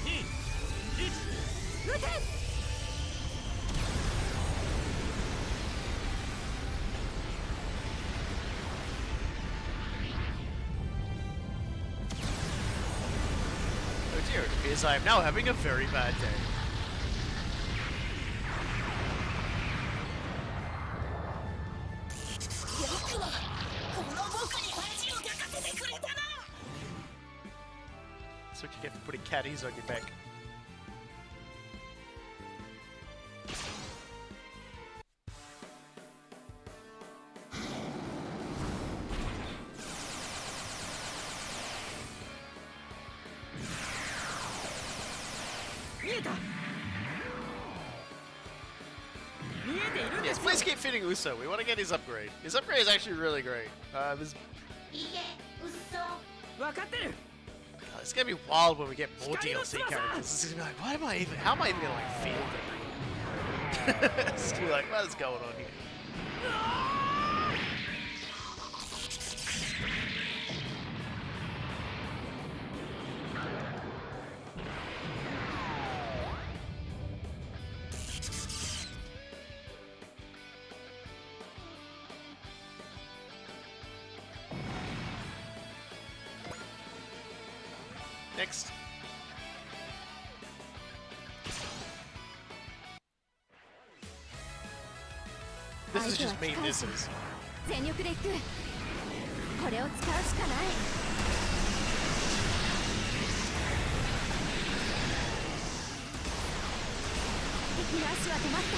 2、1。撃て。 Oh dear, it appears I am now having a very bad day. That's what you get for putting caddies on your back. Yes, please keep fitting Uso. We want to get his upgrade. His upgrade is actually really great. It's gonna be wild when we get more DLC characters. It's gonna be like, how am I even gonna like feel them? It's gonna be like, what is going on here? Next. This is just main misses. 全力で行く。これを使うしかない。敵の足は止まった。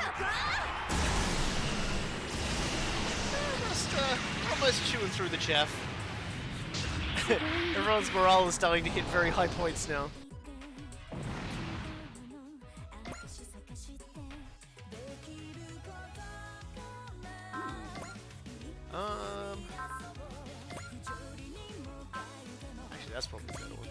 そこ。 Almost chewing through the chaff. Everyone's morale is starting to hit very high points now. Actually, that's probably the better one.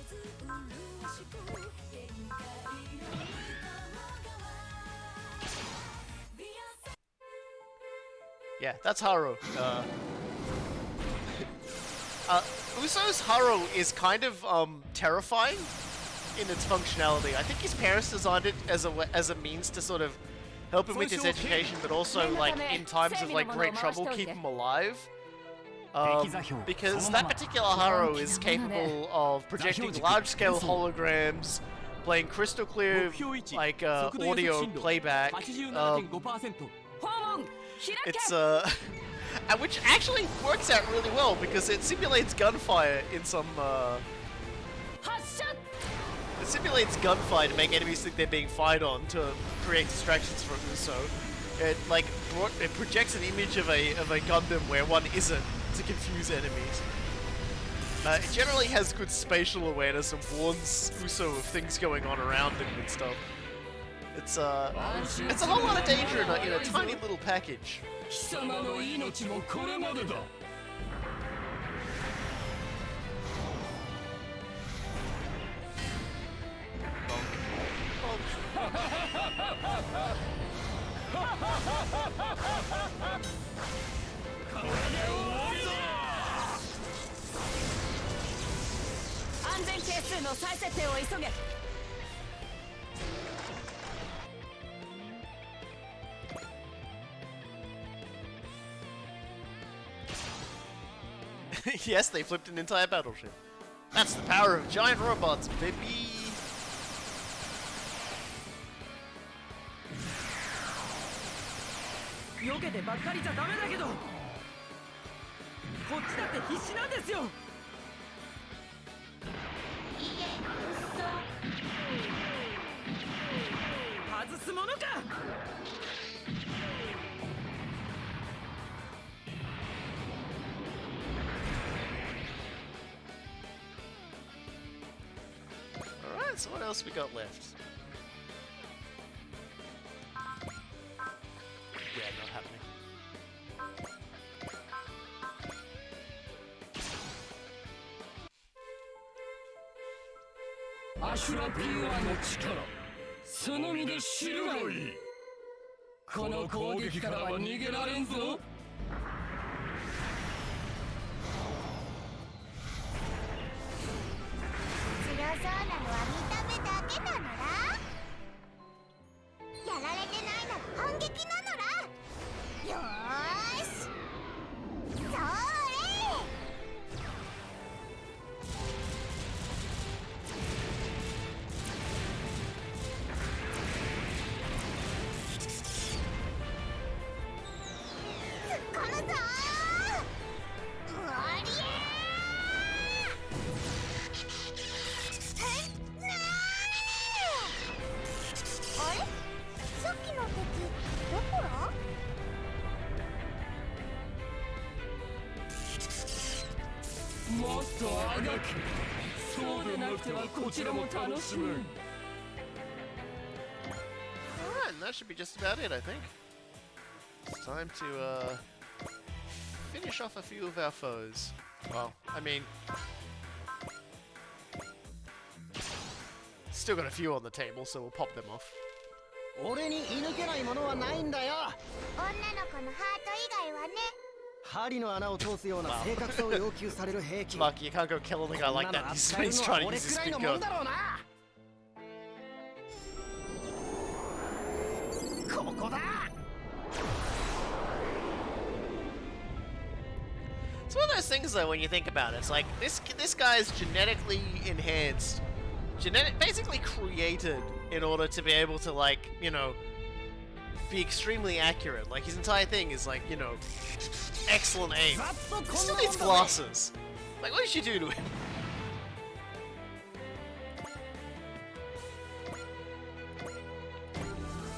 Yeah, that's Haro. Uso's Haro is kind of terrifying in its functionality. I think his parents designed it as a means to sort of help him with his education, but also like in times of like great trouble, keep him alive. Because that particular Haro is capable of projecting large-scale holograms, playing crystal clear like audio playback. It's and which actually works out really well because it simulates gunfire in some. It simulates gunfire to make enemies think they're being fired on to create distractions for Uso. It like it projects an image of a Gundam where one isn't to confuse enemies. It generally has good spatial awareness and warns Uso of things going on around him and stuff. It's a whole lot of danger in a tiny little package. Yes, they flipped an entire battleship. That's the power of giant robots, baby! Alright, so what else we got left? Yeah, not happening. Alright, and that should be just about it, I think. It's time to finish off a few of our foes. Well, I mean, still got a few on the table, so we'll pop them off. Lucky, you can't go killing a guy like that. He's trying to use his big gun. It's one of those things, though, when you think about it. It's like this guy is genetically enhanced, basically created in order to be able to, like, you know, be extremely accurate. Like, his entire thing is, like, you know, excellent aim. He still needs glasses. Like, what did you do to him?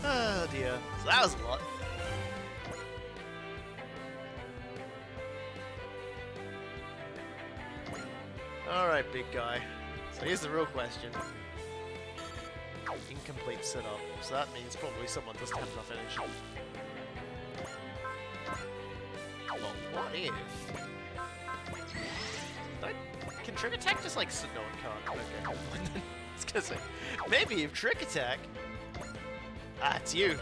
Oh dear. So that was a lot. Alright, big guy. So here's the real question. Incomplete setup. So that means probably someone doesn't have enough energy. Well, what if... Can trick attack just like no, it can't. Okay. I was gonna say maybe if trick attack. Ah, it's you.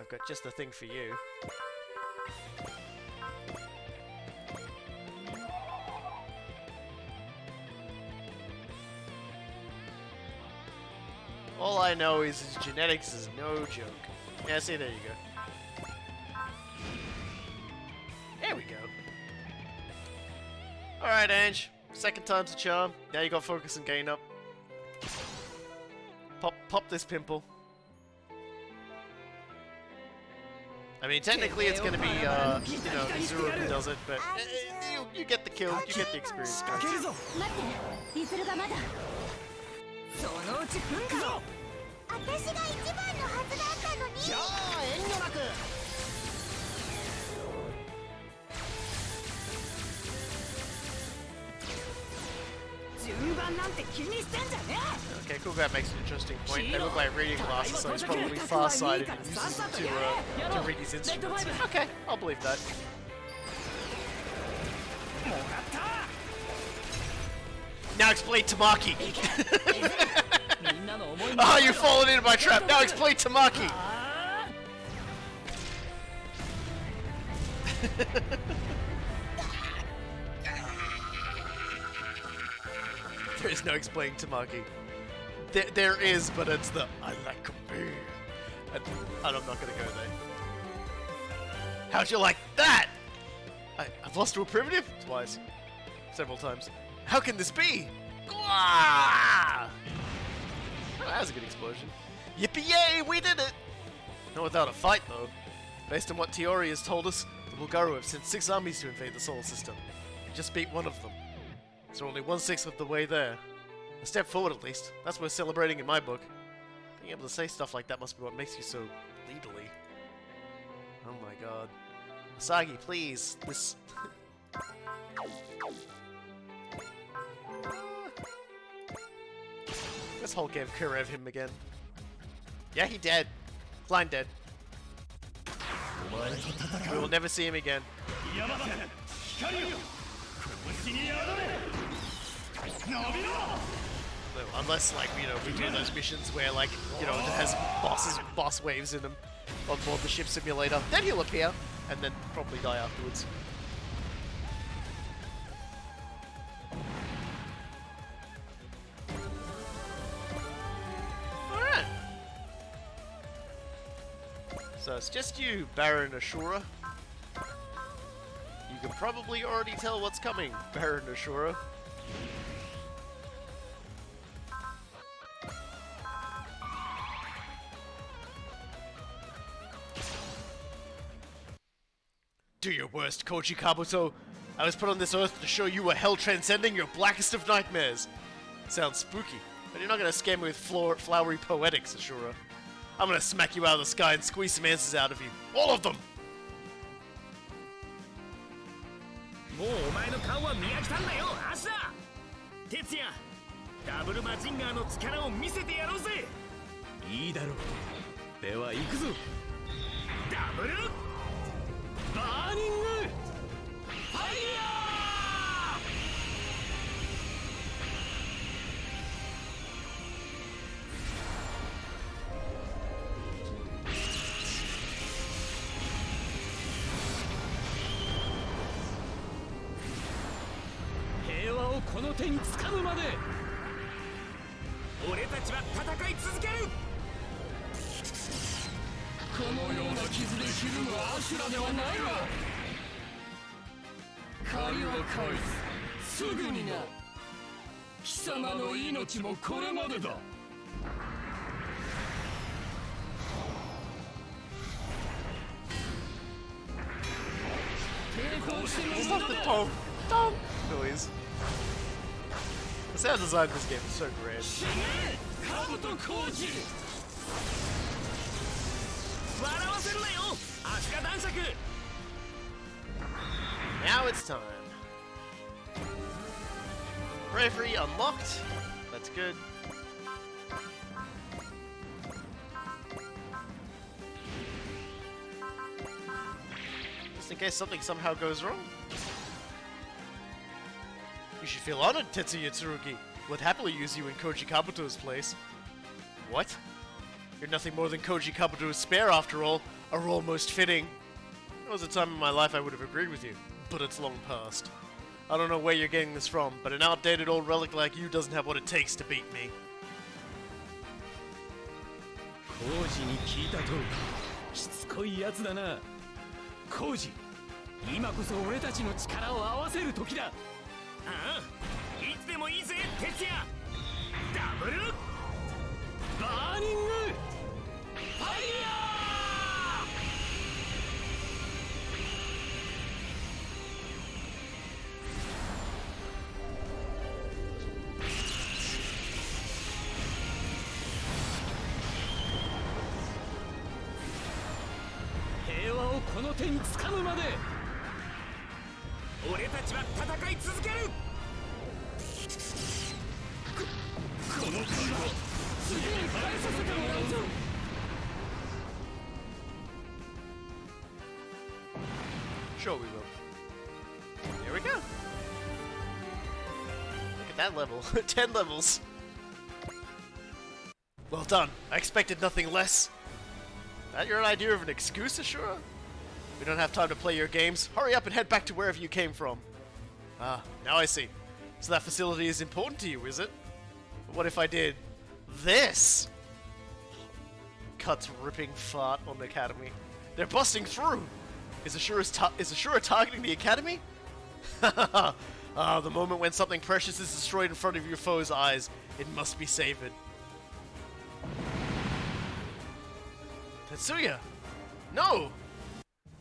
I've got just the thing for you. All I know is his genetics is no joke. Yeah, see, there you go. There we go. Alright, Ange. Second time's a charm. Now you got focus and gain up. Pop this pimple. I mean, technically it's gonna be, you know, Zuru who does it, but you get the kill, you get the experience. 待ってリズルがまだそのうち来んだろ私が一番のはずだったのにじゃあ遠慮なく順番なんて気にしてんじゃねえ Okay, cool. That makes an interesting point. They look like reading glasses, so he's probably far-sighted and uses them to read his instruments. Okay, I'll believe that. Now explain Tamaki! Oh, you've fallen into my trap! Now explain Tamaki! There is no explaining Tamaki. There is, but it's the I like me. And I'm not gonna go there. How'd you like that? I've lost to a primitive? Twice. Several times. How can this be? Oh, that was a good explosion. Yippee-yay, we did it! Not without a fight, though. Based on what Tiori has told us, the Bulgaru have sent 6 armies to invade the solar system. We just beat one of them. So only 1/6 of the way there. A step forward, at least. That's worth celebrating in my book. Being able to say stuff like that must be what makes you so leaderly. Oh my god. Asagi, please. This... This whole gave Kurev him again. Yeah, he dead. Blind dead. We will never see him again. No, unless, like, you know, we do those missions where, like, you know, it has boss waves in them on board the ship simulator. Then he'll appear, and then probably die afterwards. Alright. So it's just you, Baron Ashura. You can probably already tell what's coming, Baron Ashura. Do your worst, Koji Kabuto. I was put on this earth to show you a hell transcending your blackest of nightmares. Sounds spooky, but you're not gonna scare me with flowery poetics, Ashura. I'm gonna smack you out of the sky and squeeze some answers out of you. All of them! もうお前の顔は見飽きたんだよ、アシュラ哲也、ダブルマジンガーの力を見せてやろうぜいいだろうでは行くぞダブルバーニングファイヤー平和をこの手に掴むまで俺たちは戦い続けるこのような傷でひるむアシュラではないわ借りは返すすぐにな貴様の命もこれまでだ Just love the tom noise. The sound design of this game is so great. Now it's time. Bravery unlocked. That's good. Just in case something somehow goes wrong. You should feel honored, Tetsuya Tsurugi. Would happily use you in Koji Kabuto's place. What? You're nothing more than Koji Kabuto's spare, after all. A role most fitting. There was a time in my life I would have agreed with you, but it's long past. I don't know where you're getting this from, but an outdated old relic like you doesn't have what it takes to beat me. コージに聞いた通りしつこいやつだな。コージ、今こそ俺たちの力を合わせる時だ。ああ、いつでもいいぜ、哲也。ダブルバーニングファイヤー。平和をこの手に掴むまで俺たちは戦い続ける。この体次に返させてもらうぞ。Sure we will. Here we go. Look at that level. 10 levels. Well done. I expected nothing less. That your idea of an excuse, Ashura? We don't have time to play your games. Hurry up and head back to wherever you came from. Ah, now I see. So that facility is important to you, is it? But what if I did this? Cuts ripping fart on the academy. They're busting through! Is Ashura targeting the academy? Ah, the moment when something precious is destroyed in front of your foe's eyes. It must be savored. Tetsuya! No!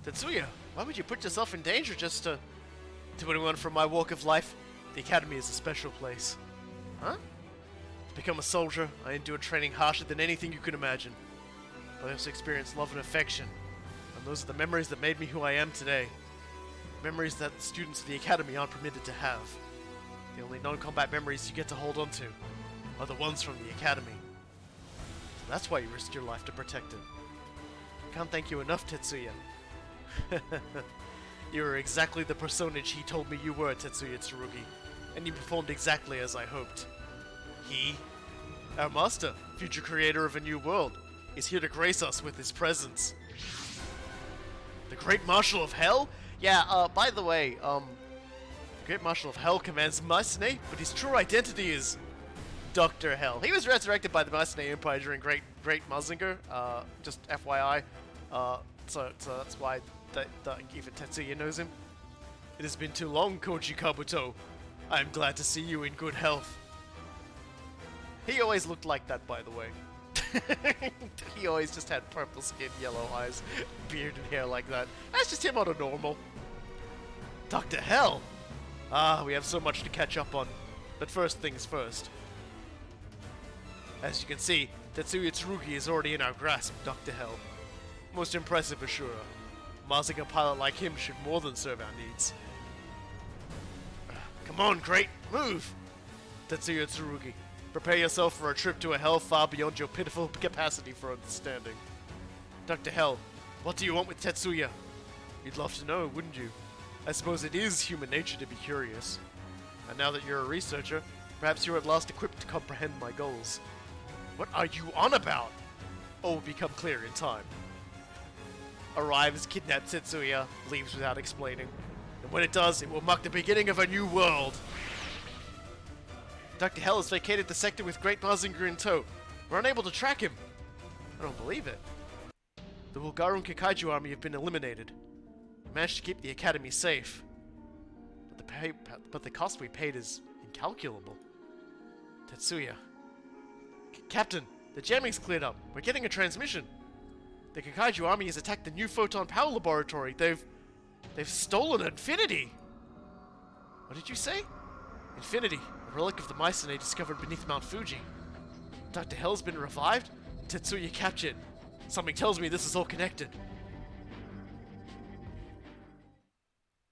Tetsuya, why would you put yourself in danger just to... To anyone from my walk of life, the academy is a special place. Huh? To become a soldier, I endured training harsher than anything you could imagine. But I also experienced love and affection. And those are the memories that made me who I am today. Memories that students of the academy aren't permitted to have. The only non-combat memories you get to hold on to are the ones from the academy. So that's why you risked your life to protect it. Can't thank you enough, Tetsuya. You were exactly the personage he told me you were, Tetsuya Tsurugi, and you performed exactly as I hoped. He, our master, future creator of a new world, is here to grace us with his presence. The Great Marshal of Hell? Yeah, by the way, the Great Marshal of Hell commands Mycenae, but his true identity is Dr. Hell. He was resurrected by the Mycenae Empire during Great Mazinger, just FYI. So that's why even Tetsuya knows him. It has been too long, Koji Kabuto. I am glad to see you in good health. He always looked like that, by the way. He always just had purple skin, yellow eyes, beard and hair like that. That's just him on a normal. Dr. Hell! Ah, we have so much to catch up on. But first things first. As you can see, Tetsuya Tsurugi is already in our grasp, Dr. Hell. Most impressive, Ashura. Mazinger a pilot like him should more than serve our needs. Come on, Great! Move! Tetsuya Tsurugi, prepare yourself for a trip to a hell far beyond your pitiful capacity for understanding. Dr. Hell, what do you want with Tetsuya? You'd love to know, wouldn't you? I suppose it is human nature to be curious. And now that you're a researcher, perhaps you're at last equipped to comprehend my goals. What are you on about? All will become clear in time. Arrives, kidnaps Tetsuya, leaves without explaining. And when it does, it will mark the beginning of a new world. Dr. Hell has vacated the sector with Great Mazinger in tow. We're unable to track him. I don't believe it. The Bulgarun Kikaiju army have been eliminated. We managed to keep the academy safe. But the cost we paid is incalculable. Tetsuya. Captain, the jamming's cleared up. We're getting a transmission. The Kikaiju army has attacked the new photon power laboratory. They've stolen Infinity. What did you say? Infinity, a relic of the Mycenae discovered beneath Mount Fuji. Dr. Hell's been revived, and Tetsuya captured. Something tells me this is all connected.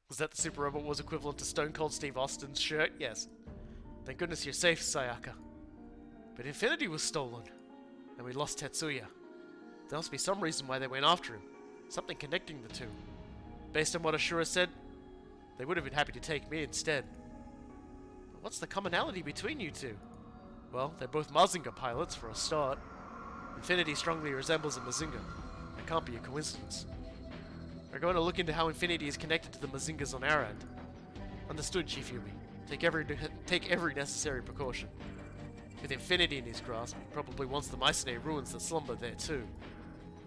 Was that the Super Robot Wars equivalent to Stone Cold Steve Austin's shirt? Yes. Thank goodness you're safe, Sayaka. But Infinity was stolen, and we lost Tetsuya. There must be some reason why they went after him. Something connecting the two. Based on what Ashura said, they would have been happy to take me instead. But what's the commonality between you two? Well, they're both Mazinger pilots, for a start. Infinity strongly resembles a Mazinger. That can't be a coincidence. We're going to look into how Infinity is connected to the Mazingers on our end. Understood, Chief Yumi. Take every necessary precaution. With Infinity in his grasp, he probably wants the Mycenae ruins that slumber there too.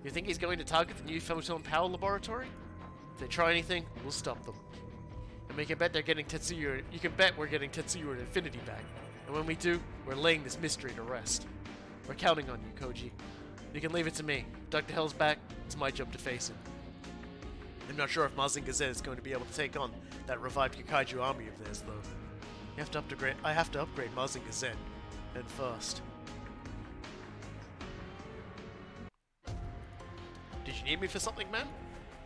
You think he's going to target the new Photon Power Laboratory? If they try anything, we'll stop them. And we can bet they're getting Tetsuya. You can bet we're getting Tetsuya and Infinity back. And when we do, we're laying this mystery to rest. We're counting on you, Koji. You can leave it to me. Dr. Hell's back. It's my job to face him. I'm not sure if Mazinger Z is going to be able to take on that revived Kaiju army of theirs, though. I have to upgrade Mazinger Z, and fast. Did you need me for something, man?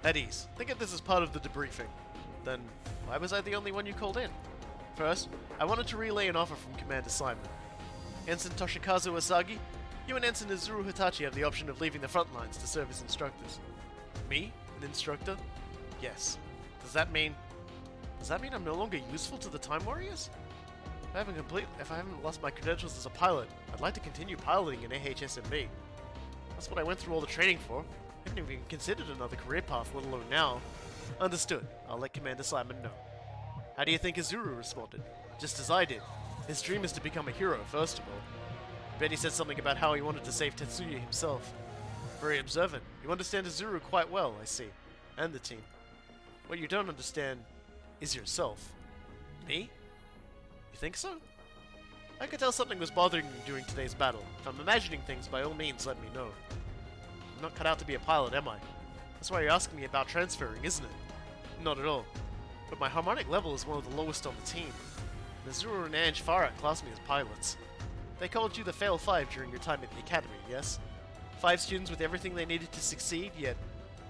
At ease. Think of this as part of the debriefing. Then, why was I the only one you called in? First, I wanted to relay an offer from Commander Simon. Ensign Toshikazu Asagi, you and Ensign Izuru Hitachi have the option of leaving the front lines to serve as instructors. Me? An instructor? Yes. Does that mean I'm no longer useful to the Time Warriors? If I haven't lost my credentials as a pilot, I'd like to continue piloting an AHSMB. That's what I went through all the training for. I haven't even considered another career path, let alone now. Understood. I'll let Commander Simon know. How do you think Izuru responded? Just as I did. His dream is to become a hero, first of all. Bet he said something about how he wanted to save Tetsuya himself. Very observant. You understand Izuru quite well, I see. And the team. What you don't understand is yourself. Me? You think so? I could tell something was bothering you during today's battle. If I'm imagining things, by all means let me know. I'm not cut out to be a pilot, am I? That's why you're asking me about transferring, isn't it? Not at all. But my harmonic level is one of the lowest on the team. Izuru and Ange far outclassed me as pilots. They called you the Fail 5 during your time at the academy, yes? 5 students with everything they needed to succeed, yet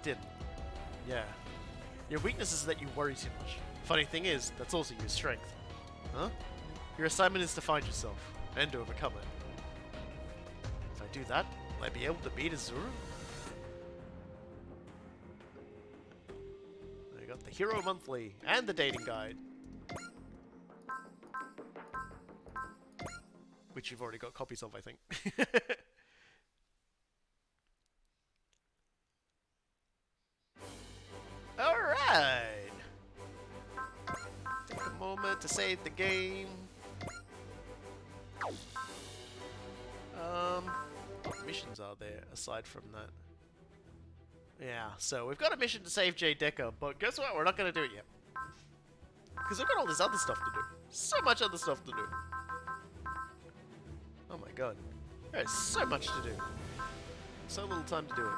didn't. Yeah. Your weakness is that you worry too much. Funny thing is, that's also your strength. Huh? Your assignment is to find yourself, and to overcome it. If I do that, will I be able to beat Izuru? I got the Hero Monthly, and the Dating Guide. Which you've already got copies of, I think. Alright! Take a moment to save the game. What missions are there aside from that? Yeah, so we've got a mission to save Jay Decker, but guess what? We're not going to do it yet. Because we've got all this other stuff to do. So much other stuff to do. Oh my god. There's so much to do. So little time to do it.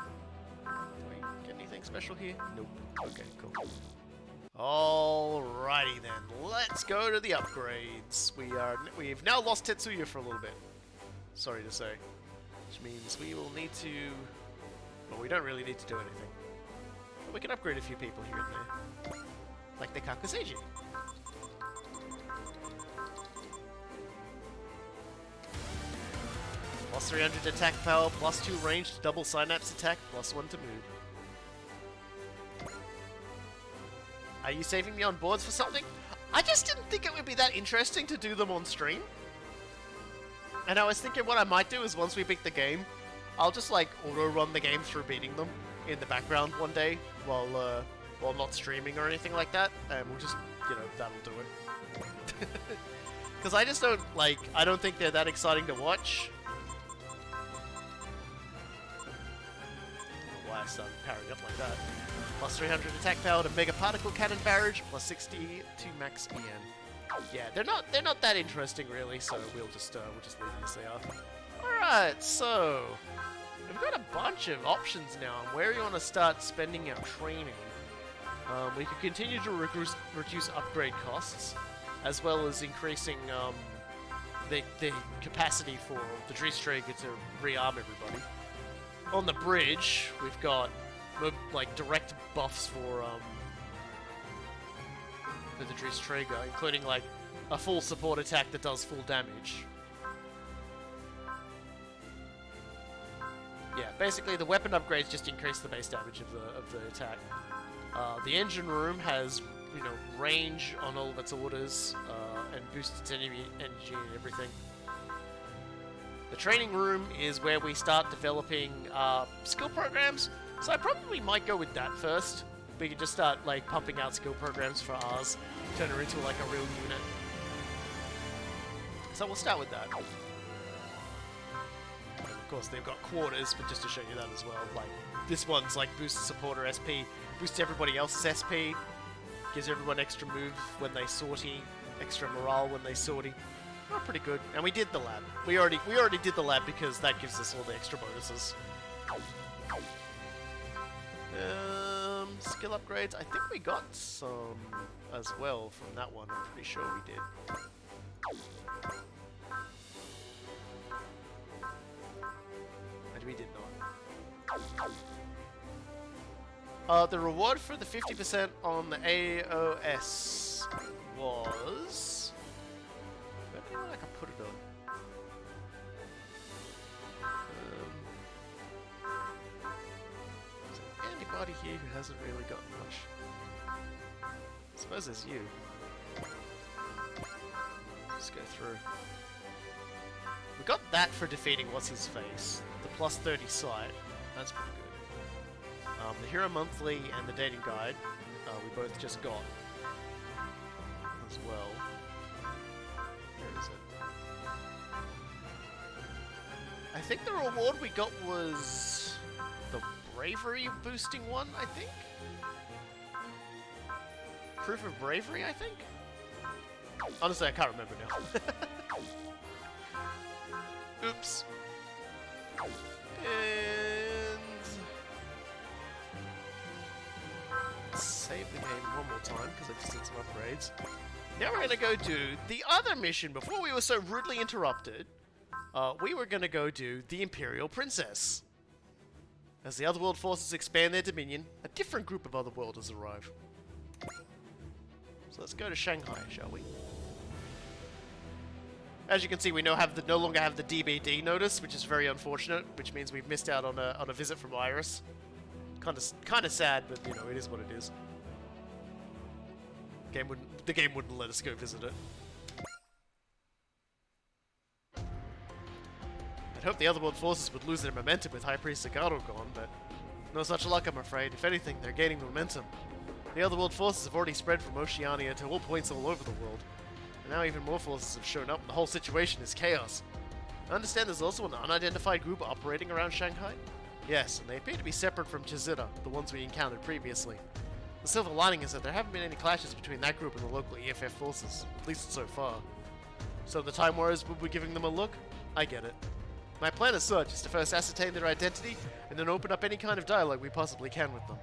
Do we get anything special here? Nope. Okay, cool. Alrighty then. Let's go to the upgrades. We've now lost Tetsuya for a little bit. Sorry to say. Which means we will need to... Well, we don't really need to do anything. But we can upgrade a few people here and there. Like the Kakuseiji. Plus 300 attack power, plus 2 ranged double synapse attack, plus 1 to move. Are you saving me on boards for something? I just didn't think it would be that interesting to do them on stream. And I was thinking what I might do is once we beat the game, I'll just like auto-run the game through beating them in the background one day while not streaming or anything like that, and we'll just, you know, that'll do it. Because I just don't, like, I don't think they're that exciting to watch. Why I started powering up like that. Plus 300 attack power to Mega Particle Cannon Barrage, plus 60 to max EN. Yeah, they're not that interesting really, so we'll just leave them as they are. Alright, so we've got a bunch of options now on where we want to start spending our training. We could continue to reduce upgrade costs, as well as increasing the capacity for the Dreamstreaker to rearm everybody. On the bridge, we've got like direct buffs for the Dreamstreaker, including like a full support attack that does full damage. Yeah, basically the weapon upgrades just increase the base damage of the attack. The engine room has, you know, range on all of its orders, and boosts its energy and everything. The training room is where we start developing skill programs, so I probably might go with that first. We can just start like pumping out skill programs for ours, turn her into like a real unit. So we'll start with that. And of course they've got quarters, but just to show you that as well, like this one's like boosts supporter SP, boosts everybody else's SP, gives everyone extra move when they sortie, extra morale when they sortie. Oh, pretty good. And we did the lab. We already did the lab because that gives us all the extra bonuses. Skill upgrades. I think we got some as well from that one. I'm pretty sure we did. And we did not. The reward for the 50% on the AOS was... I don't know if I can put it on. Is there anybody here who hasn't really got much? I suppose it's you. Let's go through. We got that for defeating what's-his-face. The plus 30 sight. That's pretty good. The Hero Monthly and the Dating Guide, we both just got as well. Where is it? I think the reward we got was the Bravery boosting one, I think? Proof of Bravery, I think? Honestly, I can't remember now. Oops. And... save the game one more time, because I just did some upgrades. Now we're gonna go do the other mission. Before we were so rudely interrupted, we were gonna go do the Imperial Princess. As the Otherworld forces expand their dominion, a different group of Otherworlders arrive. So let's go to Shanghai, shall we? As you can see, we no longer have the DBD notice, which is very unfortunate, which means we've missed out on a visit from Iris. Kind of sad, but you know, it is what it is. The game wouldn't let us go visit it. I'd hope the Otherworld forces would lose their momentum with High Priest Zagato gone, but no such luck, I'm afraid. If anything, they're gaining momentum. The Otherworld forces have already spread from Oceania to all points all over the world. And now even more forces have shown up, and the whole situation is chaos. I understand there's also an unidentified group operating around Shanghai? Yes, and they appear to be separate from Chizita, the ones we encountered previously. The silver lining is that there haven't been any clashes between that group and the local EFF forces, at least so far. So the Time Warriors will be giving them a look? I get it. My plan as such is to first ascertain their identity, and then open up any kind of dialogue we possibly can with them.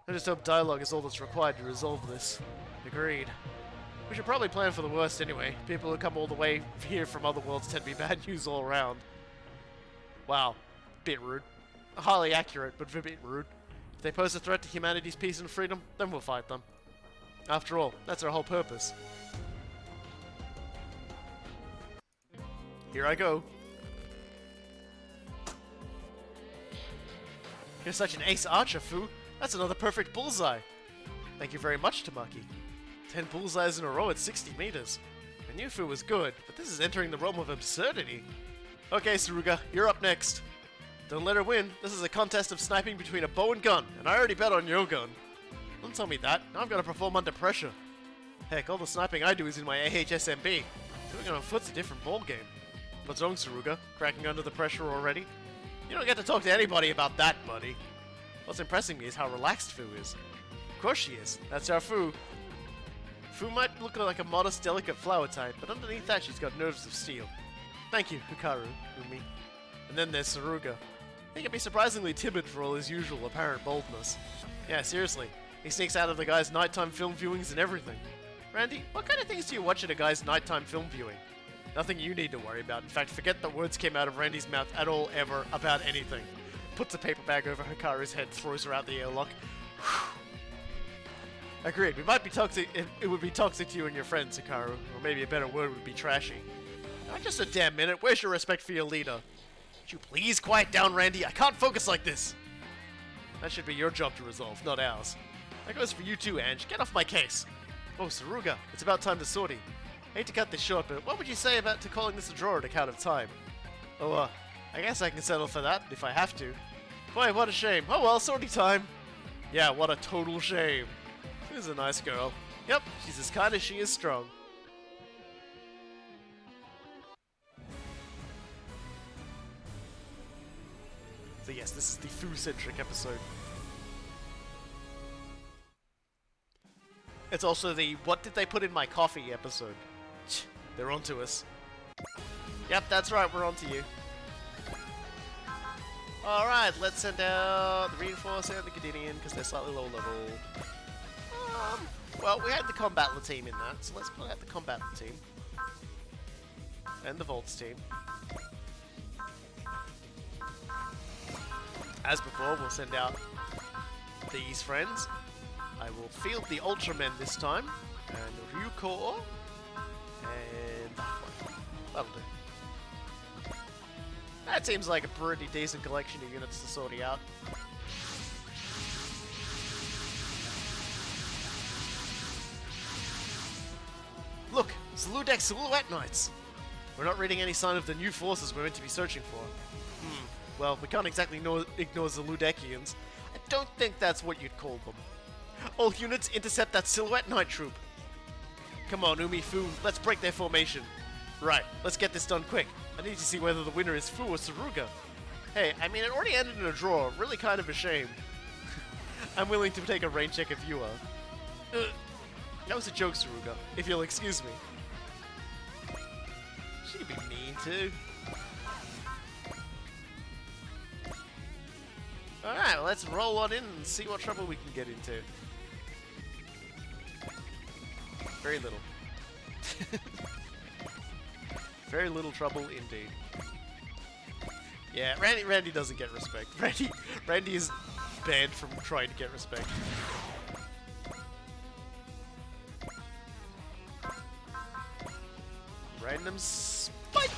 I just hope dialogue is all that's required to resolve this. Agreed. We should probably plan for the worst anyway. People who come all the way here from other worlds tend to be bad news all around. Wow. Bit rude. Highly accurate, but a bit rude. If they pose a threat to humanity's peace and freedom, then we'll fight them. After all, that's our whole purpose. Here I go. You're such an ace archer, Fu. That's another perfect bullseye. Thank you very much, Tamaki. 10 bullseyes in a row at 60 meters. I knew Fu was good, but this is entering the realm of absurdity. Okay, Saruga, you're up next. Don't let her win. This is a contest of sniping between a bow and gun, and I already bet on your gun. Don't tell me that. Now I've got to perform under pressure. Heck, all the sniping I do is in my AHSMB. Doing it on foot's a different ballgame. What's wrong, Saruga? Cracking under the pressure already? You don't get to talk to anybody about that, buddy. What's impressing me is how relaxed Fu is. Of course she is. That's our Fu. Fu might look like a modest, delicate flower type, but underneath that she's got nerves of steel. Thank you, Hikaru, Umi. And then there's Saruga. He can be surprisingly timid for all his usual apparent boldness. Yeah, seriously. He sneaks out of the guy's nighttime film viewings and everything. Randy, what kind of things do you watch at a guy's nighttime film viewing? Nothing you need to worry about. In fact, forget that words came out of Randy's mouth at all, ever, about anything. Puts a paper bag over Hikaru's head, throws her out the airlock. Agreed, we might be toxic. It would be toxic to you and your friends, Hikaru. Or maybe a better word would be trashy. Now, just a damn minute. Where's your respect for your leader? Would you please quiet down, Randy? I can't focus like this. That should be your job to resolve, not ours. That goes for you too, Ange. Get off my case. Oh, Saruga, it's about time to sortie. Hate to cut this short, but what would you say about calling this a draw at a count of time? Oh, I guess I can settle for that if I have to. Boy, what a shame. Oh well, sortie time. Yeah, what a total shame. She's a nice girl. Yep, she's as kind as she is strong. So yes, this is the Fu-centric episode. It's also the what did they put in my coffee episode. They're onto us. Yep, that's right, we're onto you. Alright, let's send out the Reinforcer and the Gudinian because they're slightly low level. Well, we had the Combattler team in that, so let's put out the Combattler team. And the Volts team. As before, we'll send out these friends. I will field the Ultramen this time, and Ryuko, and that one. That'll do. That seems like a pretty decent collection of units to sort out. Look, Zaludek Silhouette Knights! We're not reading any sign of the new forces we're meant to be searching for. Well, we can't exactly ignore Zaludekians. I don't think that's what you'd call them. All units intercept that Silhouette Knight troop. Come on, Umi Fu, let's break their formation. Right, let's get this done quick. I need to see whether the winner is Fu or Saruga. Hey, I mean, it already ended in a draw. Really kind of a shame. I'm willing to take a rain check if you are. That was a joke, Saruga, if you'll excuse me. She could be mean, too. Alright, well, let's roll on in and see what trouble we can get into. Very little. Very little trouble indeed. Yeah, Randy doesn't get respect. Randy is banned from trying to get respect. Random spike!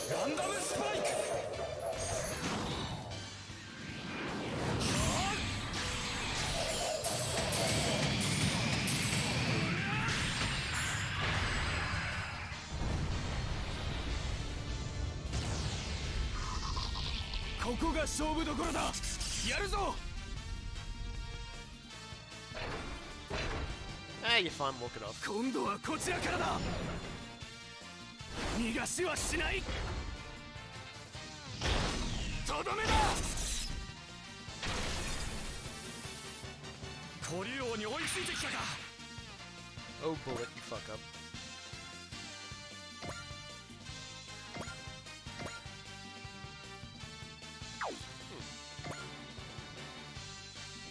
Gundam Spike! ここが勝負どころだ。やるぞ。You're fine, walk it off. 今度はこちらからだ。逃がしはしない。とどめだ。コリオに追いついてきたか。Oh bullet, you fuck up.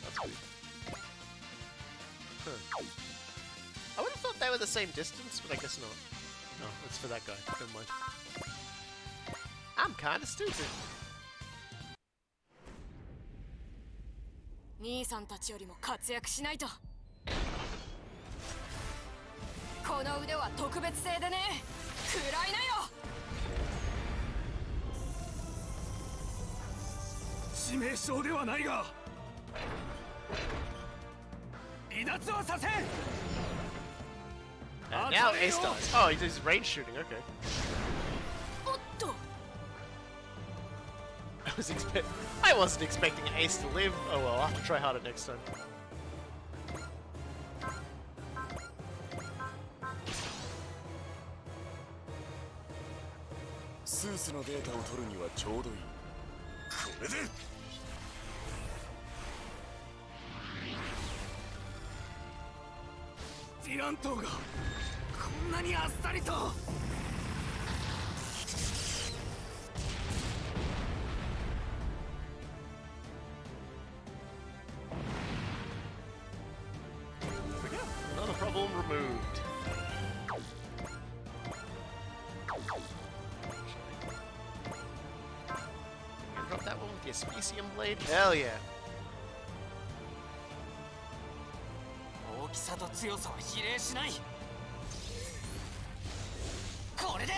That's weird. Huh. I would have thought they were the same distance, but I guess not. No, it's for that guy. Never mind. I'm kinda stupid. 兄さんたちよりも活躍しないと。この腕は特別製でね。食らいなよ。致命傷ではないが。離脱はさせん。 Now Ace dies. Oh, he does range shooting, okay. おっと。 I wasn't expecting Ace to live. Oh well, I'll have to try harder next time. Suits のデータを取るにはちょうどいい。これで。ディラントがこんなにあっさりと。 Another problem removed. And drop that one with the Aspecium Blade? Hell yeah. 大きさと強さは比例しない。これで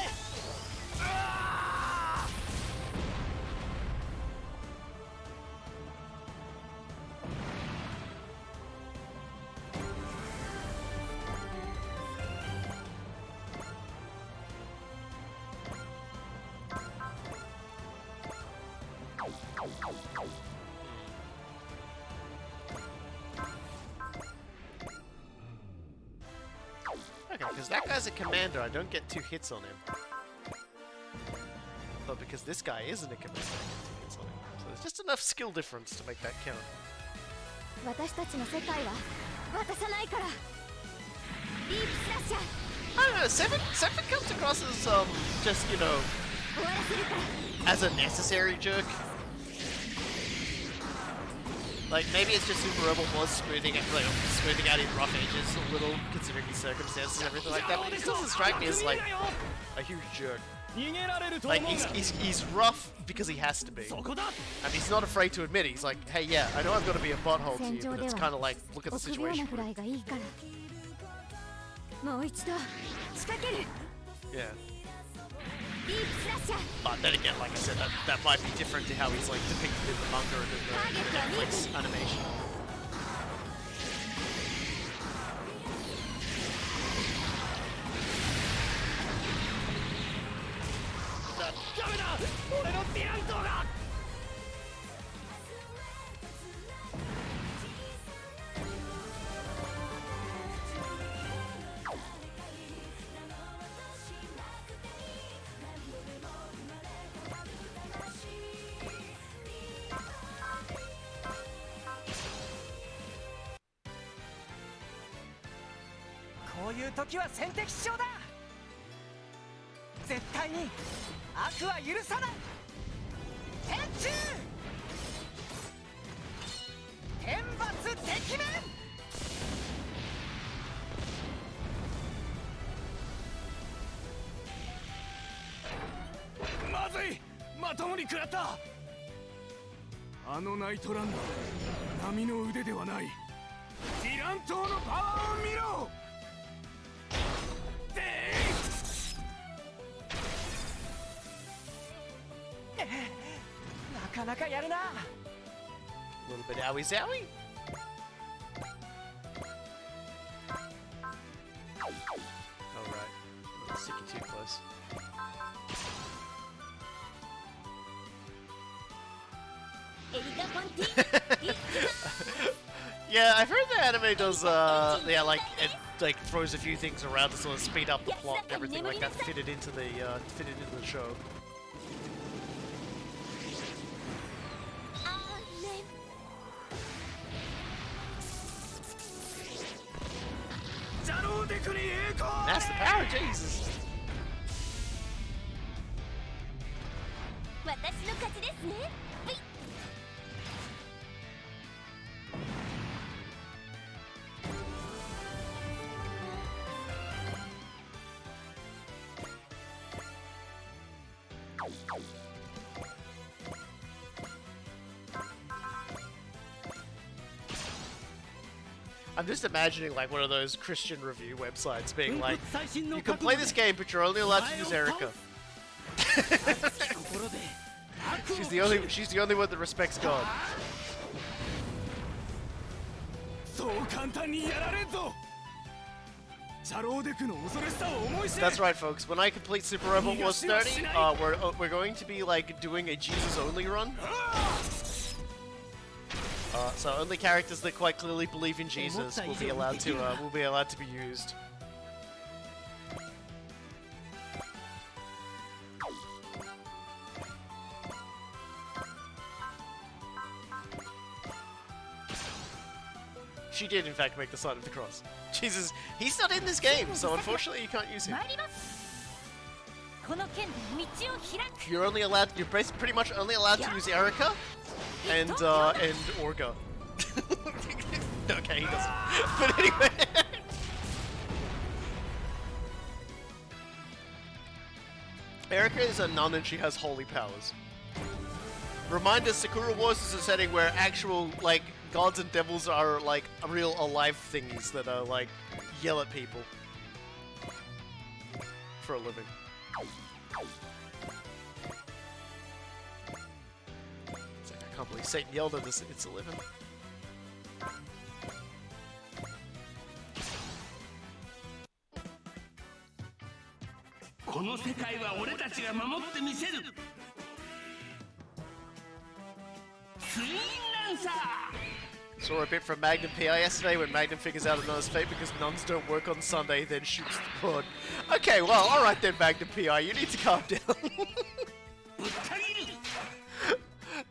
Okay, because that guy's a commander, I don't get 2 hits on him. But because this guy isn't a commander, I get 2 hits on him. So there's just enough skill difference to make that count. 私たちの世界は渡さないから。ディープスラッシャー。 I don't know, Seven comes across as, just, you know, 終わらせるから。 as a necessary jerk. Like, maybe it's just Super Rebel was smoothing out his rough edges a little, considering his circumstances and everything like that, but he still doesn't strike me as, like, a huge jerk. Like, he's rough because he has to be. And he's not afraid to admit it. He's like, hey, yeah, I know I've got to be a butthole to you, but it's kind of like, look at the situation. Yeah. But then again, like I said, that might be different to how he's like depicted in the manga and in the Netflix animation. A little bit owie zowie. Alright. I'm sticking too close. Yeah, I've heard the anime does, yeah, like, it, like, throws a few things around to sort of speed up the plot and everything like that, fit it into the show. That's the power, Jesus. I'm just imagining like one of those Christian review websites being like, you can play this game, but you're only allowed to use Erica. She's the only one that respects God. That's right, folks. When I complete Super Rebel Wars 30, we're going to be like doing a Jesus only run. So only characters that quite clearly believe in Jesus will be allowed to be used. She did, in fact, make the sign of the cross. Jesus, he's not in this game, so unfortunately you can't use him. You're pretty much only allowed to use Erica and Orga. Okay, he doesn't. But anyway. Erica is a nun and she has holy powers. Reminder, Sakura Wars is a setting where actual, like, gods and devils are, like, real alive thingies that are, like, yell at people. For a living. It's like, I can't believe Satan yelled at us, it's a living. Saw a bit from Magnum PI yesterday when Magnum figures out another's fate because nuns don't work on Sunday, then shoots the pod. Okay, well, alright then, Magnum PI, you need to calm down.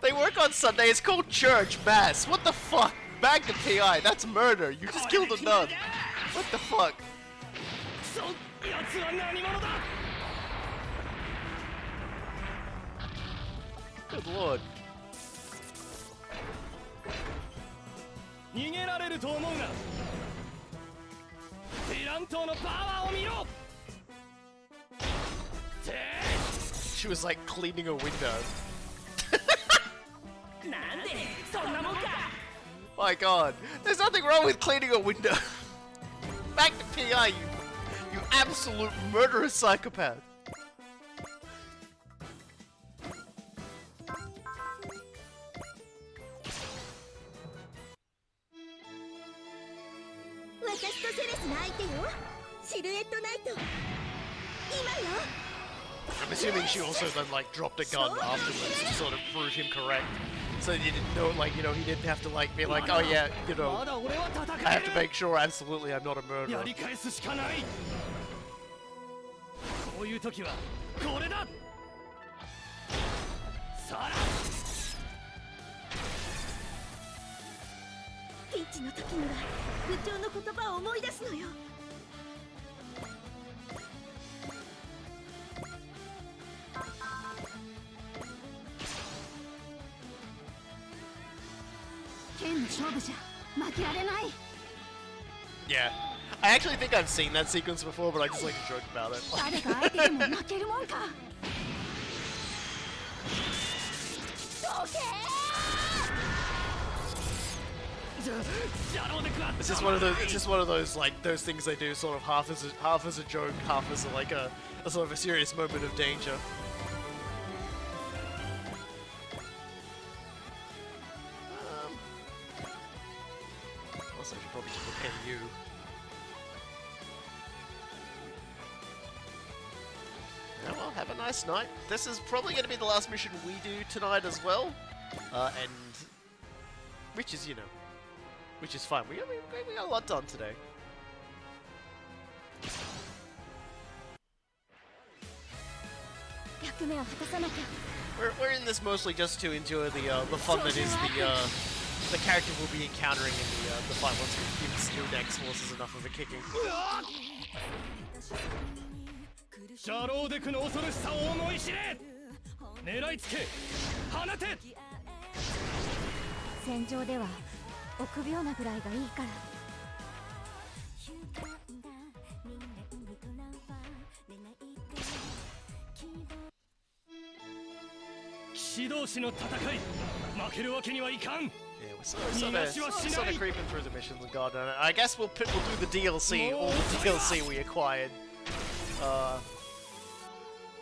They work on Sunday, it's called church, mass. What the fuck? Magnum PI, that's murder. You just killed a nun. What the fuck? Good lord. 逃げられると思うな。ティラン島のパワーを見ろ。 She was like cleaning a window. My god, there's nothing wrong with cleaning a window. Back to PI, you absolute murderous psychopath. I'm assuming she also then like dropped a gun afterwards to sort of prove him correct. So you didn't know, like, you know, he didn't have to like be like, oh yeah, you know, I have to make sure absolutely I'm not a murderer. こういう時はこれだ。さあ。ピンチの時には部長の言葉を思い出すのよ。剣の勝負じゃ負けられない。Yeah, I actually think I've seen that sequence before, but I just like to joke about it. 誰が相手でも負けるもんか。どけー。 It's just one of those. It's just one of those like those things they do, sort of half as a joke, half as like a sort of a serious moment of danger. Also, I should probably just prepare you. Yeah, well, have a nice night. This is probably going to be the last mission we do tonight as well, and which is, you know. Which is fine. We got a lot done today. We're in this mostly just to enjoy the fun that is the character we'll be encountering in the fight once we give Steel Dex forces enough of a kicking. シャローデクの恐ろしさを思い知れ。狙いつけ。放て。戦場では臆病なぐらいがいいから。騎士同士の戦い、負けるわけにはいかん。 Yeah, we're sort of creeping through the missions with God. And I guess we'll do the DLC, all the DLC we acquired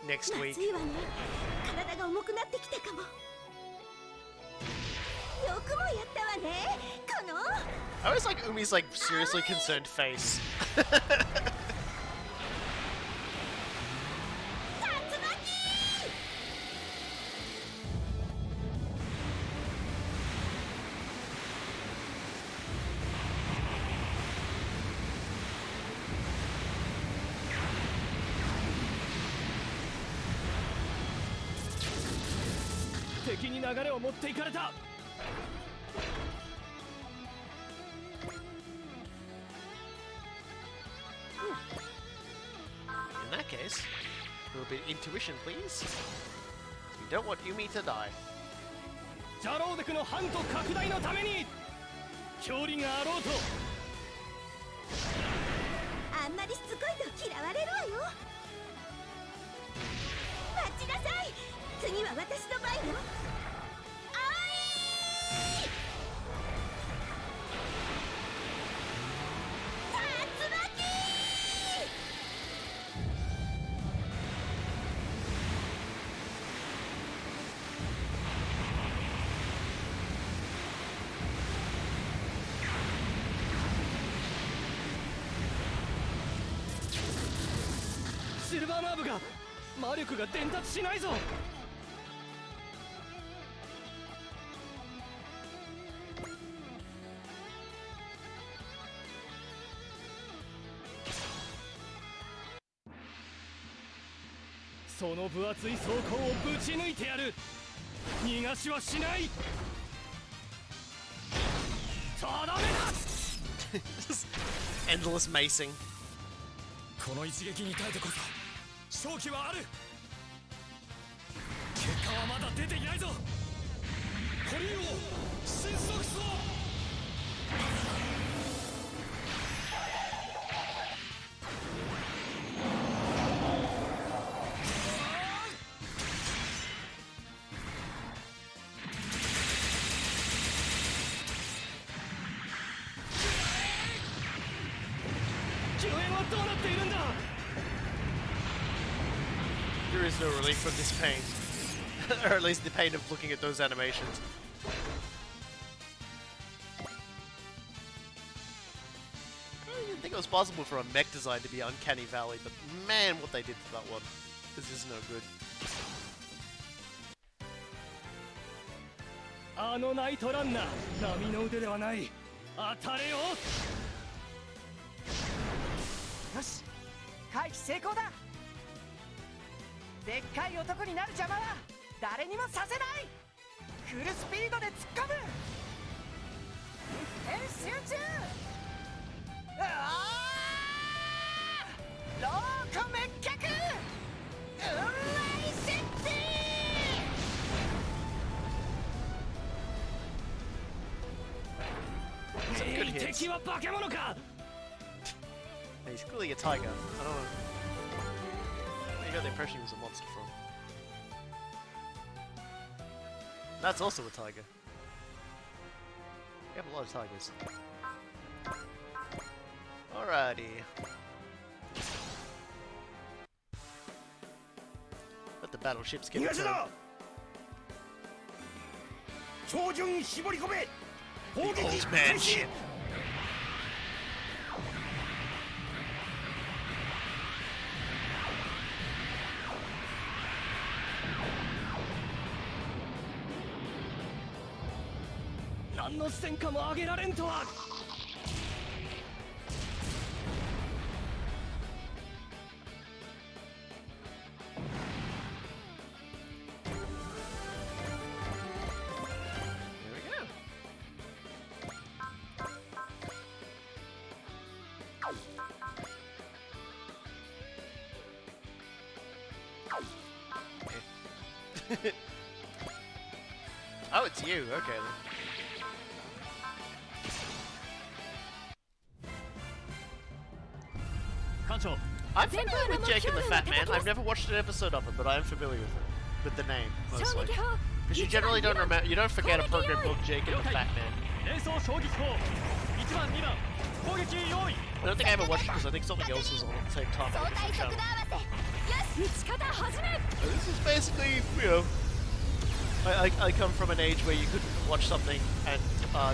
next week. 体が重くなってきたかも。よくもやったわね、この。I always like Umi's like seriously concerned face. 敵に流れを持っていかれた。 In that case, a little bit of intuition, please. We don't want Umi to die. ジャローデクの範と拡大のために距離があろうと。あんまりしつこいと嫌われるわよ。待ちなさい。次は私の番よ。シルバーナーブが魔力が伝達しないぞ。その分厚い装甲をぶち抜いてやる。逃がしはしない。とどめだ。 Just endless macing. この一撃に耐えてこそ勝機はある。結果はまだ出ていないぞ。コリンを神速層。救援はどうなっているんだ。 There is no relief from this pain. Or at least the pain of looking at those animations. I didn't think it was possible for a mech design to be Uncanny Valley, but man, what they did to that one. This is no good. あのナイトランナー、波の腕ではない。当たれよ。よし、回避成功だ。でっかい男になる邪魔は誰にもさせない。フルスピードで突っ込む。一点集中。ローコ滅却。うまい設定。 Some good hits. 敵は化け物か。 He's clearly a tiger. I don't know. Where you got the impression he was a monster from? That's also a tiger. We have a lot of tigers. Alrighty. Let the battleships get it done. 照準絞り込め。 The old man ship. 何の戦果も上げられんとは。 There we go. Oh, it's you. Okay then. I'm familiar with Jake and the Fat Man. I've never watched an episode of it, but I am familiar with it, with the name mostly. Because you generally don't remember, you don't forget a program called Jake and the Fat Man. I don't think I ever watched it because I think something else was on at the same time. On a different channel. So this is basically, you know, I come from an age where you could watch something and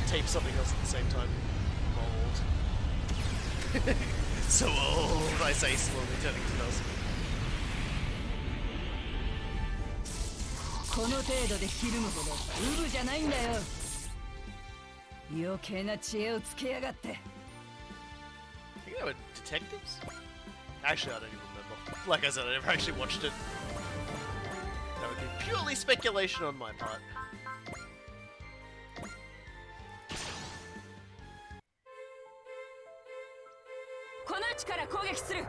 tape something else at the same time. I'm old. So old, I say slowly, turning to dust. この程度でひるむほどウブじゃないんだよ。余計な知恵をつけやがって。 I think they were detectives? Actually, I don't even remember. Like I said, I never actually watched it. That would be purely speculation on my part. この位置から攻撃する。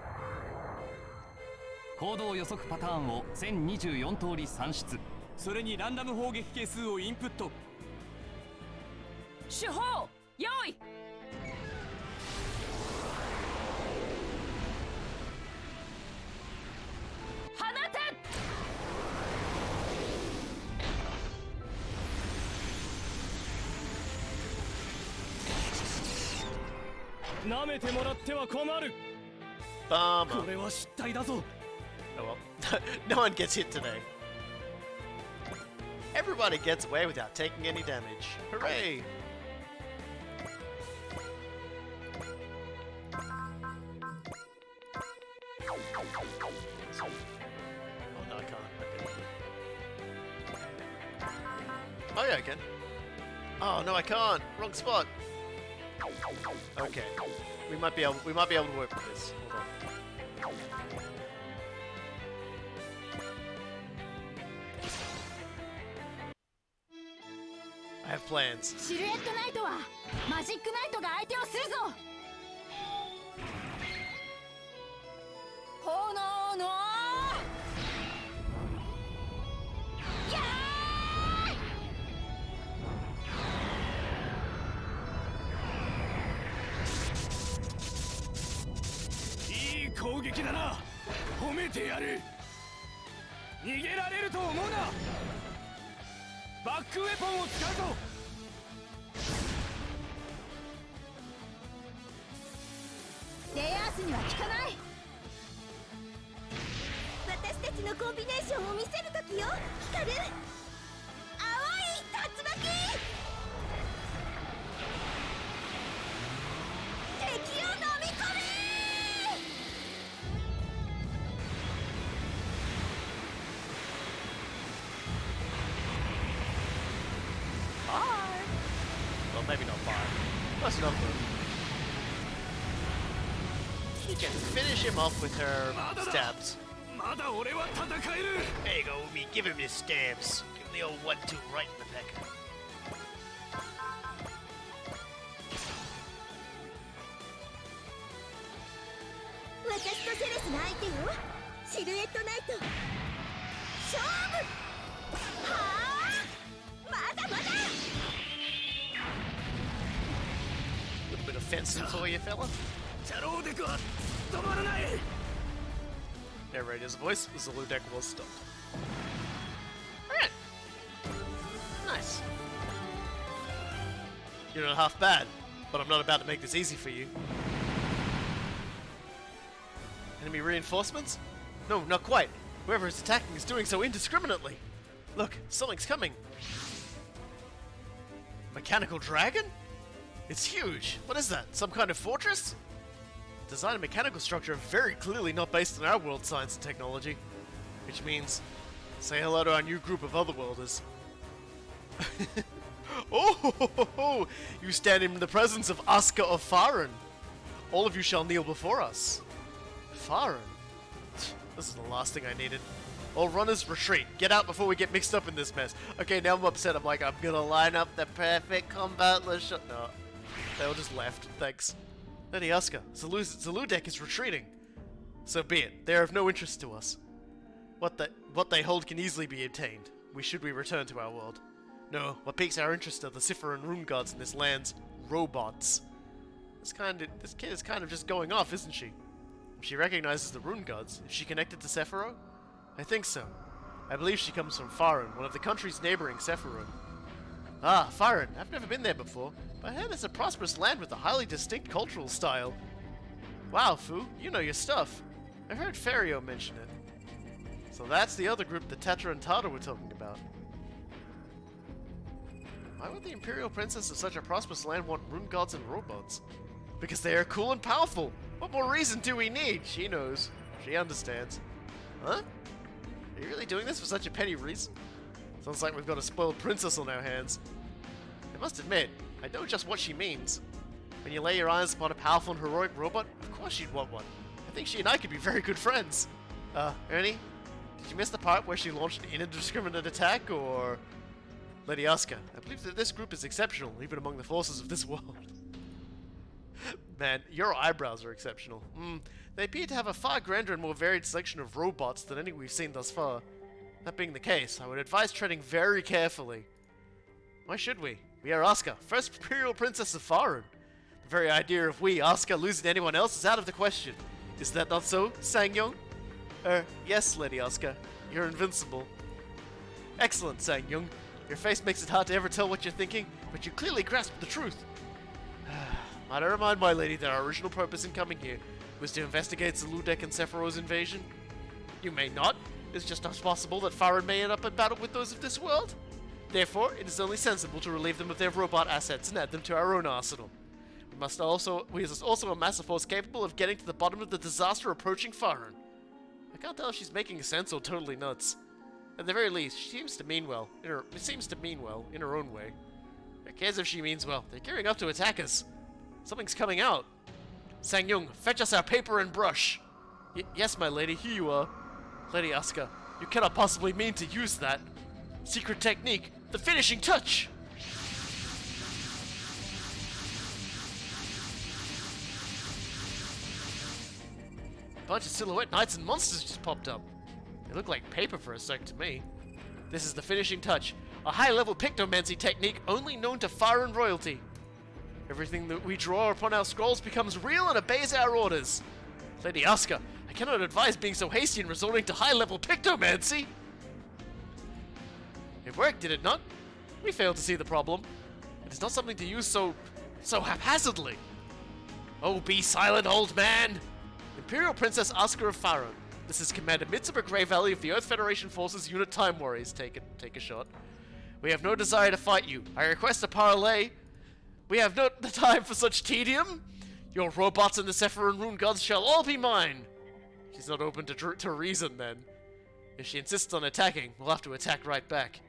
行動予測パターンを1024通り算出。それにランダム砲撃係数をインプット。手法用意。放て。舐めてもらっては困る。 Bummer. これは失態だぞ。 Oh well. No one gets hit today. Everybody gets away without taking any damage. Hooray! Oh no, I can't. Okay. Oh yeah, I can. Oh no, I can't. Wrong spot. Okay. We might be able to work with this. Hold on. I have plans. シルエットナイトはマジックナイトが相手をするぞ。炎のやいい攻撃だな。褒めてやる。逃げられると思うな。バックウェポンを使うぞ。レイアースには効かない。私たちのコンビネーションを見せるときよ、光る青い竜巻。敵を飲み込め。Well, maybe not 5. Close enough though. She can finish him off with her stabs. まだ俺は戦える。 There you go, Umi. Give him his stabs. Give him the old 1-2 right in the neck. 私とセレスの相手よ、シルエットナイト。勝負。はあ、まだまだ。A little bit offensive for you, fella. チャローデクは止まらない。 Narrator's voice, the Zulu deck was stopped. Alright. Nice. You're not half bad, but I'm not about to make this easy for you. Enemy reinforcements? No, not quite. Whoever is attacking is doing so indiscriminately. Look, something's coming. Mechanical dragon? It's huge. What is that? Some kind of fortress? Design and mechanical structure are very clearly not based on our world science and technology. Which means, say hello to our new group of otherworlders. Oh, you stand in the presence of Asuka of Faran. All of you shall kneel before us. Faran? This is the last thing I needed. All runners, retreat. Get out before we get mixed up in this mess. Okay, now I'm upset. I'm like, I'm gonna line up the perfect combat. Let's shut. No. They all just left. Thanks. Lady Asuka, Zulu deck is retreating. So be it. They are of no interest to us. What they hold can easily be obtained. Should we return to our world? No, what piques our interest are the Cipher and Rune gods in this land's robots. This kid is kind of just going off, isn't she? If she recognizes the Rune gods, is she connected to Sephiroth? I think so. I believe she comes from Faran, one of the countries neighboring Sephiroth. Ah, Faran. I've never been there before, but I heard it's a prosperous land with a highly distinct cultural style. Wow, Fu, you know your stuff. I heard Ferio mention it. So that's the other group that Tetra and Tata were talking about. Why would the Imperial Princess of such a prosperous land want rune gods and robots? Because they are cool and powerful. What more reason do we need? She knows. She understands. Huh? Are you really doing this for such a petty reason? Sounds like we've got a spoiled princess on our hands. I must admit, I know just what she means. When you lay your eyes upon a powerful and heroic robot, of course she'd want one. I think she and I could be very good friends. Ernie? Did you miss the part where she launched an indiscriminate attack, or... Lady Asuka, I believe that this group is exceptional, even among the forces of this world. Man, your eyebrows are exceptional. They appear to have a far grander and more varied selection of robots than any we've seen thus far. That being the case, I would advise treading very carefully. Why should we? We are Asuka, first Imperial Princess of Faran. The very idea of we, Asuka, losing to anyone else is out of the question. Is that not so, Sangyong? Yes, Lady Asuka. You're invincible. Excellent, Sangyong. Your face makes it hard to ever tell what you're thinking, but you clearly grasp the truth. Might I remind my lady that our original purpose in coming here was to investigate Zeludek and Sephiroth's invasion? You may not. It's just not possible that Faran may end up in battle with those of this world. Therefore, it is only sensible to relieve them of their robot assets and add them to our own arsenal. We must also amass a force capable of getting to the bottom of the disaster approaching Faran. I can't tell if she's making sense or totally nuts. At the very least, she seems to mean well. In her own way. Who cares if she means well? They're gearing up to attack us. Something's coming out. Sangyong, fetch us our paper and brush. Yes, my lady, here you are. Lady Asuka, you cannot possibly mean to use that. Secret technique, the finishing touch! bunch of silhouette knights and monsters just popped up. They look like paper for a sec to me. This is the finishing touch. A high-level PICTOMANCY technique only known to foreign royalty. Everything that we draw upon our scrolls becomes real and obeys our orders. Lady Asuka, I cannot advise being so hasty in resorting to high-level PICTOMANCY. It worked, did it not? We failed to see the problem. It is not something to use so haphazardly. Oh, be silent, old man! Imperial Princess Asuka of Faron. This is Commander Mitsuba Grey Valley of the Earth Federation Forces Unit Time Warriors. Take a shot. We have no desire to fight you. I request a parley. We have no time for such tedium. Your robots and the Sephiroth Rune Gods shall all be mine. She's not open to reason, then. If she insists on attacking, we'll have to attack right back.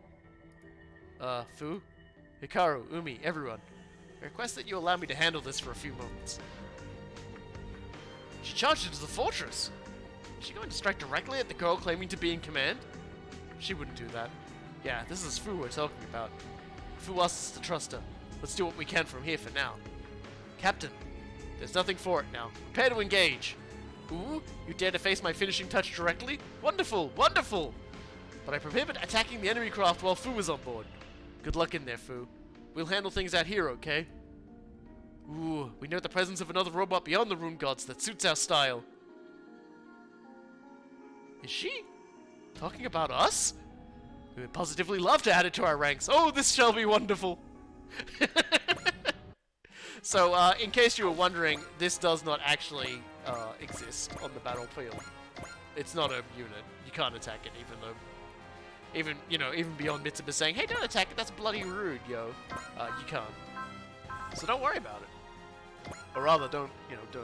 Fu? Hikaru, Umi, everyone. I request that you allow me to handle this for a few moments. She charged into the fortress. Is she going to strike directly at the girl claiming to be in command? She wouldn't do that. Yeah, this is Fu we're talking about. Fu asks us to trust her. Let's do what we can from here for now. Captain, there's nothing for it now. Prepare to engage. Ooh, you dare to face my finishing touch directly? Wonderful, wonderful! But I prohibit attacking the enemy craft while Fu is on board. Good luck in there, Fu. We'll handle things out here, okay? Ooh, we note the presence of another robot beyond the Rune Gods that suits our style. Is she talking about us? We would positively love to add it to our ranks. Oh, this shall be wonderful. So, in case you were wondering, this does not actually exist on the battlefield. It's not a unit. You can't attack it, even beyond Mitsuba saying, "Hey, don't attack it. That's bloody rude, yo." You can't. So don't worry about it. Or rather, don't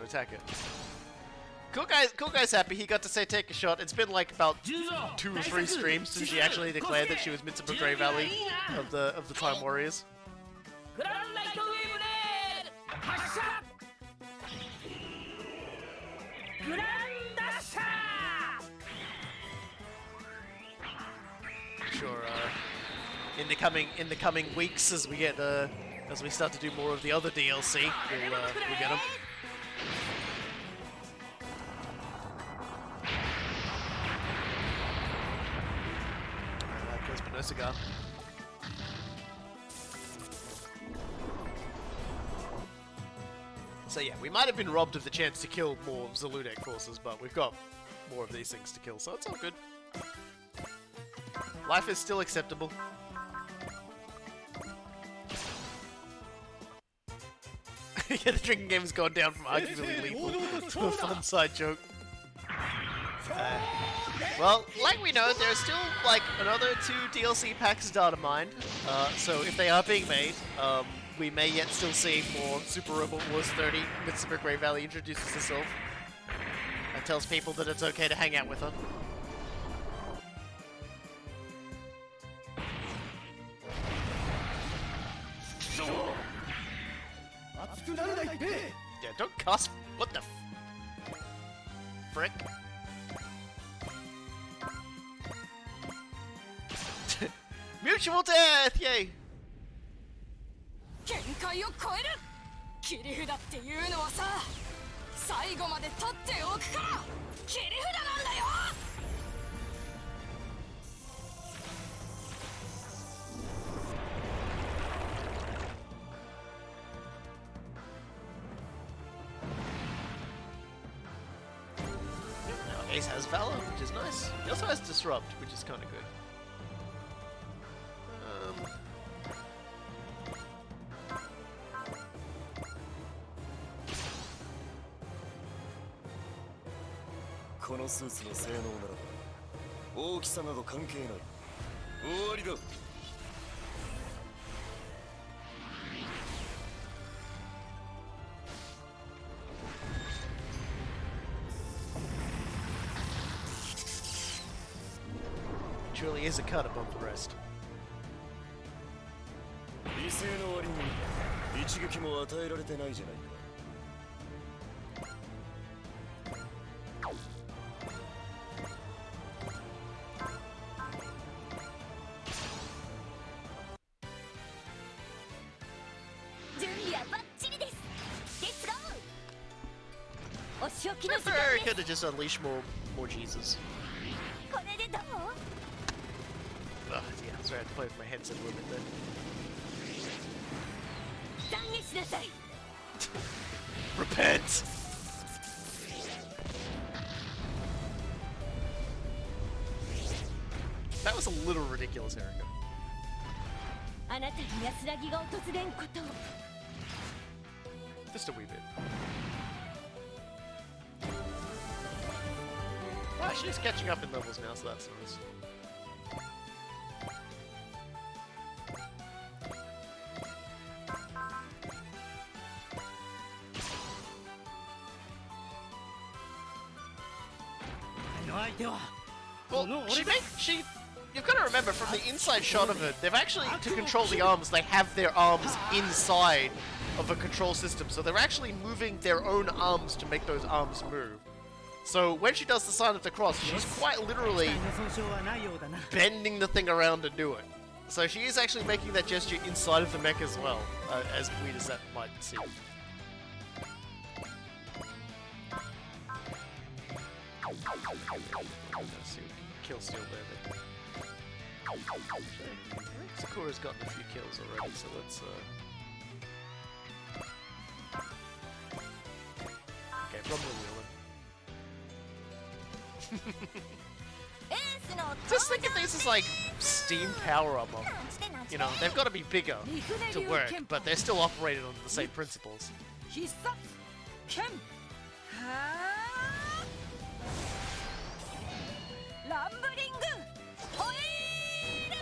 attack it. Cool guy's happy. He got to say take a shot. It's been like about 2 or 3 streams since she actually declared that she was Mitsuba Grey Valley of the Time Warriors. Sure. In the coming weeks, as we start to do more of the other DLC, we'll get them. No cigar. So yeah, we might have been robbed of the chance to kill more Zaludek forces, but we've got more of these things to kill, so it's all good. Life is still acceptable. Yeah, the drinking game has gone down from arguably lethal to a fun side joke. Well, like we know, there's still like another 2 DLC packs data mined. So if they are being made, we may yet still see more Super Robot Wars 30. Mitsuba Grey Valley introduces herself and tells people that it's okay to hang out with her. Yeah, don't cuss. What the frick? Mutual death! Yay! 限界を超える切り札っていうのはさ最後まで取っておくから切り札なんだよ Ace has Valor, which is nice. He also has Disrupt, which is kind of good. Truly is a cut above the rest. 犠牲の割に一撃も与えられてないじゃないか。準備はバッチリです。レッツゴー。お仕 Ferrari could have just unleashed more Jesus. これでどう？ Ugh, yeah, sorry, I had to play with my headset a little bit there. 懺悔しなさい。 Repent! That was a little ridiculous, Erica. あなたに安らぎが訪れんことを。 Just a wee bit. Ah, she's catching up in levels now, so that's nice. Well, you've got to remember from the inside shot of it, they've actually, to control the arms, they have their arms inside of a control system. So they're actually moving their own arms to make those arms move. So when she does the sign of the cross, she's quite literally bending the thing around to do it. So she is actually making that gesture inside of the mech as well, as weird as that might seem. Let's see, kill steal there. Sakura's gotten a few kills already, so let's okay, from the wheel. Just think of these as like steam power armor. You know, they've got to be bigger to work, but they're still operated on the same principles. 必殺剣はーランブリングホイール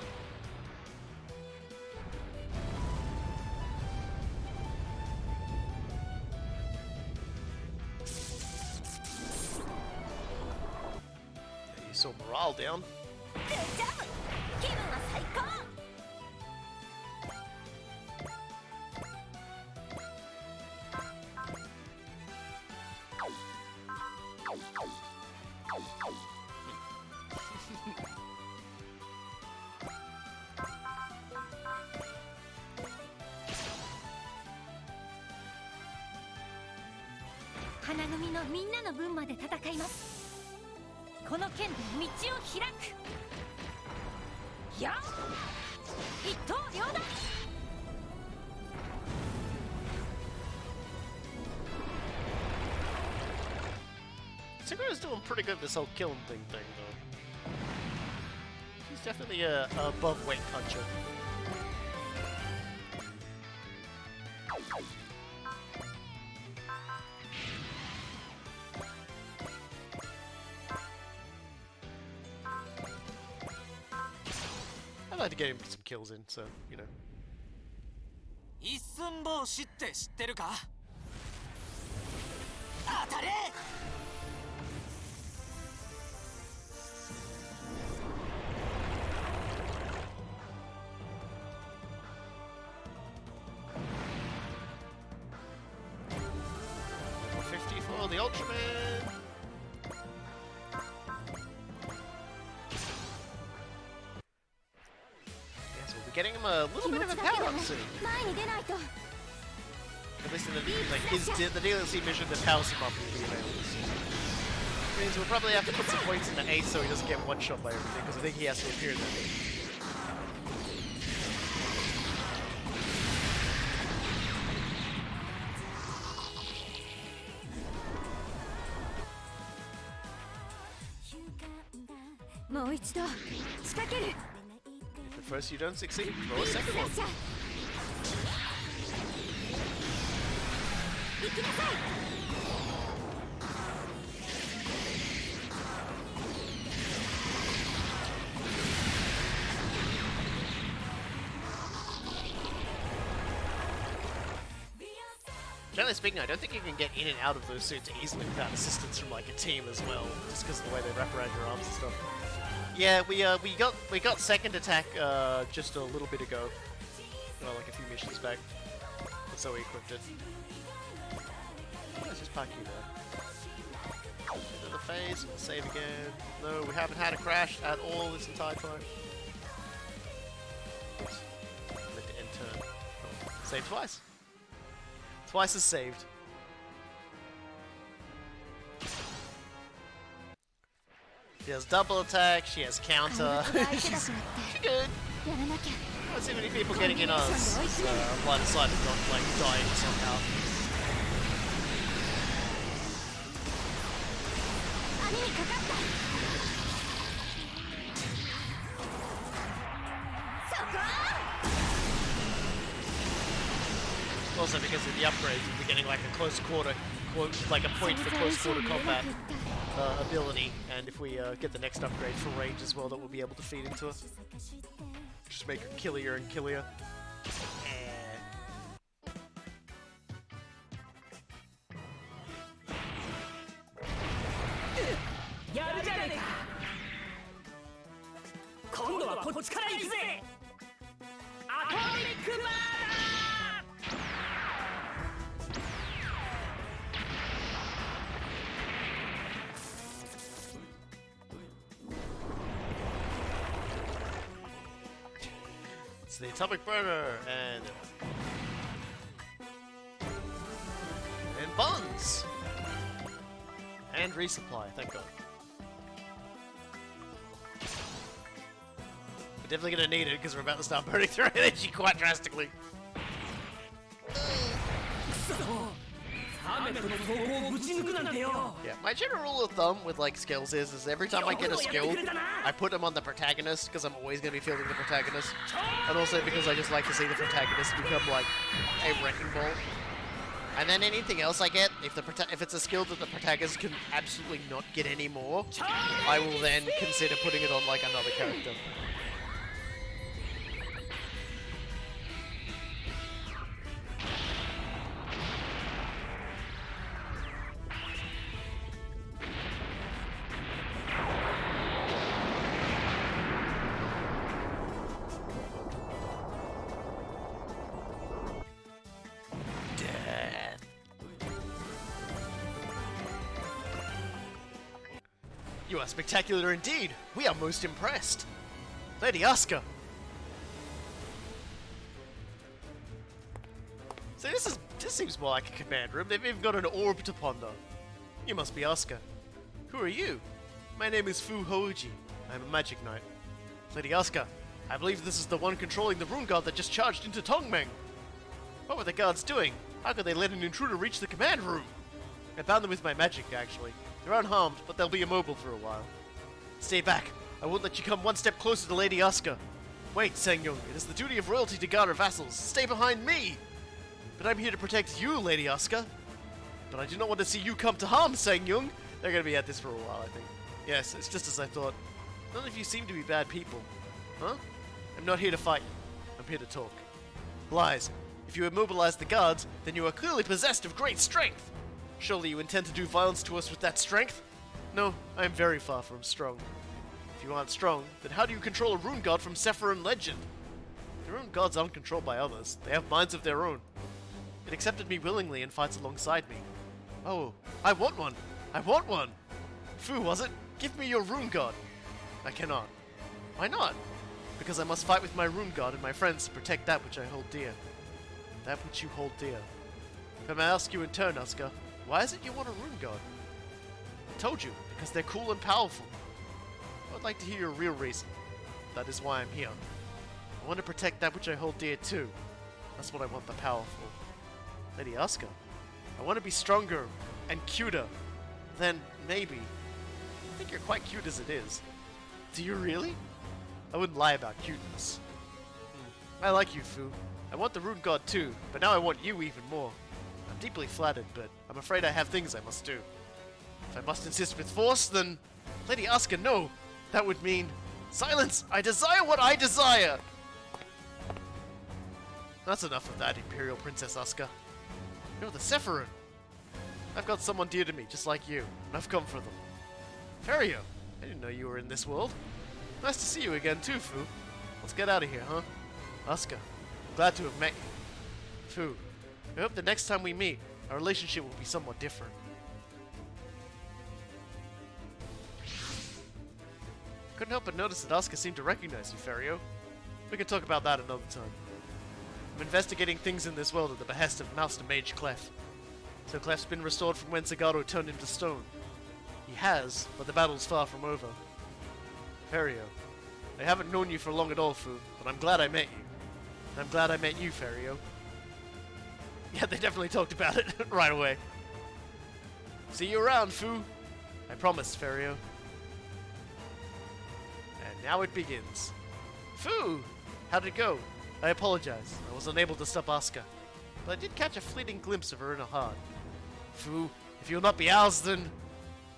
You saw morale down. グッジョブ。気分は最高。 花組のみんなの分まで戦います。この剣で道を開く。やっ、一刀両断。 Sakura's doing pretty good this whole killing thing though. She's definitely a above weight puncher. I'd like to get him some kills in, so, you know. 一寸法師って知ってるか？当たれ！ 50 for the Ultraman! Yes, we'll be getting him a little bit of a power-up soon. 前に出ないと。 At least in the the DLC mission that powers him up will be available soon. Means we'll probably have to put some points in the Ace so he doesn't get one-shot by everything, because I think he has to appear in that game. If at first you don't succeed, roll a second one. 行きなさい。 Generally speaking, I don't think you can get in and out of those suits easily without assistance from like a team as well, just because of the way they wrap around your arms and stuff. Yeah, we got second attack just a little bit ago, like a few missions back. That's how we equipped it. Let's just park you there. Into the phase, we'll save again. No, we haven't had a crash at all this entire time. Oops. I meant to end turn. Oh, save twice. Twice is saved. She has double attack, she has counter. She's good. I don't see many people getting in us. Line of sight is not like dying somehow. Also because of the upgrades, we're getting like a close quarter, like a point for close quarter combat ability, and if we get the next upgrade for range as well, that we'll be able to feed into it. Just make her killier and killier. It's the atomic burner and buns and resupply. Thank God. We're definitely gonna need it because we're about to start burning through energy quite drastically. Yeah, my general rule of thumb with like skills is every time I get a skill, I put them on the protagonist because I'm always gonna be fielding the protagonist, and also because I just like to see the protagonist become like a wrecking ball. And then anything else I get, if it's a skill that the protagonist can absolutely not get any more, I will then consider putting it on like another character. You are spectacular indeed. We are most impressed. Lady Asuka. So this seems more like a command room. They've even got an orb to ponder. You must be Asuka. Who are you? My name is Fu Hoji. I am a magic knight. Lady Asuka, I believe this is the one controlling the rune guard that just charged into Tongmeng. What were the guards doing? How could they let an intruder reach the command room? I bound them with my magic, actually. They're unharmed, but they'll be immobile for a while. Stay back. I won't let you come one step closer to Lady Asuka. Wait, Sang-young. It is the duty of royalty to guard her vassals. Stay behind me! But I'm here to protect you, Lady Asuka. But I do not want to see you come to harm, Sang-young. They're going to be at this for a while, I think. Yes, it's just as I thought. None of you seem to be bad people. Huh? I'm not here to fight you. I'm here to talk. Lies. If you immobilize the guards, then you are clearly possessed of great strength. Surely you intend to do violence to us with that strength? No, I am very far from strong. If you aren't strong, then how do you control a rune god from Sephiroth legend? The rune gods aren't controlled by others. They have minds of their own. It accepted me willingly and fights alongside me. Oh, I want one! I want one! Fu, was it? Give me your rune god! I cannot. Why not? Because I must fight with my rune god and my friends to protect that which I hold dear. That which you hold dear. If I may ask you in turn, Asuka, why is it you want a rune god? I told you, because they're cool and powerful. I would like to hear your real reason. That is why I'm here. I want to protect that which I hold dear too. That's what I want the powerful. Lady Asuka, I want to be stronger and cuter. Then, maybe. I think you're quite cute as it is. Do you really? I wouldn't lie about cuteness. I like you, Fu. I want the rune god too, but now I want you even more. I'm deeply flattered, but I'm afraid I have things I must do. If I must insist with force, then... Lady Asuka, no! That would mean... Silence! I desire what I desire! That's enough of that, Imperial Princess Asuka. You're the Sephiroth! I've got someone dear to me, just like you, and I've come for them. Ferio! I didn't know you were in this world. Nice to see you again too, Fu. Let's get out of here, huh? Asuka, I'm glad to have met you. Fu, I hope the next time we meet, our relationship will be somewhat different. Couldn't help but notice that Asuka seemed to recognize you, Ferio. We can talk about that another time. I'm investigating things in this world at the behest of Master Mage Clef. So Clef's been restored from when Zagato turned him to stone. He has, but the battle's far from over. Ferio. I haven't known you for long at all, Fu, but I'm glad I met you. And I'm glad I met you, Ferio. Yeah, they definitely talked about it right away. See you around, Fu. I promise, Ferio. And now it begins. Fu! How'd it go? I apologize. I was unable to stop Asuka. But I did catch a fleeting glimpse of her inner heart. Fu, if you'll not be ours, then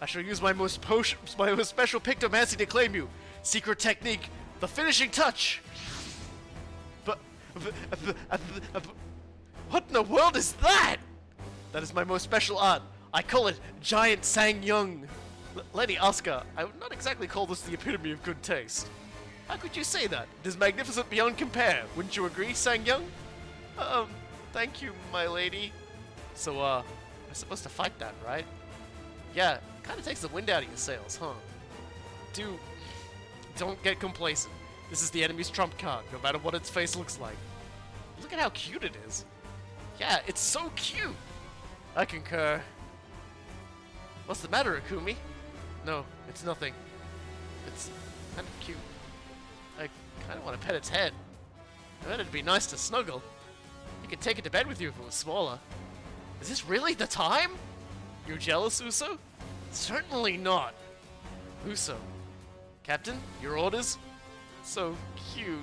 I shall use my most special PICTOMANCY to claim you. Secret technique, the finishing touch. But what in the world is that? That is my most special art. I call it Giant Sang-Young. Lady Asuka, I would not exactly call this the epitome of good taste. How could you say that? It is magnificent beyond compare. Wouldn't you agree, Sang-Young? Thank you, my lady. So, we're supposed to fight that, right? Yeah, kind of takes the wind out of your sails, huh? Don't get complacent. This is the enemy's trump card, no matter what its face looks like. Look at how cute it is. Yeah, it's so cute. I concur. What's the matter, Akumi? No, it's nothing. It's kind of cute. I kind of want to pet its head. I bet it'd be nice to snuggle. You could take it to bed with you if it was smaller. Is this really the time? You're jealous, Uso? Certainly not. Uso. Captain, your orders? So cute.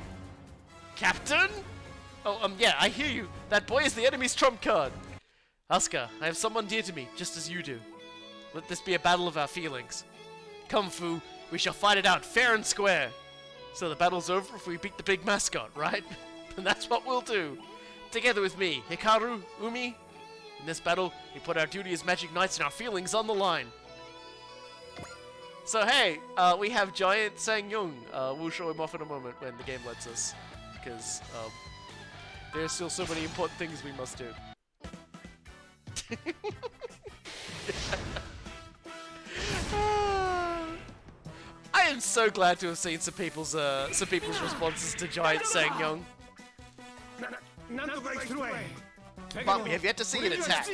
Captain? Oh, yeah, I hear you. That boy is the enemy's trump card. Asuka, I have someone dear to me, just as you do. Let this be a battle of our feelings. Come, Fu, we shall fight it out fair and square. So the battle's over if we beat the big mascot, right? And that's what we'll do. Together with me, Hikaru, Umi. In this battle, we put our duty as magic knights and our feelings on the line. So hey, we have Giant Sang-Young. We'll show him off in a moment when the game lets us. Because there's still so many important things we must do. I am so glad to have seen some people's responses to Giant Sang-Young. But we have yet to see it attack.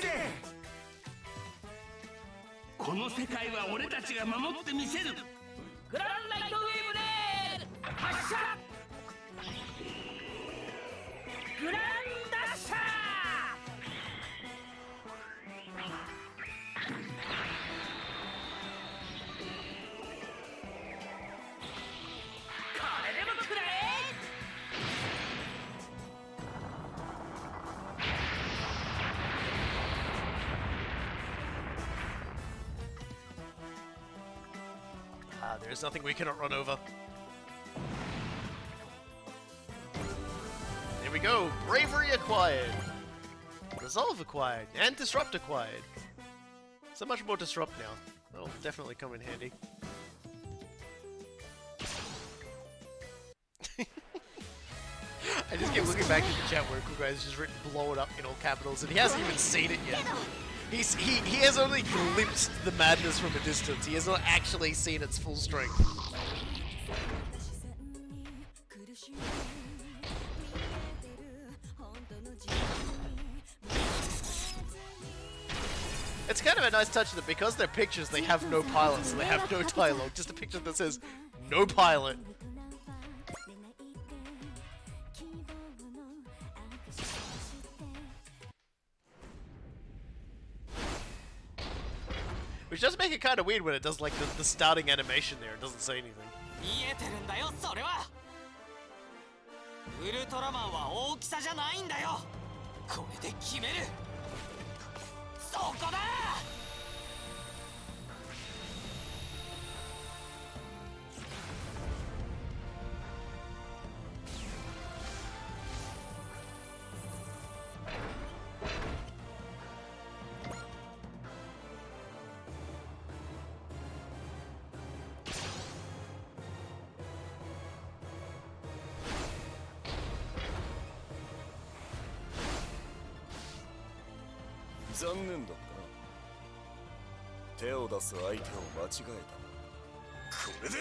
この世界は俺たちが守ってみせる。グランライトウェーブで発射。グランダッシャー。これでもくらえ。There's nothing we cannot run over. There we go. Bravery acquired. Resolve acquired. And disrupt acquired. So much more disrupt now. That'll definitely come in handy. I just keep looking back at the chat where Cool Guy's just written blow it up in all capitals and he hasn't even seen it yet. He has only glimpsed the madness from a distance. He has not actually seen its full strength. It's kind of a nice touch that because they're pictures, they have no pilot, so they have no dialogue. Just a picture that says, no pilot. Which does make it kind of weird when it does like the starting animation there. It doesn't say anything. 見えてるんだよ、それは。ウルトラマンは大きさじゃないんだよ。これで決める。そこだ。残念だったな。手を出す相手を間違えた。これで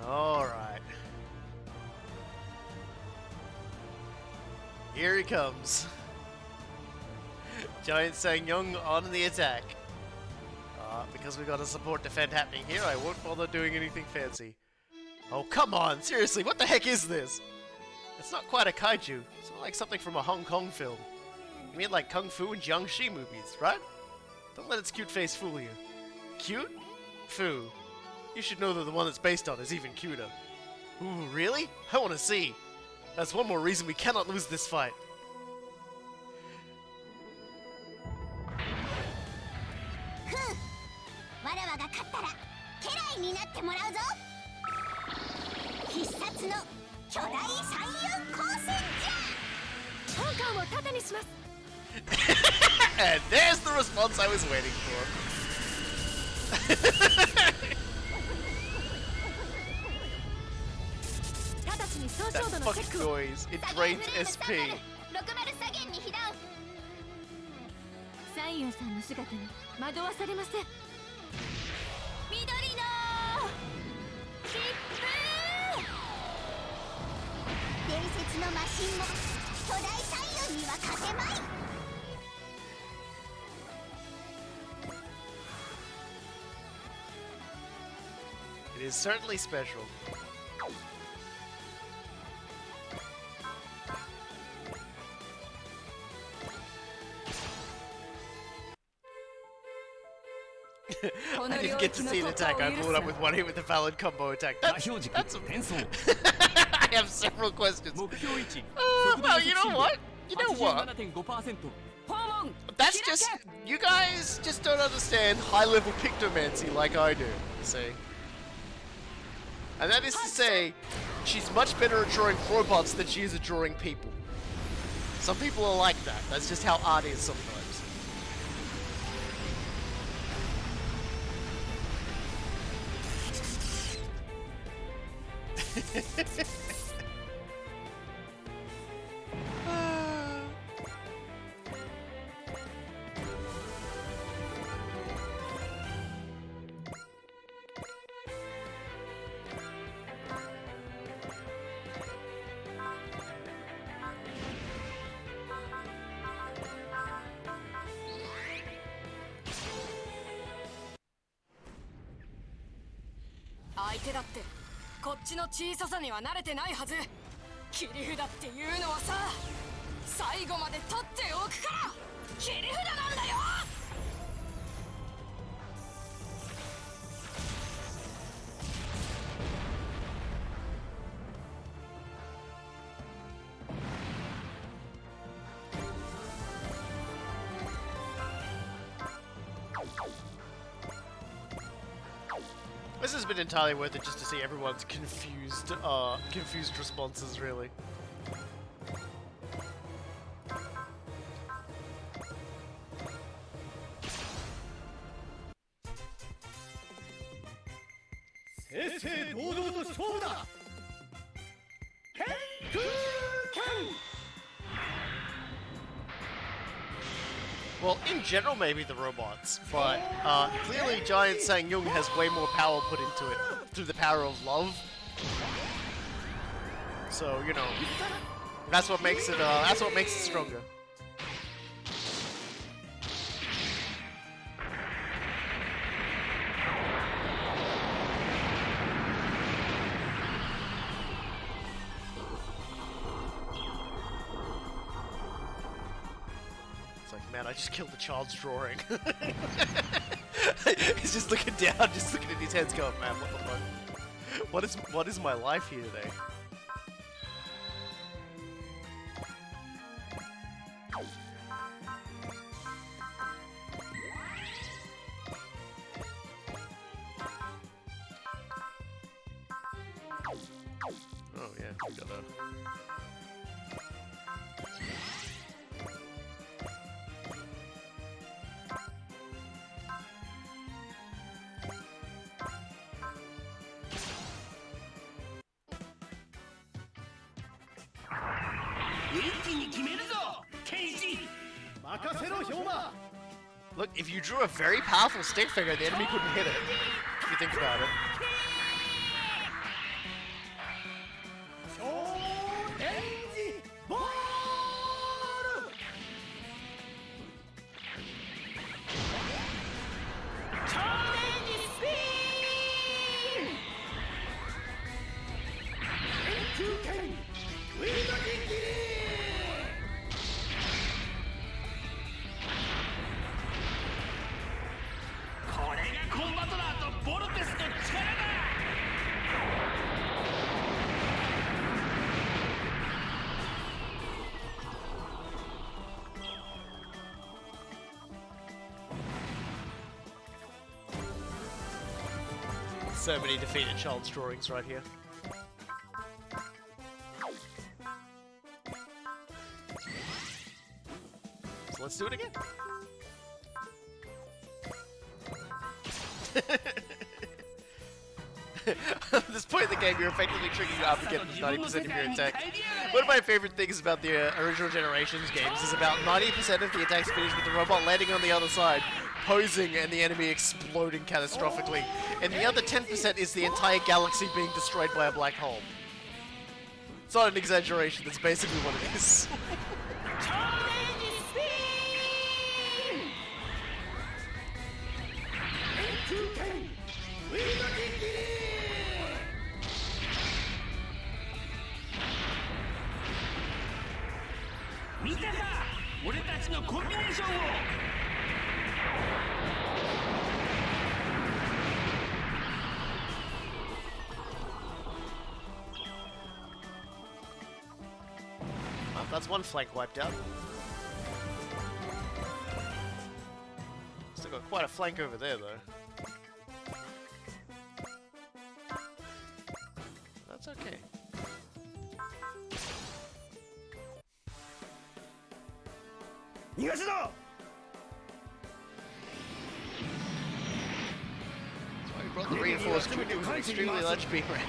Alright. Here he comes. Giant Sang-young on the attack. Because we got a support defend happening here, I won't bother doing anything fancy. Oh, come on! Seriously, what the heck is this? It's not quite a kaiju. It's not like something from a Hong Kong film. You mean like Kung Fu and Jiangxi movies, right? Don't let its cute face fool you. Cute? Fu. You should know that the one it's based on is even cuter. Ooh, really? I want to see. That's one more reason we cannot lose this fight. And there's the response I was waiting for. That fucking noise, it drains SP. サイヨンさんの姿に惑わされません。緑の切符。伝説のマシンも巨大サイヨンには勝てまい。It is certainly special. I didn't get to see an attack. I blew it up with one hit with a valid combo attack. That's I have several questions. Well, you know what? You know what? That's just... You guys just don't understand high-level PICTOMANCY like I do, see? And that is to say, she's much better at drawing robots than she is at drawing people. Some people are like that. That's just how art is sometimes.相手だってこっちの小ささには慣れてないはず。切り札っていうのはさ、最後まで取っておくから切り札なんだよ。This has been entirely worth it just to see everyone's confused responses, really. Well, in general, maybe the robots, but clearly Giant Sang-young has way more power put into it through the power of love. So, you know, that's what makes it stronger. Man, I just killed the child's drawing. He's just looking down, just looking at his hands going, man, what the fuck? What is my life here today? Oh yeah, we got a... Look, if you drew a very powerful stick figure, the enemy couldn't hit it. If you think about it. So many defeated child's drawings right here. So let's do it again. At this point in the game, you're effectively tricking up and getting 90% of your attack. One of my favorite things about the original Generations games is about 90% of the attacks finish with the robot landing on the other side, posing, and the enemy exploding catastrophically. And the other 10% is the entire galaxy being destroyed by a black hole. It's not an exaggeration, that's basically what it is. Well, that's one flank wiped out. Still got quite a flank over there, though. That's okay. That's why we brought the reinforced troops with an extremely large beam ray.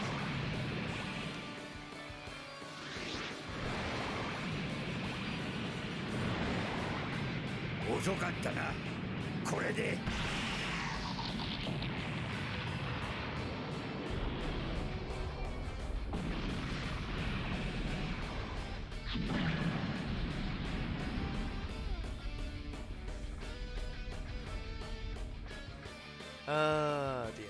遅かったな。これで。Ah, dear.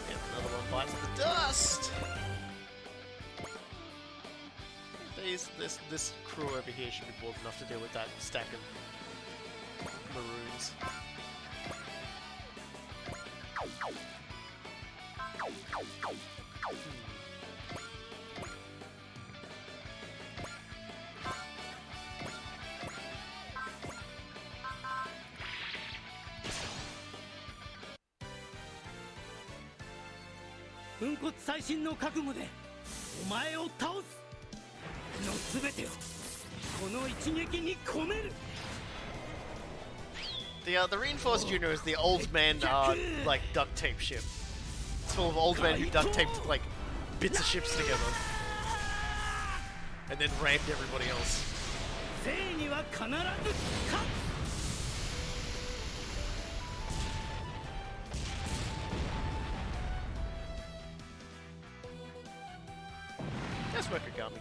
Yep, another one bites the dust! This crew over here should be bold enough to deal with that stack of maroons. The reinforced Juno is the old man, like, duct tape ship. It's full of old men who duct taped, like, bits of ships together. And then rammed everybody else. That's Wakagami.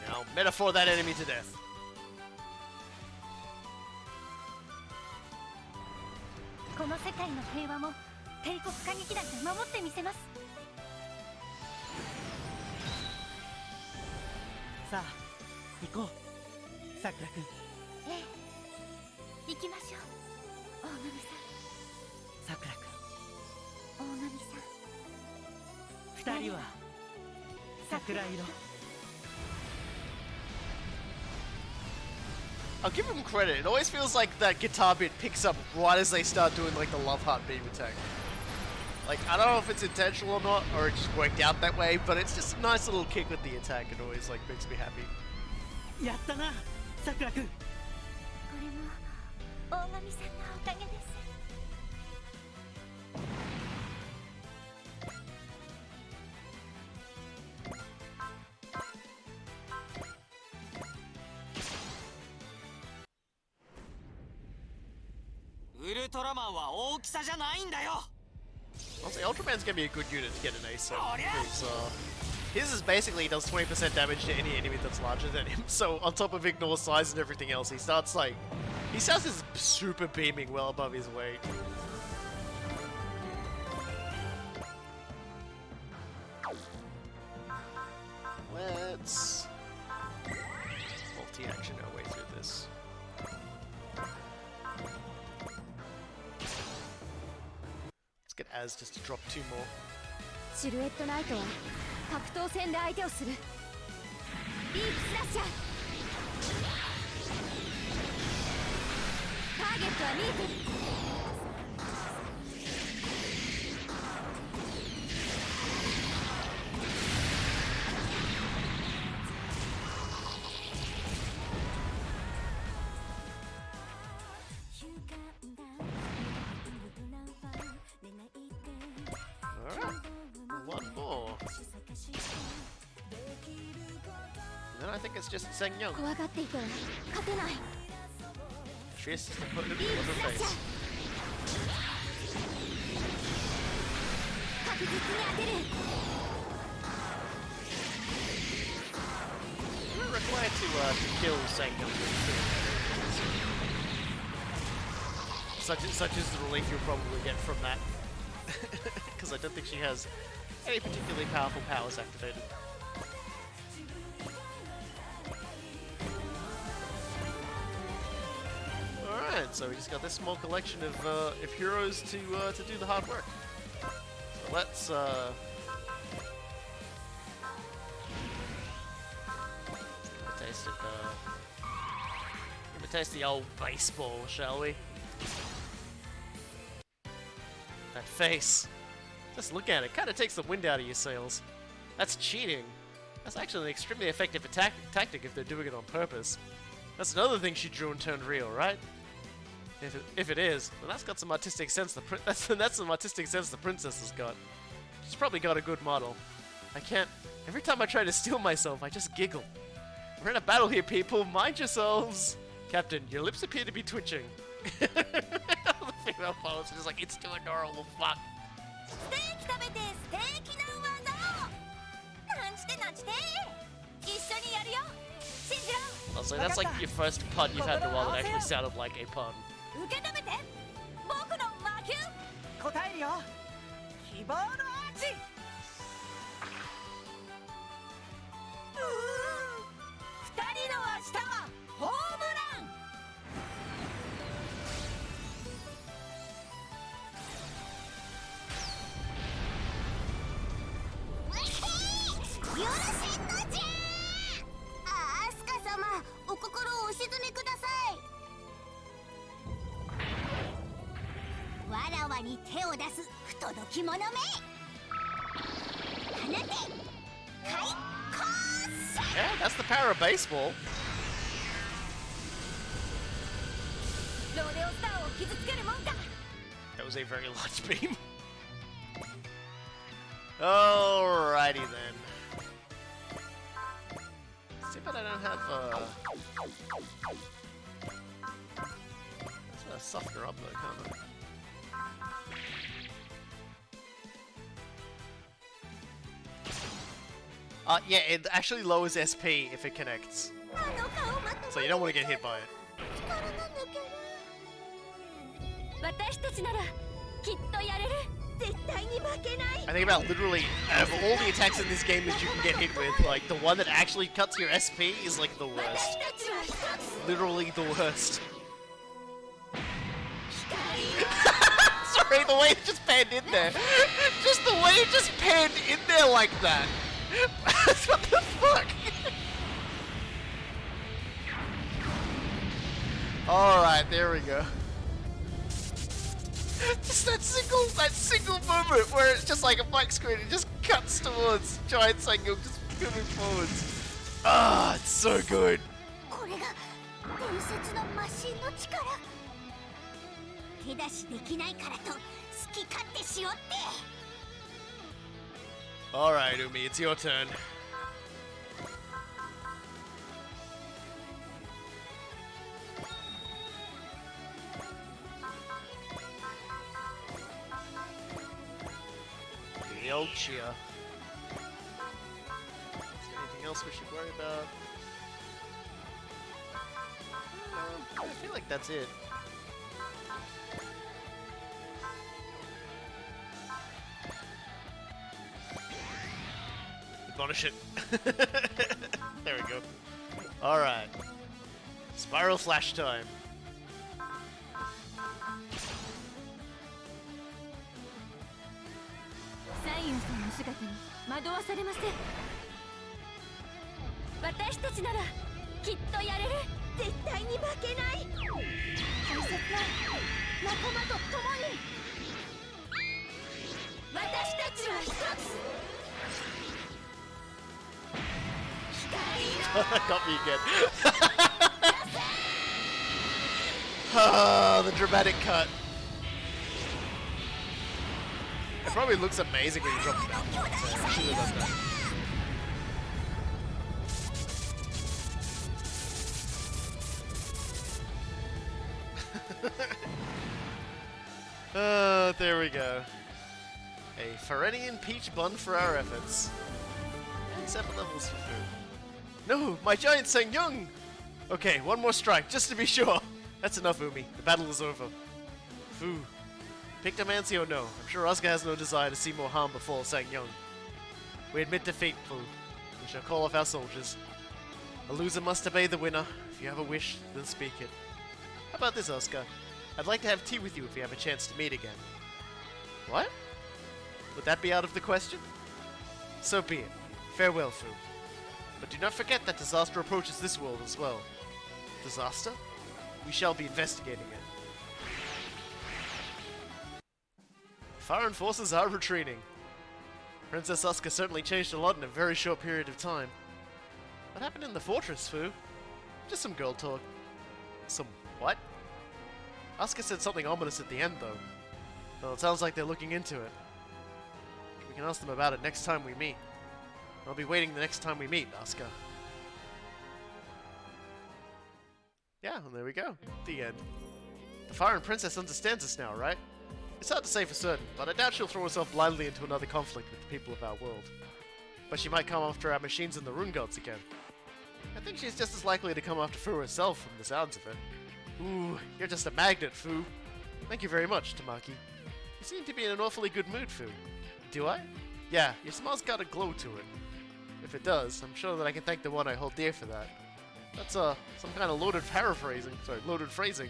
Now, metaphor that enemy to death. I'll give him credit, it always feels like that guitar bit picks up right as they start doing like the love heart beam attack. Like, I don't know if it's intentional or not, or it just worked out that way, but it's just a nice little kick with the attack, it always like makes me happy. Honestly, Ultraman's gonna be a good unit to get an ace on, because his is basically does 20% damage to any enemy that's larger than him, so on top of ignore size and everything else, he starts his super beaming well above his weight. Let's multi-action our way through this. Let's get as just to drop 2 more. シルエットナイトは格闘戦で相手をする。ディープスラッシャー。ターゲットは見えてる。One more. Then I think it's just Sengyeong. 怖がっていては勝てない。 She's just to put it in the face. 確実に当てる。 We're required to kill Sengyeong. Such is the relief you'll probably get from that. Because I don't think she has any particularly powerful powers activated. Alright, so we just got this small collection of heroes to do the hard work. So let's taste the old baseball, shall we? That face. Just look at it. Kind of takes the wind out of your sails. That's cheating. That's actually an extremely effective tactic if they're doing it on purpose. That's another thing she drew and turned real, right? If it is, then that's got some artistic sense. That's some artistic sense the princess has got. She's probably got a good model. I can't. Every time I try to steal myself, I just giggle. We're in a battle here, people. Mind yourselves. Captain, your lips appear to be twitching. The female pilot's just like, it's too adorable. Fuck. ステーキ食べてステーキの技を。なんちてなんちて。一緒にやるよ。信じろ。 Also, that's like your first pun you've had in a while that actually sounded like a pun. 受け止めて。僕の魔球。答えるよ。希望のアーチ。二人の明日はホームラン。よろしいのじゃ。アスカ様、お心をお静めください。わらわに手を出す不届き者め。放て。開口。 Yeah, that's the power of baseball. ローデオスターを傷つけるもんか。 That was a very large beam. Alrighty then. See, but I don't have That's gonna soften her up though, can't I? Yeah, it actually lowers SP if it connects. So you don't want to get hit by it. 私たちならきっとやれる。絶対に負けない。 I think about literally, out of all the attacks in this game that you can get hit with, like, the one that actually cuts your SP is, like, the worst. Literally the worst. Sorry, the way it just panned in there. Just the way it just panned in there like that. What the fuck? Alright, there we go. Just that single moment where it's just like a black screen, it just cuts towards Giant Sangyeong just moving forwards. Ah, it's so good. これが伝説のマシンの力。手出しできないからと好き勝手しろって。 Alright, Umi, it's your turn. The old cheer. Is there anything else we should worry about? I feel like that's it. Admonish it. There we go. Alright. Spiral flash time. サインさんの姿に惑わされません。私たちならきっとやれる。絶対に負けない。大切な仲間と共に私たちは一つ。Got me again. Ah, the dramatic cut. It probably looks amazing when you drop it down. So it really does that. There we go. A Ferenian peach bun for our efforts. And 7 levels for food. No, my giant Sang-young! Okay, one more strike, just to be sure. That's enough, Umi. The battle is over. Fu. PICTOMANCY or no, I'm sure Asuka has no desire to see more harm befall Sang-young. We admit defeat, Fu. We shall call off our soldiers. A loser must obey the winner. If you have a wish, then speak it. How about this, Asuka? I'd like to have tea with you if we have a chance to meet again. What? Would that be out of the question? So be it. Farewell, Fu. But do not forget that disaster approaches this world as well. Disaster? We shall be investigating it. Foreign forces are retreating. Princess Asuka certainly changed a lot in a very short period of time. What happened in the fortress, Fu? Just some girl talk. Some what? Asuka said something ominous at the end, though. Well, it sounds like they're looking into it. We can ask them about it next time we meet. I'll be waiting the next time we meet, Asuka. Yeah, and there we go. The end. The Foreign Princess understands us now, right? It's hard to say for certain, but I doubt she'll throw herself blindly into another conflict with the people of our world. But she might come after our machines and the Rune Gods again. I think she's just as likely to come after Fu herself from the sounds of it. Ooh, you're just a magnet, Fu. Thank you very much, Tamaki. You seem to be in an awfully good mood, Fu. Do I? Yeah, your smile's got a glow to it. If it does, I'm sure that I can thank the one I hold dear for that. That's some kind of loaded phrasing.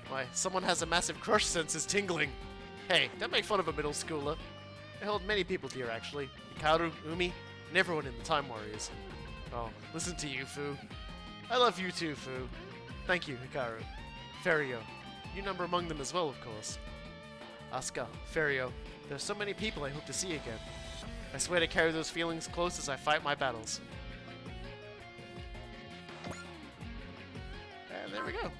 Why, someone has a massive crush sense is tingling. Hey, don't make fun of a middle schooler. I hold many people dear, actually. Hikaru, Umi, and everyone in the Time Warriors. Oh, listen to you, Fu. I love you too, Fu. Thank you, Hikaru. Ferio. You number among them as well, of course. Asuka, Ferio. There are so many people I hope to see again. I swear to carry those feelings close as I fight my battles. And there we go.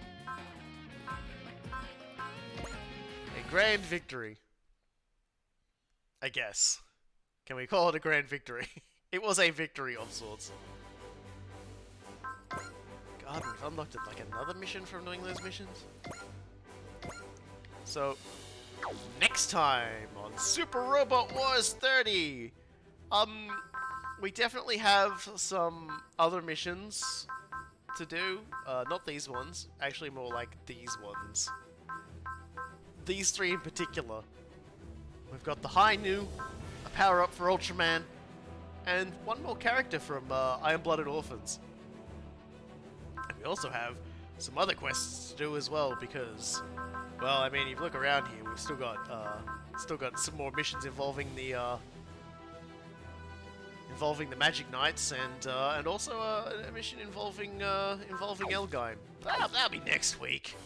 A grand victory. I guess. Can we call it a grand victory? It was a victory of sorts. God, we've unlocked like another mission from doing those missions. So, next time on Super Robot Wars 30, we definitely have some other missions to do. Not these ones, actually more like these ones. These 3 in particular. We've got the High Nu, a power-up for Ultraman, and one more character from Iron-Blooded Orphans. And we also have some other quests to do as well, because, well, I mean, if you look around here, we've still got some more missions involving the Magic Knights, and also a mission involving Elgine. That'll be next week,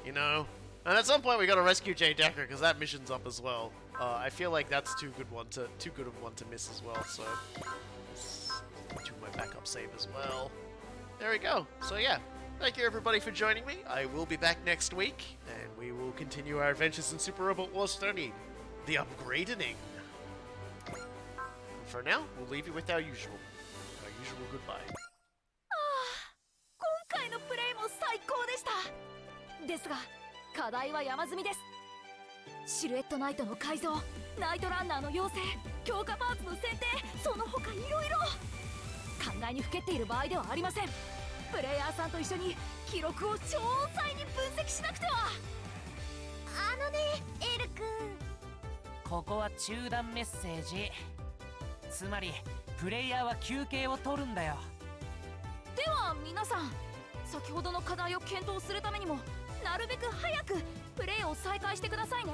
you know. And at some point we gotta rescue Jay Decker because that mission's up as well. I feel like that's too good of one to miss as well. So let's do my backup save as well. There we go. So yeah, thank you everybody for joining me. I will be back next week, and we will continue our adventures in Super Robot Wars 30, the upgrading. For now, we'll leave you with our usual goodbye. 今回のプレイも最高でした。ですが、課題は山積みです。シルエットナイトの改造、ナイトランナーの養成、強化パーツの選定、その他いろいろ。考えにふけっている場合ではありません。プレイヤーさんと一緒に記録を詳細に分析しなくては。エル君。ここは中断メッセージ。つまりプレイヤーは休憩を取るんだよ。では皆さん、先ほどの課題を検討するためにもなるべく早くプレイを再開してくださいね。